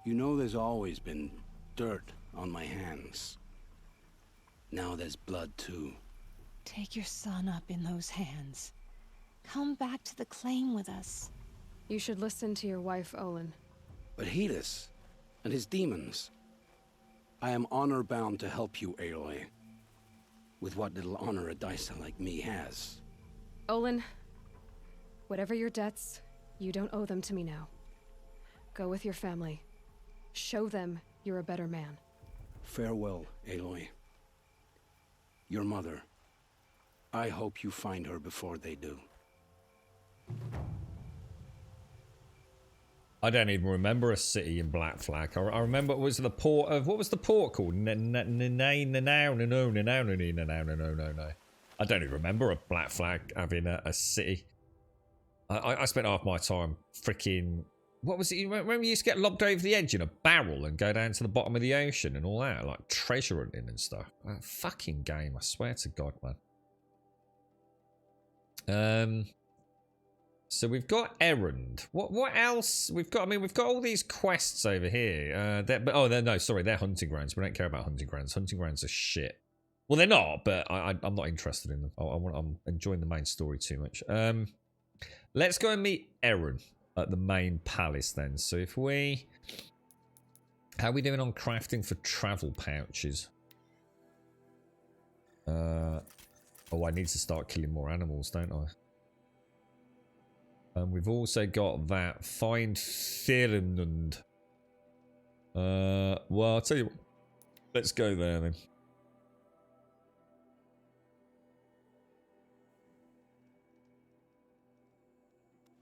Speaker 12: You know there's always been dirt on my hands. Now there's blood too.
Speaker 21: Take your son up in those hands. Come back to the claim with us.
Speaker 4: You should listen to your wife, Olin.
Speaker 12: But Hedis and his demons. I am honor-bound to help you, Aloy. With what little honor a Dysa like me has.
Speaker 4: Olin, whatever your debts, you don't owe them to me now. Go with your family. Show them you're a better man.
Speaker 12: Farewell, Aloy. Your mother. I hope you find her before they do.
Speaker 1: I don't even remember a city in Black Flag. I remember it was the port of... What was the port called? No. I don't even remember a Black Flag having a city. I spent half my time freaking... What was it? Remember you used to get lobbed over the edge in a barrel and go down to the bottom of the ocean and all that? Like treasure hunting and stuff. That fucking game, I swear to God, man. So we've got Errand. What else? We've got, I mean, we've got all these quests over here. They're hunting grounds. We don't care about hunting grounds. Hunting grounds are shit. Well, they're not, but I'm not interested in them. I'm enjoying the main story too much. Let's go and meet Errand at the main palace then. So if we... How are we doing on crafting for travel pouches? Oh, I need to start killing more animals, don't I? We've also got that. Find Thirnund. Well, I'll tell you what. Let's go there then.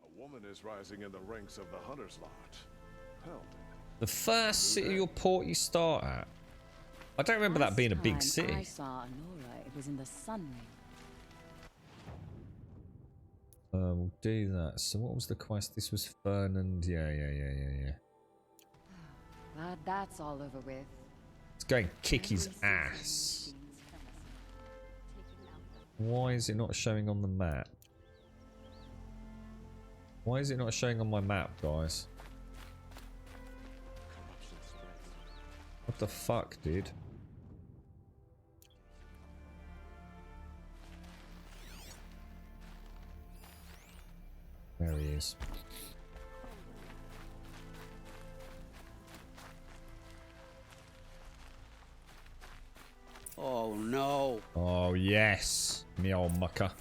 Speaker 10: A woman is rising in the ranks of the Hunter's Lot. Help.
Speaker 1: The first city or port you start at. I don't remember that being a big city.
Speaker 20: I saw Nora. It was in the Sun Ring.
Speaker 1: We'll do that. So what was the quest? This was Fernand. Yeah.
Speaker 20: Glad that's all over with.
Speaker 1: Let's go and kick his ass. Why is it not showing on the map? Why is it not showing on my map, guys? What the fuck, dude? There he is.
Speaker 19: Oh no.
Speaker 1: Oh yes, me old mucker.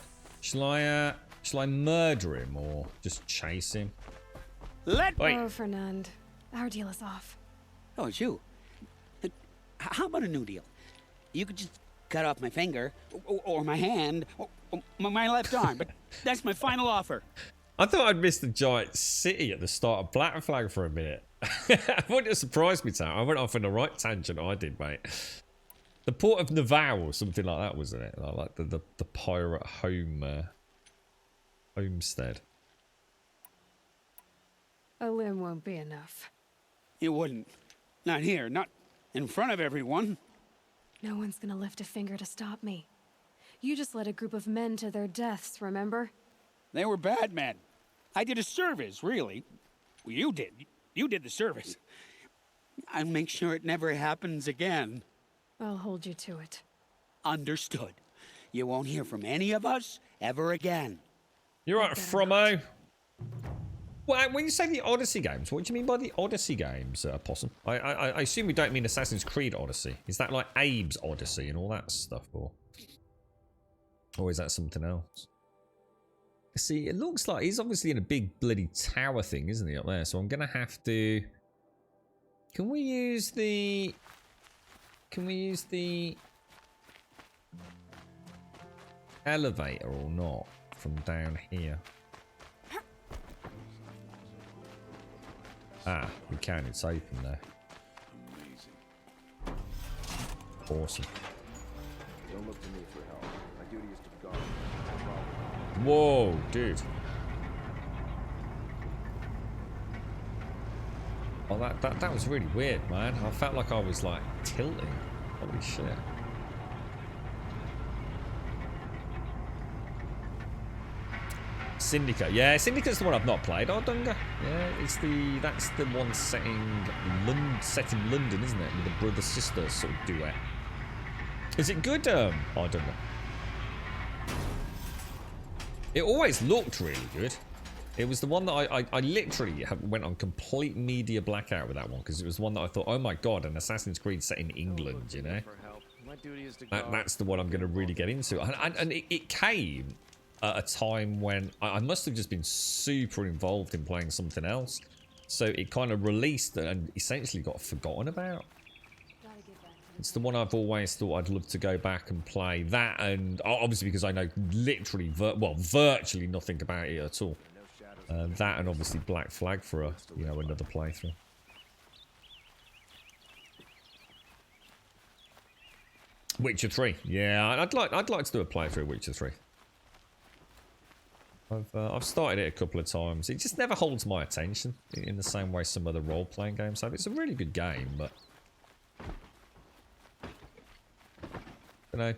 Speaker 1: Shall I murder him or just chase him?
Speaker 4: Let go, Fernand. Our deal is off.
Speaker 19: Oh, it's you. How about a new deal? You could just cut off my finger, or my hand, or my left arm, but that's my final offer.
Speaker 1: I thought I'd missed the giant city at the start of Black Flag for a minute. Wouldn't have surprised me, Tom. I went off on the right tangent, I did, mate. The port of Naval or something like that, wasn't it? Like the pirate home homestead.
Speaker 4: A limb won't be enough.
Speaker 19: It wouldn't. Not here, not in front of everyone.
Speaker 4: No one's gonna lift a finger to stop me. You just led a group of men to their deaths, remember?
Speaker 19: They were bad men. I did a service, really. Well, you did. You did the service. I'll make sure it never happens again.
Speaker 4: I'll hold you to it.
Speaker 19: Understood. You won't hear from any of us ever again.
Speaker 1: You're right, Frommo. Well, when you say the Odyssey games, what do you mean by the Odyssey games, Possum? I assume we don't mean Assassin's Creed Odyssey. Is that like Abe's Odyssey and all that stuff, or is that something else? See, it looks like he's obviously in a big bloody tower thing, isn't he, up there? So I'm gonna have to. Can we use the elevator or not from down here? Ah, we can. It's open there. Awesome.
Speaker 2: Don't look to me for help. My duty is to guard.
Speaker 1: Whoa, dude. Oh, that was really weird, man. I felt like I was like tilting. Holy shit. Syndicate. Yeah, Syndicate's the one I've not played. Oh, Dunga. Yeah, that's the one set in London, isn't it? With the brother-sister sort of duet. Is it good? I don't know. It always looked really good. It was the one that I literally went on complete media blackout with that one because it was one that I thought, oh my god, an Assassin's Creed set in England, you know? That's the one I'm going to really get into. And it came at a time when I must have just been super involved in playing something else. So it kind of released and essentially got forgotten about. It's the one I've always thought I'd love to go back and play. That, and obviously because I know literally, virtually nothing about it at all. That and obviously Black Flag for a, another playthrough. Witcher 3, yeah, I'd like to do a playthrough of Witcher 3. I've started it a couple of times. It just never holds my attention in the same way some other role-playing games have. It's a really good game, but don't know.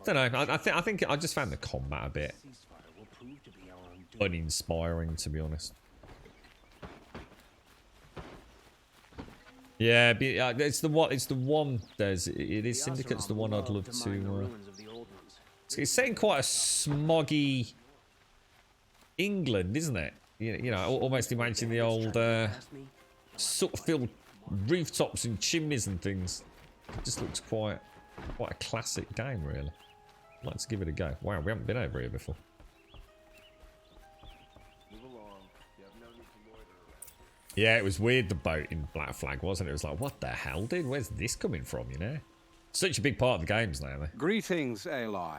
Speaker 1: I think I just found the combat a bit uninspiring, to be honest. Yeah, it's the one. It is Syndicate's the one I'd love to. It's set in quite a smoggy England, isn't it? You know, almost imagine the old soot-filled rooftops and chimneys and things. It just looks quite a classic game, really. I'd like to give it a go. Wow, we haven't been over here before. Yeah, it was weird, the boat in Black Flag, wasn't it? It was like, what the hell, dude? Where's this coming from, you know? Such a big part of the games now, though.
Speaker 12: Greetings, Aloy.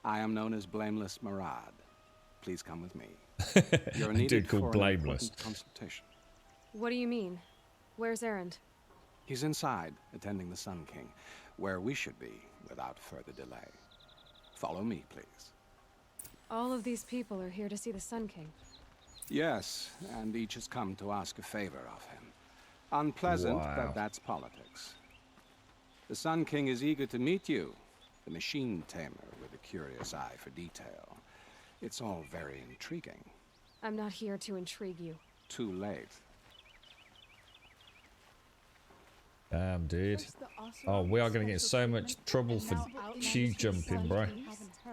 Speaker 12: I am known as Blameless Marad. Please come with me. You're
Speaker 1: A
Speaker 12: needed
Speaker 1: dude called
Speaker 12: for an
Speaker 1: Blameless.
Speaker 12: important consultation.
Speaker 4: What do you mean? Where's Erend?
Speaker 12: He's inside, attending the Sun King, where we should be without further delay. Follow me, please.
Speaker 4: All of these people are here to see the Sun King.
Speaker 12: Yes, and each has come to ask a favor of him. Unpleasant,
Speaker 1: Wow.
Speaker 12: but that's politics. The Sun King is eager to meet you, the machine tamer with a curious eye for detail. It's all very intriguing.
Speaker 4: I'm not here to intrigue you.
Speaker 12: Too late.
Speaker 1: Damn, dude. Oh, we are going to get in so much trouble for queue jumping, bro.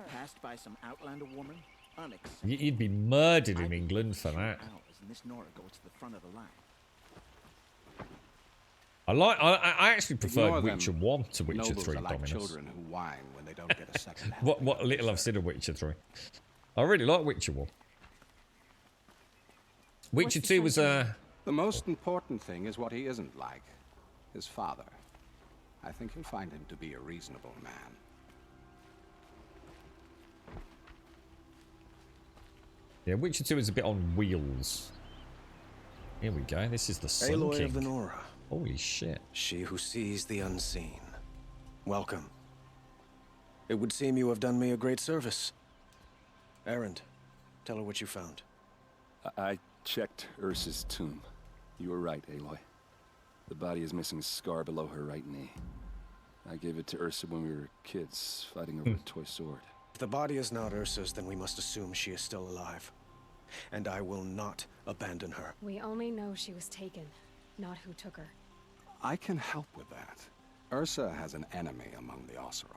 Speaker 22: Passed by some outlander woman? Unacceptable.
Speaker 1: You'd be murdered in England for that.
Speaker 22: Hours, and this Nora goes to the front of the line.
Speaker 1: I actually prefer
Speaker 12: Ignore them.
Speaker 1: Witcher 1 to Witcher
Speaker 12: Nobles
Speaker 1: 3,
Speaker 12: are like
Speaker 1: Dominus.
Speaker 12: children who whine when they don't get a second help.
Speaker 1: What little I've seen of Witcher 3. I really like Witcher 1. Witcher 2 was
Speaker 12: The most important thing is what he isn't like. His father. I think you'll find him to be a reasonable man.
Speaker 1: Yeah, Witcher 2 is a bit on wheels. Here we go. This is the Sun
Speaker 23: Aloy
Speaker 1: King.
Speaker 23: of the Nora.
Speaker 1: Holy shit.
Speaker 23: She who sees the unseen. Welcome. It would seem you have done me a great service. Erend, tell her what you found.
Speaker 16: I checked Ursa's tomb. You were right, Aloy. The body is missing a scar below her right knee. I gave it to Ursa when we were kids, fighting over a toy sword.
Speaker 23: If the body is not Ursa's, then we must assume she is still alive. And I will not abandon her.
Speaker 4: We only know she was taken, not who took her.
Speaker 12: I can help with that. Ursa has an enemy among the Oseram.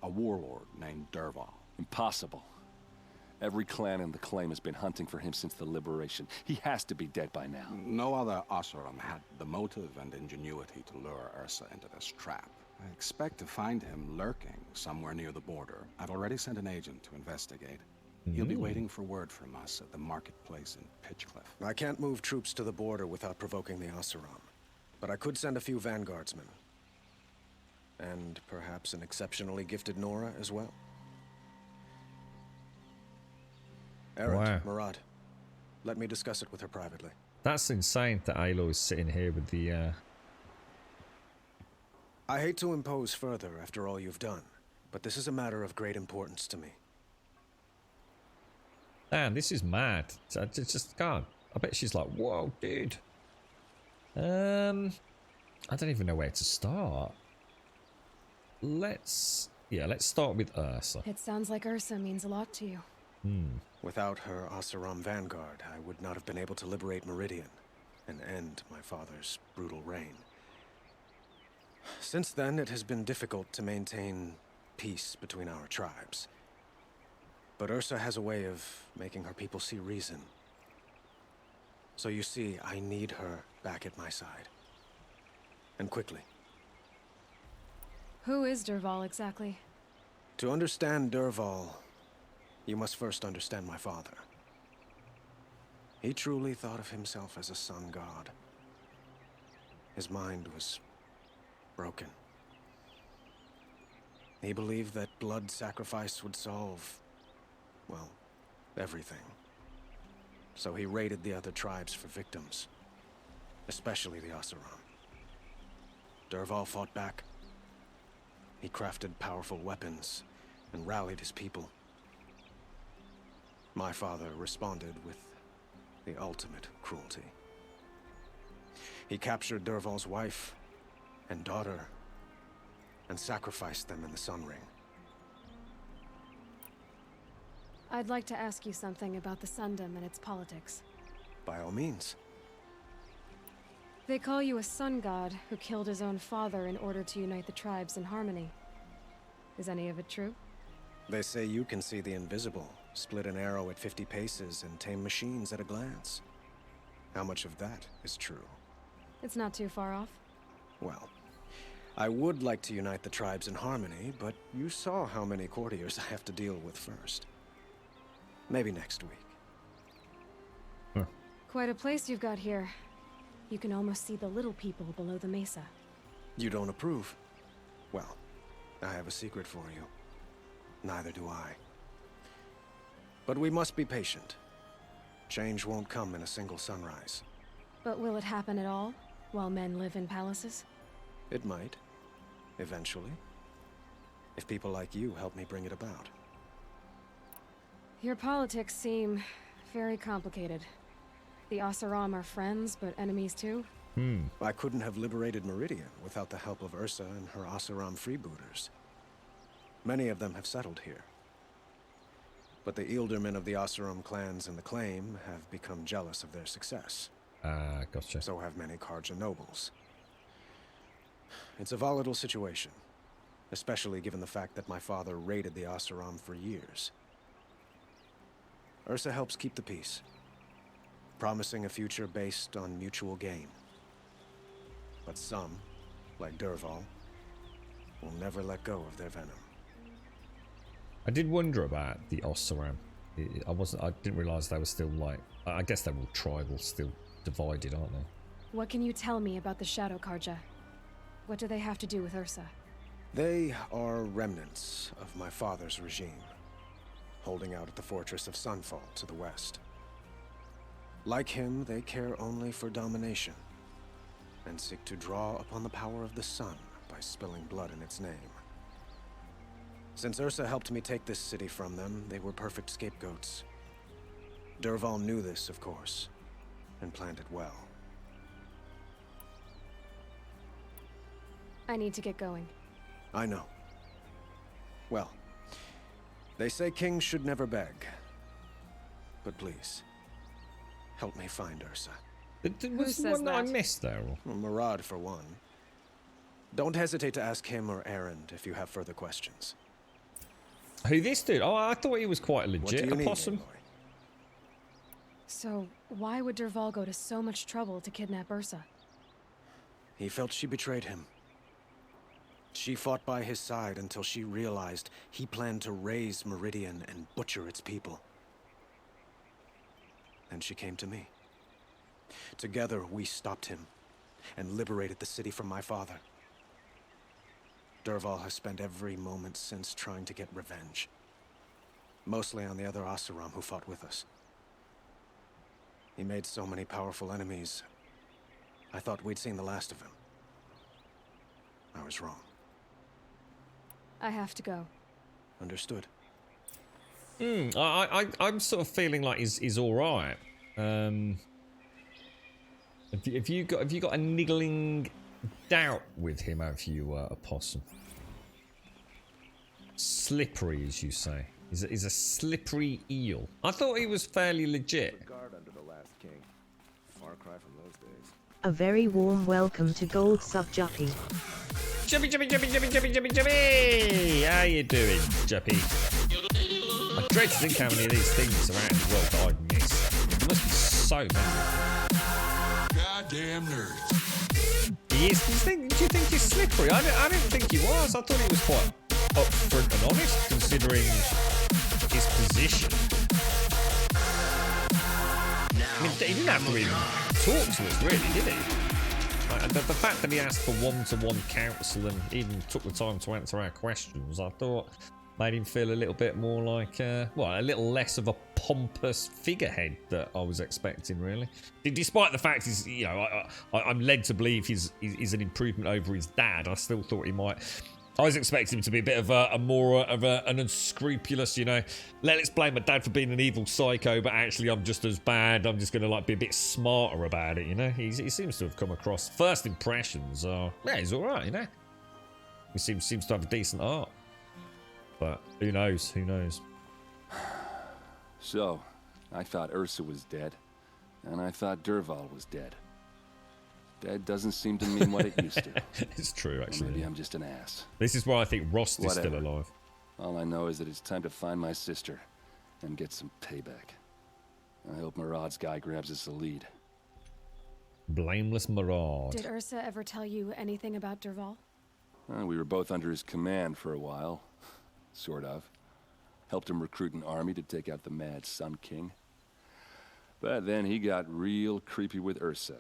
Speaker 12: A warlord named Dervahl.
Speaker 16: Impossible. Every clan in the claim has been hunting for him since the liberation. He has to be dead by now.
Speaker 12: No other Oseram had the motive and ingenuity to lure Ursa into this trap. I expect to find him lurking somewhere near the border. I've already sent an agent to investigate. He'll be waiting for word from us at the marketplace in Pitchcliff.
Speaker 23: I can't move troops to the border without provoking the Oseram. But I could send a few vanguardsmen. And perhaps an exceptionally gifted Nora as well. Erend,
Speaker 1: Wow.
Speaker 23: Marad, let me discuss it with her privately.
Speaker 1: That's insane that Aloy's sitting here with the...
Speaker 23: I hate to impose further after all you've done. but this is a matter of great importance to me.
Speaker 1: Damn, this is mad. I just can't. I bet she's like, whoa, dude. I don't even know where to start. Let's start with Ursa.
Speaker 4: It sounds like Ursa means a lot to you.
Speaker 23: Without her Oseram vanguard, I would not have been able to liberate Meridian and end my father's brutal reign. Since then, it has been difficult to maintain peace between our tribes. But Ursa has a way of making her people see reason. So you see, I need her back at my side. And quickly.
Speaker 4: Who is Dervahl exactly?
Speaker 23: To understand Dervahl, you must first understand my father. He truly thought of himself as a sun god. His mind was broken. He believed that blood sacrifice would solve, well, everything. So he raided the other tribes for victims, especially the Oseram. Dervahl fought back. He crafted powerful weapons and rallied his people. My father responded with the ultimate cruelty. He captured Dervahl's wife and daughter and sacrificed them in the Sun Ring.
Speaker 4: I'd like to ask you something about the Sundom and its politics.
Speaker 23: By all means.
Speaker 4: They call you a sun god who killed his own father in order to unite the tribes in harmony. Is any of it true?
Speaker 23: They say you can see the invisible, split an arrow at 50 paces, and tame machines at a glance. How much of that is true?
Speaker 4: It's not too far off.
Speaker 23: Well, I would like to unite the tribes in harmony, but you saw how many courtiers I have to deal with first. Maybe next week.
Speaker 4: Quite a place you've got here. You can almost see the little people below the mesa.
Speaker 23: You don't approve? Well, I have a secret for you. Neither do I. But we must be patient. Change won't come in a single sunrise.
Speaker 4: But will it happen at all, while men live in palaces?
Speaker 23: It might. Eventually. If people like you help me bring it about.
Speaker 4: Your politics seem very complicated. The Oseram are friends, but enemies too?
Speaker 23: I couldn't have liberated Meridian without the help of Ursa and her Oseram freebooters. Many of them have settled here. But the Ealdormen of the Oseram clans in the Claim have become jealous of their success.
Speaker 1: Gotcha.
Speaker 23: So have many Carja nobles. It's a volatile situation, especially given the fact that my father raided the Oseram for years. Ursa helps keep the peace, promising a future based on mutual gain. But some, like Dervahl, will never let go of their venom.
Speaker 1: I did wonder about the Oseram. I didn't realise they were still like. I guess they're all tribal, still divided, aren't they?
Speaker 4: What can you tell me about the Shadow Carja? What do they have to do with Ursa?
Speaker 23: They are remnants of my father's regime, holding out at the fortress of Sunfall to the west. Like him, they care only for domination, and seek to draw upon the power of the sun by spilling blood in its name. Since Ursa helped me take this city from them, they were perfect scapegoats. Dervahl knew this, of course, and planned it well.
Speaker 4: I need to get going.
Speaker 23: I know. Well, they say kings should never beg. But please, help me find Ursa.
Speaker 1: Was the one that I missed there?
Speaker 23: Well, Murad, for one. Don't hesitate to ask him or Erend if you have further questions.
Speaker 1: Who this dude? Oh, I thought he was quite legit.
Speaker 23: you need,
Speaker 1: Opossum.
Speaker 4: So, why would Dervahl go to so much trouble to kidnap Ursa?
Speaker 23: He felt she betrayed him. She fought by his side until she realized he planned to raise Meridian and butcher its people. Then she came to me. Together, we stopped him and liberated the city from my father. Dervahl has spent every moment since trying to get revenge. Mostly on the other Oseram who fought with us. He made so many powerful enemies, I thought we'd seen the last of him. I was wrong.
Speaker 4: I have to go.
Speaker 23: Understood.
Speaker 1: I'm sort of feeling like he's all right. Have you got a niggling doubt with him? Have you, Opossum? Slippery, as you say. He's a slippery eel. I thought he was fairly legit.
Speaker 2: Guard under the last king. Far cry from those days.
Speaker 11: A very warm welcome to Gold Sub Juppy.
Speaker 1: Juppy, Juppy, Juppy, Juppy, Juppy, Juppy, Juppy! How you doing, Juppy? I dread to think how many of these things are out in the world that I've missed. There must be so many.
Speaker 13: Goddamn nerds.
Speaker 1: He is. Do you think he's slippery? I didn't think he was. I thought he was quite upfront and honest, considering his position. I mean, he didn't have to even talk to us, really, did he? Like, the fact that he asked for one-to-one counsel and even took the time to answer our questions, I thought made him feel a little bit more like, well, a little less of a pompous figurehead that I was expecting, really. Despite the fact he's, you know, I'm led to believe he's an improvement over his dad. I still thought he might. I was expecting him to be a bit of a more of an unscrupulous, you know, let's blame my dad for being an evil psycho, but actually I'm just as bad. I'm just going to like be a bit smarter about it, you know. He seems to have come across. First impressions are, yeah, he's all right, you know. He seems to have a decent art. But who knows? Who knows?
Speaker 16: So, I thought Ursa was dead, and I thought Dervahl was dead. Dead doesn't seem to mean what it used to.
Speaker 1: It's true, actually.
Speaker 16: Or maybe I'm just an ass.
Speaker 1: This is why I think Rost is
Speaker 16: Whatever.
Speaker 1: still alive.
Speaker 16: All I know is that it's time to find my sister and get some payback. I hope Murad's guy grabs us a lead.
Speaker 1: Blameless Murad.
Speaker 4: Did Ursa ever tell you anything about Dervahl?
Speaker 16: We were both under his command for a while. Sort of. Helped him recruit an army to take out the Mad Sun King. But then he got real creepy with Ursa.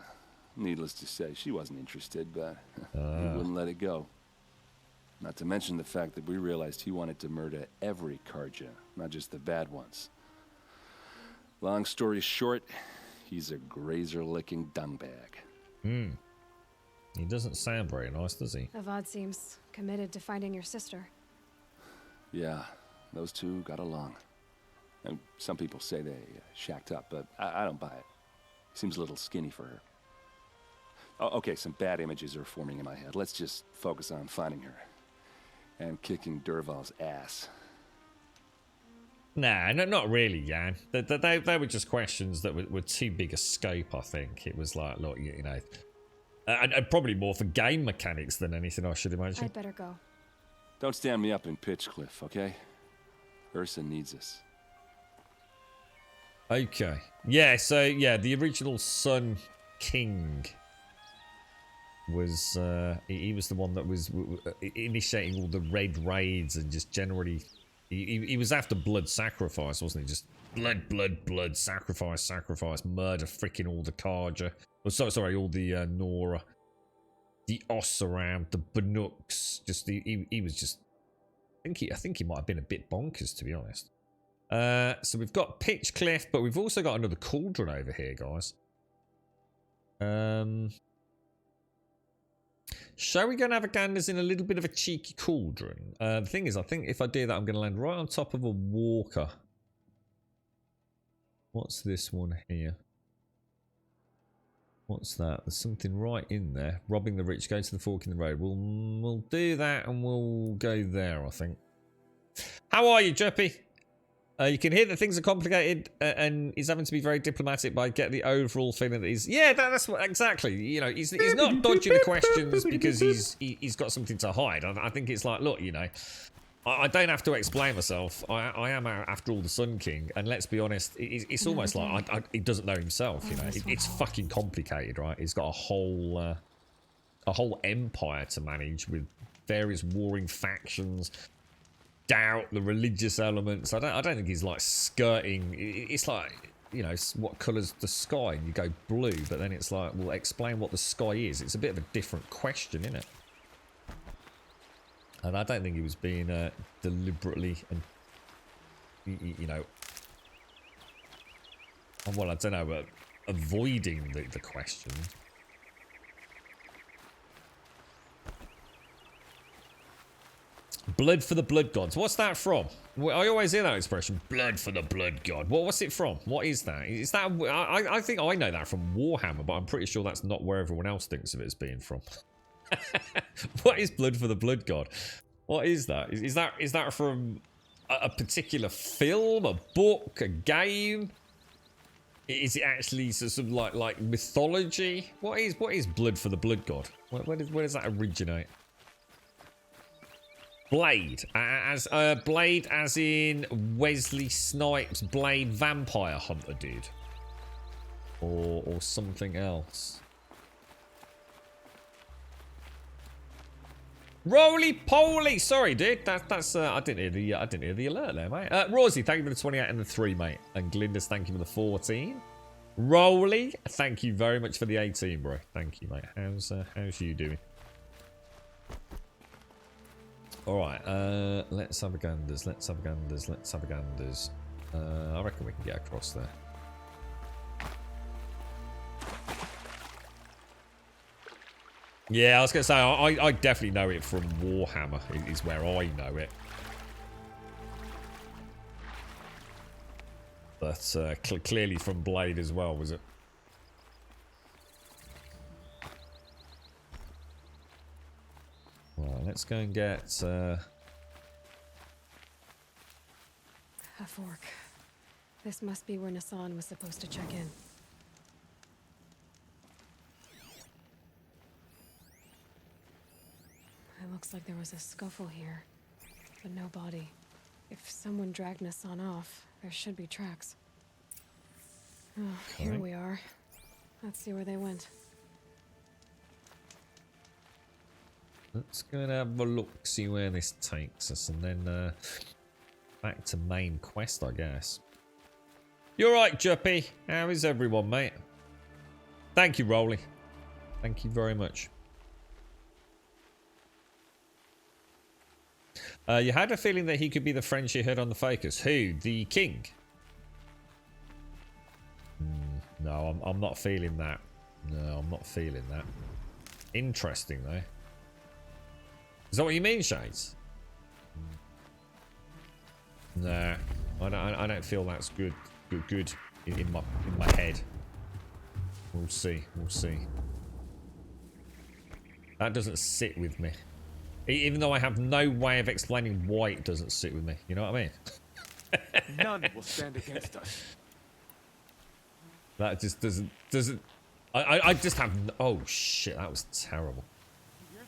Speaker 16: Needless to say, she wasn't interested, but he wouldn't let it go. Not to mention the fact that we realized he wanted to murder every Karja, not just the bad ones. Long story short, he's a grazer-licking dungbag.
Speaker 1: He doesn't sound very nice, does he?
Speaker 4: Avad seems committed to finding your sister.
Speaker 16: Yeah, those two got along. And some people say they shacked up, but I don't buy it. Seems a little skinny for her. Oh, okay, some bad images are forming in my head. Let's just focus on finding her. And kicking Dervahl's ass.
Speaker 1: Nah, no, not really, Jan. They were just questions that were too big a scope, I think. It was like, look, you know... and probably more for game mechanics than anything, I should imagine.
Speaker 4: I'd better go.
Speaker 16: Don't stand me up in Pitchcliff, okay? Ursa needs us.
Speaker 1: Okay. Yeah, so, yeah, the original Sun King was... he was the one that was initiating all the red raids and just generally... He was after blood sacrifice, wasn't he? Just blood, sacrifice, murder freaking all the Karja. Oh, sorry, all the Nora. The Oseram, the Banooks. Just he was just... I think he might have been a bit bonkers, to be honest. So we've got Pitchcliff, but we've also got another cauldron over here, guys. Shall we go and have a ganders in a little bit of a cheeky cauldron? The thing is, I think if I do that, I'm going to land right on top of a walker. What's this one here? What's that? There's something right in there. Robbing the rich, go to the fork in the road. We'll do that and we'll go there, I think. How are you, Juppy? You can hear that things are complicated and he's having to be very diplomatic, but I get the overall feeling that he's... Yeah, that's what... Exactly. You know, he's not dodging the questions because he's got something to hide. I think it's like, look, you know... I don't have to explain myself. I am after all the Sun King, and let's be honest, it's almost like he doesn't know himself. You know, it's fucking complicated, right? He's got a whole empire to manage with various warring factions, doubt, the religious elements. I don't think he's like skirting. It's like, you know, what colour's the sky? And you go blue, but then it's like, well, explain what the sky is. It's a bit of a different question, isn't it? And I don't think he was being deliberately, and you know, well, I don't know, but avoiding the question. Blood for the blood gods. What's that from? I always hear that expression. Blood for the blood god. What's it from? What is that? Is that? I think I know that from Warhammer, but I'm pretty sure that's not where everyone else thinks of it as being from. What is blood for the blood god? What is that? Is that from a particular film, a book, a game? Is it actually sort of like mythology? What is blood for the blood god? Where does that originate? Blade, Blade as in Wesley Snipes' Blade Vampire Hunter, dude, or something else. Roly poly! Sorry, dude. That's I didn't hear the alert there, mate. Rosie, thank you for the 28 and the 3, mate. And Glindus, thank you for the 14. Roly, thank you very much for the 18, bro. Thank you, mate. How's you doing? All right. Let's have a ganders. Let's have a ganders. Let's have a ganders. I reckon we can get across there. Yeah, I was going to say, I definitely know it from Warhammer, is where I know it. But clearly from Blade as well, was it? Well, let's go and get...
Speaker 4: A fork. This must be where Nassan was supposed to check in. It looks like there was a scuffle here, but no body. If someone dragged Nassan off, there should be tracks. Oh, here we are. Let's see where they went.
Speaker 1: Let's go and have a look, see where this takes us, and then back to main quest, I guess. You're right, Juppy. How is everyone, mate? Thank you, Rolly. Thank you very much. You had a feeling that he could be the friend she heard on the Fakers. Who? The king? No, I'm not feeling that. No, I'm not feeling that. Interesting, though. Is that what you mean, Shades? Nah, I don't feel that's good in my head. We'll see. We'll see. That doesn't sit with me. Even though I have no way of explaining why it doesn't sit with me. You know what I mean?
Speaker 10: None will stand against us.
Speaker 1: That just doesn't... I just have... Oh, shit. That was terrible.
Speaker 10: You hear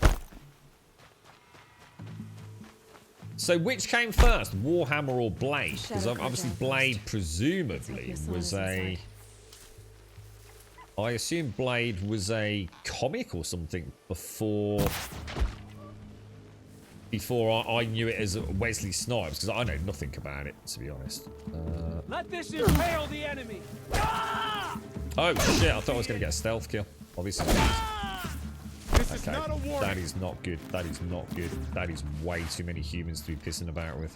Speaker 10: that?
Speaker 1: So which came first? Warhammer or Blade? Because obviously Blade presumably was a... I assume Blade was a comic or something before I knew it as Wesley Snipes, because I know nothing about it, to be honest.
Speaker 3: Let this impale the enemy.
Speaker 1: Oh shit! I thought I was going to get a stealth kill. Obviously.
Speaker 10: This is not a war.
Speaker 1: That is not good. That is not good. That is way too many humans to be pissing about with.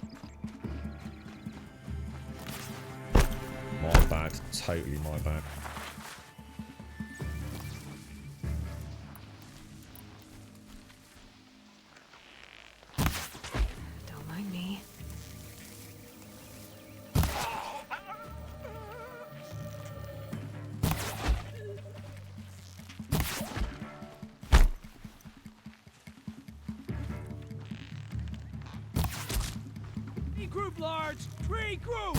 Speaker 1: My bad. Totally my bad.
Speaker 3: Regroup, Large! Regroup!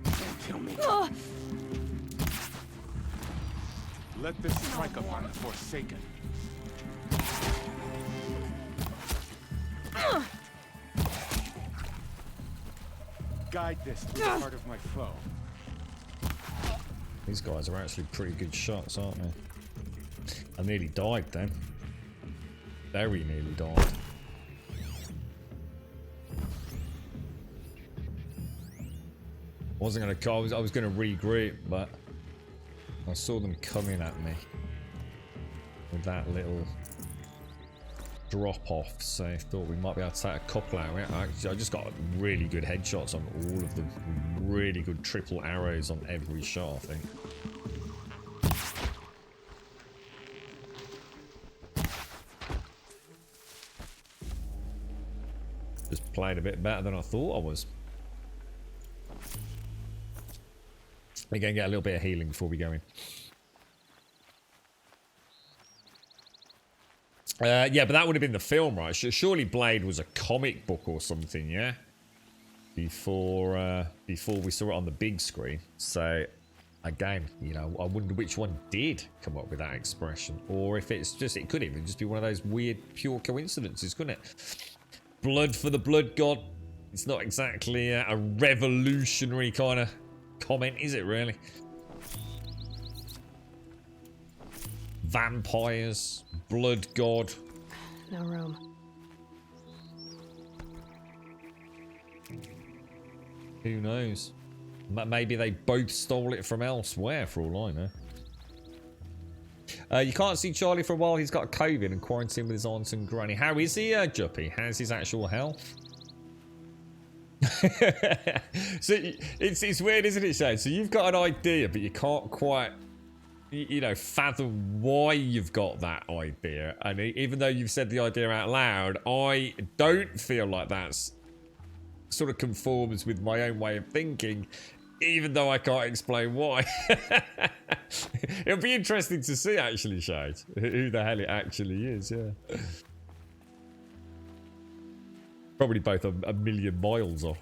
Speaker 10: Don't kill me. Let this strike upon the Forsaken. Guide this to the heart of my foe.
Speaker 1: These guys are actually pretty good shots, aren't they? I nearly died then. Very nearly died. I wasn't gonna call. I was gonna regroup, but I saw them coming at me with that little drop off. So I thought we might be able to take a couple out. I just got really good headshots on all of them. Really good triple arrows on every shot, I think. just played a bit better than I thought I was. We're going to get a little bit of healing before we go in. Yeah, but that would have been the film, right? Surely Blade was a comic book or something, yeah? Before we saw it on the big screen. So, again, you know, I wonder which one did come up with that expression. Or if it's just, it could even just be one of those weird, pure coincidences, couldn't it? Blood for the blood god. It's not exactly a revolutionary kind of comment, is it really? Vampires, blood god.
Speaker 4: No room.
Speaker 1: Who knows? Maybe they both stole it from elsewhere, for all I know. You can't see Charlie for a while. He's got COVID and quarantined with his aunt and granny. How is he, Juppy? How's his actual health? So it's weird, isn't it, Shane? So you've got an idea, but you can't quite, you know, fathom why you've got that idea. And even though you've said the idea out loud, I don't feel like that's sort of conforms with my own way of thinking, even though I can't explain why. It'll be interesting to see, actually, Shade, who the hell it actually is. Yeah, probably both a million miles off.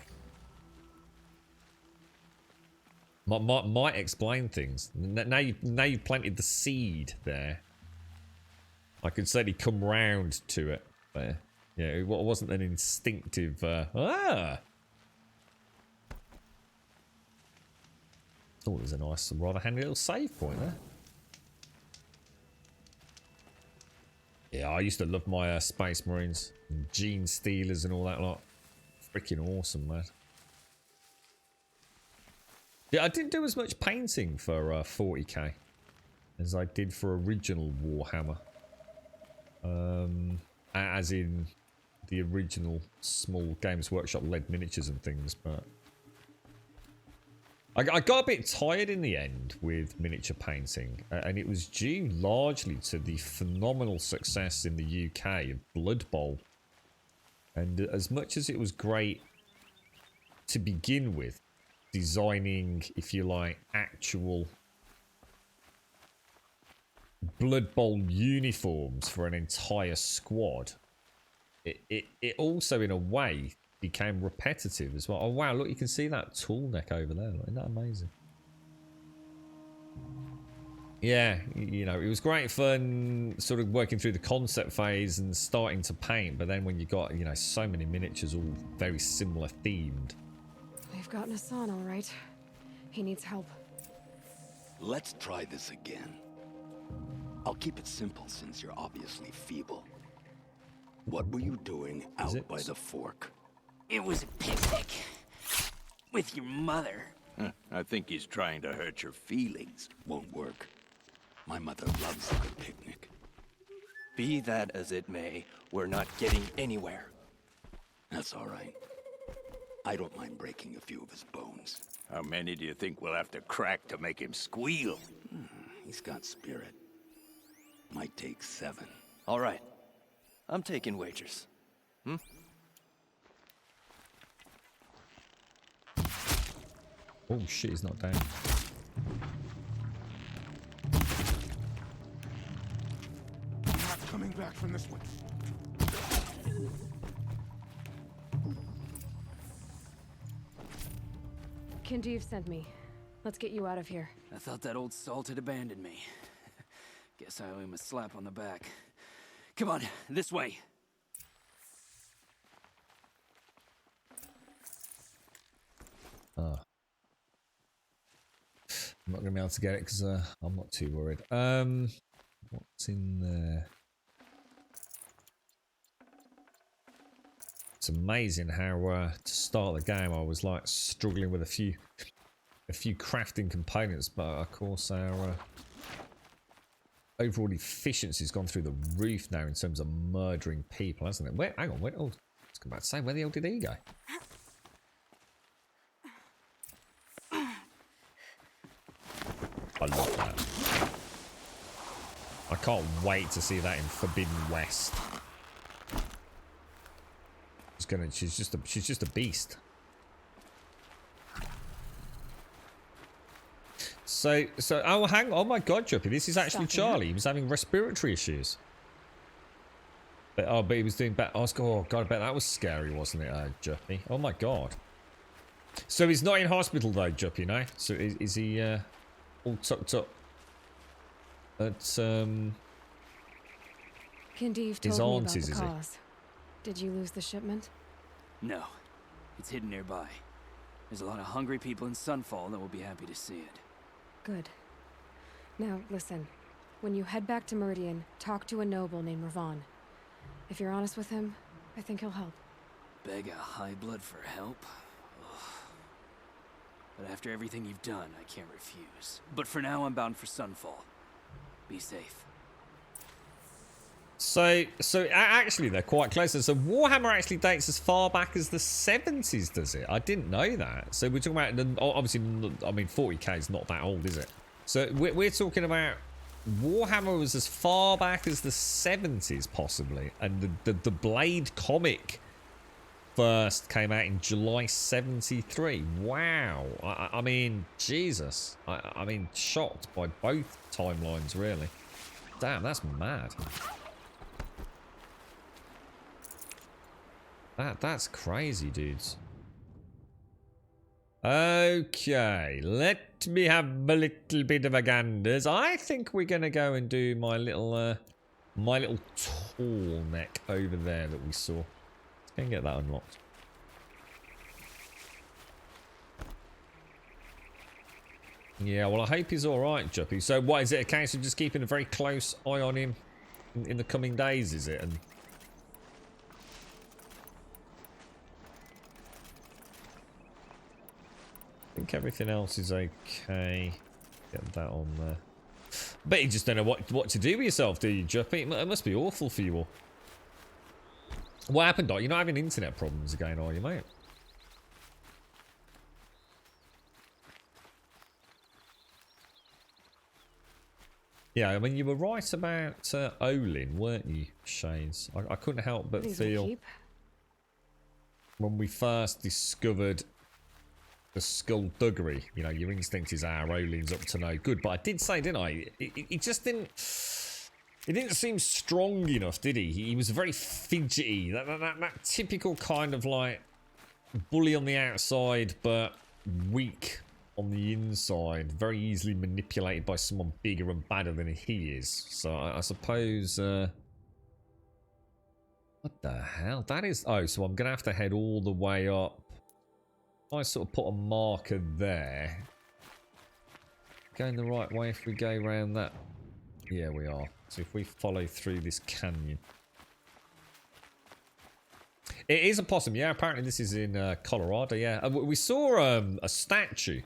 Speaker 1: Might explain things. Now you've planted the seed there. I could certainly come round to it there. Yeah, it wasn't an instinctive. Oh, there's a nice, rather handy little save point there. Yeah, I used to love my Space Marines, and Gene Stealers, and all that lot. Freaking awesome, man. Yeah, I didn't do as much painting for 40k as I did for original Warhammer. As in the original small Games Workshop led miniatures and things, but I got a bit tired in the end with miniature painting, and it was due largely to the phenomenal success in the UK of Blood Bowl. And as much as it was great to begin with, designing, if you like, actual Blood Bowl uniforms for an entire squad, it also, in a way, became repetitive as well. Oh, wow, look, you can see that tool neck over there. Isn't that amazing? Yeah, you know, it was great fun sort of working through the concept phase and starting to paint, but then when you got, you know, so many miniatures all very similar themed.
Speaker 4: We've gotten Hassan, all right. He needs help.
Speaker 8: Let's try this again. I'll keep it simple since you're obviously feeble. What were you doing out by the fork?
Speaker 22: It was a picnic. With your mother.
Speaker 8: I think he's trying to hurt your feelings. Won't work. My mother loves a good picnic.
Speaker 7: Be that as it may, we're not getting anywhere.
Speaker 8: That's all right. I don't mind breaking a few of his bones.
Speaker 5: How many do you think we'll have to crack to make him squeal?
Speaker 8: He's got spirit. Might take 7.
Speaker 7: All right. I'm taking wagers.
Speaker 1: Oh shit, he's not down.
Speaker 10: I'm not coming back from this one.
Speaker 4: Kindeev sent me. Let's get you out of here.
Speaker 22: I thought that old salt had abandoned me. Guess I owe him a slap on the back. Come on, this way.
Speaker 1: Oh. I'm not going to be able to get it because I'm not too worried. What's in there? It's amazing how to start the game I was like struggling with a few crafting components, but of course our overall efficiency's gone through the roof now in terms of murdering people, hasn't it? Hang on, oh, I was about to say, where the hell did he go? I love that. I can't wait to see that in Forbidden West. She's just a beast. So oh hang on, oh my god, Juppy, this is actually Charlie. He was having respiratory issues. But he was doing better. Oh god, I bet that was scary, wasn't it, Juppy? Oh my god. So he's not in hospital though, Juppy, no? So is he all tucked up at
Speaker 4: Kindev
Speaker 1: his
Speaker 4: told me about
Speaker 1: auntie's,
Speaker 4: the
Speaker 1: is he?
Speaker 4: cause. Did you lose the shipment?
Speaker 22: No. It's hidden nearby. There's a lot of hungry people in Sunfall that will be happy to see it.
Speaker 4: Good. Now, listen. When you head back to Meridian, talk to a noble named Ravon. If you're honest with him, I think he'll help.
Speaker 22: Beg a high blood for help? Ugh. But after everything you've done, I can't refuse. But for now, I'm bound for Sunfall. Be safe.
Speaker 1: So actually they're quite close. So Warhammer actually dates as far back as the 70s, does it? I didn't know that. So we're talking about, obviously, I mean, 40k is not that old, is it? So we're talking about Warhammer was as far back as the 70s, possibly. And the Blade comic first came out in July 73. Wow. I mean, Jesus. I mean, shocked by both timelines, really. Damn, that's mad. That's crazy, dudes. Okay, let me have a little bit of a ganders. I think we're gonna go and do my little tall neck over there that we saw. Let's go and get that unlocked. Yeah, well, I hope he's all right, Juppy. So, what is it? A case of just keeping a very close eye on him in the coming days? Is it? And I think everything else is okay. Get that on there. But you just don't know what to do with yourself, do you, Juppy? It must be awful for you all. What happened, Doc? You're not having internet problems again, are you, mate? Yeah, I mean, you were right about Olin, weren't you, Shades? I couldn't help but feel when we first discovered the skullduggery, you know, your instinct is, Olin's up to no good. But I did say, didn't I? It just didn't... It didn't seem strong enough, did he? He was very fidgety. That typical kind of, like, bully on the outside, but weak on the inside. Very easily manipulated by someone bigger and badder than he is. So I suppose... what the hell? That is... Oh, so I'm going to have to head all the way up. I sort of put a marker there. Going the right way if we go around that. Yeah, we are. So if we follow through this canyon. It is a possum. Yeah, apparently this is in Colorado. Yeah, we saw a statue.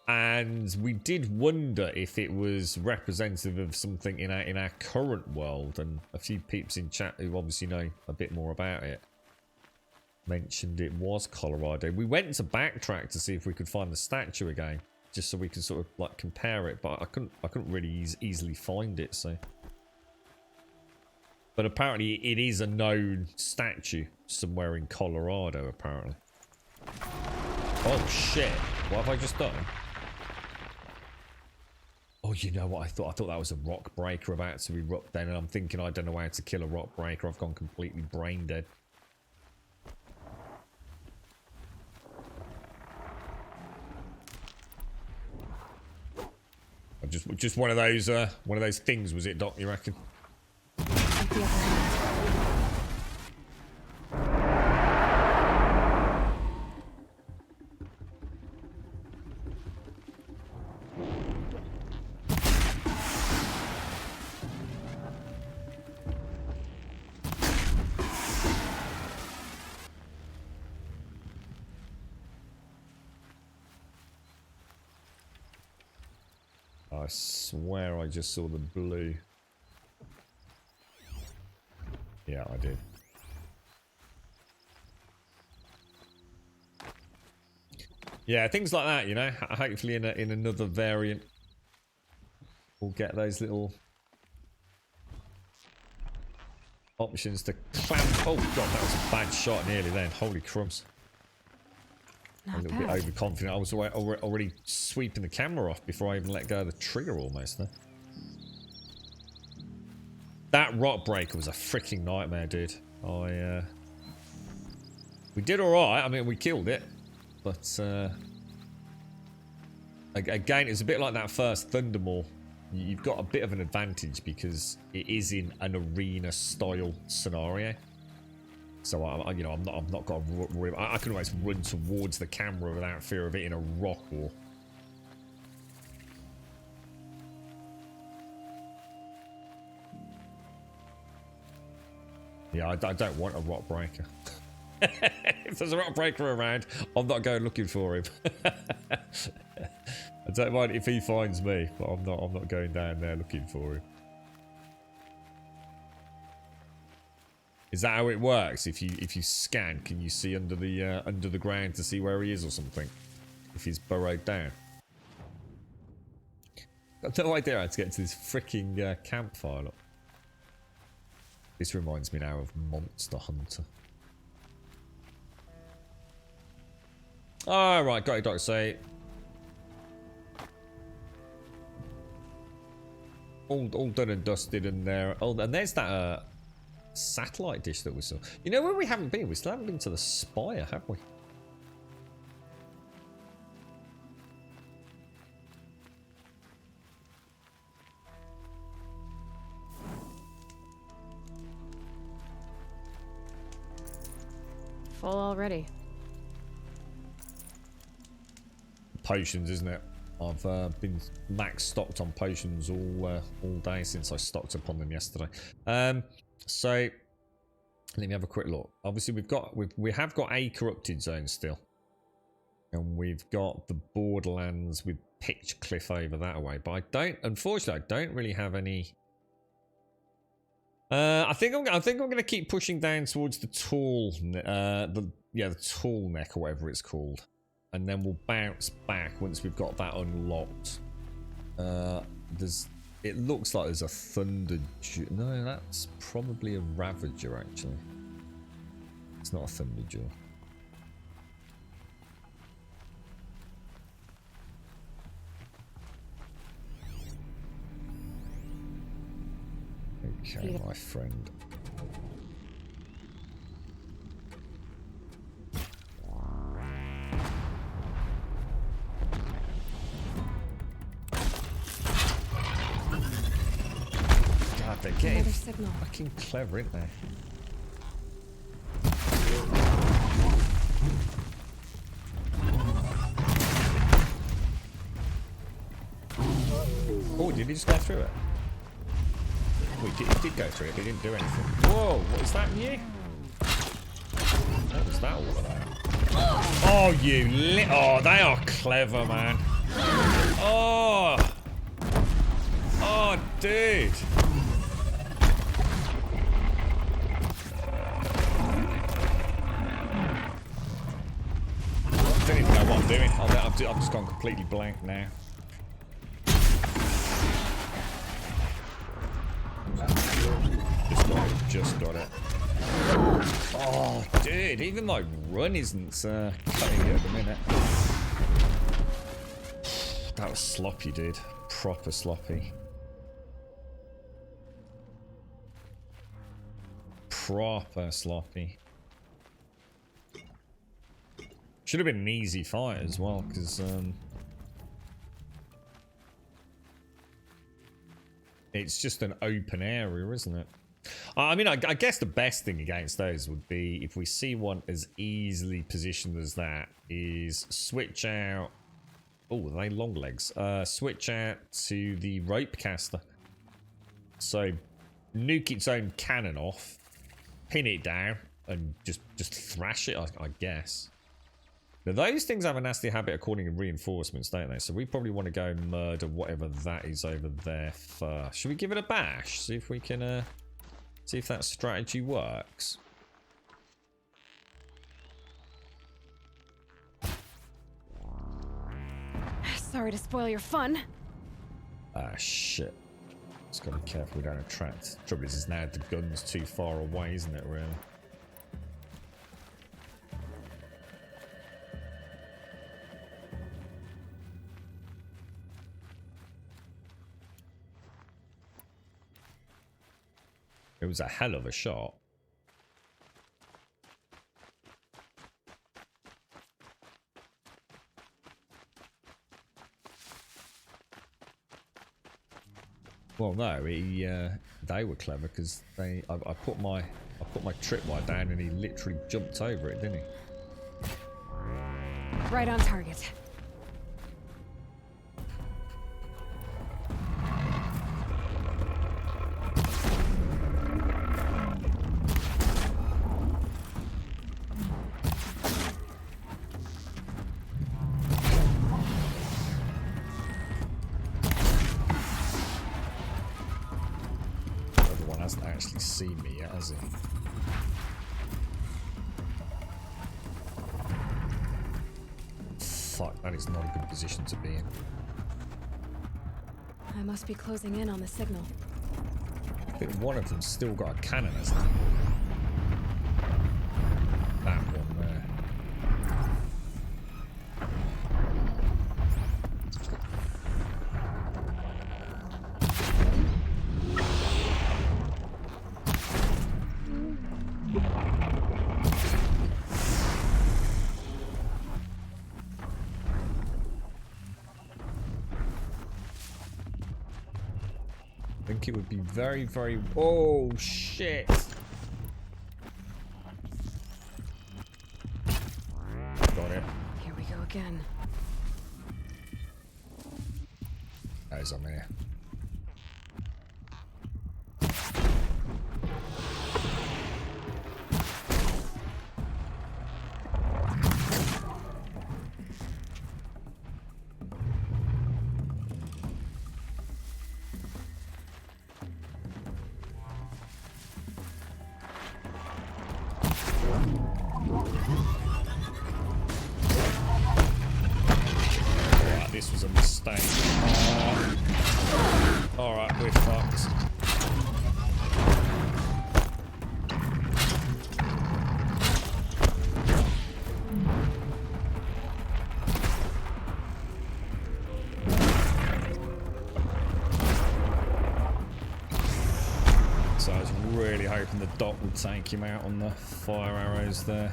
Speaker 1: And we did wonder if it was representative of something in our current world. And a few peeps in chat who obviously know a bit more about it mentioned it was Colorado. We went to backtrack to see if we could find the statue again, just so we could sort of like compare it, but I couldn't really easily find it. So, but apparently it is a known statue somewhere in Colorado. Apparently. Oh shit! What have I just done? Oh, you know what? I thought that was a rock breaker about to erupt then, and I'm thinking I don't know how to kill a rock breaker. I've gone completely brain dead. Just one of those things, was it, Doc? You reckon? I swear I just saw the blue. Yeah, I did. Yeah, things like that, you know. Hopefully in another variant we'll get those little Options to clamp. Oh god, that was a bad shot nearly then. Holy crumbs.
Speaker 4: Not
Speaker 1: A little bit overconfident. I was already sweeping the camera off before I even let go of the trigger almost there. That rock breaker was a freaking nightmare, dude. We did alright. I mean, we killed it. But, again, it's a bit like that first Thundermaw. You've got a bit of an advantage because it is in an arena style scenario. So I'm not got to, I can always run towards the camera without fear of hitting a rock wall. Yeah, I don't want a rock breaker. If there's a rock breaker around, I'm not going looking for him. I don't mind if he finds me, but I'm not going down there looking for him. Is that how it works? If you scan, can you see under the ground to see where he is or something? If he's burrowed down. I've no idea how to get to this freaking campfire. Look. This reminds me now of Monster Hunter. Alright, got it, Doctor. So all done and dusted, and there. Oh, and there's that satellite dish that we saw. You know where we haven't been? We still haven't been to the Spire, have we?
Speaker 4: Full already. Potions,
Speaker 1: isn't it? I've been max stocked on potions all day since I stocked up on them yesterday. So let me have a quick look. Obviously, we have got a corrupted zone still, and we've got the Borderlands with Pitch Cliff over that way. But unfortunately, I don't really have any. I think I'm going to keep pushing down towards the tall, the tall neck or whatever it's called, and then we'll bounce back once we've got that unlocked. It looks like there's a Thunder. No, that's probably a Ravager actually. It's not a Thunderjaw. Okay, my friend. God, they're getting fucking clever, aren't they? Oh, did he just go through it? Wait, he did go through it, he didn't do anything. Whoa, what is that new? What was that all about? Oh, oh, they are clever, man. Oh. Oh, dude. I don't even know what I'm doing. I've just gone completely blank now. Just got it. Oh, dude, even my run isn't cutting it at the minute. That was sloppy, dude. Proper sloppy. Proper sloppy. Should have been an easy fight as well, because it's just an open area, isn't it? I mean, I guess the best thing against those would be if we see one as easily positioned as that is switch out. Oh, are they long legs? Switch out to the rope caster. So nuke its own cannon off, pin it down, and just thrash it. I guess. Now those things have a nasty habit of calling in reinforcements, don't they? So we probably want to go murder whatever that is over there first. Should we give it a bash? See if we can. See if that strategy works.
Speaker 4: Sorry to spoil your fun.
Speaker 1: Ah, shit. Just gotta be careful we don't attract. Trouble is now the gun's too far away, isn't it, really? It was a hell of a shot. Well, no, they were clever because I put my tripwire down and he literally jumped over it, didn't he?
Speaker 4: Right on target.
Speaker 1: Seen me yet, has he? Fuck, that is not a good position to be in.
Speaker 4: I must be closing in on the signal.
Speaker 1: I think one of them's still got a cannon, hasn't he? That one there. I think it would be very, very... Oh, shit! Got it.
Speaker 4: Here we go again.
Speaker 1: Guys, I'm here. This was a mistake. Alright, we're fucked. So I was really hoping the dot would take him out on the fire arrows there.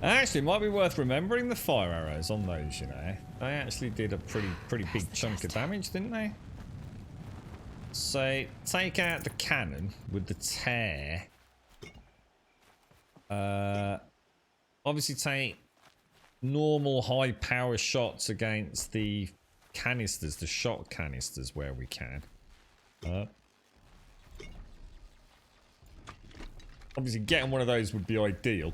Speaker 1: Actually, it might be worth remembering the fire arrows on those, you know. They actually did a pretty big chunk of damage, didn't they? So, take out the cannon with the tear. Obviously take normal high power shots against the canisters, the shot canisters where we can. Obviously getting one of those would be ideal.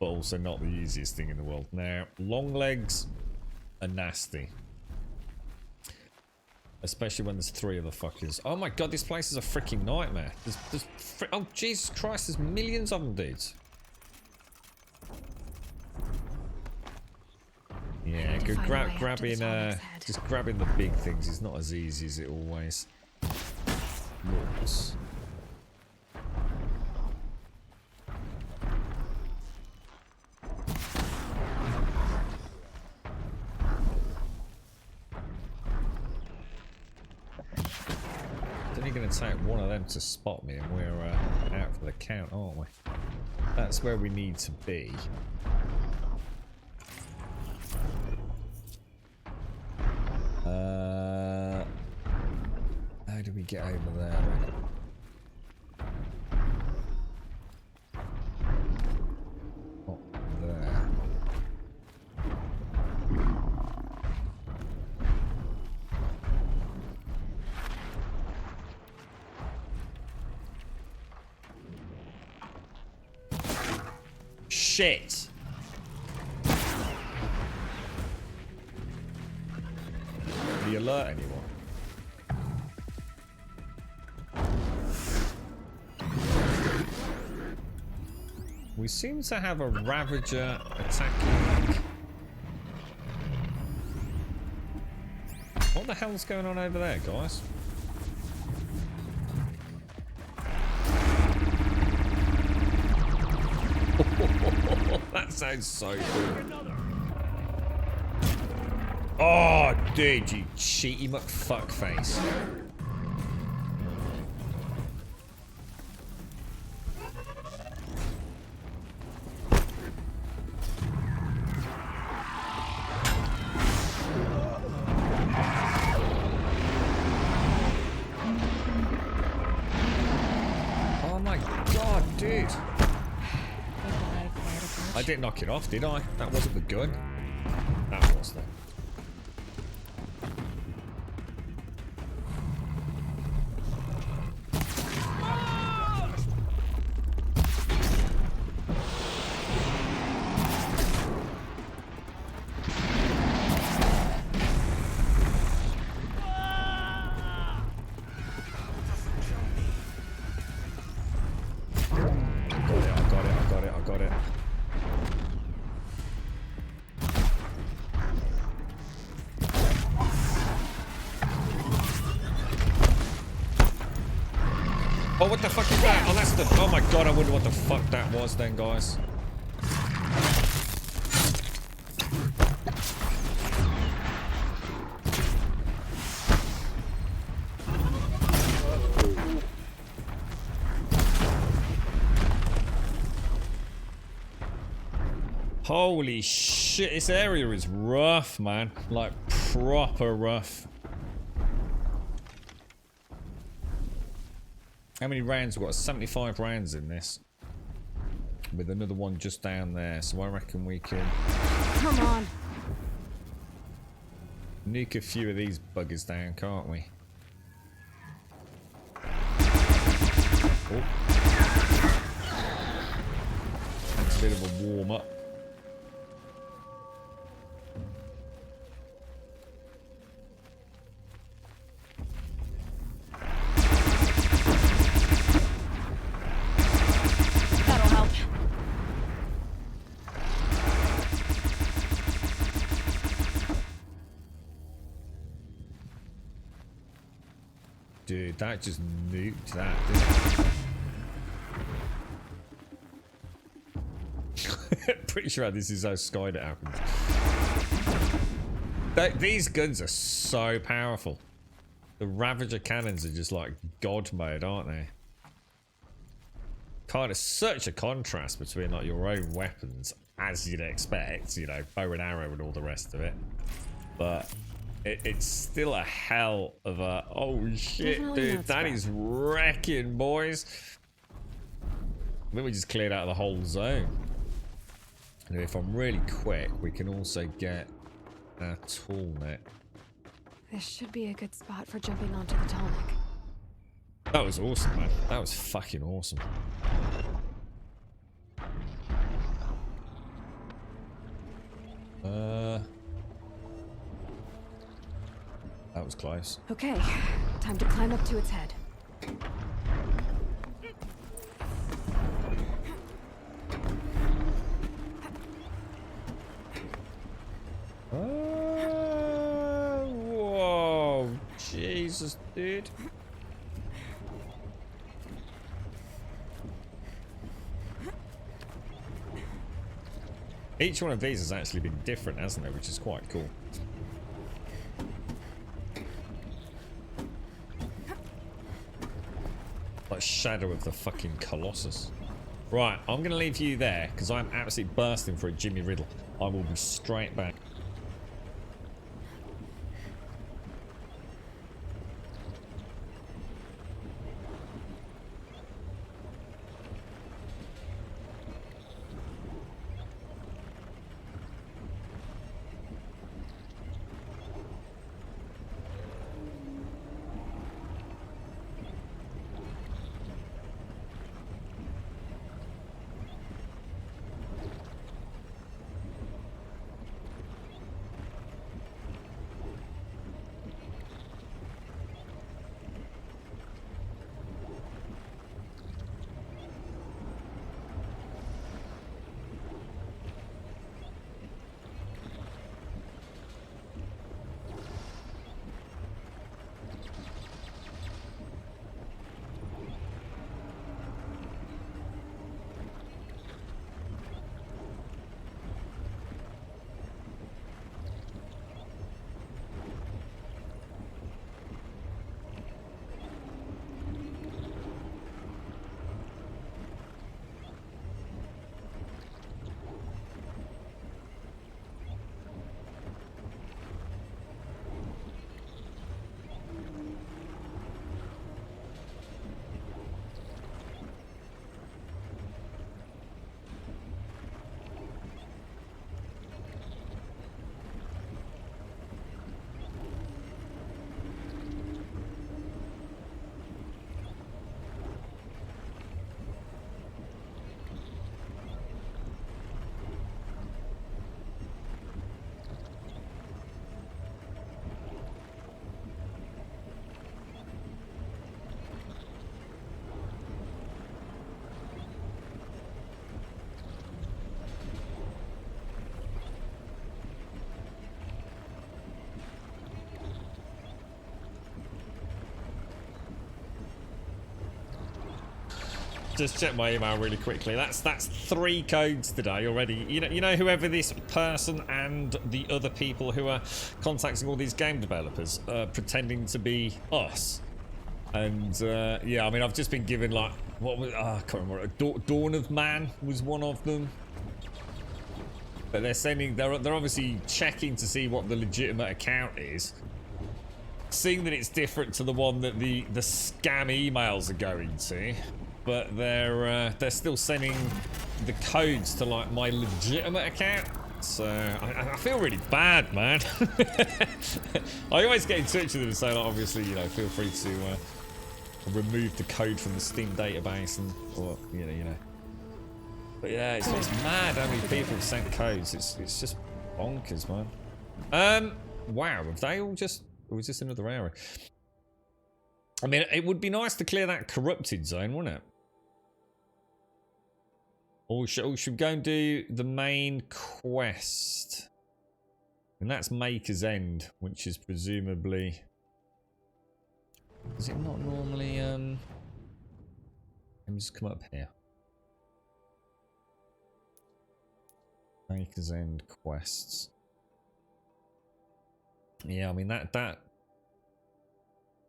Speaker 1: But also not the easiest thing in the world. Now, long legs are nasty. Especially when there's three of the fuckers. Oh my god, this place is a freaking nightmare. Oh, Jesus Christ, there's millions of them, dudes. Yeah, good grabbing, just grabbing the big things is not as easy as it always looks. Going to take one of them to spot me and we're out for the count, aren't we? That's where we need to be. How do we get over there then? Not there. shit. The alert anyone? We seem to have a Ravager attacking. What the hell's going on over there, guys? That sounds so cool. Oh, dude, you cheaty McFuckface. Oh my god, dude. I didn't knock it off, did I? That wasn't the gun. That was though. I got it. Oh, what the fuck is that? Oh, that's the... Oh my god, I wonder what the fuck that was then, guys. Holy shit, this area is rough, man. Like, proper rough. How many rounds? We've got 75 rounds in this. With another one just down there. So I reckon we can...
Speaker 4: Come on.
Speaker 1: Nuke a few of these buggers down, can't we? Oh. That's a bit of a warm-up. Dude, that just nuked that, didn't it? Pretty sure this is how Skynet happens. These guns are so powerful. The Ravager cannons are just like god mode, aren't they? Kind of such a contrast between like your own weapons, as you'd expect, you know, bow and arrow and all the rest of it. But it's still a hell of a... Oh shit, dude, that is wrecking, boys. I think we just cleared out the whole zone. And if I'm really quick, we can also get a tool net.
Speaker 4: This should be a good spot for jumping onto the Tonic.
Speaker 1: That was awesome, man. That was fucking awesome. That was close.
Speaker 4: Okay, time to climb up to its head.
Speaker 1: Whoa, Jesus, dude. Each one of these has actually been different, hasn't it? Which is quite cool. Like Shadow of the fucking Colossus. Right, I'm going to leave you there because I'm absolutely bursting for a Jimmy Riddle. I will be straight back. just check my email really quickly. That's 3 codes today already. You know whoever this person and the other people who are contacting all these game developers pretending to be us. And yeah, I mean, I've just been given like what was I can't remember. Dawn of Man was one of them. But they're obviously checking to see what the legitimate account is. Seeing that it's different to the one that the scam emails are going to, but they're still sending the codes to like my legitimate account. So I feel really bad, man. I always get in touch with them and say, like, obviously, you know, feel free to remove the code from the Steam database, and or you know. But yeah, it's mad how many people have sent codes. It's just bonkers, man. Wow, have they all just? Or was this another area? I mean, it would be nice to clear that corrupted zone, wouldn't it? Or should we go and do the main quest? And that's Maker's End, which is presumably... Is it not normally... Let me just come up here. Maker's End quests. Yeah, I mean, that...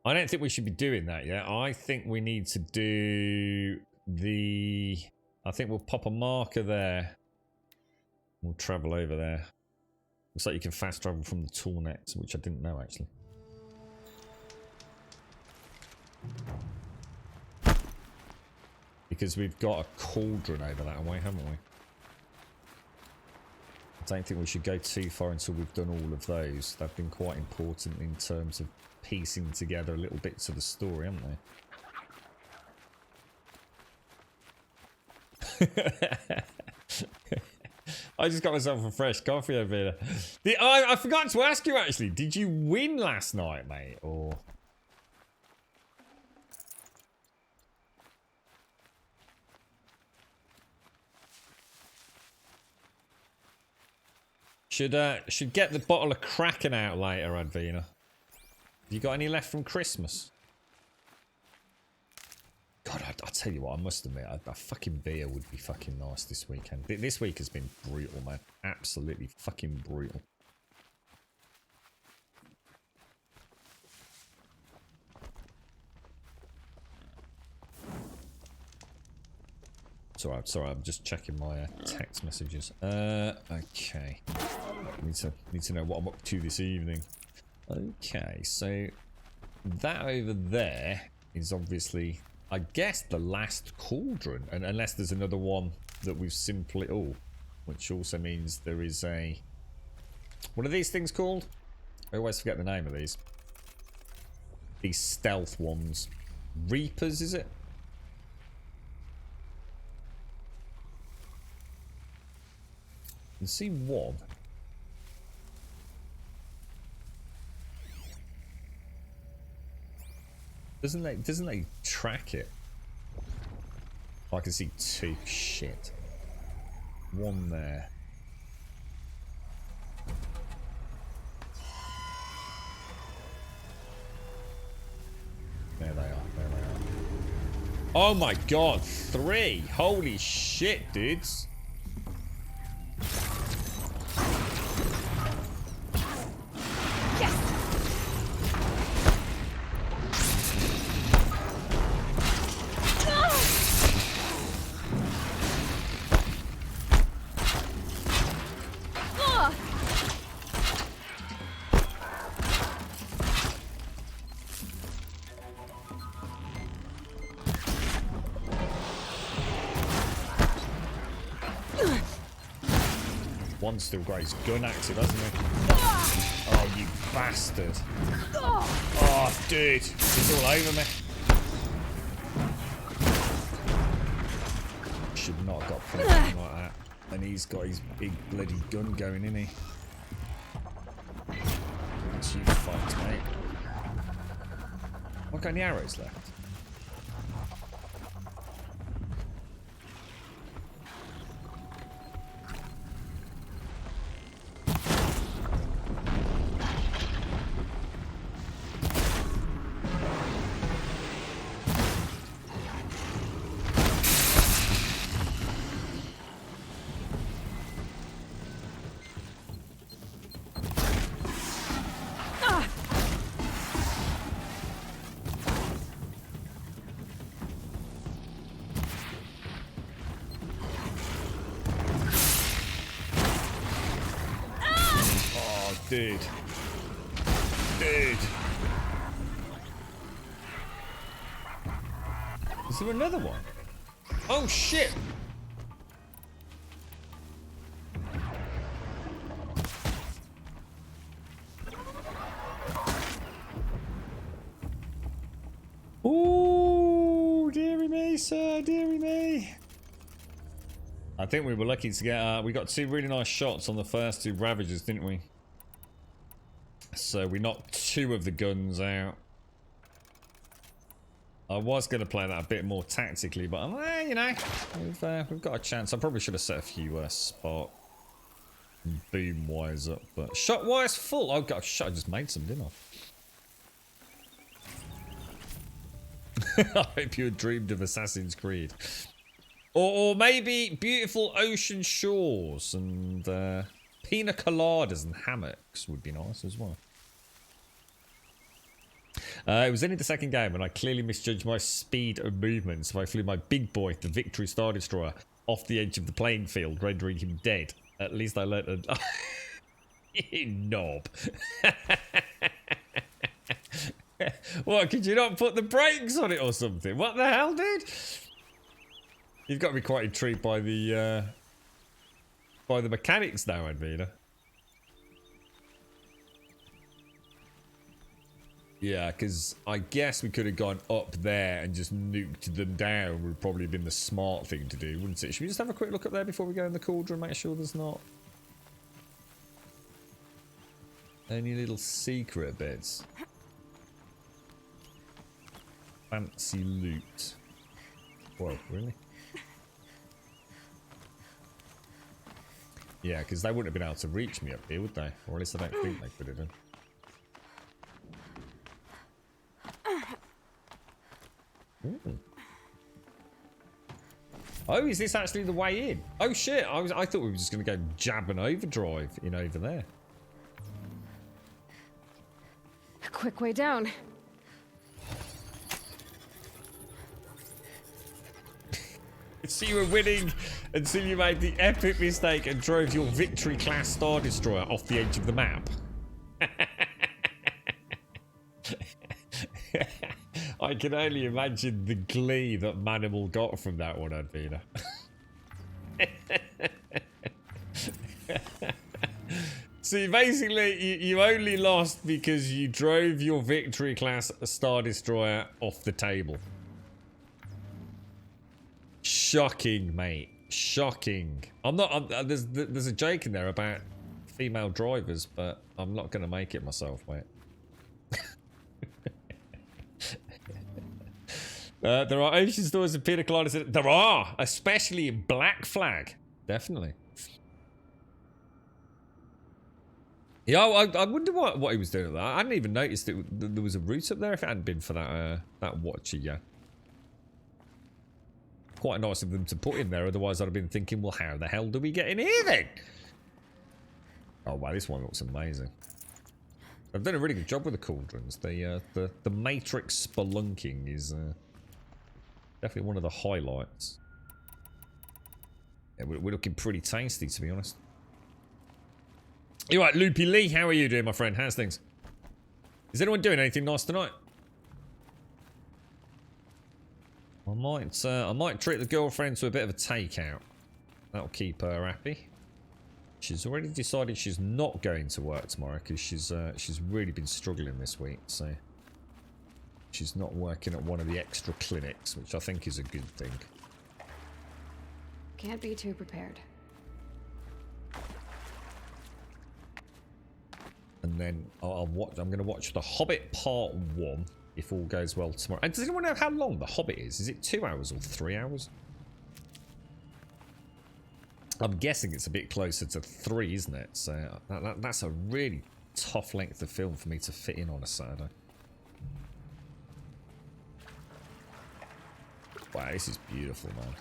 Speaker 1: I don't think we should be doing that yet. I think we need to do the... I think we'll pop a marker there. We'll travel over there. Looks like you can fast travel from the Tornet, which I didn't know, actually. Because we've got a cauldron over that way, haven't we? I don't think we should go too far until we've done all of those. They've been quite important in terms of piecing together little bits of the story, haven't they? I just got myself a fresh coffee over here. I forgot to ask you, actually. Did you win last night, mate? Or... Should get the bottle of Kraken out later, Advina. You got any left from Christmas? God, I tell you what, I must admit, a fucking beer would be fucking nice this weekend. This week has been brutal, man. Absolutely fucking brutal. It's alright, I'm just checking my text messages. Okay. Need to know what I'm up to this evening. Okay, so that over there is obviously, I guess, the last cauldron, and unless there's another one that we've simply... Oh, which also means there is a... What are these things called? I always forget the name of these. These stealth ones. Reapers, is it? I can see one. Doesn't they track it? Oh, I can see 2. Shit. One there. There they are. There they are. Oh my god, 3! Holy shit, dudes. One still got his gun active, hasn't he? Oh, you bastard. Oh, dude. He's all over me. Should not have got anything like that. And he's got his big bloody gun going, isn't he? That's you fucked, mate. What got any arrows left? Dude. Dude. Is there another one? Oh shit! Ooh, dearie me, sir, dearie me. I think we were lucky to get, we got 2 really nice shots on the first 2 Ravagers, didn't we? So we knocked 2 of the guns out. I was going to play that a bit more tactically, but you know, we've got a chance. I probably should have set a few spark and boom wires up, but shot wires full. Oh god, I just made some, didn't I? I hope you had dreamed of Assassin's Creed, or maybe beautiful ocean shores and pina coladas and hammocks would be nice as well. It was only the second game and I clearly misjudged my speed of movement, so I flew my big boy, the Victory Star Destroyer, off the edge of the playing field, rendering him dead. At least I learned a... You knob. What, could you not put the brakes on it or something? What the hell, dude? You've got to be quite intrigued by the mechanics now, Advina. Yeah, because I guess we could have gone up there and just nuked them down. Would have probably been the smart thing to do, wouldn't it? Should we just have a quick look up there before we go in the cauldron, make sure there's not any little secret bits? Fancy loot. Whoa, really? Yeah, because they wouldn't have been able to reach me up here, would they? Or at least I don't think they could have done. Ooh. Oh, is this actually the way in? Oh shit! I thought we were just going to go jab and overdrive in over there.
Speaker 4: A quick way down.
Speaker 1: So you were winning until you made the epic mistake and drove your Victory class Star Destroyer off the edge of the map. I can only imagine the glee that Manimal got from that one, Advina. So basically, you only lost because you drove your Victory class Star Destroyer off the table. Shocking, mate. Shocking. There's a joke in there about female drivers, but I'm not going to make it myself, mate. There are ocean stores and pina coladas. There are, especially in Black Flag. Definitely. Yeah, I wonder what he was doing at that. I hadn't even noticed that there was a route up there if it hadn't been for that watcher, yeah. Quite nice of them to put in there, otherwise I'd have been thinking, well, how the hell do we get in here then? Oh wow, this one looks amazing. I've done a really good job with the cauldrons. The Matrix spelunking is definitely one of the highlights. Yeah, we're looking pretty tasty, to be honest. You're right, Loopy Lee, how are you doing, my friend? How's things? Is anyone doing anything nice tonight? I might treat the girlfriend to a bit of a takeout. That'll keep her happy. She's already decided she's not going to work tomorrow because she's really been struggling this week. So she's not working at one of the extra clinics, which I think is a good thing.
Speaker 4: Can't be too prepared.
Speaker 1: And then I'm going to watch The Hobbit Part 1 if all goes well tomorrow. And does anyone know how long The Hobbit is? Is it 2 hours or 3 hours? I'm guessing it's a bit closer to 3, isn't it? So that's a really tough length of film for me to fit in on a Saturday. Wow, this is beautiful, man.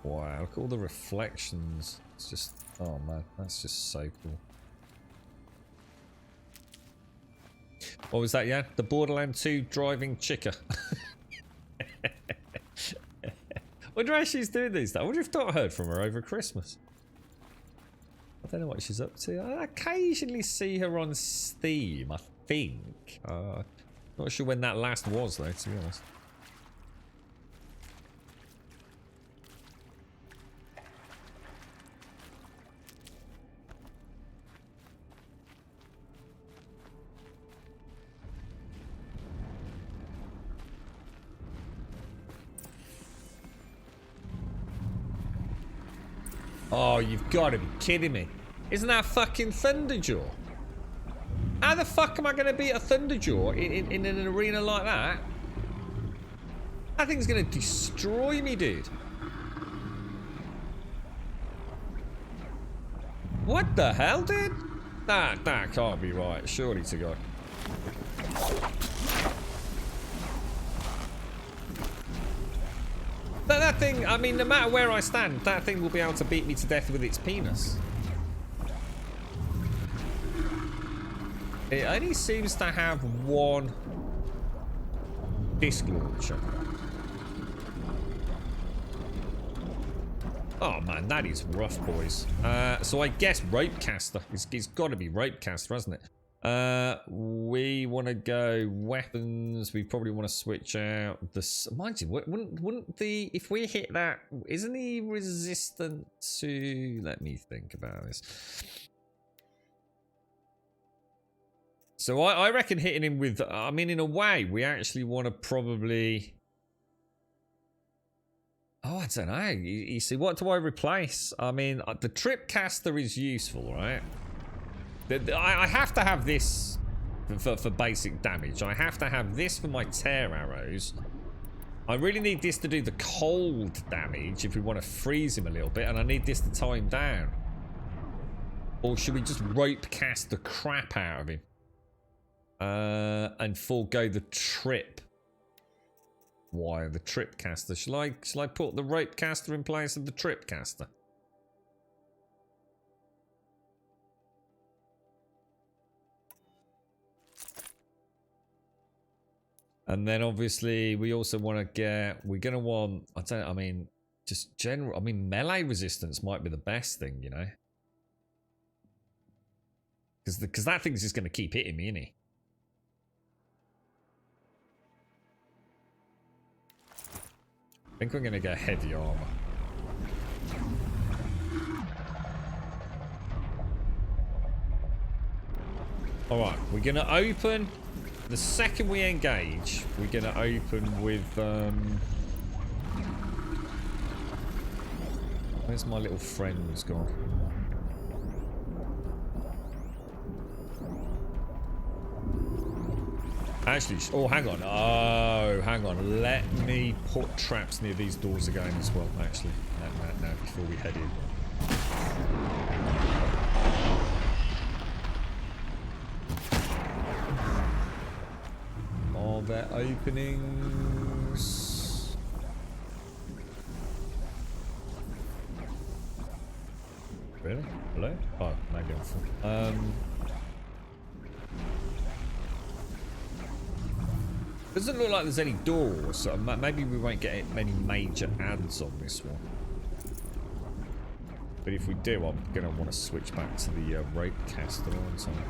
Speaker 1: Wow, look at all the reflections. It's just, oh man, that's just so cool. What was that, yeah? The Borderlands 2 driving chicker. I wonder how she's doing these days. I wonder if not heard from her over Christmas. I don't know what she's up to. I occasionally see her on Steam, I think. Not sure when that last was, though, to be honest. Oh, you've got to be kidding me. Isn't that fucking Thunderjaw? How the fuck am I going to beat a Thunderjaw in an arena like that? That thing's going to destroy me, dude. What the hell, dude? That can't be right. Surely to God. That thing, I mean, no matter where I stand, that thing will be able to beat me to death with its penis. It only seems to have one disc launcher. Oh man, that is rough, boys. So I guess Ropecaster. It's got to be Ropecaster, hasn't it? We want to go weapons. We probably want to switch out the. Mind you, wouldn't the, if we hit that, isn't he resistant to? Let me think about this. So I reckon hitting him with. I mean, in a way, we actually want to probably. Oh, I don't know. You see, what do I replace? I mean, the Tripcaster is useful, right? I have to have this for basic damage. I have to have this for my tear arrows. I really need this to do the cold damage if we want to freeze him a little bit, and I need this to tie him down. Or should we just rope cast the crap out of him? And forego the trip. Why the trip caster? Shall I put the rope caster in place of the trip caster? And then obviously we also want to get, we're going to want, I mean, just general, I mean, melee resistance might be the best thing, you know? Because that thing's just going to keep hitting me, isn't he? I think we're going to go heavy armor. Alright, we're going to open. The second we engage, we're going to open with... Where's my little friend who's gone? Actually, oh, hang on. Oh, hang on. Let me put traps near these doors again as well, actually. No, before we head in. Are there openings? Really? Hello? Oh, maybe I'm full. Doesn't look like there's any doors, so maybe we won't get many major adds on this one. But if we do, I'm going to want to switch back to the rope caster on time.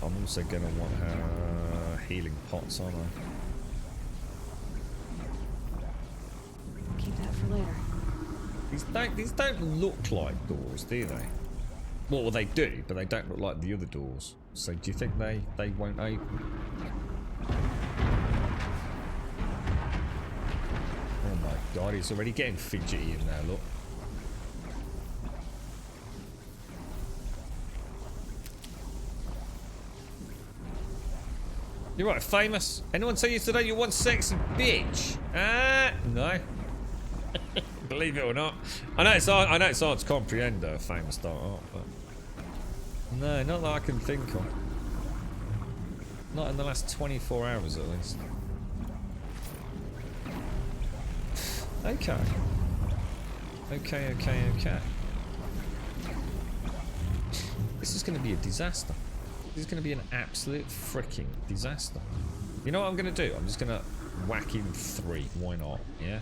Speaker 1: I'm also going to want healing pots, aren't I?
Speaker 4: Keep that for later.
Speaker 1: These don't look like doors, do they? Well, they do, but they don't look like the other doors. So do you think they won't open? Oh my god, he's already getting fidgety in there, look. You're right, famous. Anyone tell you today you want sexy bitch? No. Believe it or not. I know it's hard to comprehend famous dark art, but no, not that I can think of. Not in the last 24 hours at least. Okay. Okay. This is going to be a disaster. This is going to be an absolute freaking disaster. You know what I'm going to do? I'm just going to whack in 3. Why not? Yeah.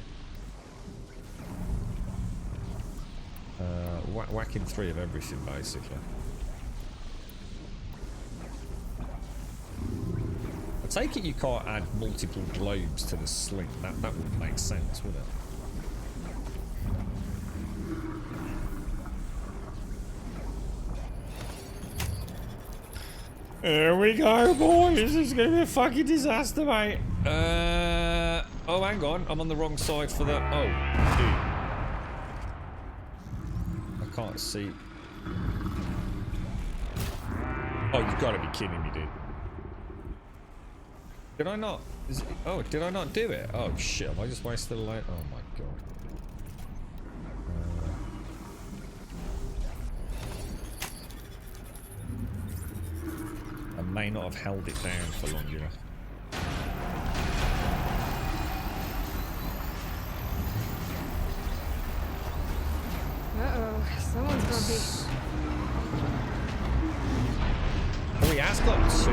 Speaker 1: Whack in 3 of everything, basically. I take it you can't add multiple globes to the sling. That wouldn't make sense, would it? Here we go, boys. This is gonna be a fucking disaster, mate. Oh, hang on. I'm on the wrong side for the. Oh, dude. I can't see. Oh, you've got to be kidding me, dude. Did I not? Oh, did I not do it? Oh shit! Have I just wasted a light? Oh my god. I may not have held it down for long enough.
Speaker 4: Uh-oh, someone's grumpy.
Speaker 1: Oh, he has got 2.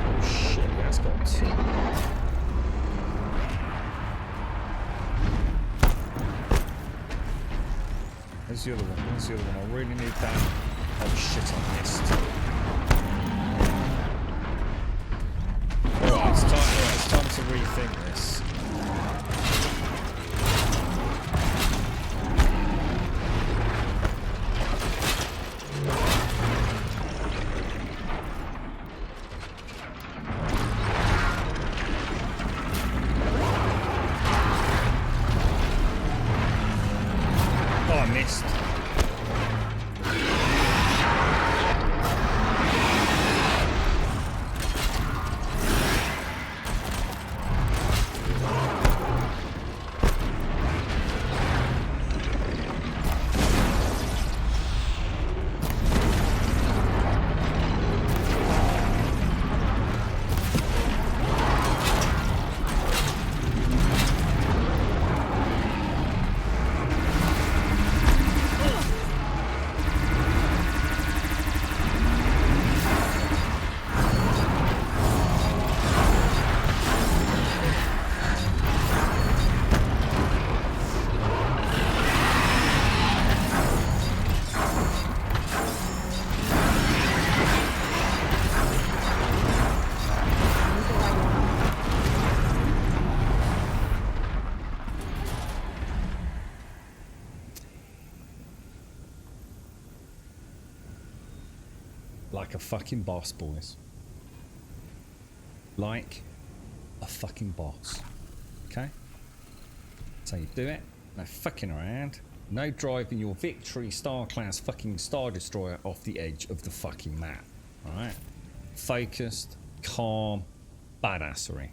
Speaker 1: Oh shit, he has got 2. Where's the other one? Where's the other one? I really need that. Oh shit, I missed. Alright, it's time to rethink this. Oh, I missed. Like a fucking boss, boys. Like a fucking boss. Okay? That's how you do it. No fucking around. No driving your Victory Star class fucking Star Destroyer off the edge of the fucking map. Alright? Focused, calm, badassery.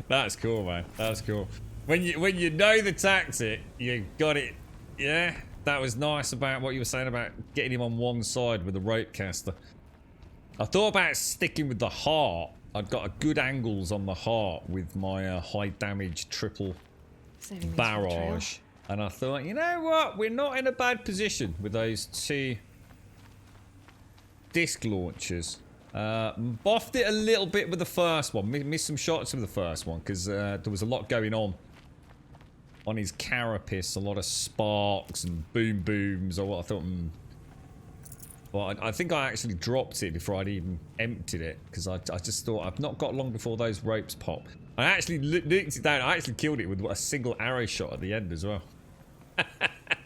Speaker 1: That's cool, man. That's cool. When you know the tactic, you got it. Yeah? That was nice about what you were saying about getting him on one side with the rope caster. I thought about sticking with the heart. I'd got a good angles on the heart with my high damage triple barrage. And I thought, you know what? We're not in a bad position with those 2 disc launchers. Boffed it a little bit with the first one. Missed some shots with the first one because there was a lot going on his carapace, a lot of sparks and boom booms. Or what I thought. Well, I think I actually dropped it before I'd even emptied it because I just thought I've not got long before those ropes pop. I actually nuked it down. I actually killed it with a single arrow shot at the end as well.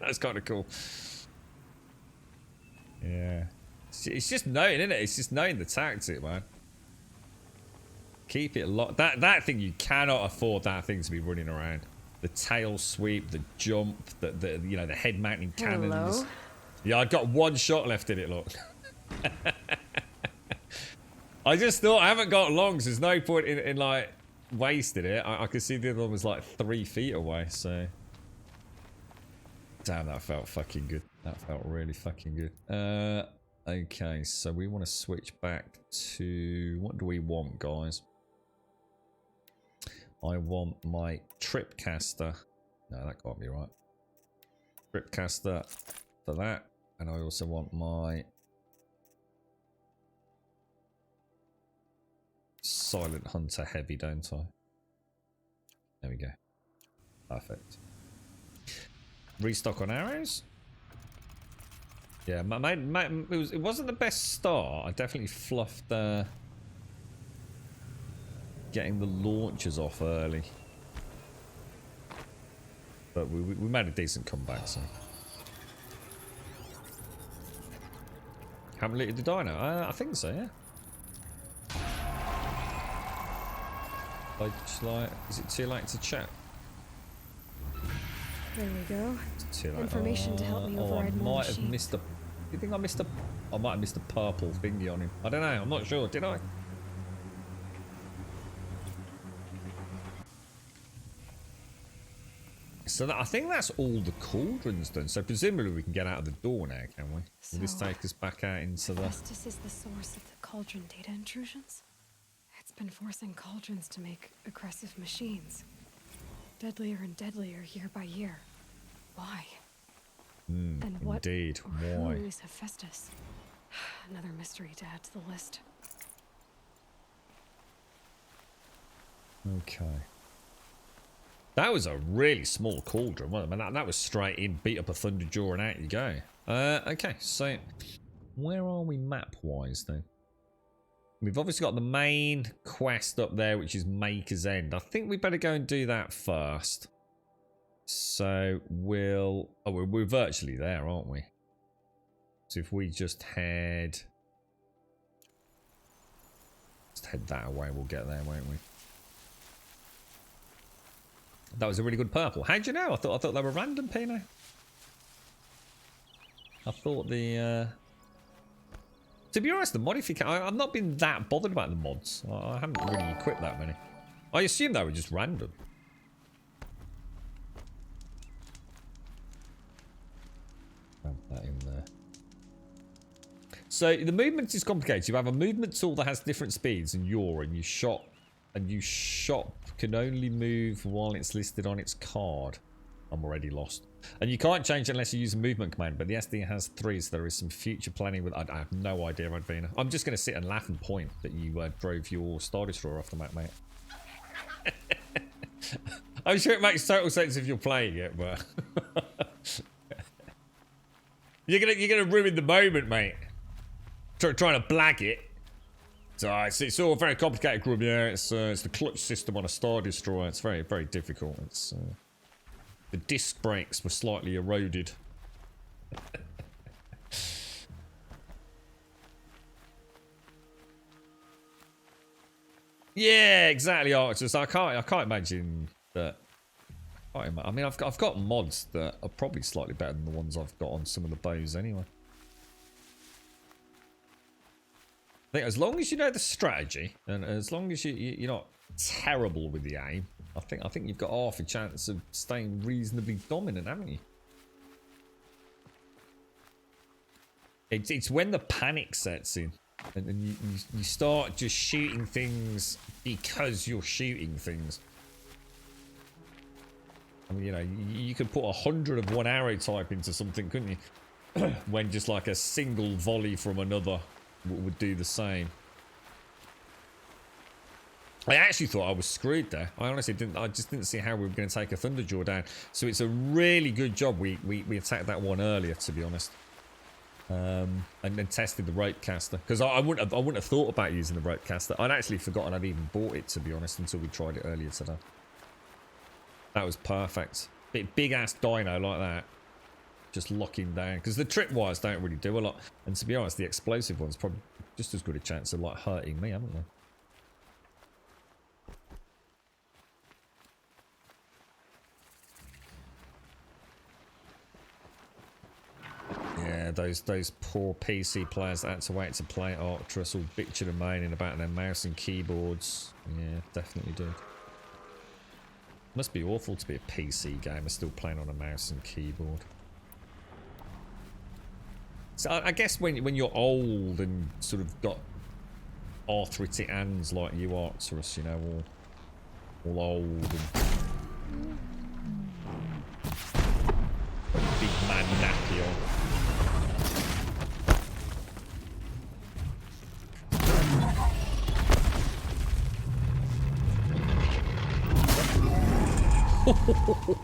Speaker 1: That's kind of cool. Yeah, it's just knowing, isn't it? It's just knowing the tactic, man. Keep it locked. That thing, you cannot afford that thing to be running around. The tail sweep, the jump, the you know, the head mounting cannons.
Speaker 4: Hello?
Speaker 1: Yeah, I got 1 shot left in it, look. I just thought I haven't got long, so there's no point in like wasting it. I could see the other one was like 3 feet away, so damn, that felt fucking good. That felt really fucking good. Okay, so we want to switch back to, what do we want, guys? I want my Tripcaster. No, that can't be right. Tripcaster for that. And I also want my Silent Hunter heavy, don't I? There we go. Perfect. Restock on arrows. Yeah, it wasn't the best start. I definitely fluffed getting the launchers off early. But we made a decent comeback, so. Haven't looted the dino? I think so, yeah. Is it too late to chat?
Speaker 4: There we go.
Speaker 1: Too late.
Speaker 4: Information to help me override more
Speaker 1: I might have
Speaker 4: machines.
Speaker 1: missed a... Do you think I missed a... I might have missed a purple thingy on him. I don't know. I'm not sure. Did I? So I think that's all the cauldrons done. So presumably we can get out of the door now, can we? Will this take us back out into the...
Speaker 4: Hephaestus is the source of the cauldron data intrusions? It's been forcing cauldrons to make aggressive machines. Deadlier and deadlier year by year. Why? And what
Speaker 1: Indeed.
Speaker 4: or
Speaker 1: Why?
Speaker 4: who is Hephaestus? Another mystery to add to the list.
Speaker 1: Okay. That was a really small cauldron, wasn't it? I mean, that was straight in, beat up a Thunderjaw and out you go. Okay, so where are we map-wise then? We've obviously got the main quest up there, which is Maker's End. I think we better go and do that first. So we'll... Oh, we're virtually there, aren't we? So if we just head... Just head that away, we'll get there, won't we? That was a really good purple. How'd you know? I thought they were random, Pino. I thought the... To be honest, the modification... I've not been that bothered about the mods. I haven't really equipped that many. I assume they were just random. Add that in there. So the movement is complicated. You have a movement tool that has different speeds and you shot can only move while it's listed on its card. I'm already lost. And you can't change it unless you use a movement command, but the SD has 3, so there is some future planning with... I have no idea, Radvina. I'm just going to sit and laugh and point that you drove your Star Destroyer off the map, mate. I'm sure it makes total sense if you're playing it, but... you're gonna ruin the moment, mate. Trying to blag it. So it's all very complicated, Grub. Yeah, it's the clutch system on a Star Destroyer. It's very, very difficult. It's... the disc brakes were slightly eroded. Yeah, exactly, Archers. I can't imagine that. I mean, I've got mods that are probably slightly better than the ones I've got on some of the bows anyway. I think as long as you know the strategy and as long as you're not terrible with the aim, I think you've got half a chance of staying reasonably dominant, haven't you? It's when the panic sets in and you start just shooting things because you're shooting things. I mean, you know, you could put 100 of one arrow type into something, couldn't you? When just like a single volley from another would do the same. I actually thought I was screwed there. I honestly didn't. I just didn't see how we were going to take a Thunderjaw down. So it's a really good job we attacked that one earlier, to be honest. And then tested the rope caster because I wouldn't have thought about using the rope caster. I'd actually forgotten I'd even bought it, to be honest, until we tried it earlier today. That was perfect. Big ass dino like that, just locking down because the tripwires don't really do a lot. And to be honest, the explosive ones probably just as good a chance of like hurting me, haven't they? Yeah, those poor PC players that had to wait to play Arcturus all bitching and moaning about their mouse and keyboards. Yeah, definitely did. Must be awful to be a PC gamer still playing on a mouse and keyboard. So I guess when you're old and sort of got arthritic hands like you, Arcturus, you know, all old and big man nappy on.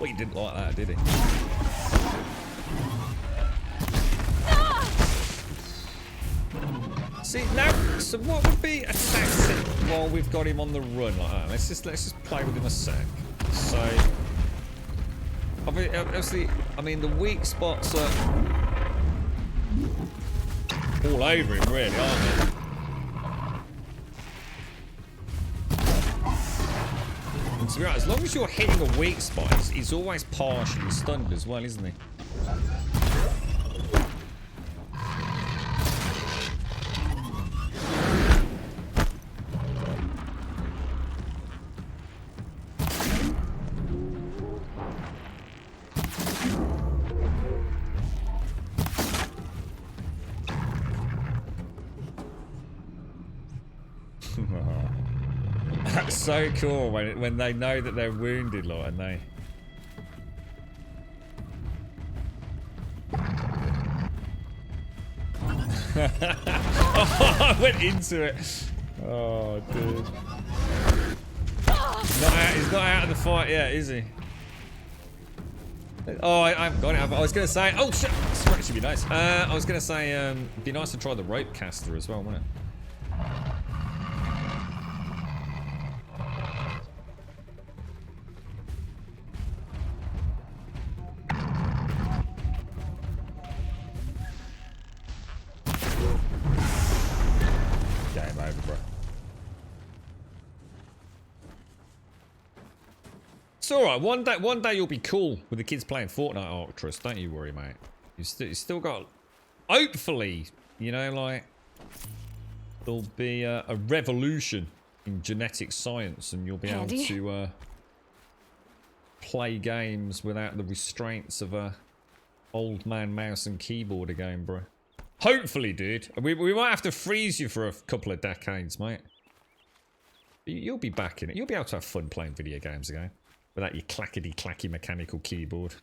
Speaker 1: He didn't like that, did he? See now, so what would be a tactic while we've got him on the run like that? Let's just play with him a sec. So, obviously, I mean the weak spots are all over him, really, aren't they? And to be honest, as long as you're hitting a weak spot, he's always partially stunned as well, isn't he? That's so cool when they know that they're wounded, like, and they. Oh, I went into it. Oh, dude. He's not out of the fight yet, is he? Oh, I haven't got it. I was going to say. Oh shit! This should be nice. I was going to say, it'd be nice to try the rope caster as well, wouldn't it? Game over, bro. It's alright, one day you'll be cool with the kids playing Fortnite, Arcturus, don't you worry, mate. You still got, hopefully, you know, like, there'll be a revolution in genetic science and you'll be able to play games without the restraints of a old man mouse and keyboard again, bro. Hopefully, dude. We might have to freeze you for a couple of decades, mate. You'll be back in it. You'll be able to have fun playing video games again. Without your clackety-clacky mechanical keyboard.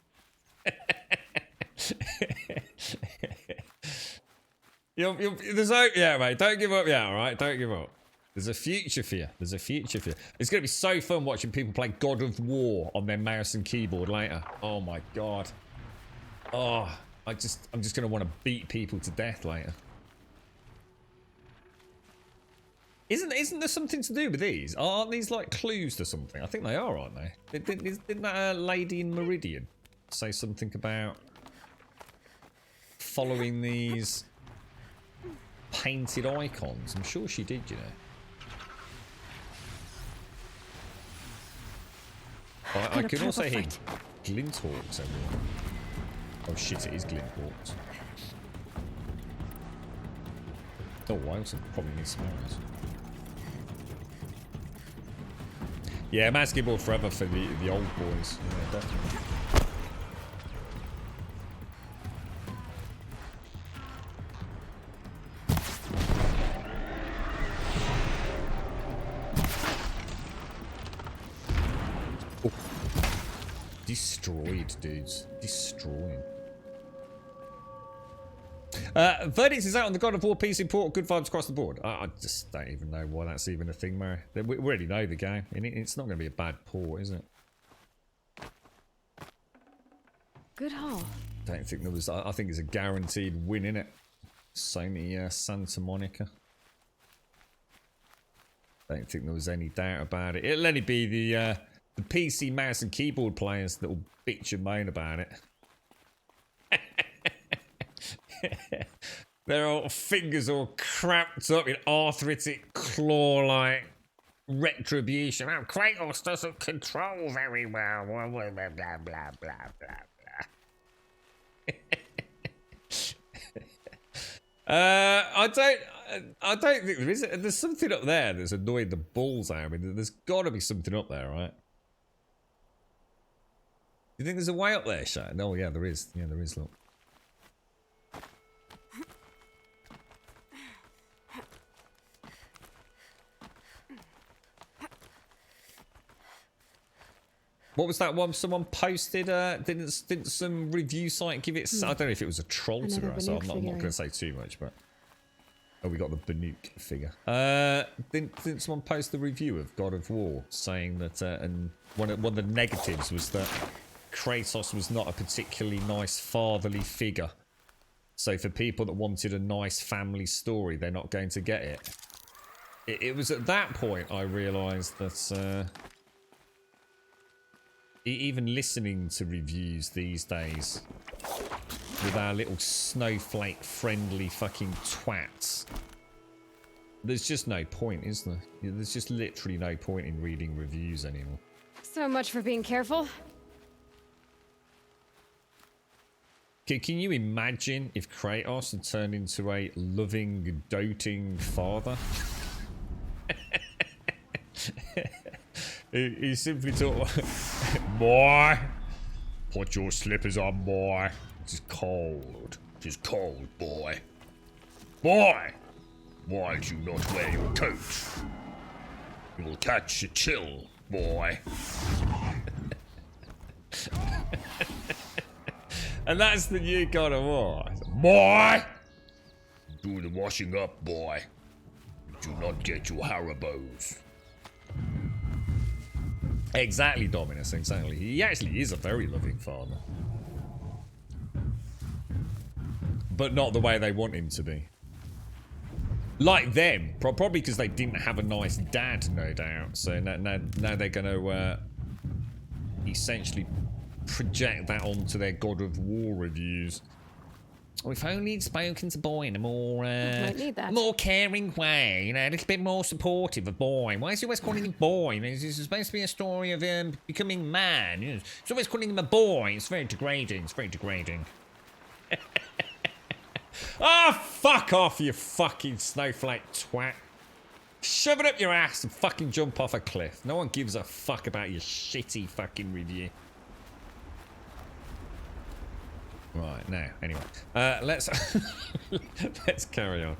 Speaker 1: There's hope, yeah, mate. Don't give up, yeah, alright? Don't give up. There's a future for you. There's a future for you. It's going to be so fun watching people play God of War on their mouse and keyboard later. Oh my god. Oh, I'm just going to want to beat people to death later. Isn't there something to do with these? Aren't these like clues to something? I think they are, aren't they? Didn't that lady in Meridian say something about following these painted icons? I'm sure she did, you know. I can also hear Glinthawks everywhere. Oh shit, it is Glinthawks. Oh, I also probably need some arrows. Yeah, basketball forever for the old boys. Yeah, definitely. Oh. Destroyed, dudes. Destroyed. Verdicts is out on the God of War PC port. Good vibes across the board. I just don't even know why that's even a thing, Mary. We already know the game. It's not going to be a bad port, is it?
Speaker 4: Good haul.
Speaker 1: Don't think there was. I think it's a guaranteed win, innit? Sony Santa Monica. Don't think there was any doubt about it. It'll only be the PC mouse and keyboard players that will bitch and moan about it. Their old fingers all cramped up in arthritic claw-like retribution. Oh, Kratos doesn't control very well. Blah blah blah blah blah blah. I don't think there is. There's something up there that's annoyed the balls out of me. There's got to be something up there, right? You think there's a way up there, Shane? Oh yeah, there is. Yeah, there is. Look. What was that one someone posted? Didn't some review site give it? I don't know if it was a troll to be honest, so I'm not going to say too much, but Oh, we got the Banuk figure. Didn't someone post the review of God of War saying that, and one of the negatives was that Kratos was not a particularly nice fatherly figure. So for people that wanted a nice family story, they're not going to get it. It was at that point I realised that even listening to reviews these days with our little snowflake-friendly fucking twats, there's just no point, is there? There's just literally no point in reading reviews anymore.
Speaker 4: So much for being careful.
Speaker 1: Can you imagine if Kratos had turned into a loving, doting father? he simply thought, boy, put your slippers on, boy. It's cold. It's cold, boy. Boy, why do you not wear your coat? You will catch a chill, boy. And that's the new God of War. Boy! Do the washing up, boy. Do not get your Haribos. Exactly, Dominus, exactly. He actually is a very loving father. But not the way they want him to be. Like them. Probably because they didn't have a nice dad, no doubt. So now they're going to essentially project that onto their God of War reviews. Oh, if only he'd spoken to Boy in a more more caring way, you know, a little bit more supportive of Boy. Why is he always calling him Boy? It's supposed to be a story of him becoming man. You know, it's always calling him a boy. It's very degrading. It's very degrading. Ah, fuck off, you fucking snowflake twat. Shove it up your ass and fucking jump off a cliff. No one gives a fuck about your shitty fucking review. Right, now, anyway. Let's let's carry on.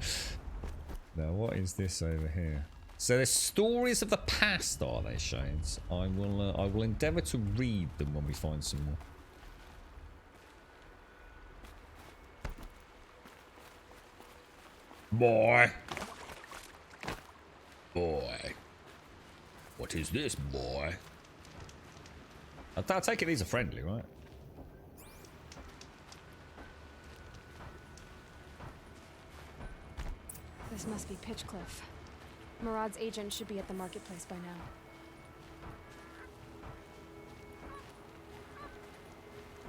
Speaker 1: Now, what is this over here? So there's stories of the past, are they, Shades? I will endeavour to read them when we find some more. Boy. Boy. What is this, boy? I'll take it these are friendly, right?
Speaker 4: This must be Pitchcliff. Murad's agent should be at the marketplace by now.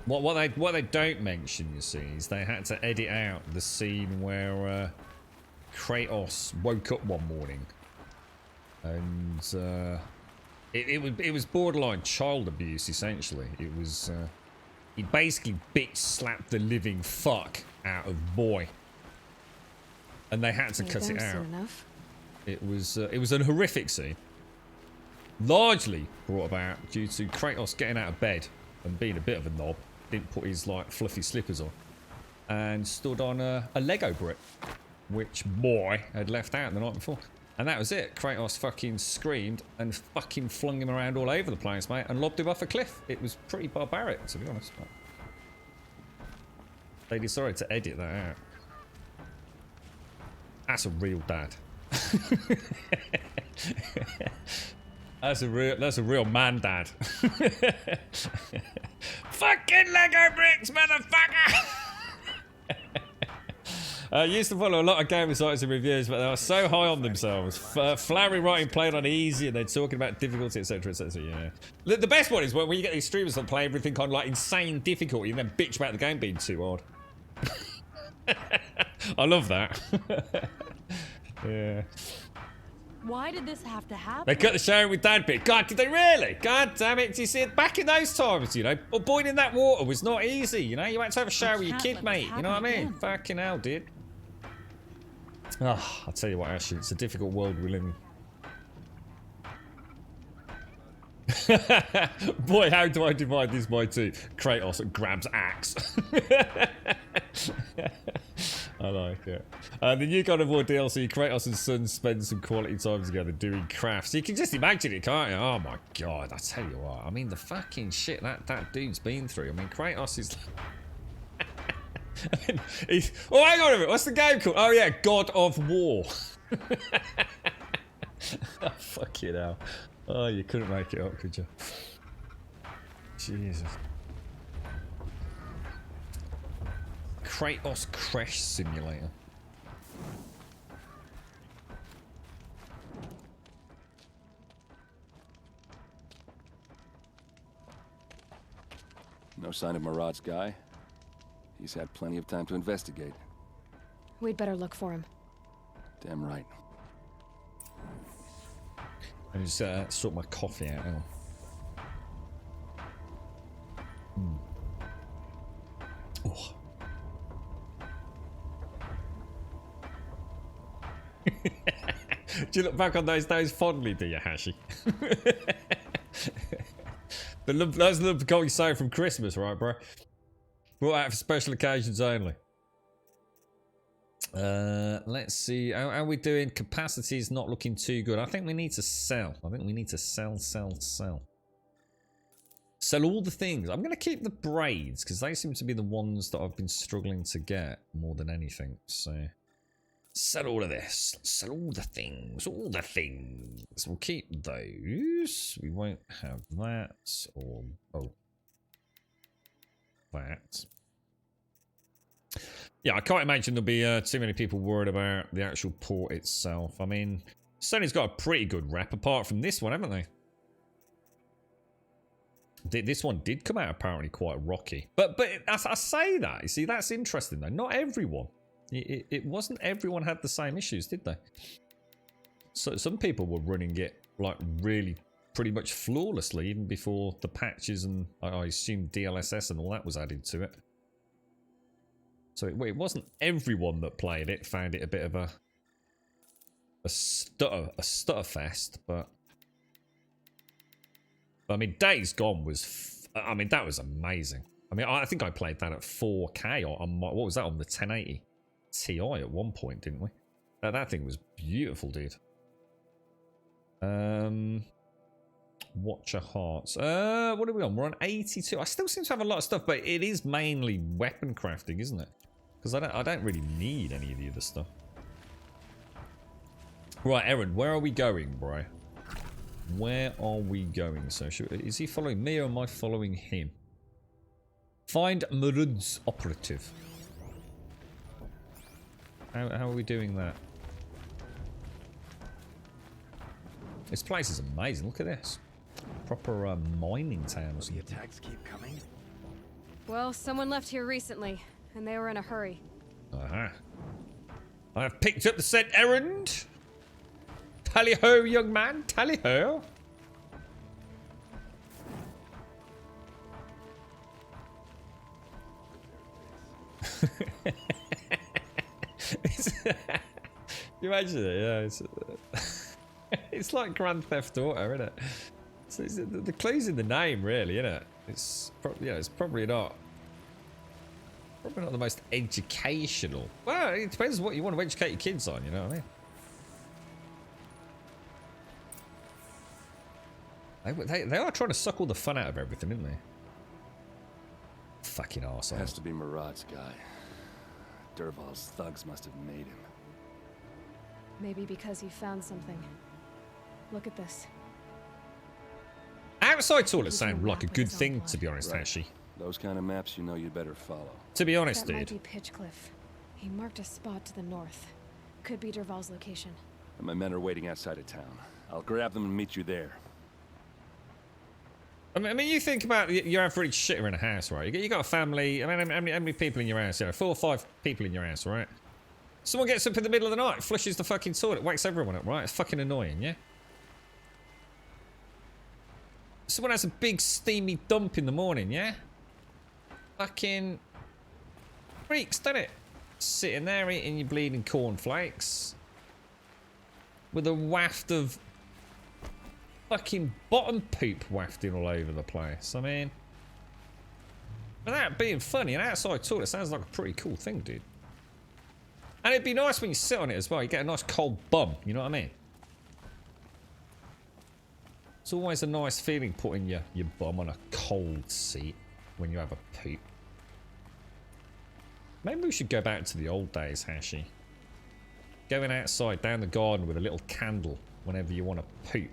Speaker 1: What they don't mention, you see, is they had to edit out the scene where Kratos woke up one morning, and it was borderline child abuse. Essentially, it was he basically bitch slapped the living fuck out of Boy, and they had to cut it out. It was an horrific scene, largely brought about due to Kratos getting out of bed and being a bit of a knob. Didn't put his like fluffy slippers on, and stood on a Lego brick, which Boy had left out the night before. And that was it. Kratos fucking screamed and fucking flung him around all over the place, mate, and lobbed him off a cliff. It was pretty barbaric, to be honest. But they decided to edit that out. That's a real dad. That's a real man dad. Fucking Lego bricks, motherfucker! Used to follow a lot of gaming sites and reviews, but they were so high on themselves. Flowery writing played on easy, and they're talking about difficulty, etc, etc. Yeah. The best one is when you get these streamers that play everything on like insane difficulty and then bitch about the game being too hard. I love that. Yeah.
Speaker 9: Why did this have to happen?
Speaker 1: They cut the sharing with dad bit. God, did they really? God damn it. Do you see it? Back in those times, you know, boiling that water was not easy, you know? You had to have a shower with your kid, mate. You know what I mean? Fucking hell, dude. Oh, I'll tell you what, Ashley, it's a difficult world we live in. Boy, how do I divide this by two? Kratos grabs axe. I like it. The new God of War DLC, Kratos and son spend some quality time together doing crafts. You can just imagine it, can't you? Oh my god, I tell you what. I mean, the fucking shit that dude's been through. I mean, Kratos is... Oh, hang on a minute. What's the game called? Oh, yeah. God of War. Oh, fucking hell. Oh, you couldn't make it up, could you? Jesus. Kratos Crash Simulator.
Speaker 16: No sign of Murad's guy. He's had plenty of time to investigate.
Speaker 4: We'd better look for him.
Speaker 16: Damn right.
Speaker 1: I just sort my coffee out. Hang on. Oh. Do you look back on those days fondly, do you, Hashi? Those are the going so from Christmas, right, bro? Brought out for special occasions only. Let's see. How are we doing? Capacity is not looking too good. I think we need to sell. I think we need to sell. Sell all the things. I'm going to keep the braids because they seem to be the ones that I've been struggling to get more than anything. So, sell all of this. Sell all the things. All the things. We'll keep those. We won't have that. Or, oh. That. Yeah, I can't imagine there'll be too many people worried about the actual port itself. I mean, Sony's got a pretty good rep apart from this one, haven't they? This one did come out apparently quite rocky. But I say that, you see, that's interesting though. Not everyone. It wasn't everyone had the same issues, did they? So some people were running it like really pretty much flawlessly even before the patches and I assume DLSS and all that was added to it. So it wasn't everyone that played it found it a bit of a stutter fest, but I mean, Days Gone was, I mean, that was amazing. I mean, I think I played that at 4K or on my, what was that, on the 1080 Ti at one point, didn't we? That thing was beautiful, dude. Watcher Hearts. What are we on? We're on 82. I still seem to have a lot of stuff, but it is mainly weapon crafting, isn't it? Because I don't really need any of the other stuff. Right, Aaron, where are we going, bro? Where are we going? So, is he following me or am I following him? Find Murad's operative. How are we doing that? This place is amazing. Look at this. Proper mining town.
Speaker 2: The attacks keep coming.
Speaker 4: Well, someone left here recently, and they were in a hurry.
Speaker 1: Uh-huh. I have picked up the said errand. Tally-ho, young man. Tally-ho. You imagine it, yeah. It's like Grand Theft Auto, isn't it? So the clue's in the name, really, isn't it? It's probably not the most educational. Well, it depends what you want to educate your kids on, you know what I mean? They are trying to suck all the fun out of everything, isn't they? Fucking arsehole.
Speaker 16: Has to be Murad's guy. Dervahl's thugs must have made him.
Speaker 4: Maybe because he found something. Look at this.
Speaker 1: Outside toilets sound like a good thing, to be honest, actually.
Speaker 16: Those kind of maps, you know you'd better follow.
Speaker 1: To be honest,
Speaker 4: that might
Speaker 1: dude.
Speaker 4: be Pitchcliff. He marked a spot to the north. Could be Dervahl's location.
Speaker 16: And my men are waiting outside of town. I'll grab them and meet you there.
Speaker 1: I mean, you think about your average shitter in a house, right? You got a family. I mean, how many people in your house? You know, 4 or 5 people in your house, right? Someone gets up in the middle of the night, flushes the fucking toilet, wakes everyone up, right? It's fucking annoying, yeah? Someone has a big steamy dump in the morning, yeah? Fucking freaks, don't it? Sitting there eating your bleeding cornflakes with a waft of fucking bottom poop wafting all over the place. I mean, without being funny, an outside toilet sounds like a pretty cool thing, dude. And it'd be nice when you sit on it as well. You get a nice cold bum, you know what I mean? It's always a nice feeling putting your bum on a cold seat when you have a poop. Maybe we should go back to the old days, Hashi. Going outside down the garden with a little candle whenever you want to poop.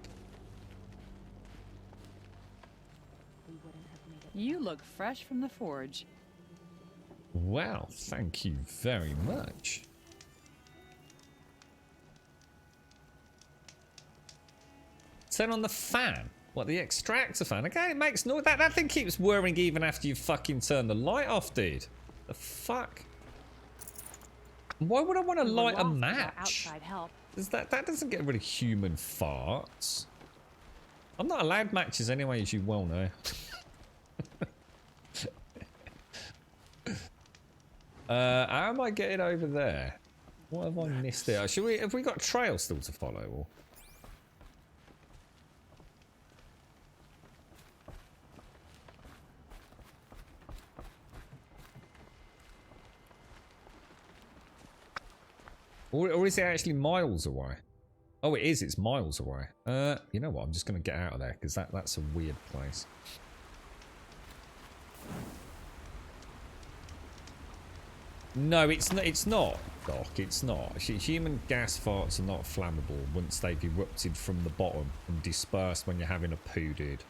Speaker 6: You look fresh from the forge.
Speaker 1: Well, thank you very much. Turn on the fan. What, the extractor fan? Okay, it makes noise. That thing keeps whirring even after you fucking turn the light off, dude. The fuck? Why would I want to light a match?
Speaker 6: Outside help.
Speaker 1: That doesn't get rid of human farts. I'm not allowed matches anyway, as you well know. How am I getting over there? What have I missed there? Have we got a trail still to follow? Or? Or is it actually miles away? Oh, it is. It's miles away. You know what? I'm just going to get out of there because that's a weird place. No, it's not, Doc. It's not. Human gas farts are not flammable once they've erupted from the bottom and dispersed when you're having a poo, dude.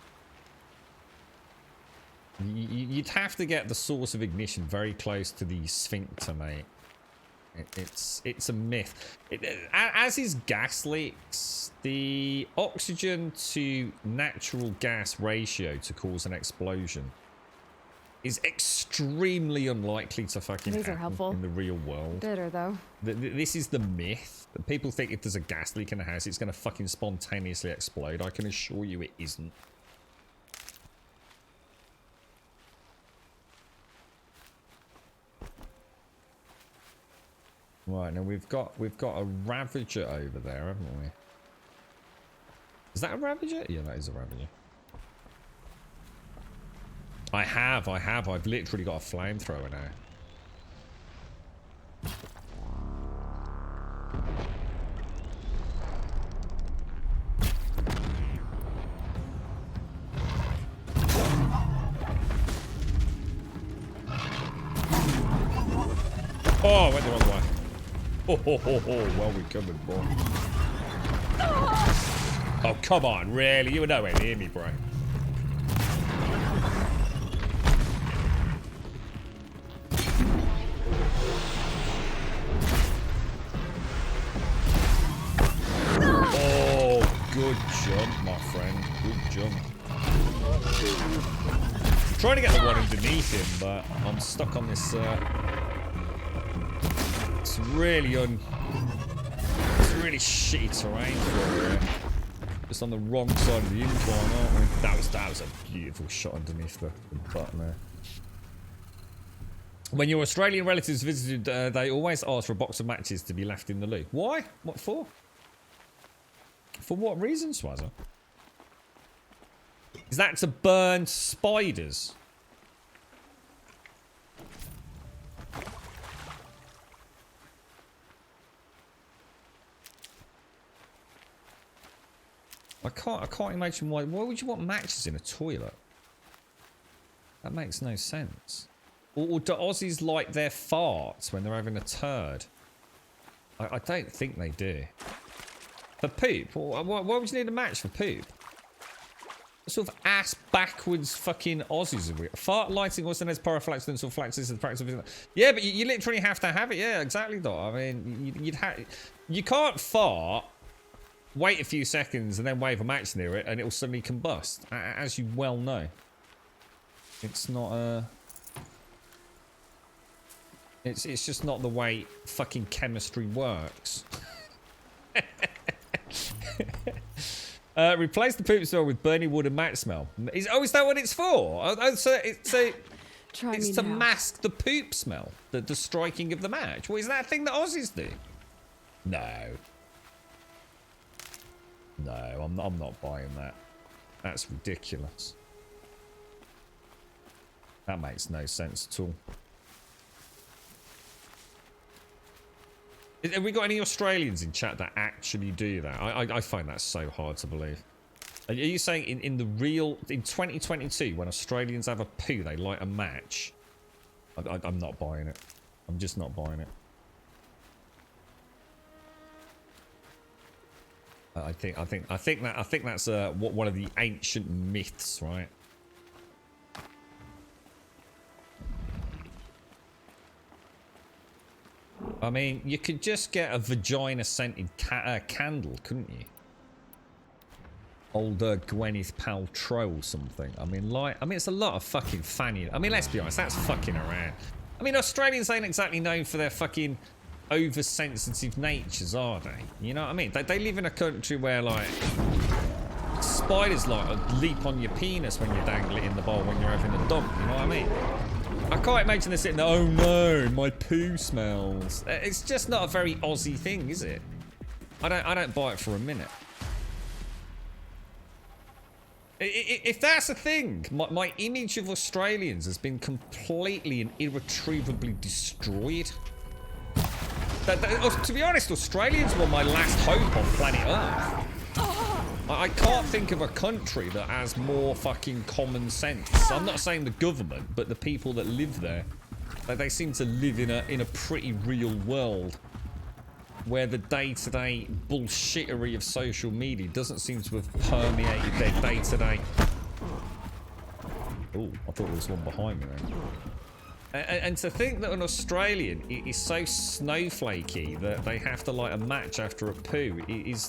Speaker 1: You'd have to get the source of ignition very close to the sphincter, mate. It's a myth. As is gas leaks, the oxygen to natural gas ratio to cause an explosion is extremely unlikely to fucking happen in the real world.
Speaker 4: Bitter, though.
Speaker 1: This is the myth. People think if there's a gas leak in a house, it's going to fucking spontaneously explode. I can assure you it isn't. Right, now we've got a Ravager over there, haven't we? Is that a Ravager? Yeah, that is a Ravager. I've literally got a flamethrower now. Oh, I went the wrong way. Oh, well recovered, boy. Oh, come on, really? You were nowhere near me, bro. Oh, good jump, my friend. Good jump. I'm trying to get the one underneath him, but I'm stuck on this, it's really shitty terrain for just on the wrong side of the incline, aren't we? That was a beautiful shot underneath the button there. When your Australian relatives visited, they always asked for a box of matches to be left in the loo. Why? What for? For what reason, Swazza? Is that to burn spiders? I can't imagine why would you want matches in a toilet? That makes no sense. Or do Aussies like their farts when they're having a turd? I don't think they do. For poop? Why would you need a match for poop? What sort of ass backwards fucking Aussies are we? Fart lighting also knows pyrophylaxis or flaxis is the practice of. Yeah, but you literally have to have it. Yeah, exactly, though. I mean, you can't fart, wait a few seconds, and then wave a match near it, and it will suddenly combust, as you well know. It's not It's just not the way fucking chemistry works. Replace the poop smell with burning wood and match smell. Is that what it's for? So it's to mask the poop smell, the striking of the match. Well, is that a thing that Aussies do? No. No, I'm not buying that. That's ridiculous. That makes no sense at all. Have we got any Australians in chat that actually do that? I find that so hard to believe. Are you saying in 2022, when Australians have a poo, they light a match? I'm not buying it. I'm just not buying it. I think that's one of the ancient myths, right? I mean, you could just get a vagina-scented candle, couldn't you? Older Gwyneth Paltrow or something. I mean, it's a lot of fucking fanny. I mean, let's be honest, that's fucking around. I mean, Australians ain't exactly known for their fucking oversensitive natures, are they? You know what I mean? They live in a country where, like, spiders, like, leap on your penis when you dangle it in the bowl when you're having a dump, you know what I mean? I can't imagine they're sitting there, oh no, my poo smells. It's just not a very Aussie thing, is it? I don't buy it for a minute. If that's a thing, my image of Australians has been completely and irretrievably destroyed. To be honest, Australians were my last hope on planet Earth. I can't think of a country that has more fucking common sense. I'm not saying the government, but the people that live there. They seem to live in a pretty real world where the day-to-day bullshittery of social media doesn't seem to have permeated their day-to-day. Oh, I thought there was one behind me there. And to think that an Australian is so snowflakey that they have to light a match after a poo,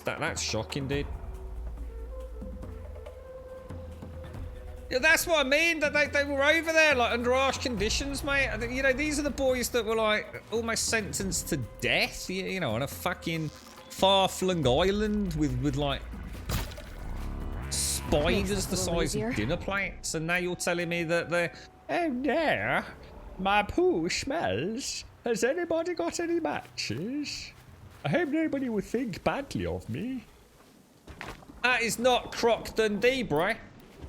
Speaker 1: that's shocking, dude. Yeah, that's what I mean. That they were over there like under harsh conditions, mate. You know, these are the boys that were like almost sentenced to death. You know, on a fucking far-flung island with like spiders the size of dinner plates, and now you're telling me that they're oh yeah, my poo smells. Has anybody got any matches? I hope nobody will think badly of me. That is not Croc Dundee, bro.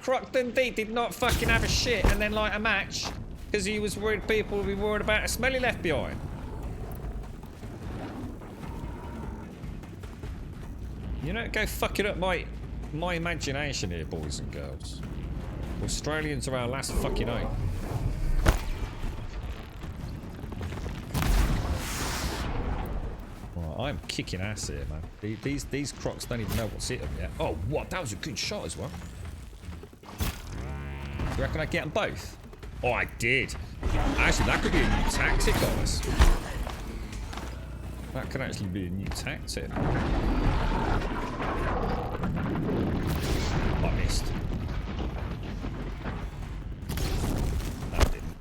Speaker 1: Croc Dundee did not fucking have a shit and then light a match because he was worried people would be worried about a smell he left behind. You know, go fucking up my imagination here, boys and girls. Australians are our last fucking hope. Well, I'm kicking ass here, man. These Crocs don't even know what's hit them yet. Oh, what? That was a good shot as well. You reckon I get them both? Oh, I did. Actually, that could be a new tactic, guys. That could actually be a new tactic. I missed. That didn't.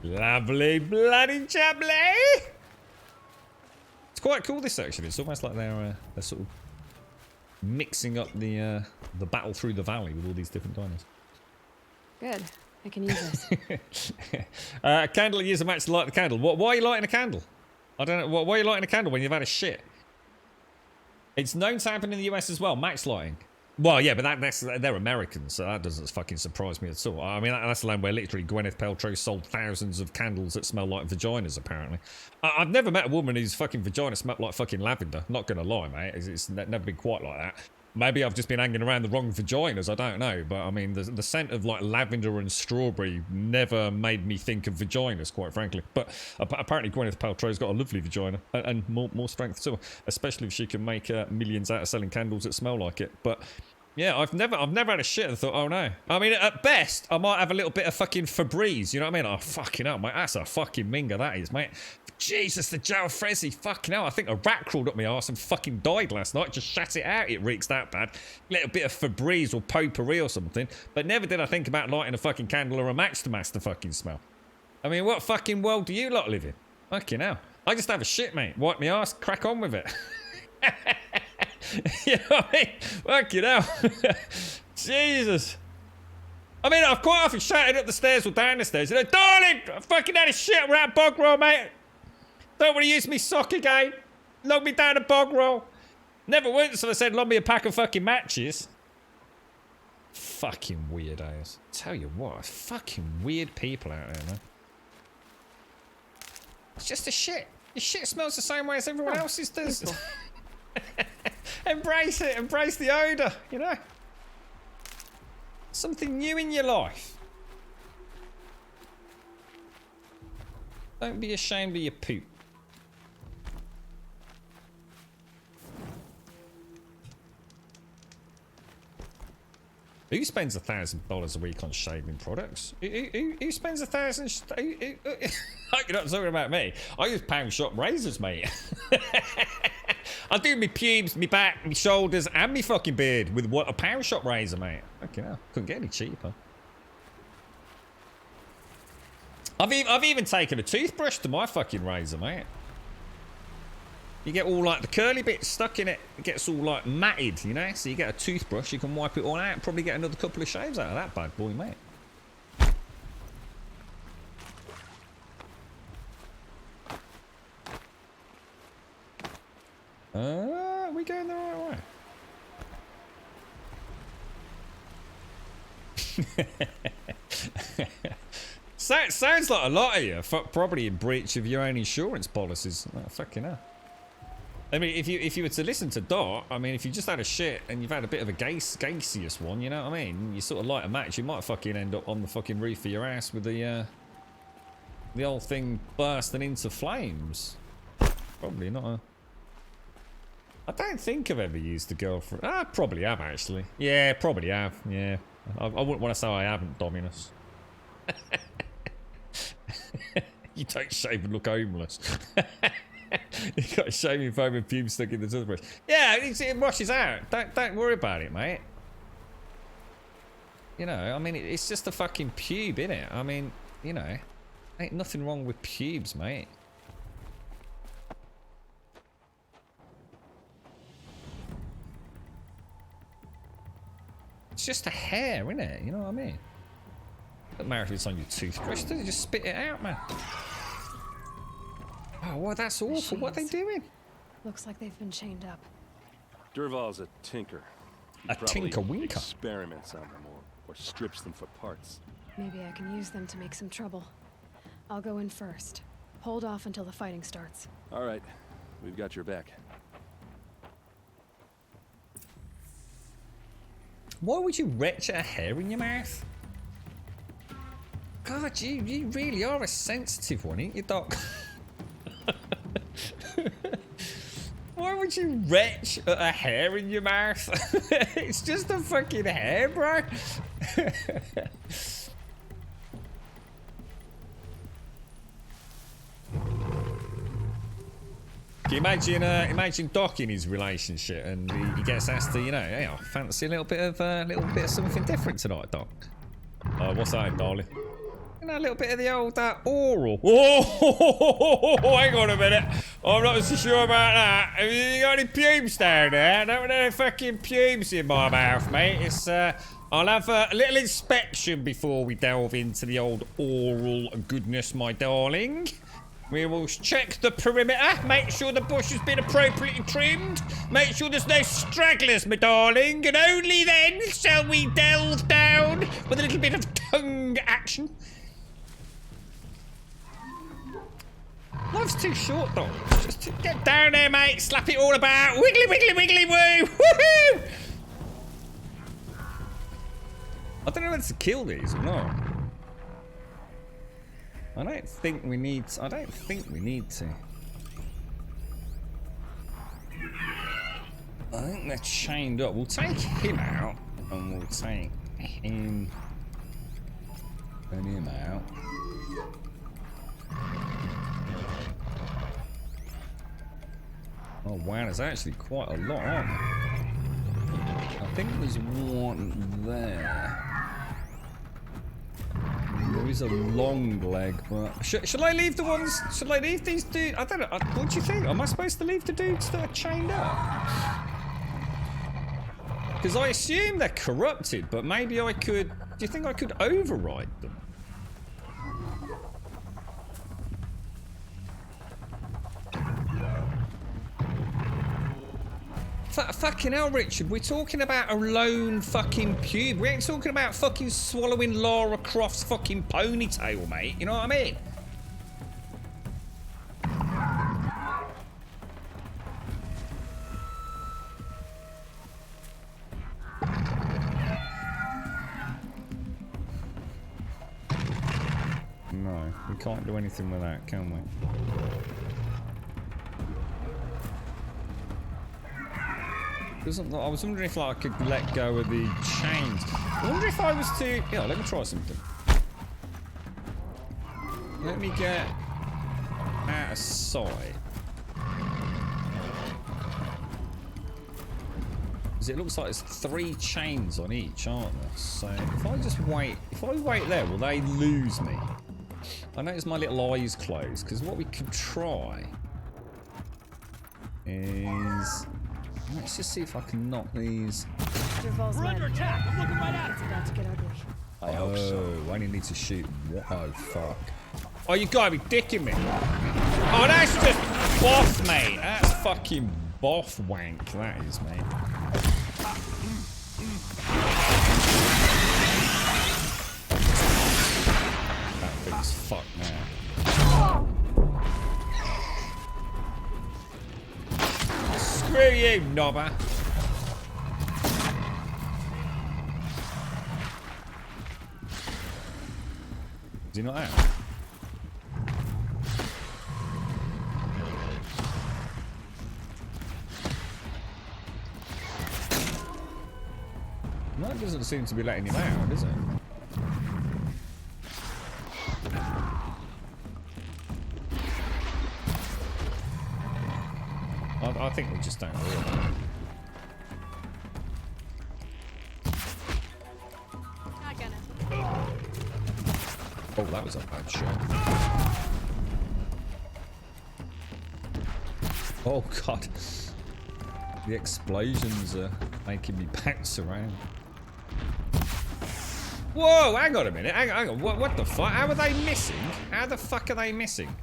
Speaker 1: Lovely bloody jubbly! It's quite cool, this section. It's almost like they're sort of mixing up the battle through the valley with all these different dinos.
Speaker 4: Good. I can use this.
Speaker 1: Candle, use a match to light the candle. Why are you lighting a candle? I don't know. Why are you lighting a candle when you've had a shit? It's known to happen in the US as well, match lighting. Well, yeah, but they're Americans, so that doesn't fucking surprise me at all. I mean, that's the land where literally Gwyneth Paltrow sold thousands of candles that smell like vaginas, apparently. I've never met a woman whose fucking vagina smelled like fucking lavender. Not gonna lie, mate. It's never been quite like that. Maybe I've just been hanging around the wrong vaginas, I don't know. But, I mean, the scent of, like, lavender and strawberry never made me think of vaginas, quite frankly. But apparently Gwyneth Paltrow's got a lovely vagina and more strength to her, especially if she can make millions out of selling candles that smell like it. But... yeah, I've never had a shit and thought, oh no. I mean, at best, I might have a little bit of fucking Febreze, you know what I mean? Oh, fucking hell, mate, that's a fucking minger, that is, mate. Jesus, the Jalfrezi, fucking hell, I think a rat crawled up my arse and fucking died last night. Just shat it out, it reeks that bad. Little bit of Febreze or potpourri or something. But never did I think about lighting a fucking candle or a match to mask the fucking smell. I mean, what fucking world do you lot live in? Fucking hell. I just have a shit, mate. Wipe my arse, crack on with it. You know what I mean? Fucking hell. Jesus. I mean, I've quite often shouted up the stairs or down the stairs. You know, darling, I fucking had a shit around bog roll, mate. Don't want to use me sock again. Log me down a bog roll. Never once have I said, log me a pack of fucking matches. Fucking weirdos. Tell you what, fucking weird people out there, man. It's just a shit. Your shit smells the same way as everyone else's does. Embrace it. Embrace the odor, you know? Something new in your life. Don't be ashamed of your poop. Who spends $1,000 a week on shaving products? Who spends $1,000? You're not talking about me. I use pound shop razors, mate. I do my pubes, my back, my shoulders, and my fucking beard with what a pound shop razor, mate. Fucking hell, couldn't get any cheaper. I've even taken a toothbrush to my fucking razor, mate. You get all like the curly bits stuck in it. It gets all like matted, you know. So you get a toothbrush, you can wipe it all out. Probably get another couple of shaves out of that bad boy, mate. Are we going the right way? Sounds like a lot of you probably in breach of your own insurance policies. Oh, fucking hell. I mean, if you were to listen to Dot, I mean, if you just had a shit and you've had a bit of a gaseous one, you know what I mean? You sort of light a match, you might fucking end up on the fucking roof of your ass with the old thing bursting into flames. Probably not a... I don't think I've ever used the girlfriend. I probably have, actually. Yeah, probably have. Yeah. I wouldn't want to say I haven't, Dominus. You don't shave and look homeless. You got a shaving foam and pubes stuck in the toothbrush. Yeah, it washes out. Don't worry about it, mate. You know, I mean, it's just a fucking pube, innit? I mean, you know, ain't nothing wrong with pubes, mate. It's just a hair, innit? You know what I mean? Doesn't matter if it's on your toothbrush, just spit it out, man. Oh, well, that's awful. What are they doing?
Speaker 4: Looks like they've been chained up.
Speaker 16: Durval's a tinker.
Speaker 1: A tinker-winker?
Speaker 16: Experiments on them or strips them for parts.
Speaker 4: Maybe I can use them to make some trouble. I'll go in first. Hold off until the fighting starts.
Speaker 16: All right. We've got your back.
Speaker 1: Why would you retch a hair in your mouth? God, you really are a sensitive one, ain't you, Doc? Why would you retch a hair in your mouth? It's just a fucking hair, bro. Can you imagine Doc in his relationship and he gets asked to, you know, hey, I fancy a little bit of something different tonight, Doc. What's that, darling? You know, a little bit of the old oral. Oh, hang on a minute. I'm not so sure about that. Have you got any pubes down there? I don't want any fucking pubes in my mouth, mate. It's, I'll have a little inspection before we delve into the old oral goodness, my darling. We will check the perimeter, make sure the bush has been appropriately trimmed, make sure there's no stragglers, my darling, and only then shall we delve down with a little bit of tongue action. Life's too short, though. Just get down there, mate. Slap it all about. Wiggly, wiggly, wiggly, woo. Woohoo! I don't know whether to kill these or not. I don't think we need to. I think they're chained up. We'll take him out, and we'll take him and him out. Oh wow, there's actually quite a lot, aren't there? I think there's one there. There is a long leg, but should I leave the ones? Should I leave these dudes? I don't know. What do you think? Am I supposed to leave the dudes that are chained up? Because I assume they're corrupted, but maybe I could. Do you think I could override them? Fucking hell, Richard, we're talking about a lone fucking pube. We ain't talking about fucking swallowing Lara Croft's fucking ponytail, mate. You know what I mean? can't do anything with that, can we? I was wondering if like, I could let go of the chains. I wonder if I was to... Yeah, let me try something. Let me get out of sight. Because it looks like there's 3 chains on each, aren't there? So if I just wait... If I wait there, will they lose me? I notice my little eyes closed, because what we could try is... Let's just see if I can knock these.
Speaker 3: We're under attack. I'm looking right at it.
Speaker 4: It's about to get ugly.
Speaker 16: I hope so.
Speaker 1: I only need to shoot. Oh, fuck. Oh, you gotta be dicking me. Oh, that's just boff, mate. That's fucking boff wank. That is, mate. That thing's fucked now. Screw you, knobber. Is he not out? That doesn't seem to be letting him out, does it? I think we just don't know. Oh, that was a bad shot. Oh god. The explosions are making me bounce around. Whoa, hang on a minute. Hang on. What the fuck? How are they missing? How the fuck are they missing?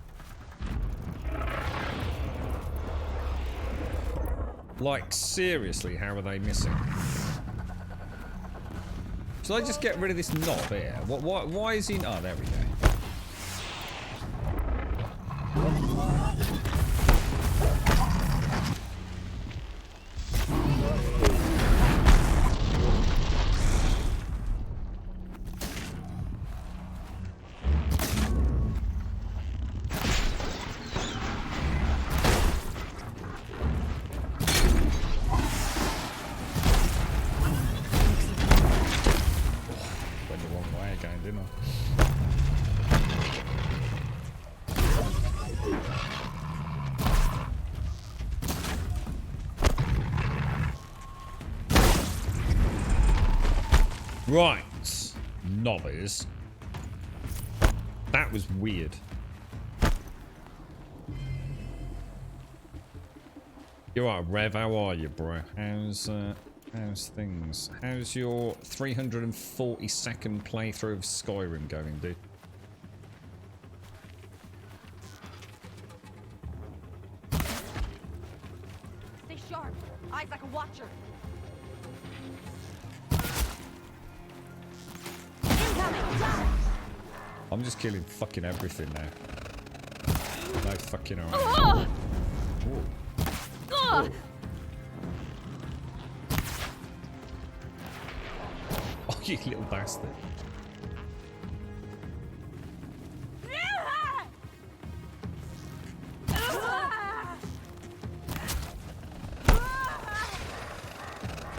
Speaker 1: Like, seriously, how are they missing? Should I just get rid of this knob here? Why is he... Oh, there we go. Right, novice. That was weird. You're right, Rev. How are you, bro? How's things? How's your 342nd playthrough of Skyrim going, dude?
Speaker 9: Stay sharp. Eyes like a watcher.
Speaker 1: I'm just killing fucking everything now. No fucking around.
Speaker 9: Oh,
Speaker 1: you little bastard.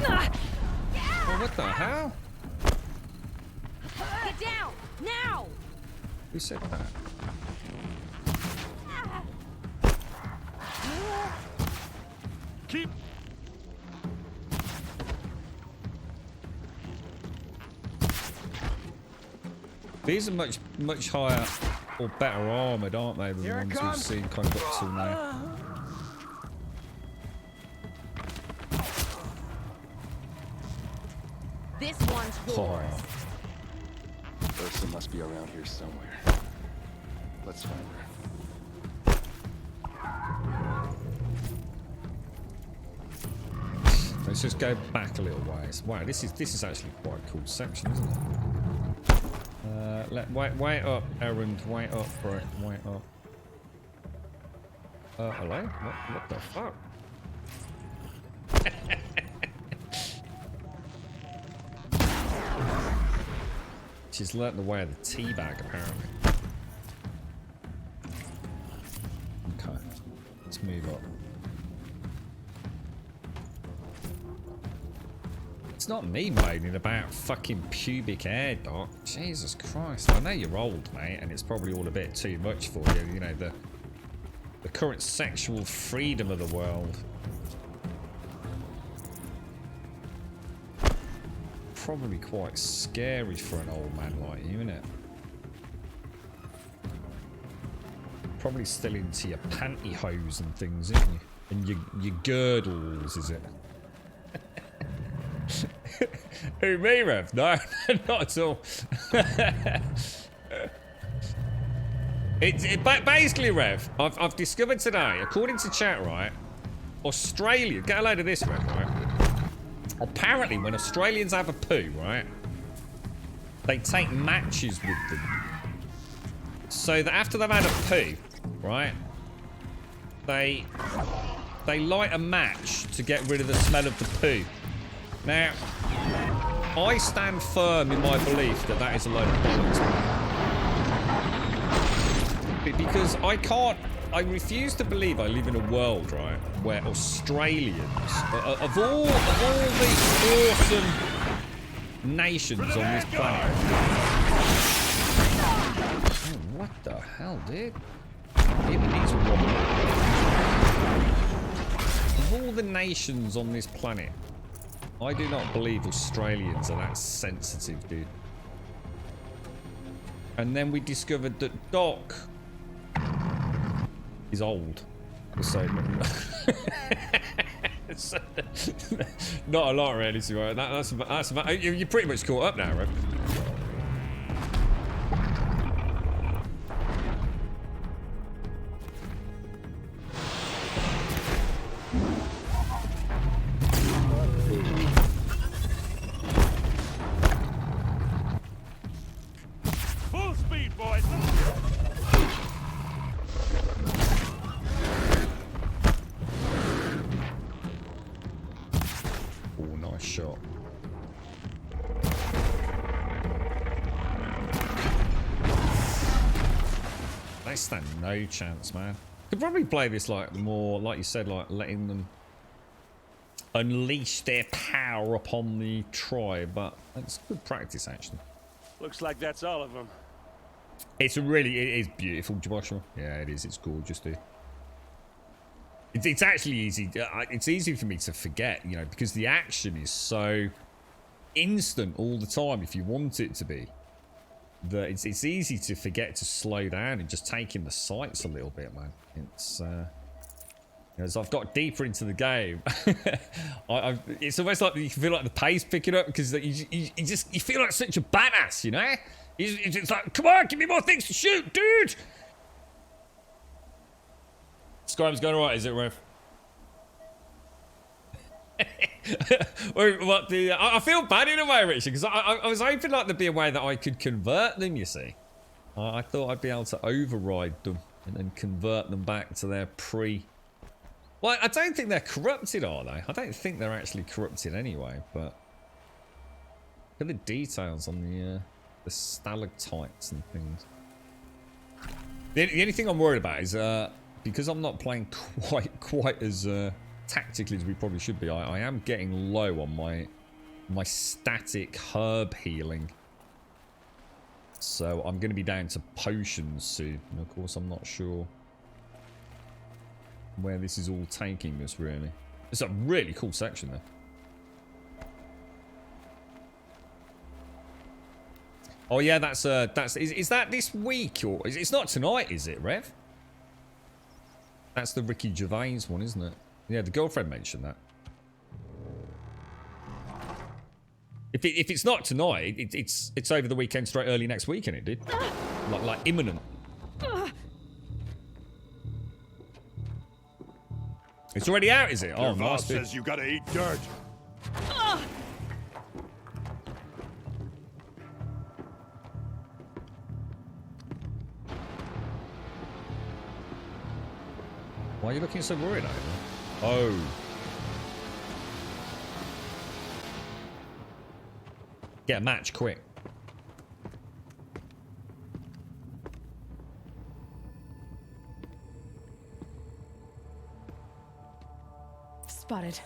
Speaker 1: Oh, what the hell?
Speaker 9: Get down now!
Speaker 1: Who said that?
Speaker 10: Keep.
Speaker 1: These are much higher or better armored, aren't they, than the ones we've seen kind of up till now?
Speaker 9: This one's yours.
Speaker 16: Ursa must be around here somewhere. Let's find her.
Speaker 1: Let's just go back a little ways. Wow, this is actually quite a cool section, isn't it? Wait up, Errand. Wait up, bro. Wait up. Hello? What the fuck? She's learnt the way of the teabag, apparently. move up. It's not me moaning about fucking pubic hair, Doc. Jesus Christ. I know you're old, mate, and it's probably all a bit too much for you. You know, the current sexual freedom of the world. Probably quite scary for an old man like you, isn't it? Probably still into your pantyhose and things, isn't you? And your girdles, is it? Who, me, Rev? No, not at all. Basically, Rev, I've discovered today, according to chat, right, Australia, get a load of this, Rev, right? Apparently, when Australians have a poo, right, they take matches with them. So that after they've had a poo, right, they light a match to get rid of the smell of the poo. Now, I stand firm in my belief that that is a load of bollocks. Because I refuse to believe I live in a world, right, where Australians, of all the awesome nations on this planet. Oh, what the hell, dude? Even these women. Of all the nations on this planet, I do not believe Australians are that sensitive, dude. And then we discovered that Doc is old. So, not a lot, really. So that's about, you're pretty much caught up now, right?
Speaker 10: Full speed, boys!
Speaker 1: Oh, nice shot. They stand no chance, man. Could probably play this like more, like you said, like letting them unleash their power upon the tribe, but it's good practice actually.
Speaker 10: Looks like that's all of them.
Speaker 1: It is beautiful, Joshua. Yeah, it is. It's gorgeous, dude. It's actually easy. It's easy for me to forget, you know, because the action is so instant all the time. If you want it to be, that it's easy to forget to slow down and just take in the sights a little bit, man. It's as I've got deeper into the game, it's almost like you feel like the pace picking up because you feel like such a badass, you know. It's just like, come on, give me more things to shoot, dude. Scribe's going alright, is it, Rev? I feel bad in a way, Richard, because I was hoping like there'd be a way that I could convert them, you see. I thought I'd be able to override them and then convert them back to their pre... Well, I don't think they're corrupted, are they? I don't think they're actually corrupted anyway, but... Look at the details on the stalactites and things. The only thing I'm worried about is... because I'm not playing quite as tactically as we probably should be, I am getting low on my static herb healing. So I'm going to be down to potions soon. And of course, I'm not sure where this is all taking us, really. It's a really cool section, though. Oh yeah, is that this week or it's not tonight, is it, Rev? That's the Ricky Gervais one, isn't it? Yeah, the girlfriend mentioned that. If it's not tonight, it's over the weekend, straight early next week, and it did like imminent. It's already out, is it? Oh, nice.
Speaker 10: Says you gotta eat dirt.
Speaker 1: Why are you looking so worried over? Oh. Get a match quick.
Speaker 4: spotted.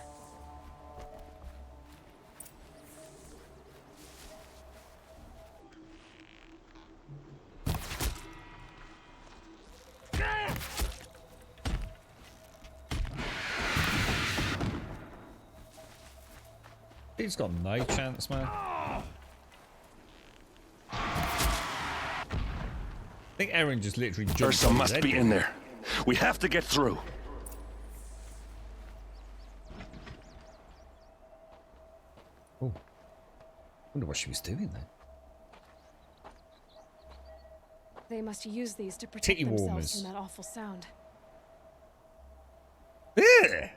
Speaker 1: He's got no chance, man. I think Eren just literally jumped
Speaker 16: Ursa
Speaker 1: on his
Speaker 16: must
Speaker 1: head.
Speaker 16: be in there. We have to get through.
Speaker 1: Oh, wonder what she was doing then.
Speaker 4: They must use these to protect
Speaker 1: Titty
Speaker 4: themselves
Speaker 1: warmers.
Speaker 4: from that awful sound.
Speaker 1: Ugh.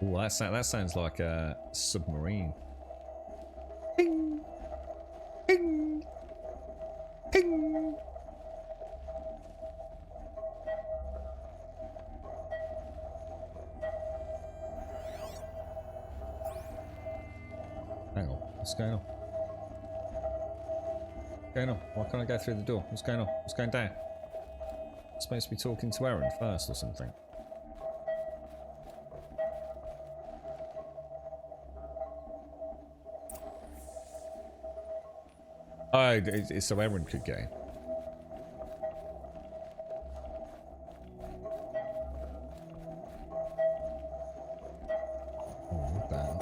Speaker 1: Oh, that sounds like a submarine. Ping, ping, ping. Hang on, what's going on? What's going on? Why can't I go through the door? What's going on? What's going down? I'm supposed to be talking to Eren first or something. Oh, it's so Eren could get in.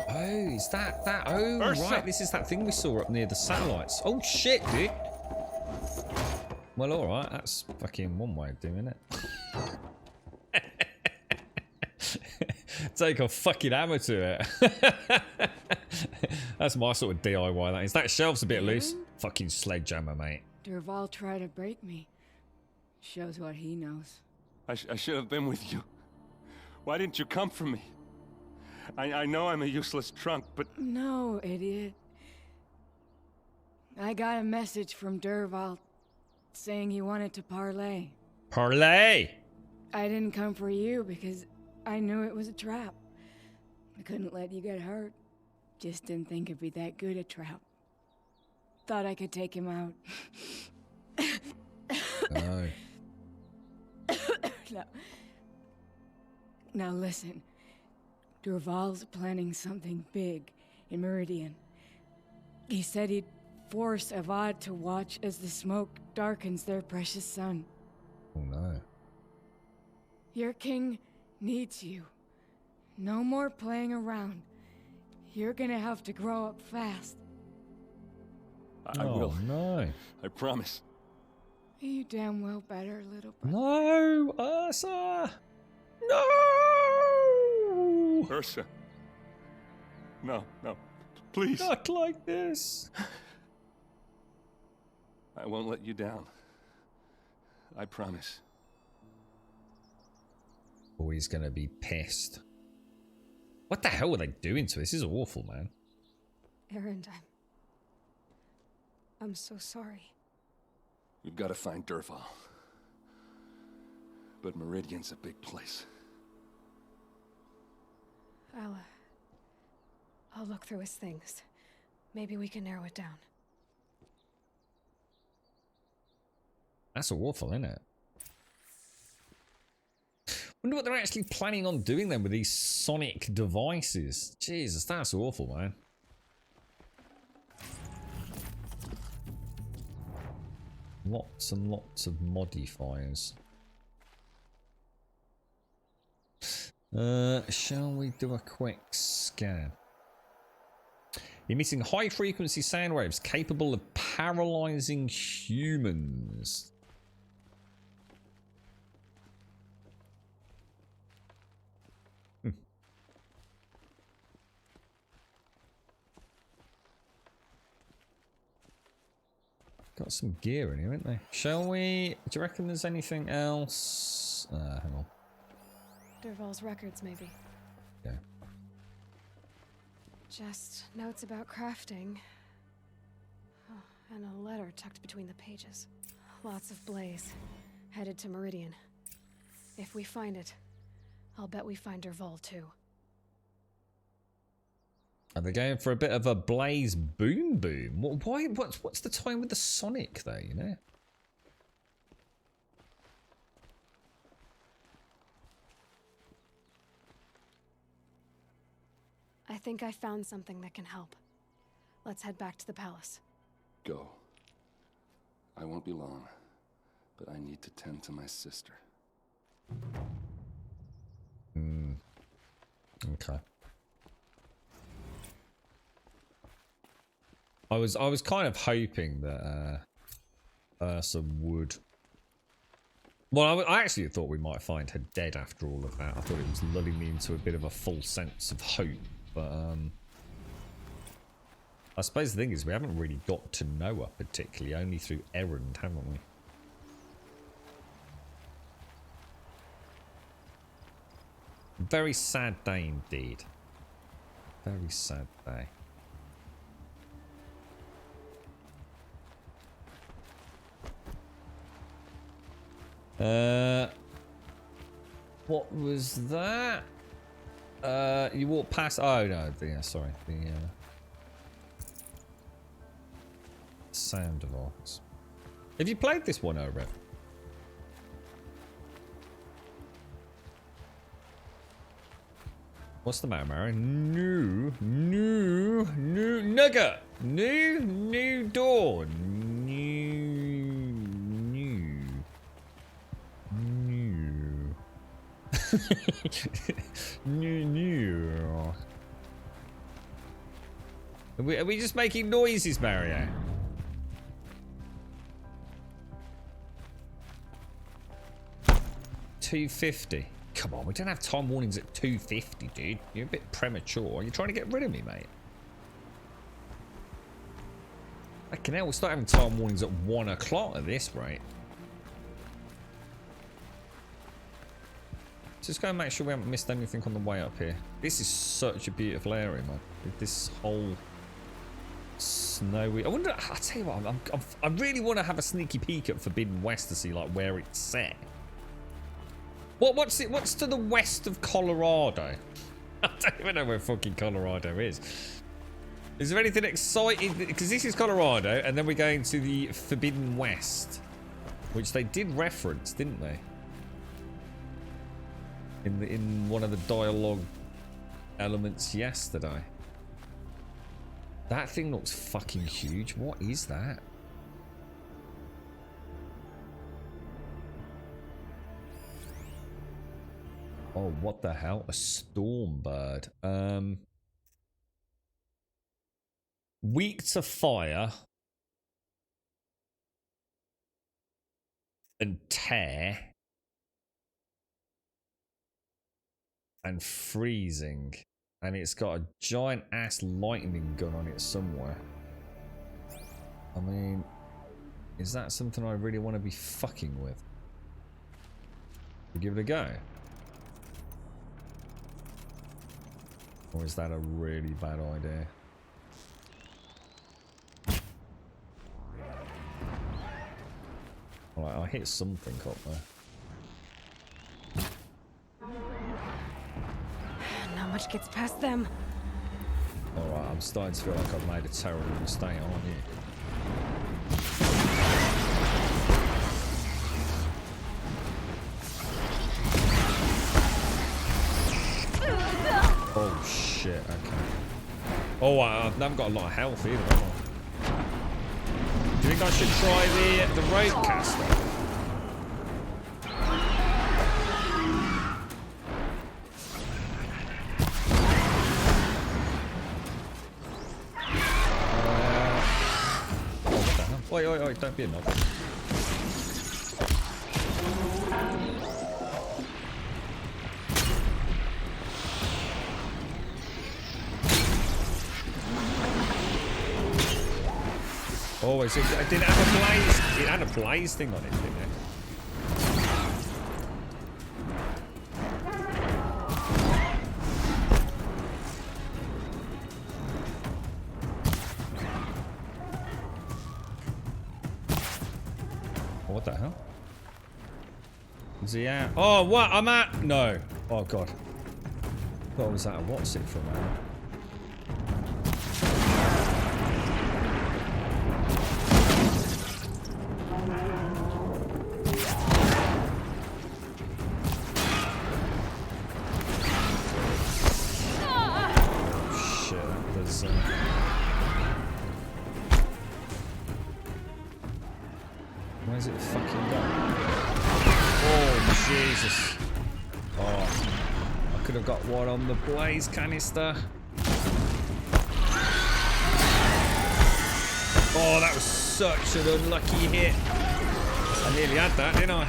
Speaker 1: Oh, is that? Oh,
Speaker 16: Ursa.
Speaker 1: right. This is that thing we saw up near the satellites. Oh, shit, dude. Well, alright. That's fucking one way of doing it. Take a fucking hammer to it. That's my sort of DIY, that is. That shelf's a bit loose. Fucking sledgehammer, mate.
Speaker 6: Dervahl tried to break me. Shows what he knows.
Speaker 16: I should have been with you. Why didn't you come for me? I know I'm a useless trunk, but...
Speaker 6: No, idiot. I got a message from Dervahl saying he wanted to parlay.
Speaker 1: Parlay!
Speaker 6: I didn't come for you because I knew it was a trap. I couldn't let you get hurt. Just didn't think it'd be that good a trap. Thought I could take him out.
Speaker 1: No.
Speaker 6: No. Now listen. Dervahl's planning something big in Meridian. He said he'd force Avad to watch as the smoke darkens their precious sun.
Speaker 1: Oh no.
Speaker 6: Your king needs you. No more playing around. You're gonna have to grow up fast.
Speaker 16: I will.
Speaker 1: No.
Speaker 16: I promise.
Speaker 6: You damn well better, little brother.
Speaker 1: No, Ursa! No!
Speaker 16: Ursa. No, please.
Speaker 1: Not like this.
Speaker 16: I won't let you down. I promise.
Speaker 1: Oh, he's gonna be pissed. What the hell are they doing to us? This is awful, man.
Speaker 4: Eren, I'm so sorry.
Speaker 16: We've got to find Dervahl. But Meridian's a big place.
Speaker 4: I'll look through his things. Maybe we can narrow it down.
Speaker 1: That's awful, isn't it? Wonder what they're actually planning on doing then with these sonic devices. Jesus, that's awful, man. Lots and lots of modifiers. Shall we do a quick scan? Emitting high frequency sound waves capable of paralyzing humans. Got some gear in here, haven't they? Shall we? Do you reckon there's anything else? Hang on.
Speaker 4: Dervahl's records, maybe.
Speaker 1: Yeah.
Speaker 4: Just notes about crafting. Oh, and a letter tucked between the pages. Lots of blaze. Headed to Meridian. If we find it, I'll bet we find Dervahl too.
Speaker 1: Are they going for a bit of a Blaze Boom Boom? What's the time with the Sonic though, you know?
Speaker 4: I think I found something that can help. Let's head back to the palace.
Speaker 16: Go. I won't be long, but I need to tend to my sister.
Speaker 1: Okay. I was kind of hoping that Ursa would. Well, I actually thought we might find her dead after all of that. I thought it was lulling me into a bit of a false sense of hope, but I suppose the thing is we haven't really got to know her particularly, only through Erend, haven't we? Very sad day indeed. Very sad day. What was that? You walk past. Oh no, sorry. The sound of arts. Have you played this one, Rev? What's the matter, Mary? New nugget. New door. New. Are we just making noises, Mario? $250. Come on, we don't have time warnings at 250, dude. You're a bit premature. You're trying to get rid of me, mate. Fucking hell, we'll start having time warnings at 1 o'clock at this rate. Just go and make sure we haven't missed anything on the way up here. This is such a beautiful area, man. With this whole snowy. I wonder. I'll tell you what. I really want to have a sneaky peek at Forbidden West to see like where it's set. What's to the west of Colorado? I don't even know where fucking Colorado is. Is there anything exciting? Because this is Colorado, and then we're going to the Forbidden West, which they did reference, didn't they? In one of the dialogue elements yesterday. That thing looks fucking huge. What is that? Oh, what the hell? A storm bird. Weak to fire and tear and freezing, and it's got a giant ass lightning gun on it somewhere. I mean, is that something I really want to be fucking with? Give it a go. Or is that a really bad idea? Alright, I hit something up there.
Speaker 4: Not much gets past them.
Speaker 1: Alright, I'm starting to feel like I've made a terrible mistake, aren't you? Oh shit, okay. Oh, I haven't got a lot of health either, have I? Do you think I should try the Roadcaster? Oi, don't be a knob. Oh, it did have a blaze. It had a blaze thing on it, didn't it? What the hell? Is he out? Oh, what? I'm at. No. Oh, God. What was that? What's it from, man? There's where's it fucking gone? Oh, Jesus. Oh, I could have got one on the blaze canister. Oh, that was such an unlucky hit. I nearly had that, didn't I?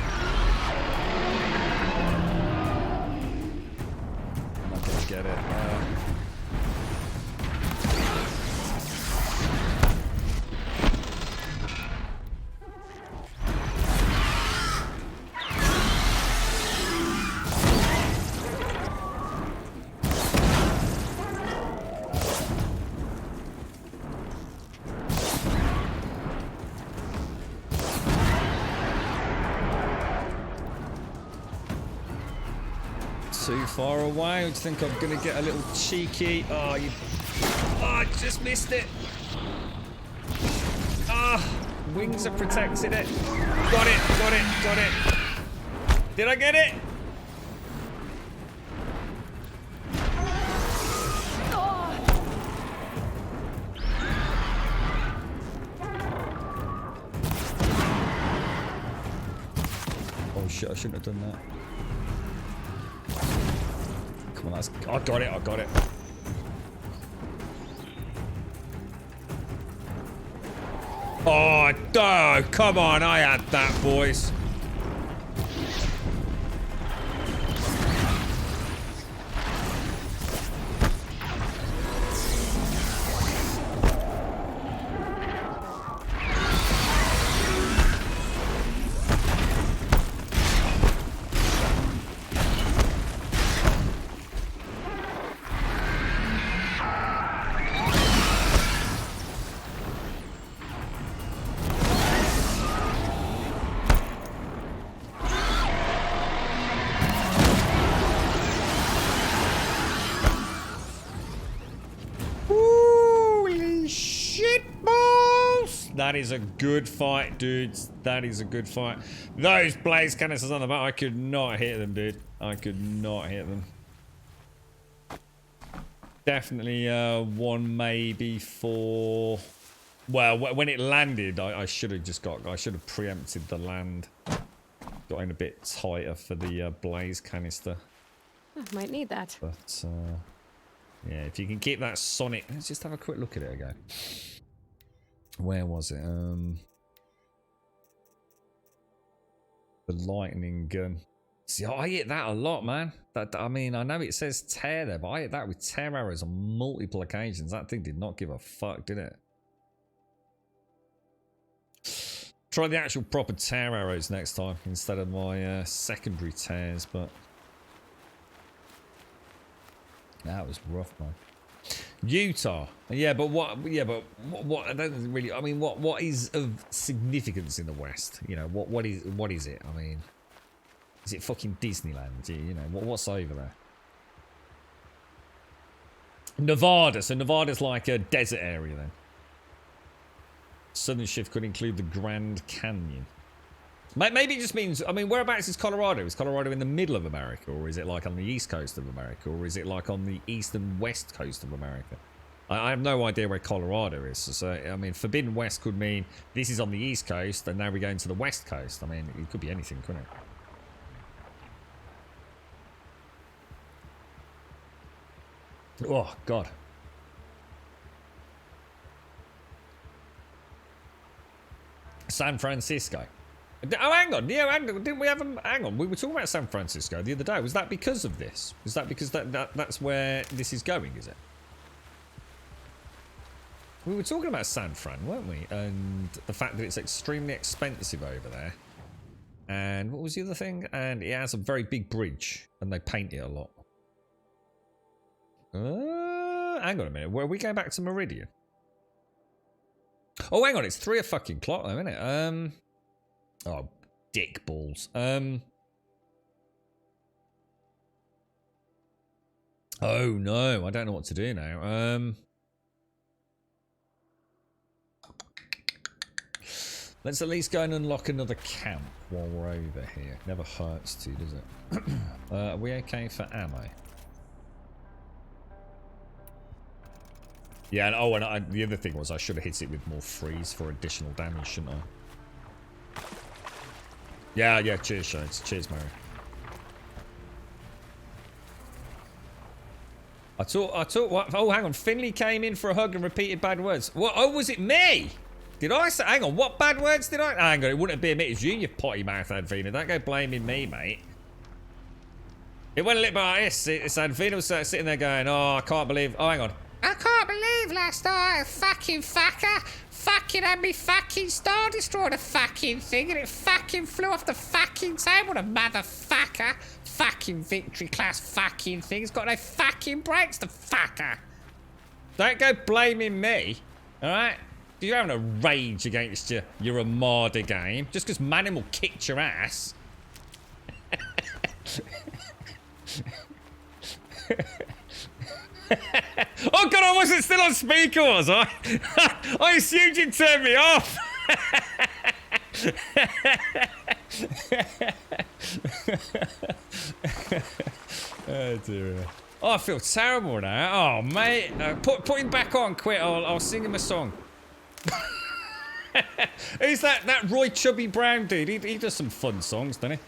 Speaker 1: I'm not going to get it. Too far away. I think I'm gonna get a little cheeky. Oh, you! Oh, I just missed it. Ah, wings are protecting it. Got it. Got it. Got it. Did I get it? Oh shit! I shouldn't have done that. Come on, that's... I got it, I got it. Oh, no, come on, I had that, boys. That is a good fight, dudes. That is a good fight. Those blaze canisters on the back, I could not hit them, dude. I could not hit them. Definitely one maybe for... Well, when it landed, I should have just got... I should have preempted the land. Got in a bit tighter for the blaze canister.
Speaker 4: Might need that.
Speaker 1: But, yeah, if you can keep that sonic... Let's just have a quick look at it again. Where was it? The lightning gun. See, I hit that a lot, man. I mean, I know it says tear there, but I hit that with tear arrows on multiple occasions. That thing did not give a fuck, did it? Try the actual proper tear arrows next time instead of my secondary tears, but that was rough, man. Utah, yeah, but what? Yeah, but what? I don't really. I mean, what is of significance in the West? You know, what is it? I mean, is it fucking Disneyland? You know, what's over there? Nevada. So Nevada's like a desert area then. Southern shift could include the Grand Canyon. Maybe it just means, I mean, whereabouts is Colorado? Is Colorado in the middle of America? Or is it like on the east coast of America? Or is it like on the east and west coast of America? I have no idea where Colorado is. So, I mean, Forbidden West could mean this is on the east coast and now we're going to the west coast. I mean, it could be anything, couldn't it? Oh, God. San Francisco. Oh, hang on. Yeah, hang on. Didn't we have a... Hang on. We were talking about San Francisco the other day. Was that because of this? Was that because that's where this is going, is it? We were talking about San Fran, weren't we? And the fact that it's extremely expensive over there. And what was the other thing? And it has a very big bridge. And they paint it a lot. Hang on a minute. Were we going back to Meridian? Oh, hang on. It's 3 o'clock though, isn't it? Oh, dick balls. Oh no, I don't know what to do now. Let's at least go and unlock another camp while we're over here. Never hurts to, does it? Are we okay for ammo? Yeah, and oh, and the other thing was I should have hit it with more freeze for additional damage, shouldn't I? Yeah, cheers, Shones. Cheers, Mary. I thought, what? Oh, hang on. Finley came in for a hug and repeated bad words. What? Oh, was it me? Did I say, hang on, what bad words did I? Hang on, it wouldn't have been me. It's you, you potty mouth, Advina. Don't go blaming me, mate. It went a little bit like this. It's Advina was sitting there going, oh, I can't believe, oh, hang on. I can't believe last night a fucking fucker fucking had me fucking Star Destroyer the fucking thing and it fucking flew off the fucking table, the motherfucker. Fucking victory class fucking thing. It's got no fucking brakes, the fucker. Don't go blaming me, alright? You're having a rage against your Armada game just because Manimal kicked your ass. Oh god, I wasn't still on speaker, was I? I assumed you'd turn me off. Oh dear. Oh, I feel terrible now. Oh mate, put him back on quick. I'll sing him a song. Who's that Roy Chubby Brown dude? He does some fun songs, doesn't he?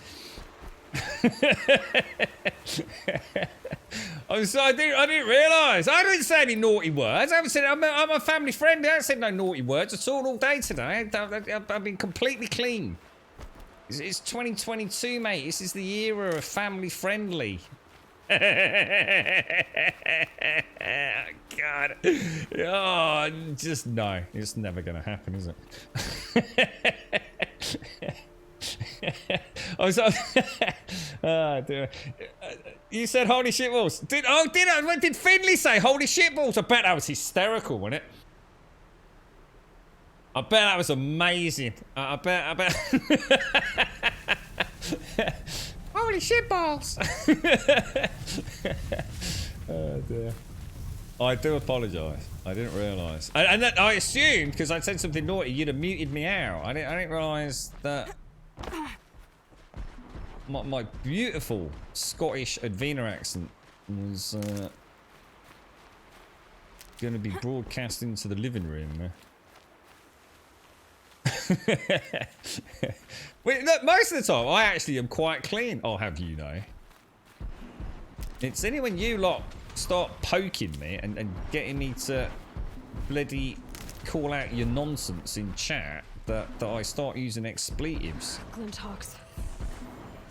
Speaker 1: I didn't realise. I didn't say any naughty words. I haven't said. I'm a family friend. I haven't said no naughty words at all day today. I've been completely clean. It's 2022, mate. This is the era of family friendly. God. Oh, just no. It's never going to happen, is it? Oh, dear. You said holy shitballs. Did Finley say holy shitballs? I bet that was hysterical, wasn't it? I bet that was amazing. I bet. Holy shitballs. Oh dear. I do apologise. I didn't realise. And that, I assumed, because I'd said something naughty, you'd have muted me out. I didn't realise that my beautiful Scottish Advena accent was going to be broadcast into the living room there. Wait, look, most of the time I actually am quite clean. I'll have you know. It's only when you lot start poking me and getting me to bloody call out your nonsense in chat that I start using expletives.
Speaker 4: Glinthawks.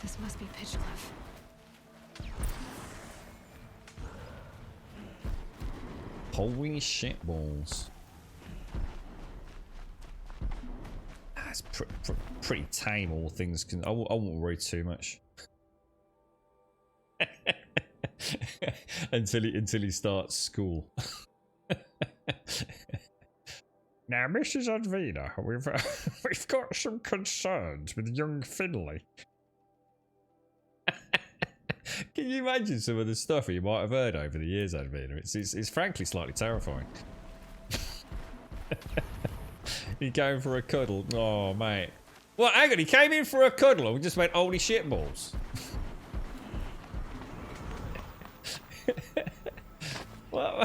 Speaker 4: This must be Pitchcliff.
Speaker 1: Holy shit balls. That's pretty tame, all things. I won't worry too much. until he starts school. Now, Mrs. Advena, we've got some concerns with young Finley. Can you imagine some of the stuff you might have heard over the years, Advena? It's frankly slightly terrifying. He came for a cuddle. Oh, mate. Well, hang on, he came in for a cuddle and we just went, holy shit balls. Well,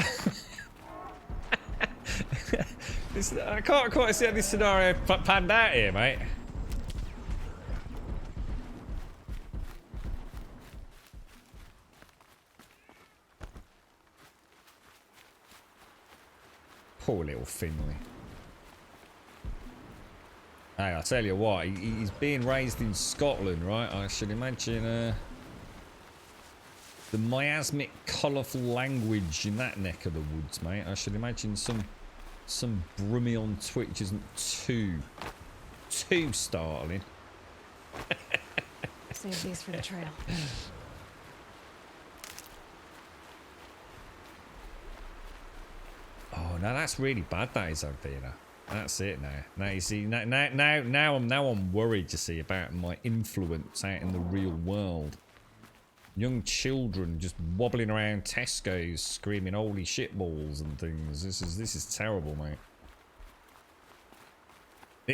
Speaker 1: I can't quite see how this scenario panned out here, mate. Poor little Finley. Hey, I'll tell you what, he's being raised in Scotland, right? I should imagine the miasmic, colourful language in that neck of the woods, mate. I should imagine some Brummy on Twitch isn't too startling.
Speaker 4: Save these for the trail.
Speaker 1: Oh, now that's really bad, that is, Advena. That's it now. Now you see, now I'm worried, you see, about my influence out in the real world. Young children just wobbling around Tesco's screaming holy shitballs and things. This is terrible, mate.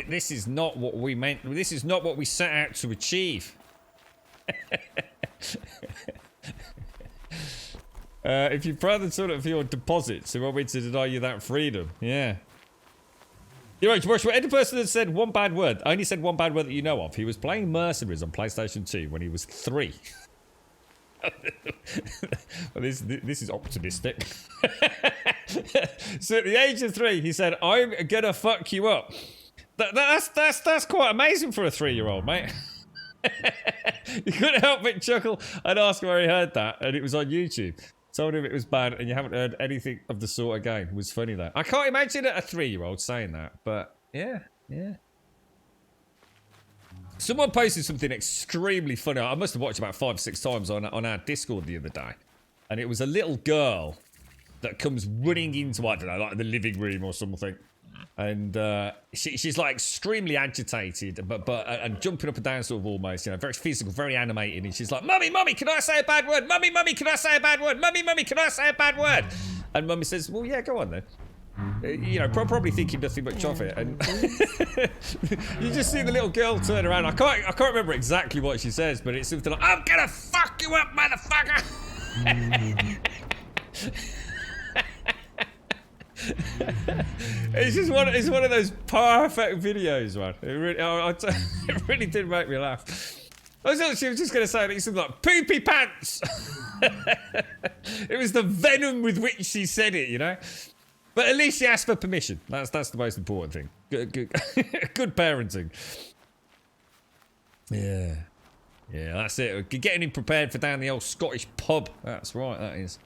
Speaker 1: This is not what we meant. This is not what we set out to achieve. If you brother sort of your deposits, they want me to deny you that freedom. Yeah. You're right, Joshua. Any person that said one bad word, only said one bad word that you know of. He was playing Mercenaries on PlayStation 2 when he was 3. Well, this is optimistic. So at the age of 3, he said, "I'm gonna fuck you up." That's quite amazing for a 3-year-old, mate. You couldn't help but chuckle and ask where he heard that, and it was on YouTube. Told him it was bad, and you haven't heard anything of the sort again. It was funny though. I can't imagine a 3-year-old saying that, but yeah. Someone posted something extremely funny. I must have watched about 5 or 6 times on our Discord the other day. And it was a little girl that comes running into, I don't know, like the living room or something. And she's like extremely agitated, but and jumping up and down sort of almost, you know, very physical, very animated. And she's like, "Mummy, can I say a bad word? Mummy, can I say a bad word? Mummy, can I say a bad word?" And Mummy says, "Well, yeah, go on then." You know, probably thinking nothing much of it, and you just see the little girl turn around. I can't remember exactly what she says, but it's something like, "I'm gonna fuck you up, motherfucker." It's one of those perfect videos, man. It really did make me laugh. I thought she was just gonna say something like "poopy pants." It was the venom with which she said it, you know. But at least she asked for permission. That's the most important thing. Good parenting. Yeah, that's it. Getting him prepared for down the old Scottish pub. That's right, that is.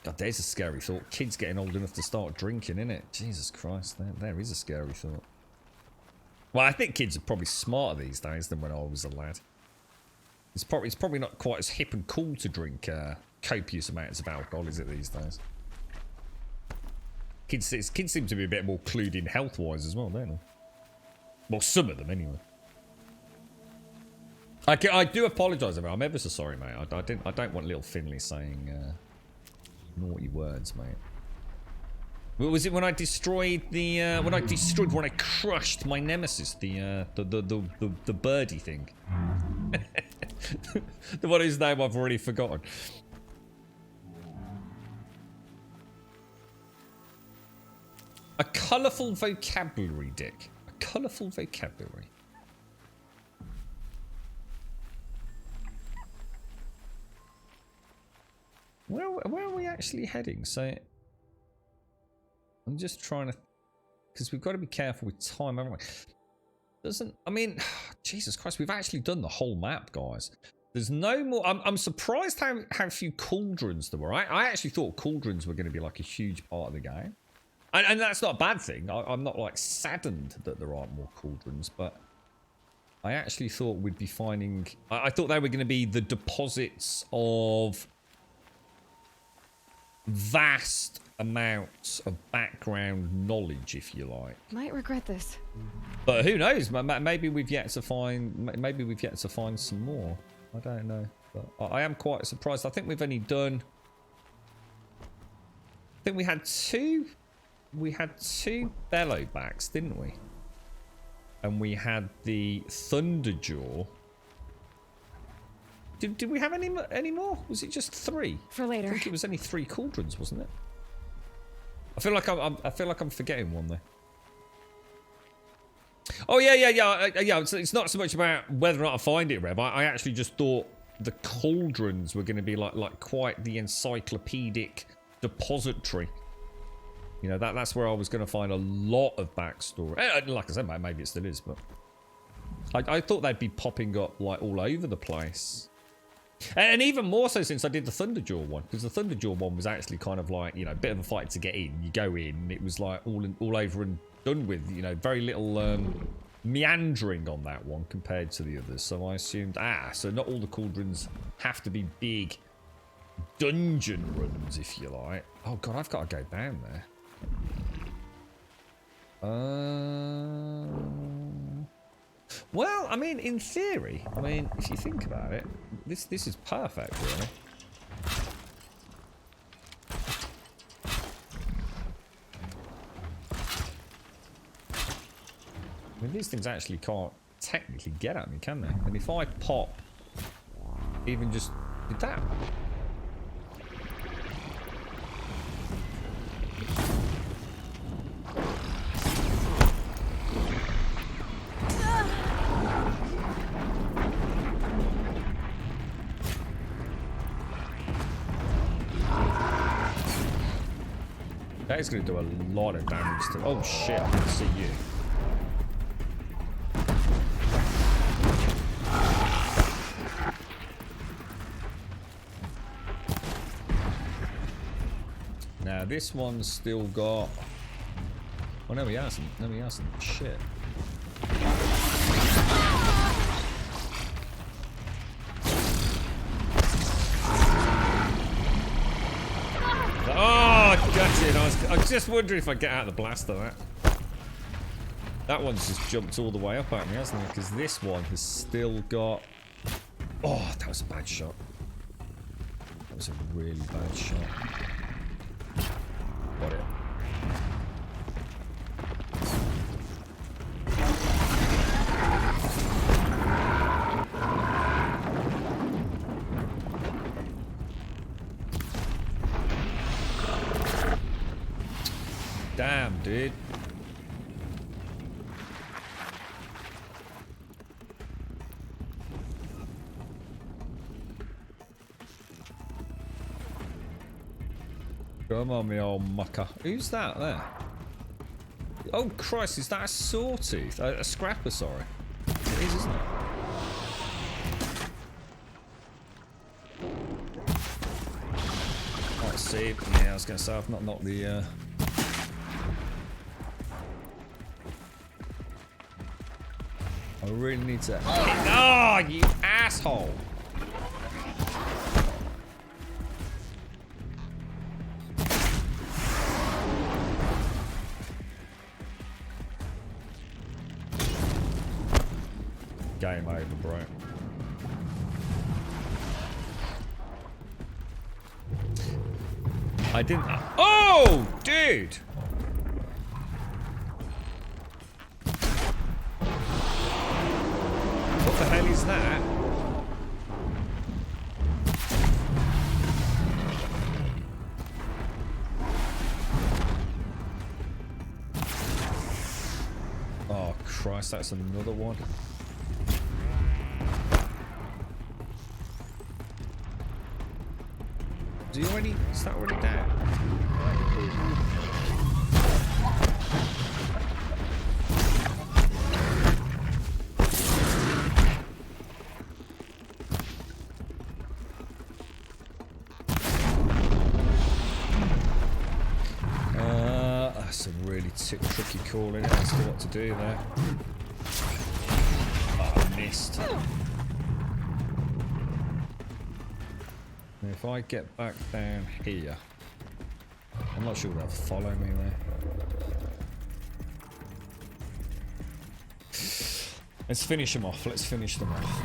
Speaker 1: God, there's a scary thought. Kids getting old enough to start drinking, innit? Jesus Christ, there is a scary thought. Well, I think kids are probably smarter these days than when I was a lad. It's probably not quite as hip and cool to drink copious amounts of alcohol, is it, these days? Kids seem to be a bit more clued in health-wise as well, don't they? Well, some of them, anyway. I do apologise, I'm ever so sorry, mate. I don't want little Finley saying naughty words, mate. Was it when I destroyed the when I crushed my nemesis, the birdie thing? The one whose name I've already forgotten. A colourful vocabulary, Dick. A colourful vocabulary. Where are we actually heading? So I'm just trying to, because we've got to be careful with time, haven't we? I mean, Jesus Christ, we've actually done the whole map, guys. There's no more. I'm surprised how few cauldrons there were. I actually thought cauldrons were going to be like a huge part of the game. And that's not a bad thing. I'm not like saddened that there aren't more cauldrons, but I actually thought we'd be finding... I thought they were going to be the deposits of vast amounts of background knowledge, if you like.
Speaker 4: Might regret this.
Speaker 1: But who knows? Maybe we've yet to find... Maybe we've yet to find some more. I don't know. But I am quite surprised. I think we've only done... I think we had two... We had 2 Bellowbacks, didn't we? And we had the Thunderjaw. Did we have any more? Was it just 3?
Speaker 4: For later.
Speaker 1: I think it was only 3 cauldrons, wasn't it? I feel like I'm forgetting one there. Oh yeah. It's not so much about whether or not I find it, Reb. I actually just thought the cauldrons were going to be like quite the encyclopedic depository. You know, that's where I was going to find a lot of backstory. Like I said, maybe it still is, but I thought they'd be popping up like all over the place. And even more so since I did the Thunderjaw one, because the Thunderjaw one was actually kind of like, you know, a bit of a fight to get in. You go in, and it was like all over and done with. You know, very little meandering on that one compared to the others. So I assumed, so not all the cauldrons have to be big dungeon runs, if you like. Oh god, I've got to go down there. Well, I mean, in theory, if you think about it, this is perfect, really. I mean, these things actually can't technically get at me, can they? And if I pop, even just did that. That is going to do a lot of damage to... Oh shit, I didn't see you. Now this one's still got... Oh no, he hasn't. No, he hasn't. Shit. Oh, gutted. I was just wondering if I get out of the blast of that. That one's just jumped all the way up at me, hasn't it? Because this one has still got... Oh, that was a bad shot. That was a really bad shot. Got it. Damn, dude. Come on, me old mucker. Who's that there? Oh, Christ, is that a sawtooth? A scrapper, sorry. It is, isn't it? Let's see. Yeah, I was going to say, I've not knocked the... I really need to... Oh, you asshole! Game over, bro. I didn't... Oh, dude! What the hell is that? Oh, Christ, that's another one. Do you already... Is that already down? That's a really tricky call, innit? I still what to do there. Oh, I missed. If I get back down here, I'm not sure they'll follow me there. Let's finish them off. Let's finish them off.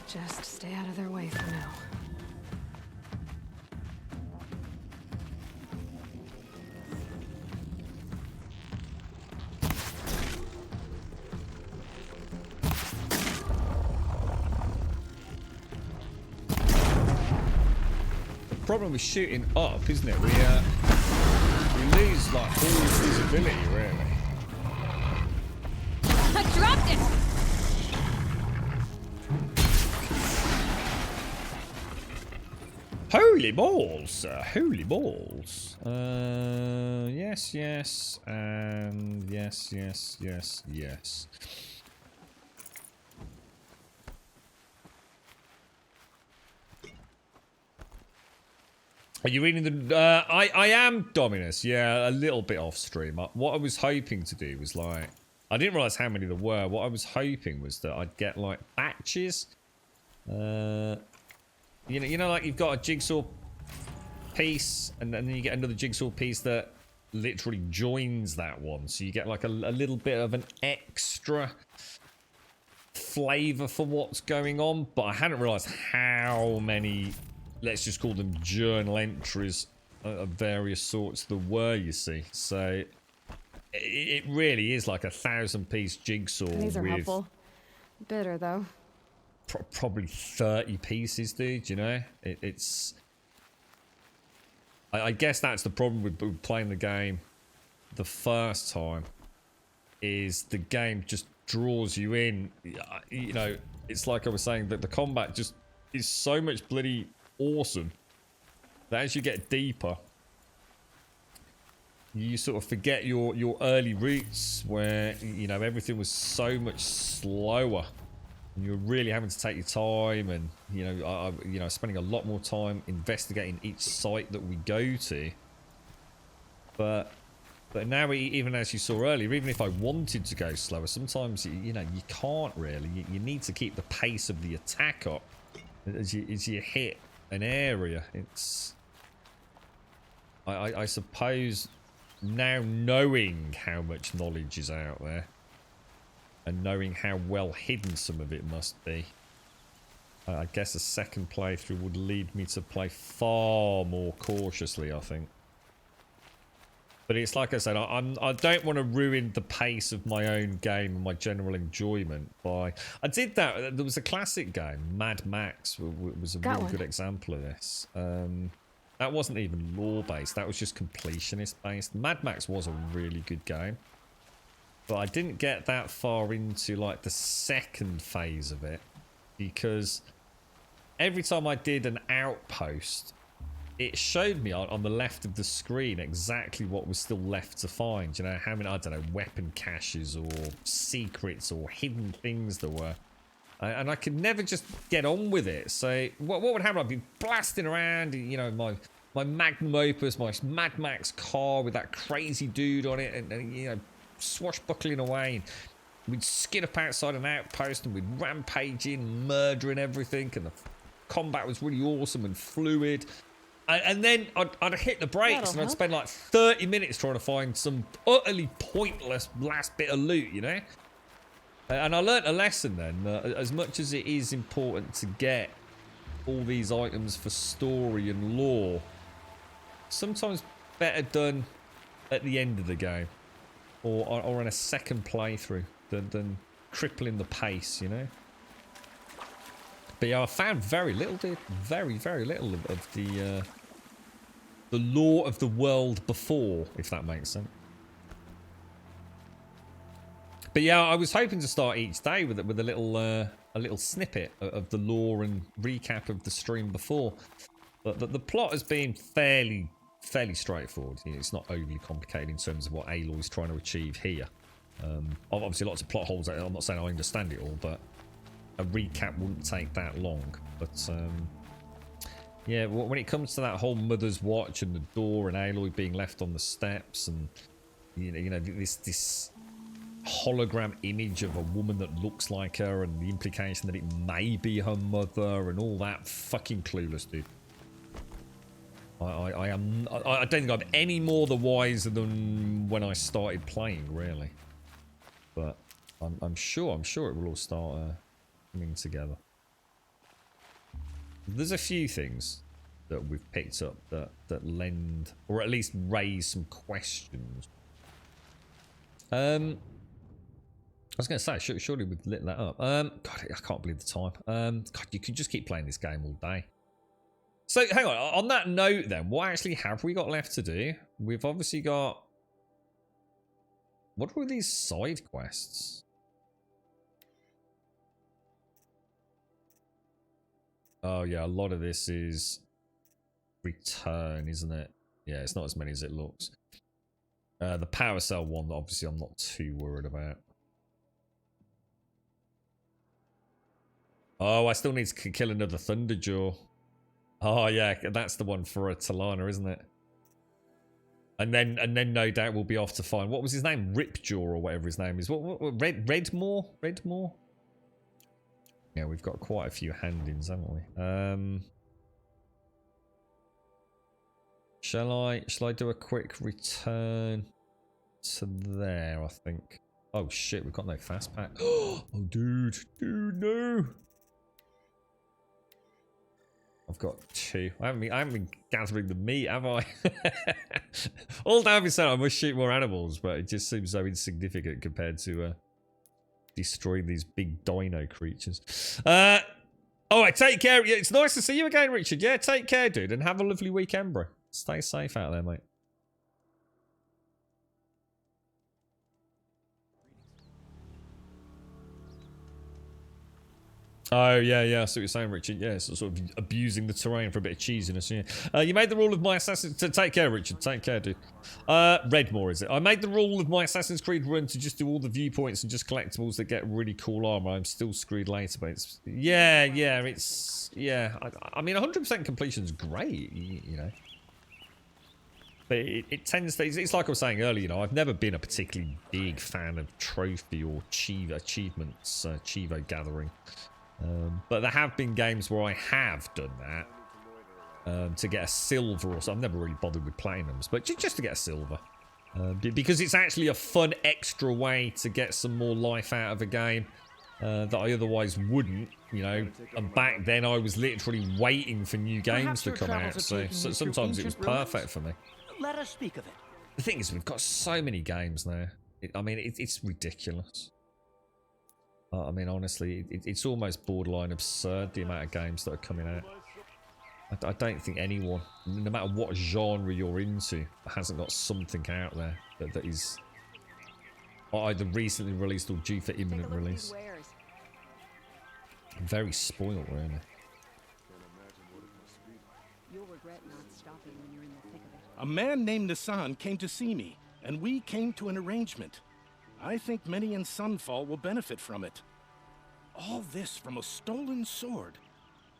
Speaker 4: Just stay out of their way for now.
Speaker 1: Problem with shooting up, isn't it? We lose like all visibility, really.
Speaker 9: I dropped it.
Speaker 1: Holy balls! Holy balls! Yes, yes, and yes, yes, yes, yes. Are you reading the... I am, Dominus. Yeah, a little bit off stream. What I was hoping to do was like... I didn't realise how many there were. What I was hoping was that I'd get like batches. You know, like you've got a jigsaw piece, and then you get another jigsaw piece that literally joins that one. So you get like a little bit of an extra flavour for what's going on. But I hadn't realised how many... Let's just call them journal entries of various sorts there were, you see. So it really is like a 1,000-piece jigsaw.
Speaker 4: These are
Speaker 1: with
Speaker 4: helpful. Bitter though.
Speaker 1: Probably 30 pieces, dude. You know, it's. I guess that's the problem with playing the game the first time, is the game just draws you in. You know, it's like I was saying, that the combat just is so much bloody awesome that as you get deeper, you sort of forget your early roots, where, you know, everything was so much slower. And you're really having to take your time, and you know, spending a lot more time investigating each site that we go to. But now, even as you saw earlier, even if I wanted to go slower, sometimes you know you can't really. You need to keep the pace of the attack up as you hit an area. It's I suppose, now knowing how much knowledge is out there, and knowing how well hidden some of it must be, I guess a second playthrough would lead me to play far more cautiously, I think. But it's like I said, I don't want to ruin the pace of my own game and my general enjoyment by... I did that. There was a classic game, Mad Max, was a really good example of this. That wasn't even lore-based. That was just completionist-based. Mad Max was a really good game. But I didn't get that far into, like, the second phase of it, because every time I did an outpost, it showed me on the left of the screen exactly what was still left to find. You know, how many, I don't know, weapon caches or secrets or hidden things there were. And I could never just get on with it. So what would happen? I'd be blasting around, you know, my magnum opus, my Mad Max car with that crazy dude on it, and you know, swashbuckling away. And we'd skid up outside an outpost and we'd rampage in, murdering everything, and the combat was really awesome and fluid. And then I'd hit the brakes and I'd spend like 30 minutes trying to find some utterly pointless last bit of loot, you know? And I learnt a lesson then, that as much as it is important to get all these items for story and lore, sometimes better done at the end of the game, or in a second playthrough, than crippling the pace, you know? But yeah, I found very little, dude. Very, very little of the lore of the world before, if that makes sense. But yeah, I was hoping to start each day with a little snippet of the lore and recap of the stream before. But the plot has been fairly straightforward. You know, it's not overly complicated in terms of what Aloy's trying to achieve here. Obviously, lots of plot holes. I'm not saying I understand it all, but a recap wouldn't take that long. But yeah, when it comes to that whole Mother's Watch and the door and Aloy being left on the steps, and you know this hologram image of a woman that looks like her, and the implication that it may be her mother, and all that, fucking clueless, dude. I don't think I'm any more the wiser than when I started playing, really. But I'm sure it will all start coming together. There's a few things that we've picked up that lend, or at least raise some questions. I was going to say, surely we've lit that up. God, I can't believe the time. God, you could just keep playing this game all day. So, hang on that note then, what actually have we got left to do? We've obviously got... What were these side quests? Oh yeah, a lot of this is return, isn't it? Yeah, it's not as many as it looks. The power cell one, obviously, I'm not too worried about. Oh, I still need to kill another Thunderjaw. Oh yeah, that's the one for Talana, isn't it? And then no doubt we'll be off to find, what was his name? Ripjaw or whatever his name is. What Redmore? Redmore? Yeah, we've got quite a few hand-ins, haven't we? Shall I do a quick return to there, I think. Oh shit, we've got no fast pack. Oh dude, no. I've got two. I haven't been gathering the meat, have I? All that being said, I must shoot more animals, but it just seems so insignificant compared to destroying these big dino creatures. Alright, take care. It's nice to see you again, Richard. Yeah, take care, dude, and have a lovely weekend, bro. Stay safe out there, mate. Oh, yeah, I see what you're saying, Richard. Yeah, so sort of abusing the terrain for a bit of cheesiness, yeah. You made the rule of my Assassin's... Take care, Richard. Take care, dude. Redmore, is it? I made the rule of my Assassin's Creed run to just do all the viewpoints and just collectibles that get really cool armor. I'm still screwed later, but it's... Yeah, it's... Yeah, I mean, 100% completion's great, you know. But it tends to... It's like I was saying earlier, you know, I've never been a particularly big fan of trophy or achievements, Chivo gathering. But there have been games where I have done that to get a silver or so. I've never really bothered with platinums, but just to get a silver. Because it's actually a fun extra way to get some more life out of a game that I otherwise wouldn't, you know. And back then I was literally waiting for new games to come out, so sometimes it was perfect for me.
Speaker 14: Let us speak of it.
Speaker 1: The thing is, we've got so many games now. I mean, it's ridiculous. I mean, honestly, it's almost borderline absurd, the amount of games that are coming out. I don't think anyone, no matter what genre you're into, hasn't got something out there that is either recently released or due for imminent release. I'm very spoiled, really.
Speaker 14: You'll regret not stopping when you're in the thick of it.
Speaker 17: A man named Nassan came to see me, and we came to an arrangement. I think many in Sunfall will benefit from it. All this from a stolen sword.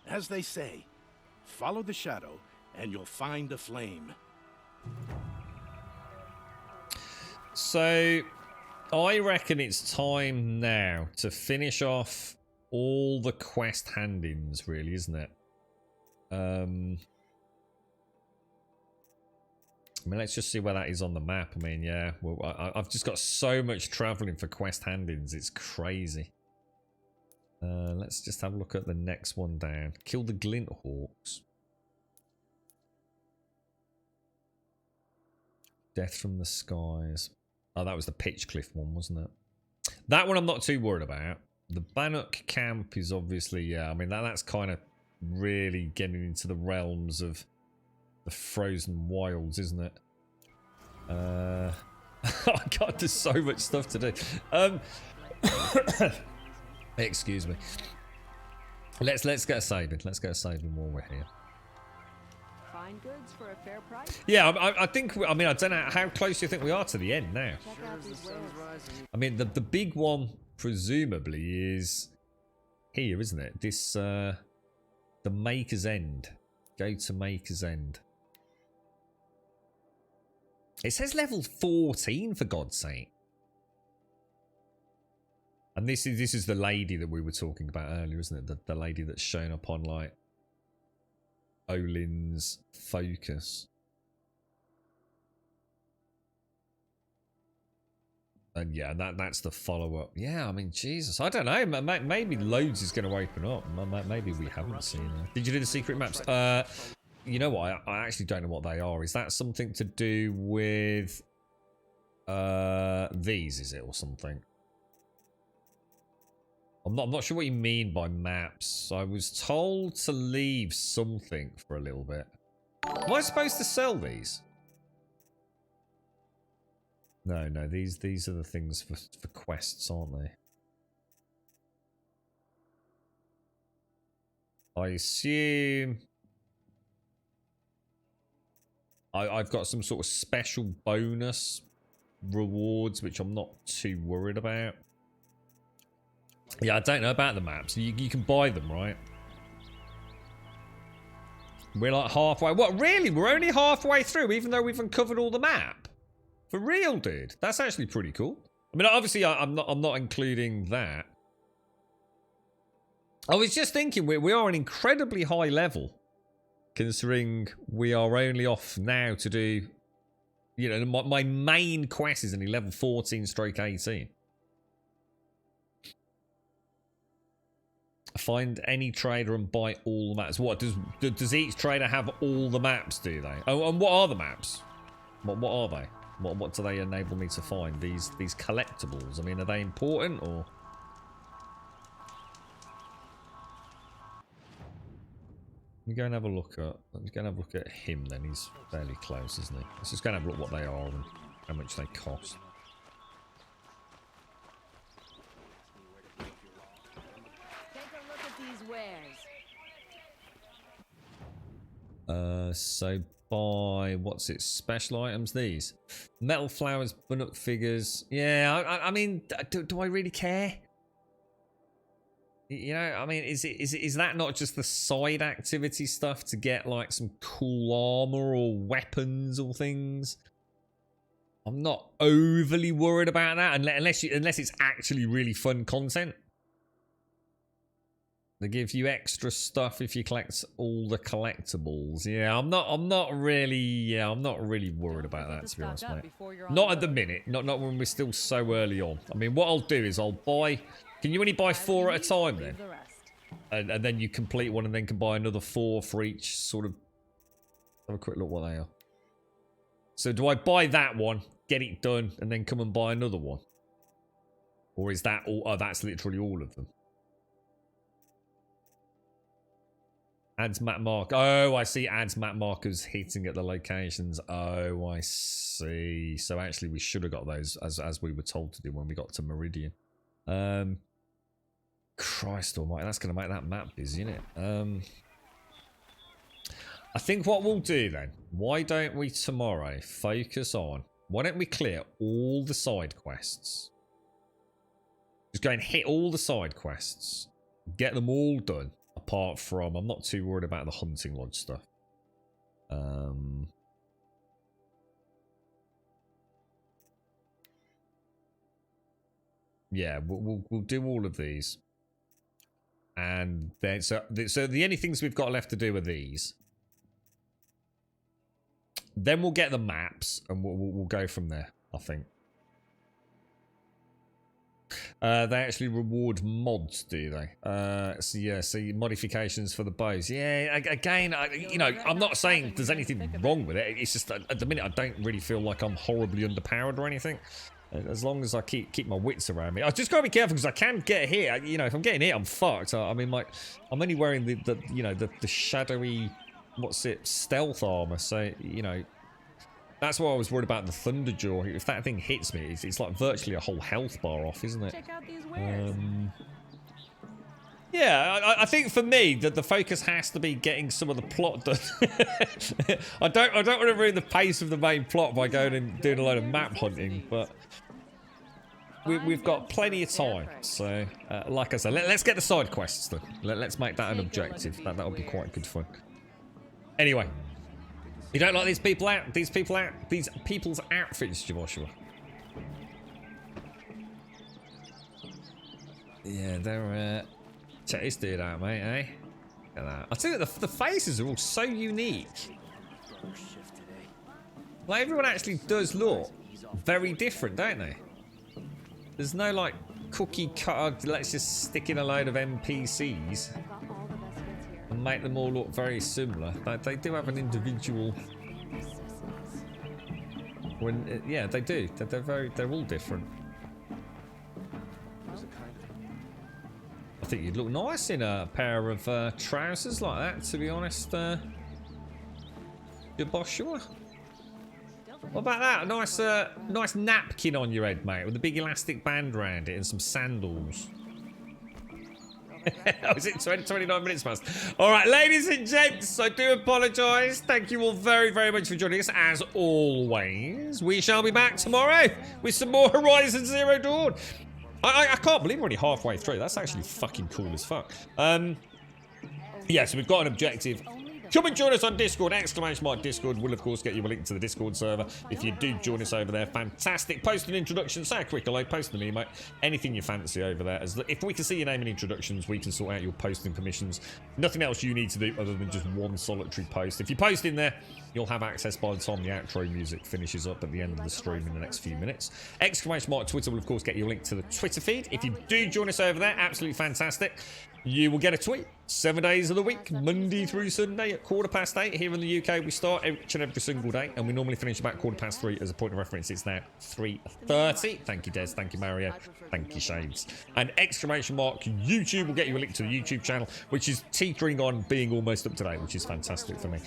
Speaker 17: As they say, follow the shadow and you'll find a flame.
Speaker 1: So, I reckon it's time now to finish off all the quest hand-ins, really, isn't it? I mean, let's just see where that is on the map. I mean, yeah, well, I've just got so much travelling for quest hand-ins. It's crazy. Let's just have a look at the next one down. Kill the Glint Hawks. Death from the Skies. Oh, that was the Pitchcliff one, wasn't it? That one I'm not too worried about. The Bannock Camp is obviously, yeah, I mean, that's kind of really getting into the realms of the Frozen Wilds, isn't it? Oh god, there's so much stuff to do. Excuse me. Let's get a saving. Let's get a saving while we're here.
Speaker 14: Fine goods for a fair price.
Speaker 1: Yeah, I think. I mean, I don't know how close you think we are to the end now. I mean, the big one presumably is here, isn't it? This the Maker's End. Go to Maker's End. It says level 14, for God's sake. And this is the lady that we were talking about earlier, isn't it? The lady that's shown up on, like, Olin's focus. And yeah, that's the follow-up. Yeah, I mean, Jesus. I don't know. Maybe loads is going to open up. Maybe we haven't seen it. Did you do the secret maps? You know what? I actually don't know what they are. Is that something to do with these, is it, or something? I'm not sure what you mean by maps. I was told to leave something for a little bit. Am I supposed to sell these? No, these are the things for quests, aren't they? I assume I've got some sort of special bonus rewards, which I'm not too worried about. Yeah, I don't know about the maps. You can buy them, right? We're like halfway. What, really? We're only halfway through, even though we've uncovered all the map? For real, dude? That's actually pretty cool. I mean, obviously, I'm not including that. I was just thinking, we are an incredibly high level, considering we are only off now to do, you know, my main quest is only level 14/18. Find any trader and buy all the maps. What does each trader have all the maps? Do they? Oh, and what are the maps? What are they? What do they enable me to find? These collectibles. I mean, are they important or? Let me go and have a look at. Let me go and have a look at him. Then he's fairly close, isn't he? Let's just go and have a look what they are and how much they cost.
Speaker 9: Take a look at these wares.
Speaker 1: So buy what's it? Special items. These metal flowers, Bunnock figures. Yeah, I mean, do I really care? You know, I mean, is that not just the side activity stuff to get like some cool armor or weapons or things? I'm not overly worried about that unless it's actually really fun content. They give you extra stuff if you collect all the collectibles. Yeah, I'm not really worried about that, to be honest, mate. Not at the minute. Not when we're still so early on. I mean, what I'll do is I'll buy. Can you only buy 4 at a time then? And then you complete one and then can buy another 4 for each sort of. Have a quick look what they are. So do I buy that one, get it done, and then come and buy another one? Or is that all? Oh, that's literally all of them. Adds map mark. Oh, I see. Adds map markers hitting at the locations. Oh, I see. So actually, we should have got those as we were told to do when we got to Meridian. Christ almighty, that's going to make that map busy, isn't it? I think what we'll do then, why don't we tomorrow focus on, why don't we clear all the side quests? Just go and hit all the side quests. Get them all done. Apart from, I'm not too worried about the hunting lodge stuff. Yeah, we'll do all of these. And then, so the only things we've got left to do are these. Then we'll get the maps, and we'll go from there, I think. They actually reward mods, do they? So yeah, see modifications for the bows. Yeah, again, you know, I'm not saying there's anything wrong with it. It's just at the minute I don't really feel like I'm horribly underpowered or anything. As long as I keep my wits around me. I just gotta be careful because I can get hit. You know, if I'm getting hit, I'm fucked. I mean, like, I'm only wearing the shadowy, what's it, stealth armor. So you know, that's why I was worried about the Thunderjaw. If that thing hits me, it's like virtually a whole health bar off, isn't it?
Speaker 9: Check out these wares.
Speaker 1: Yeah, I think for me that the focus has to be getting some of the plot done. I don't want to ruin the pace of the main plot by going and doing a load of map hunting, but we've got plenty of time. So, like I said, let's get the side quests done. Let's make that an objective. That'll be quite good fun. Anyway, you don't like these people's outfits, Joshua? Yeah, they're check this dude out, mate, eh? Look at that. I tell you, the faces are all so unique. Like, everyone actually does look very different, don't they? There's no, like, cookie cutter, let's just stick in a load of NPCs and make them all look very similar. They do have an individual... yeah, they do. They're all different. I think you'd look nice in a pair of trousers like that, to be honest. Joshua. What about that? A nice napkin on your head, mate, with a big elastic band around it and some sandals. Oh, is it 29 minutes past? All right, ladies and gents, I do apologise. Thank you all very, very much for joining us. As always, we shall be back tomorrow with some more Horizon Zero Dawn. I can't believe we're only halfway through. That's actually fucking cool as fuck. Yeah, so we've got an objective. Come and join us on Discord. !Discord will, of course, get you a link to the Discord server. If you do join us over there, fantastic. Post an introduction. Say a quick hello. Post an email. Anything you fancy over there. If we can see your name in introductions, we can sort out your posting permissions. Nothing else you need to do other than just one solitary post. If you post in there, you'll have access by the time the outro music finishes up at the end of the stream in the next few minutes. Exclamation mark Twitter will, of course, get you a link to the Twitter feed. If you do join us over there, absolutely fantastic. You will get a tweet 7 days of the week, Monday through Sunday at 8:15. Here in the UK, we start each and every single day, and we normally finish about 3:15. As a point of reference, it's now 3:30. Thank you, Des. Thank you, Mario. Thank you, Shades. And exclamation mark YouTube will get you a link to the YouTube channel, which is teetering on being almost up to date, which is fantastic for me.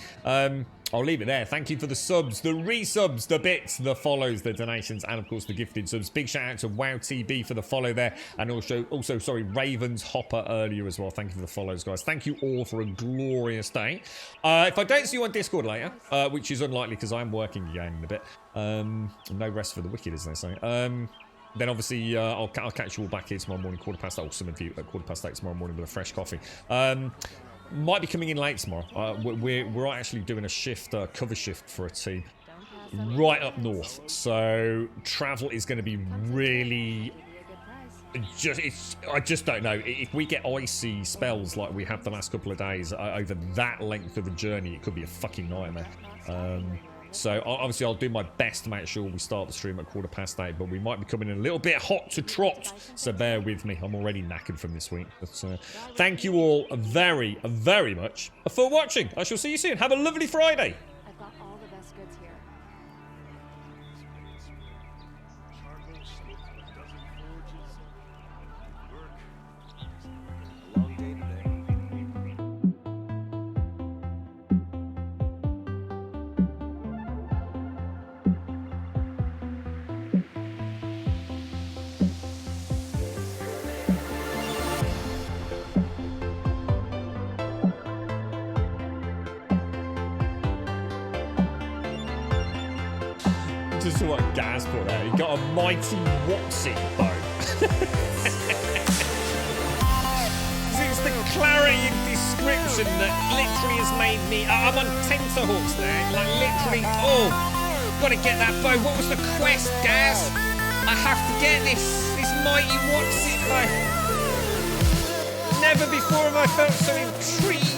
Speaker 1: I'll leave it there. Thank you for the subs, the resubs, the bits, the follows, the donations, and of course the gifted subs. Big shout out to WowTB for the follow there, and also sorry, Ravens Hopper earlier as well. Thank you for the follows, guys. Thank you all for a glorious day. If I don't see you on Discord later, which is unlikely because I'm working again in a bit, no rest for the wicked, as they say. Then obviously I'll catch you all back here tomorrow morning, 8:15. Or some of you at 8:15 tomorrow morning with a fresh coffee. Might be coming in late tomorrow. We're actually doing a shift, cover shift for a team right up north. So travel is going to be really... I just don't know. If we get icy spells like we have the last couple of days over that length of a journey, it could be a fucking nightmare. So obviously I'll do my best to make sure we start the stream at 8:15, but we might be coming in a little bit hot to trot, so bear with me. I'm already knackered from this week. But thank you all very, very much for watching. I shall see you soon. Have a lovely Friday.
Speaker 4: I've got all the best goods here.
Speaker 1: Just what Gaz put there. He got a mighty What's-it bow. It's the clarity of description that literally has made me... I'm on tenterhooks now. Like literally... Oh, gotta get that bow. What was the quest, Gaz? I have to get this mighty What's-it bow. Never before have I felt so intrigued.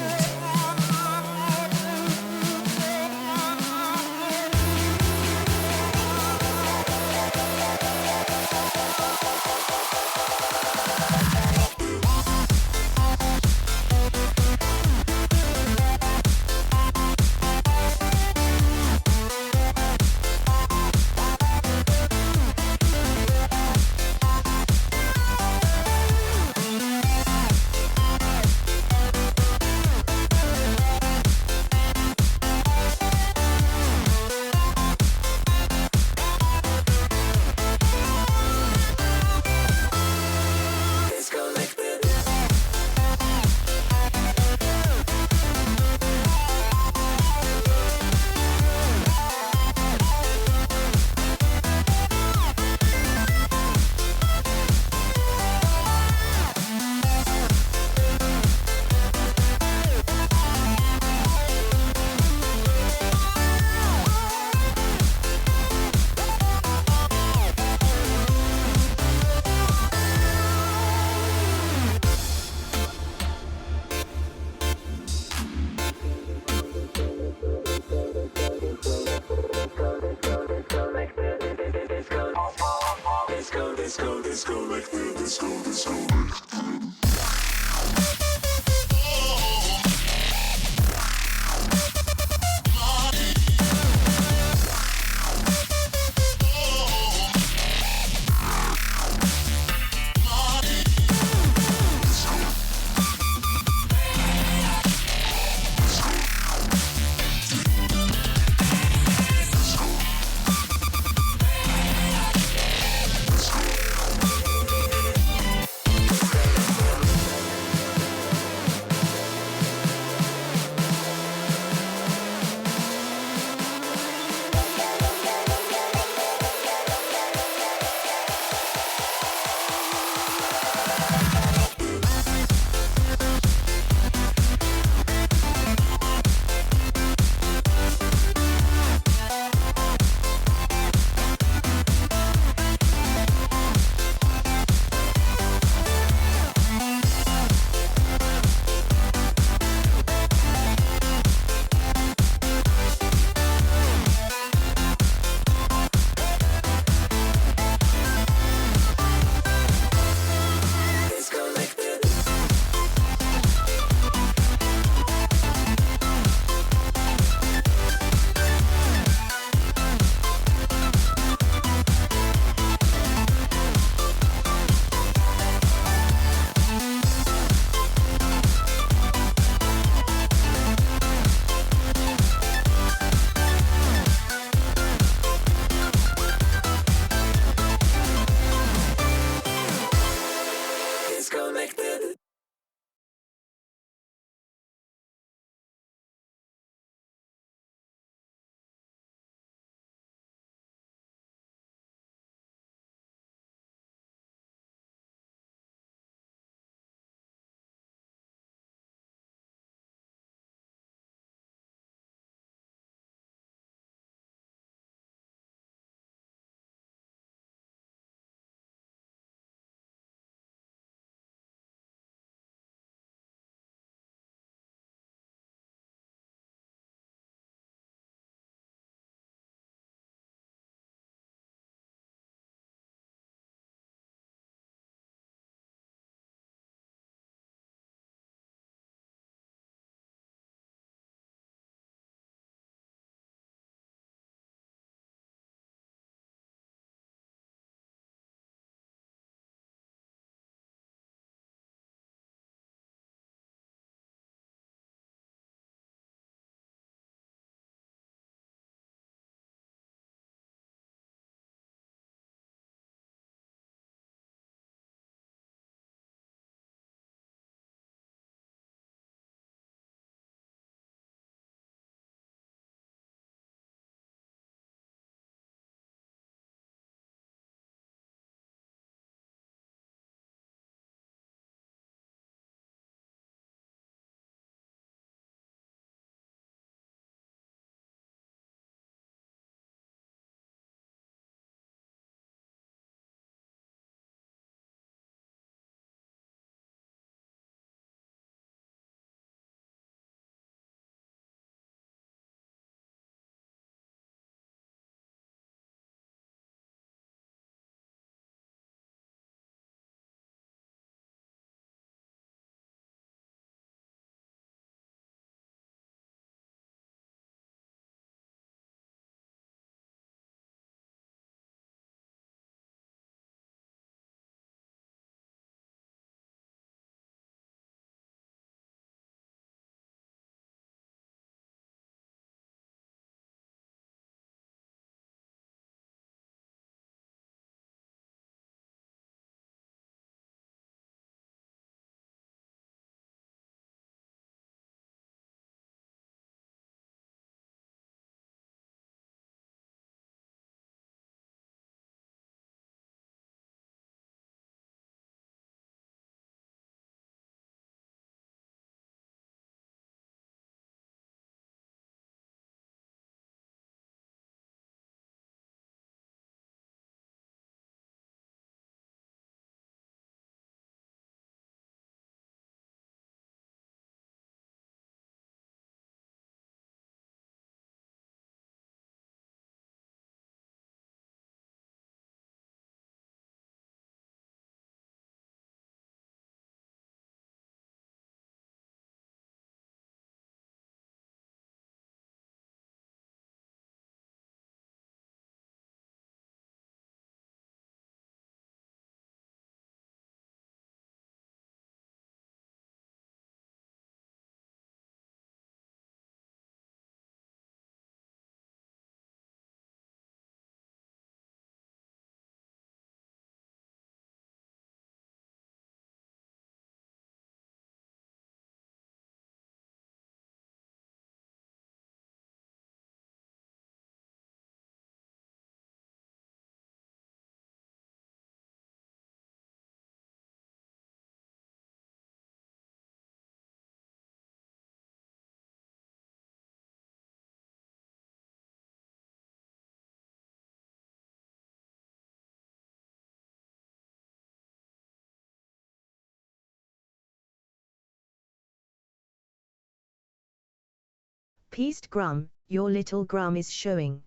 Speaker 11: Peace Grum, your little Grum is showing.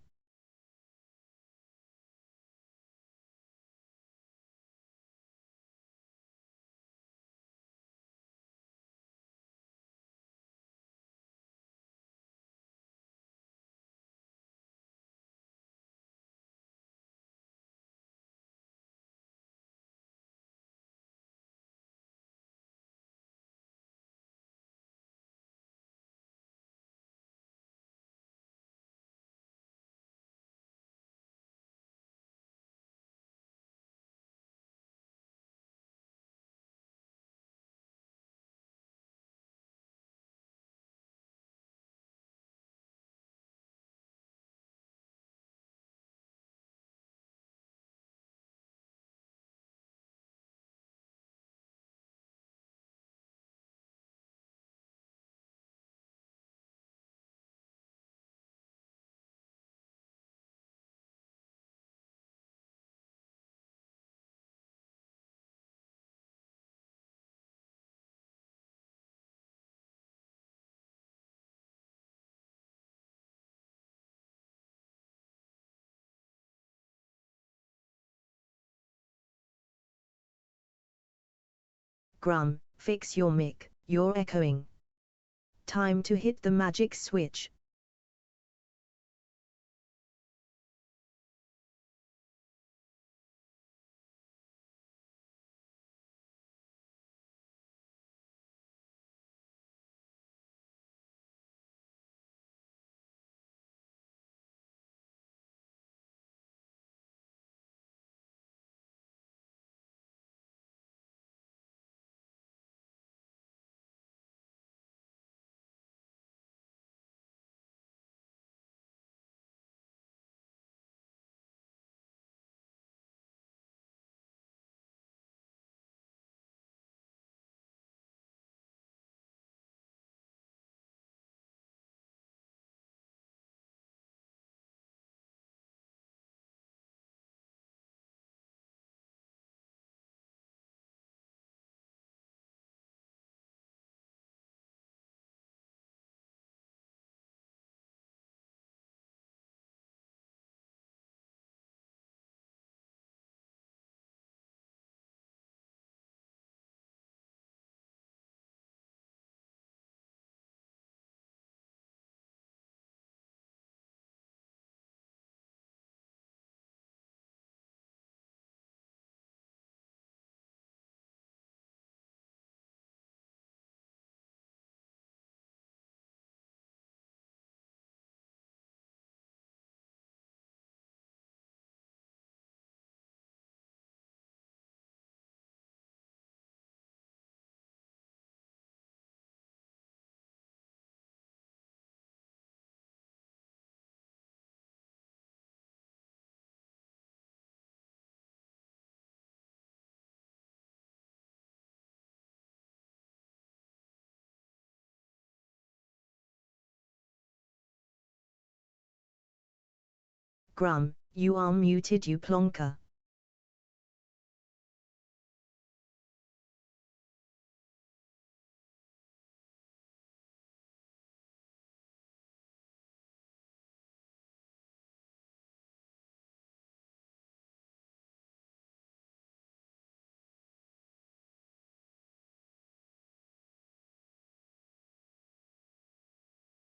Speaker 11: Grum, fix your mic, you're echoing. Time to hit the magic switch. Grum, you are muted, you plonker.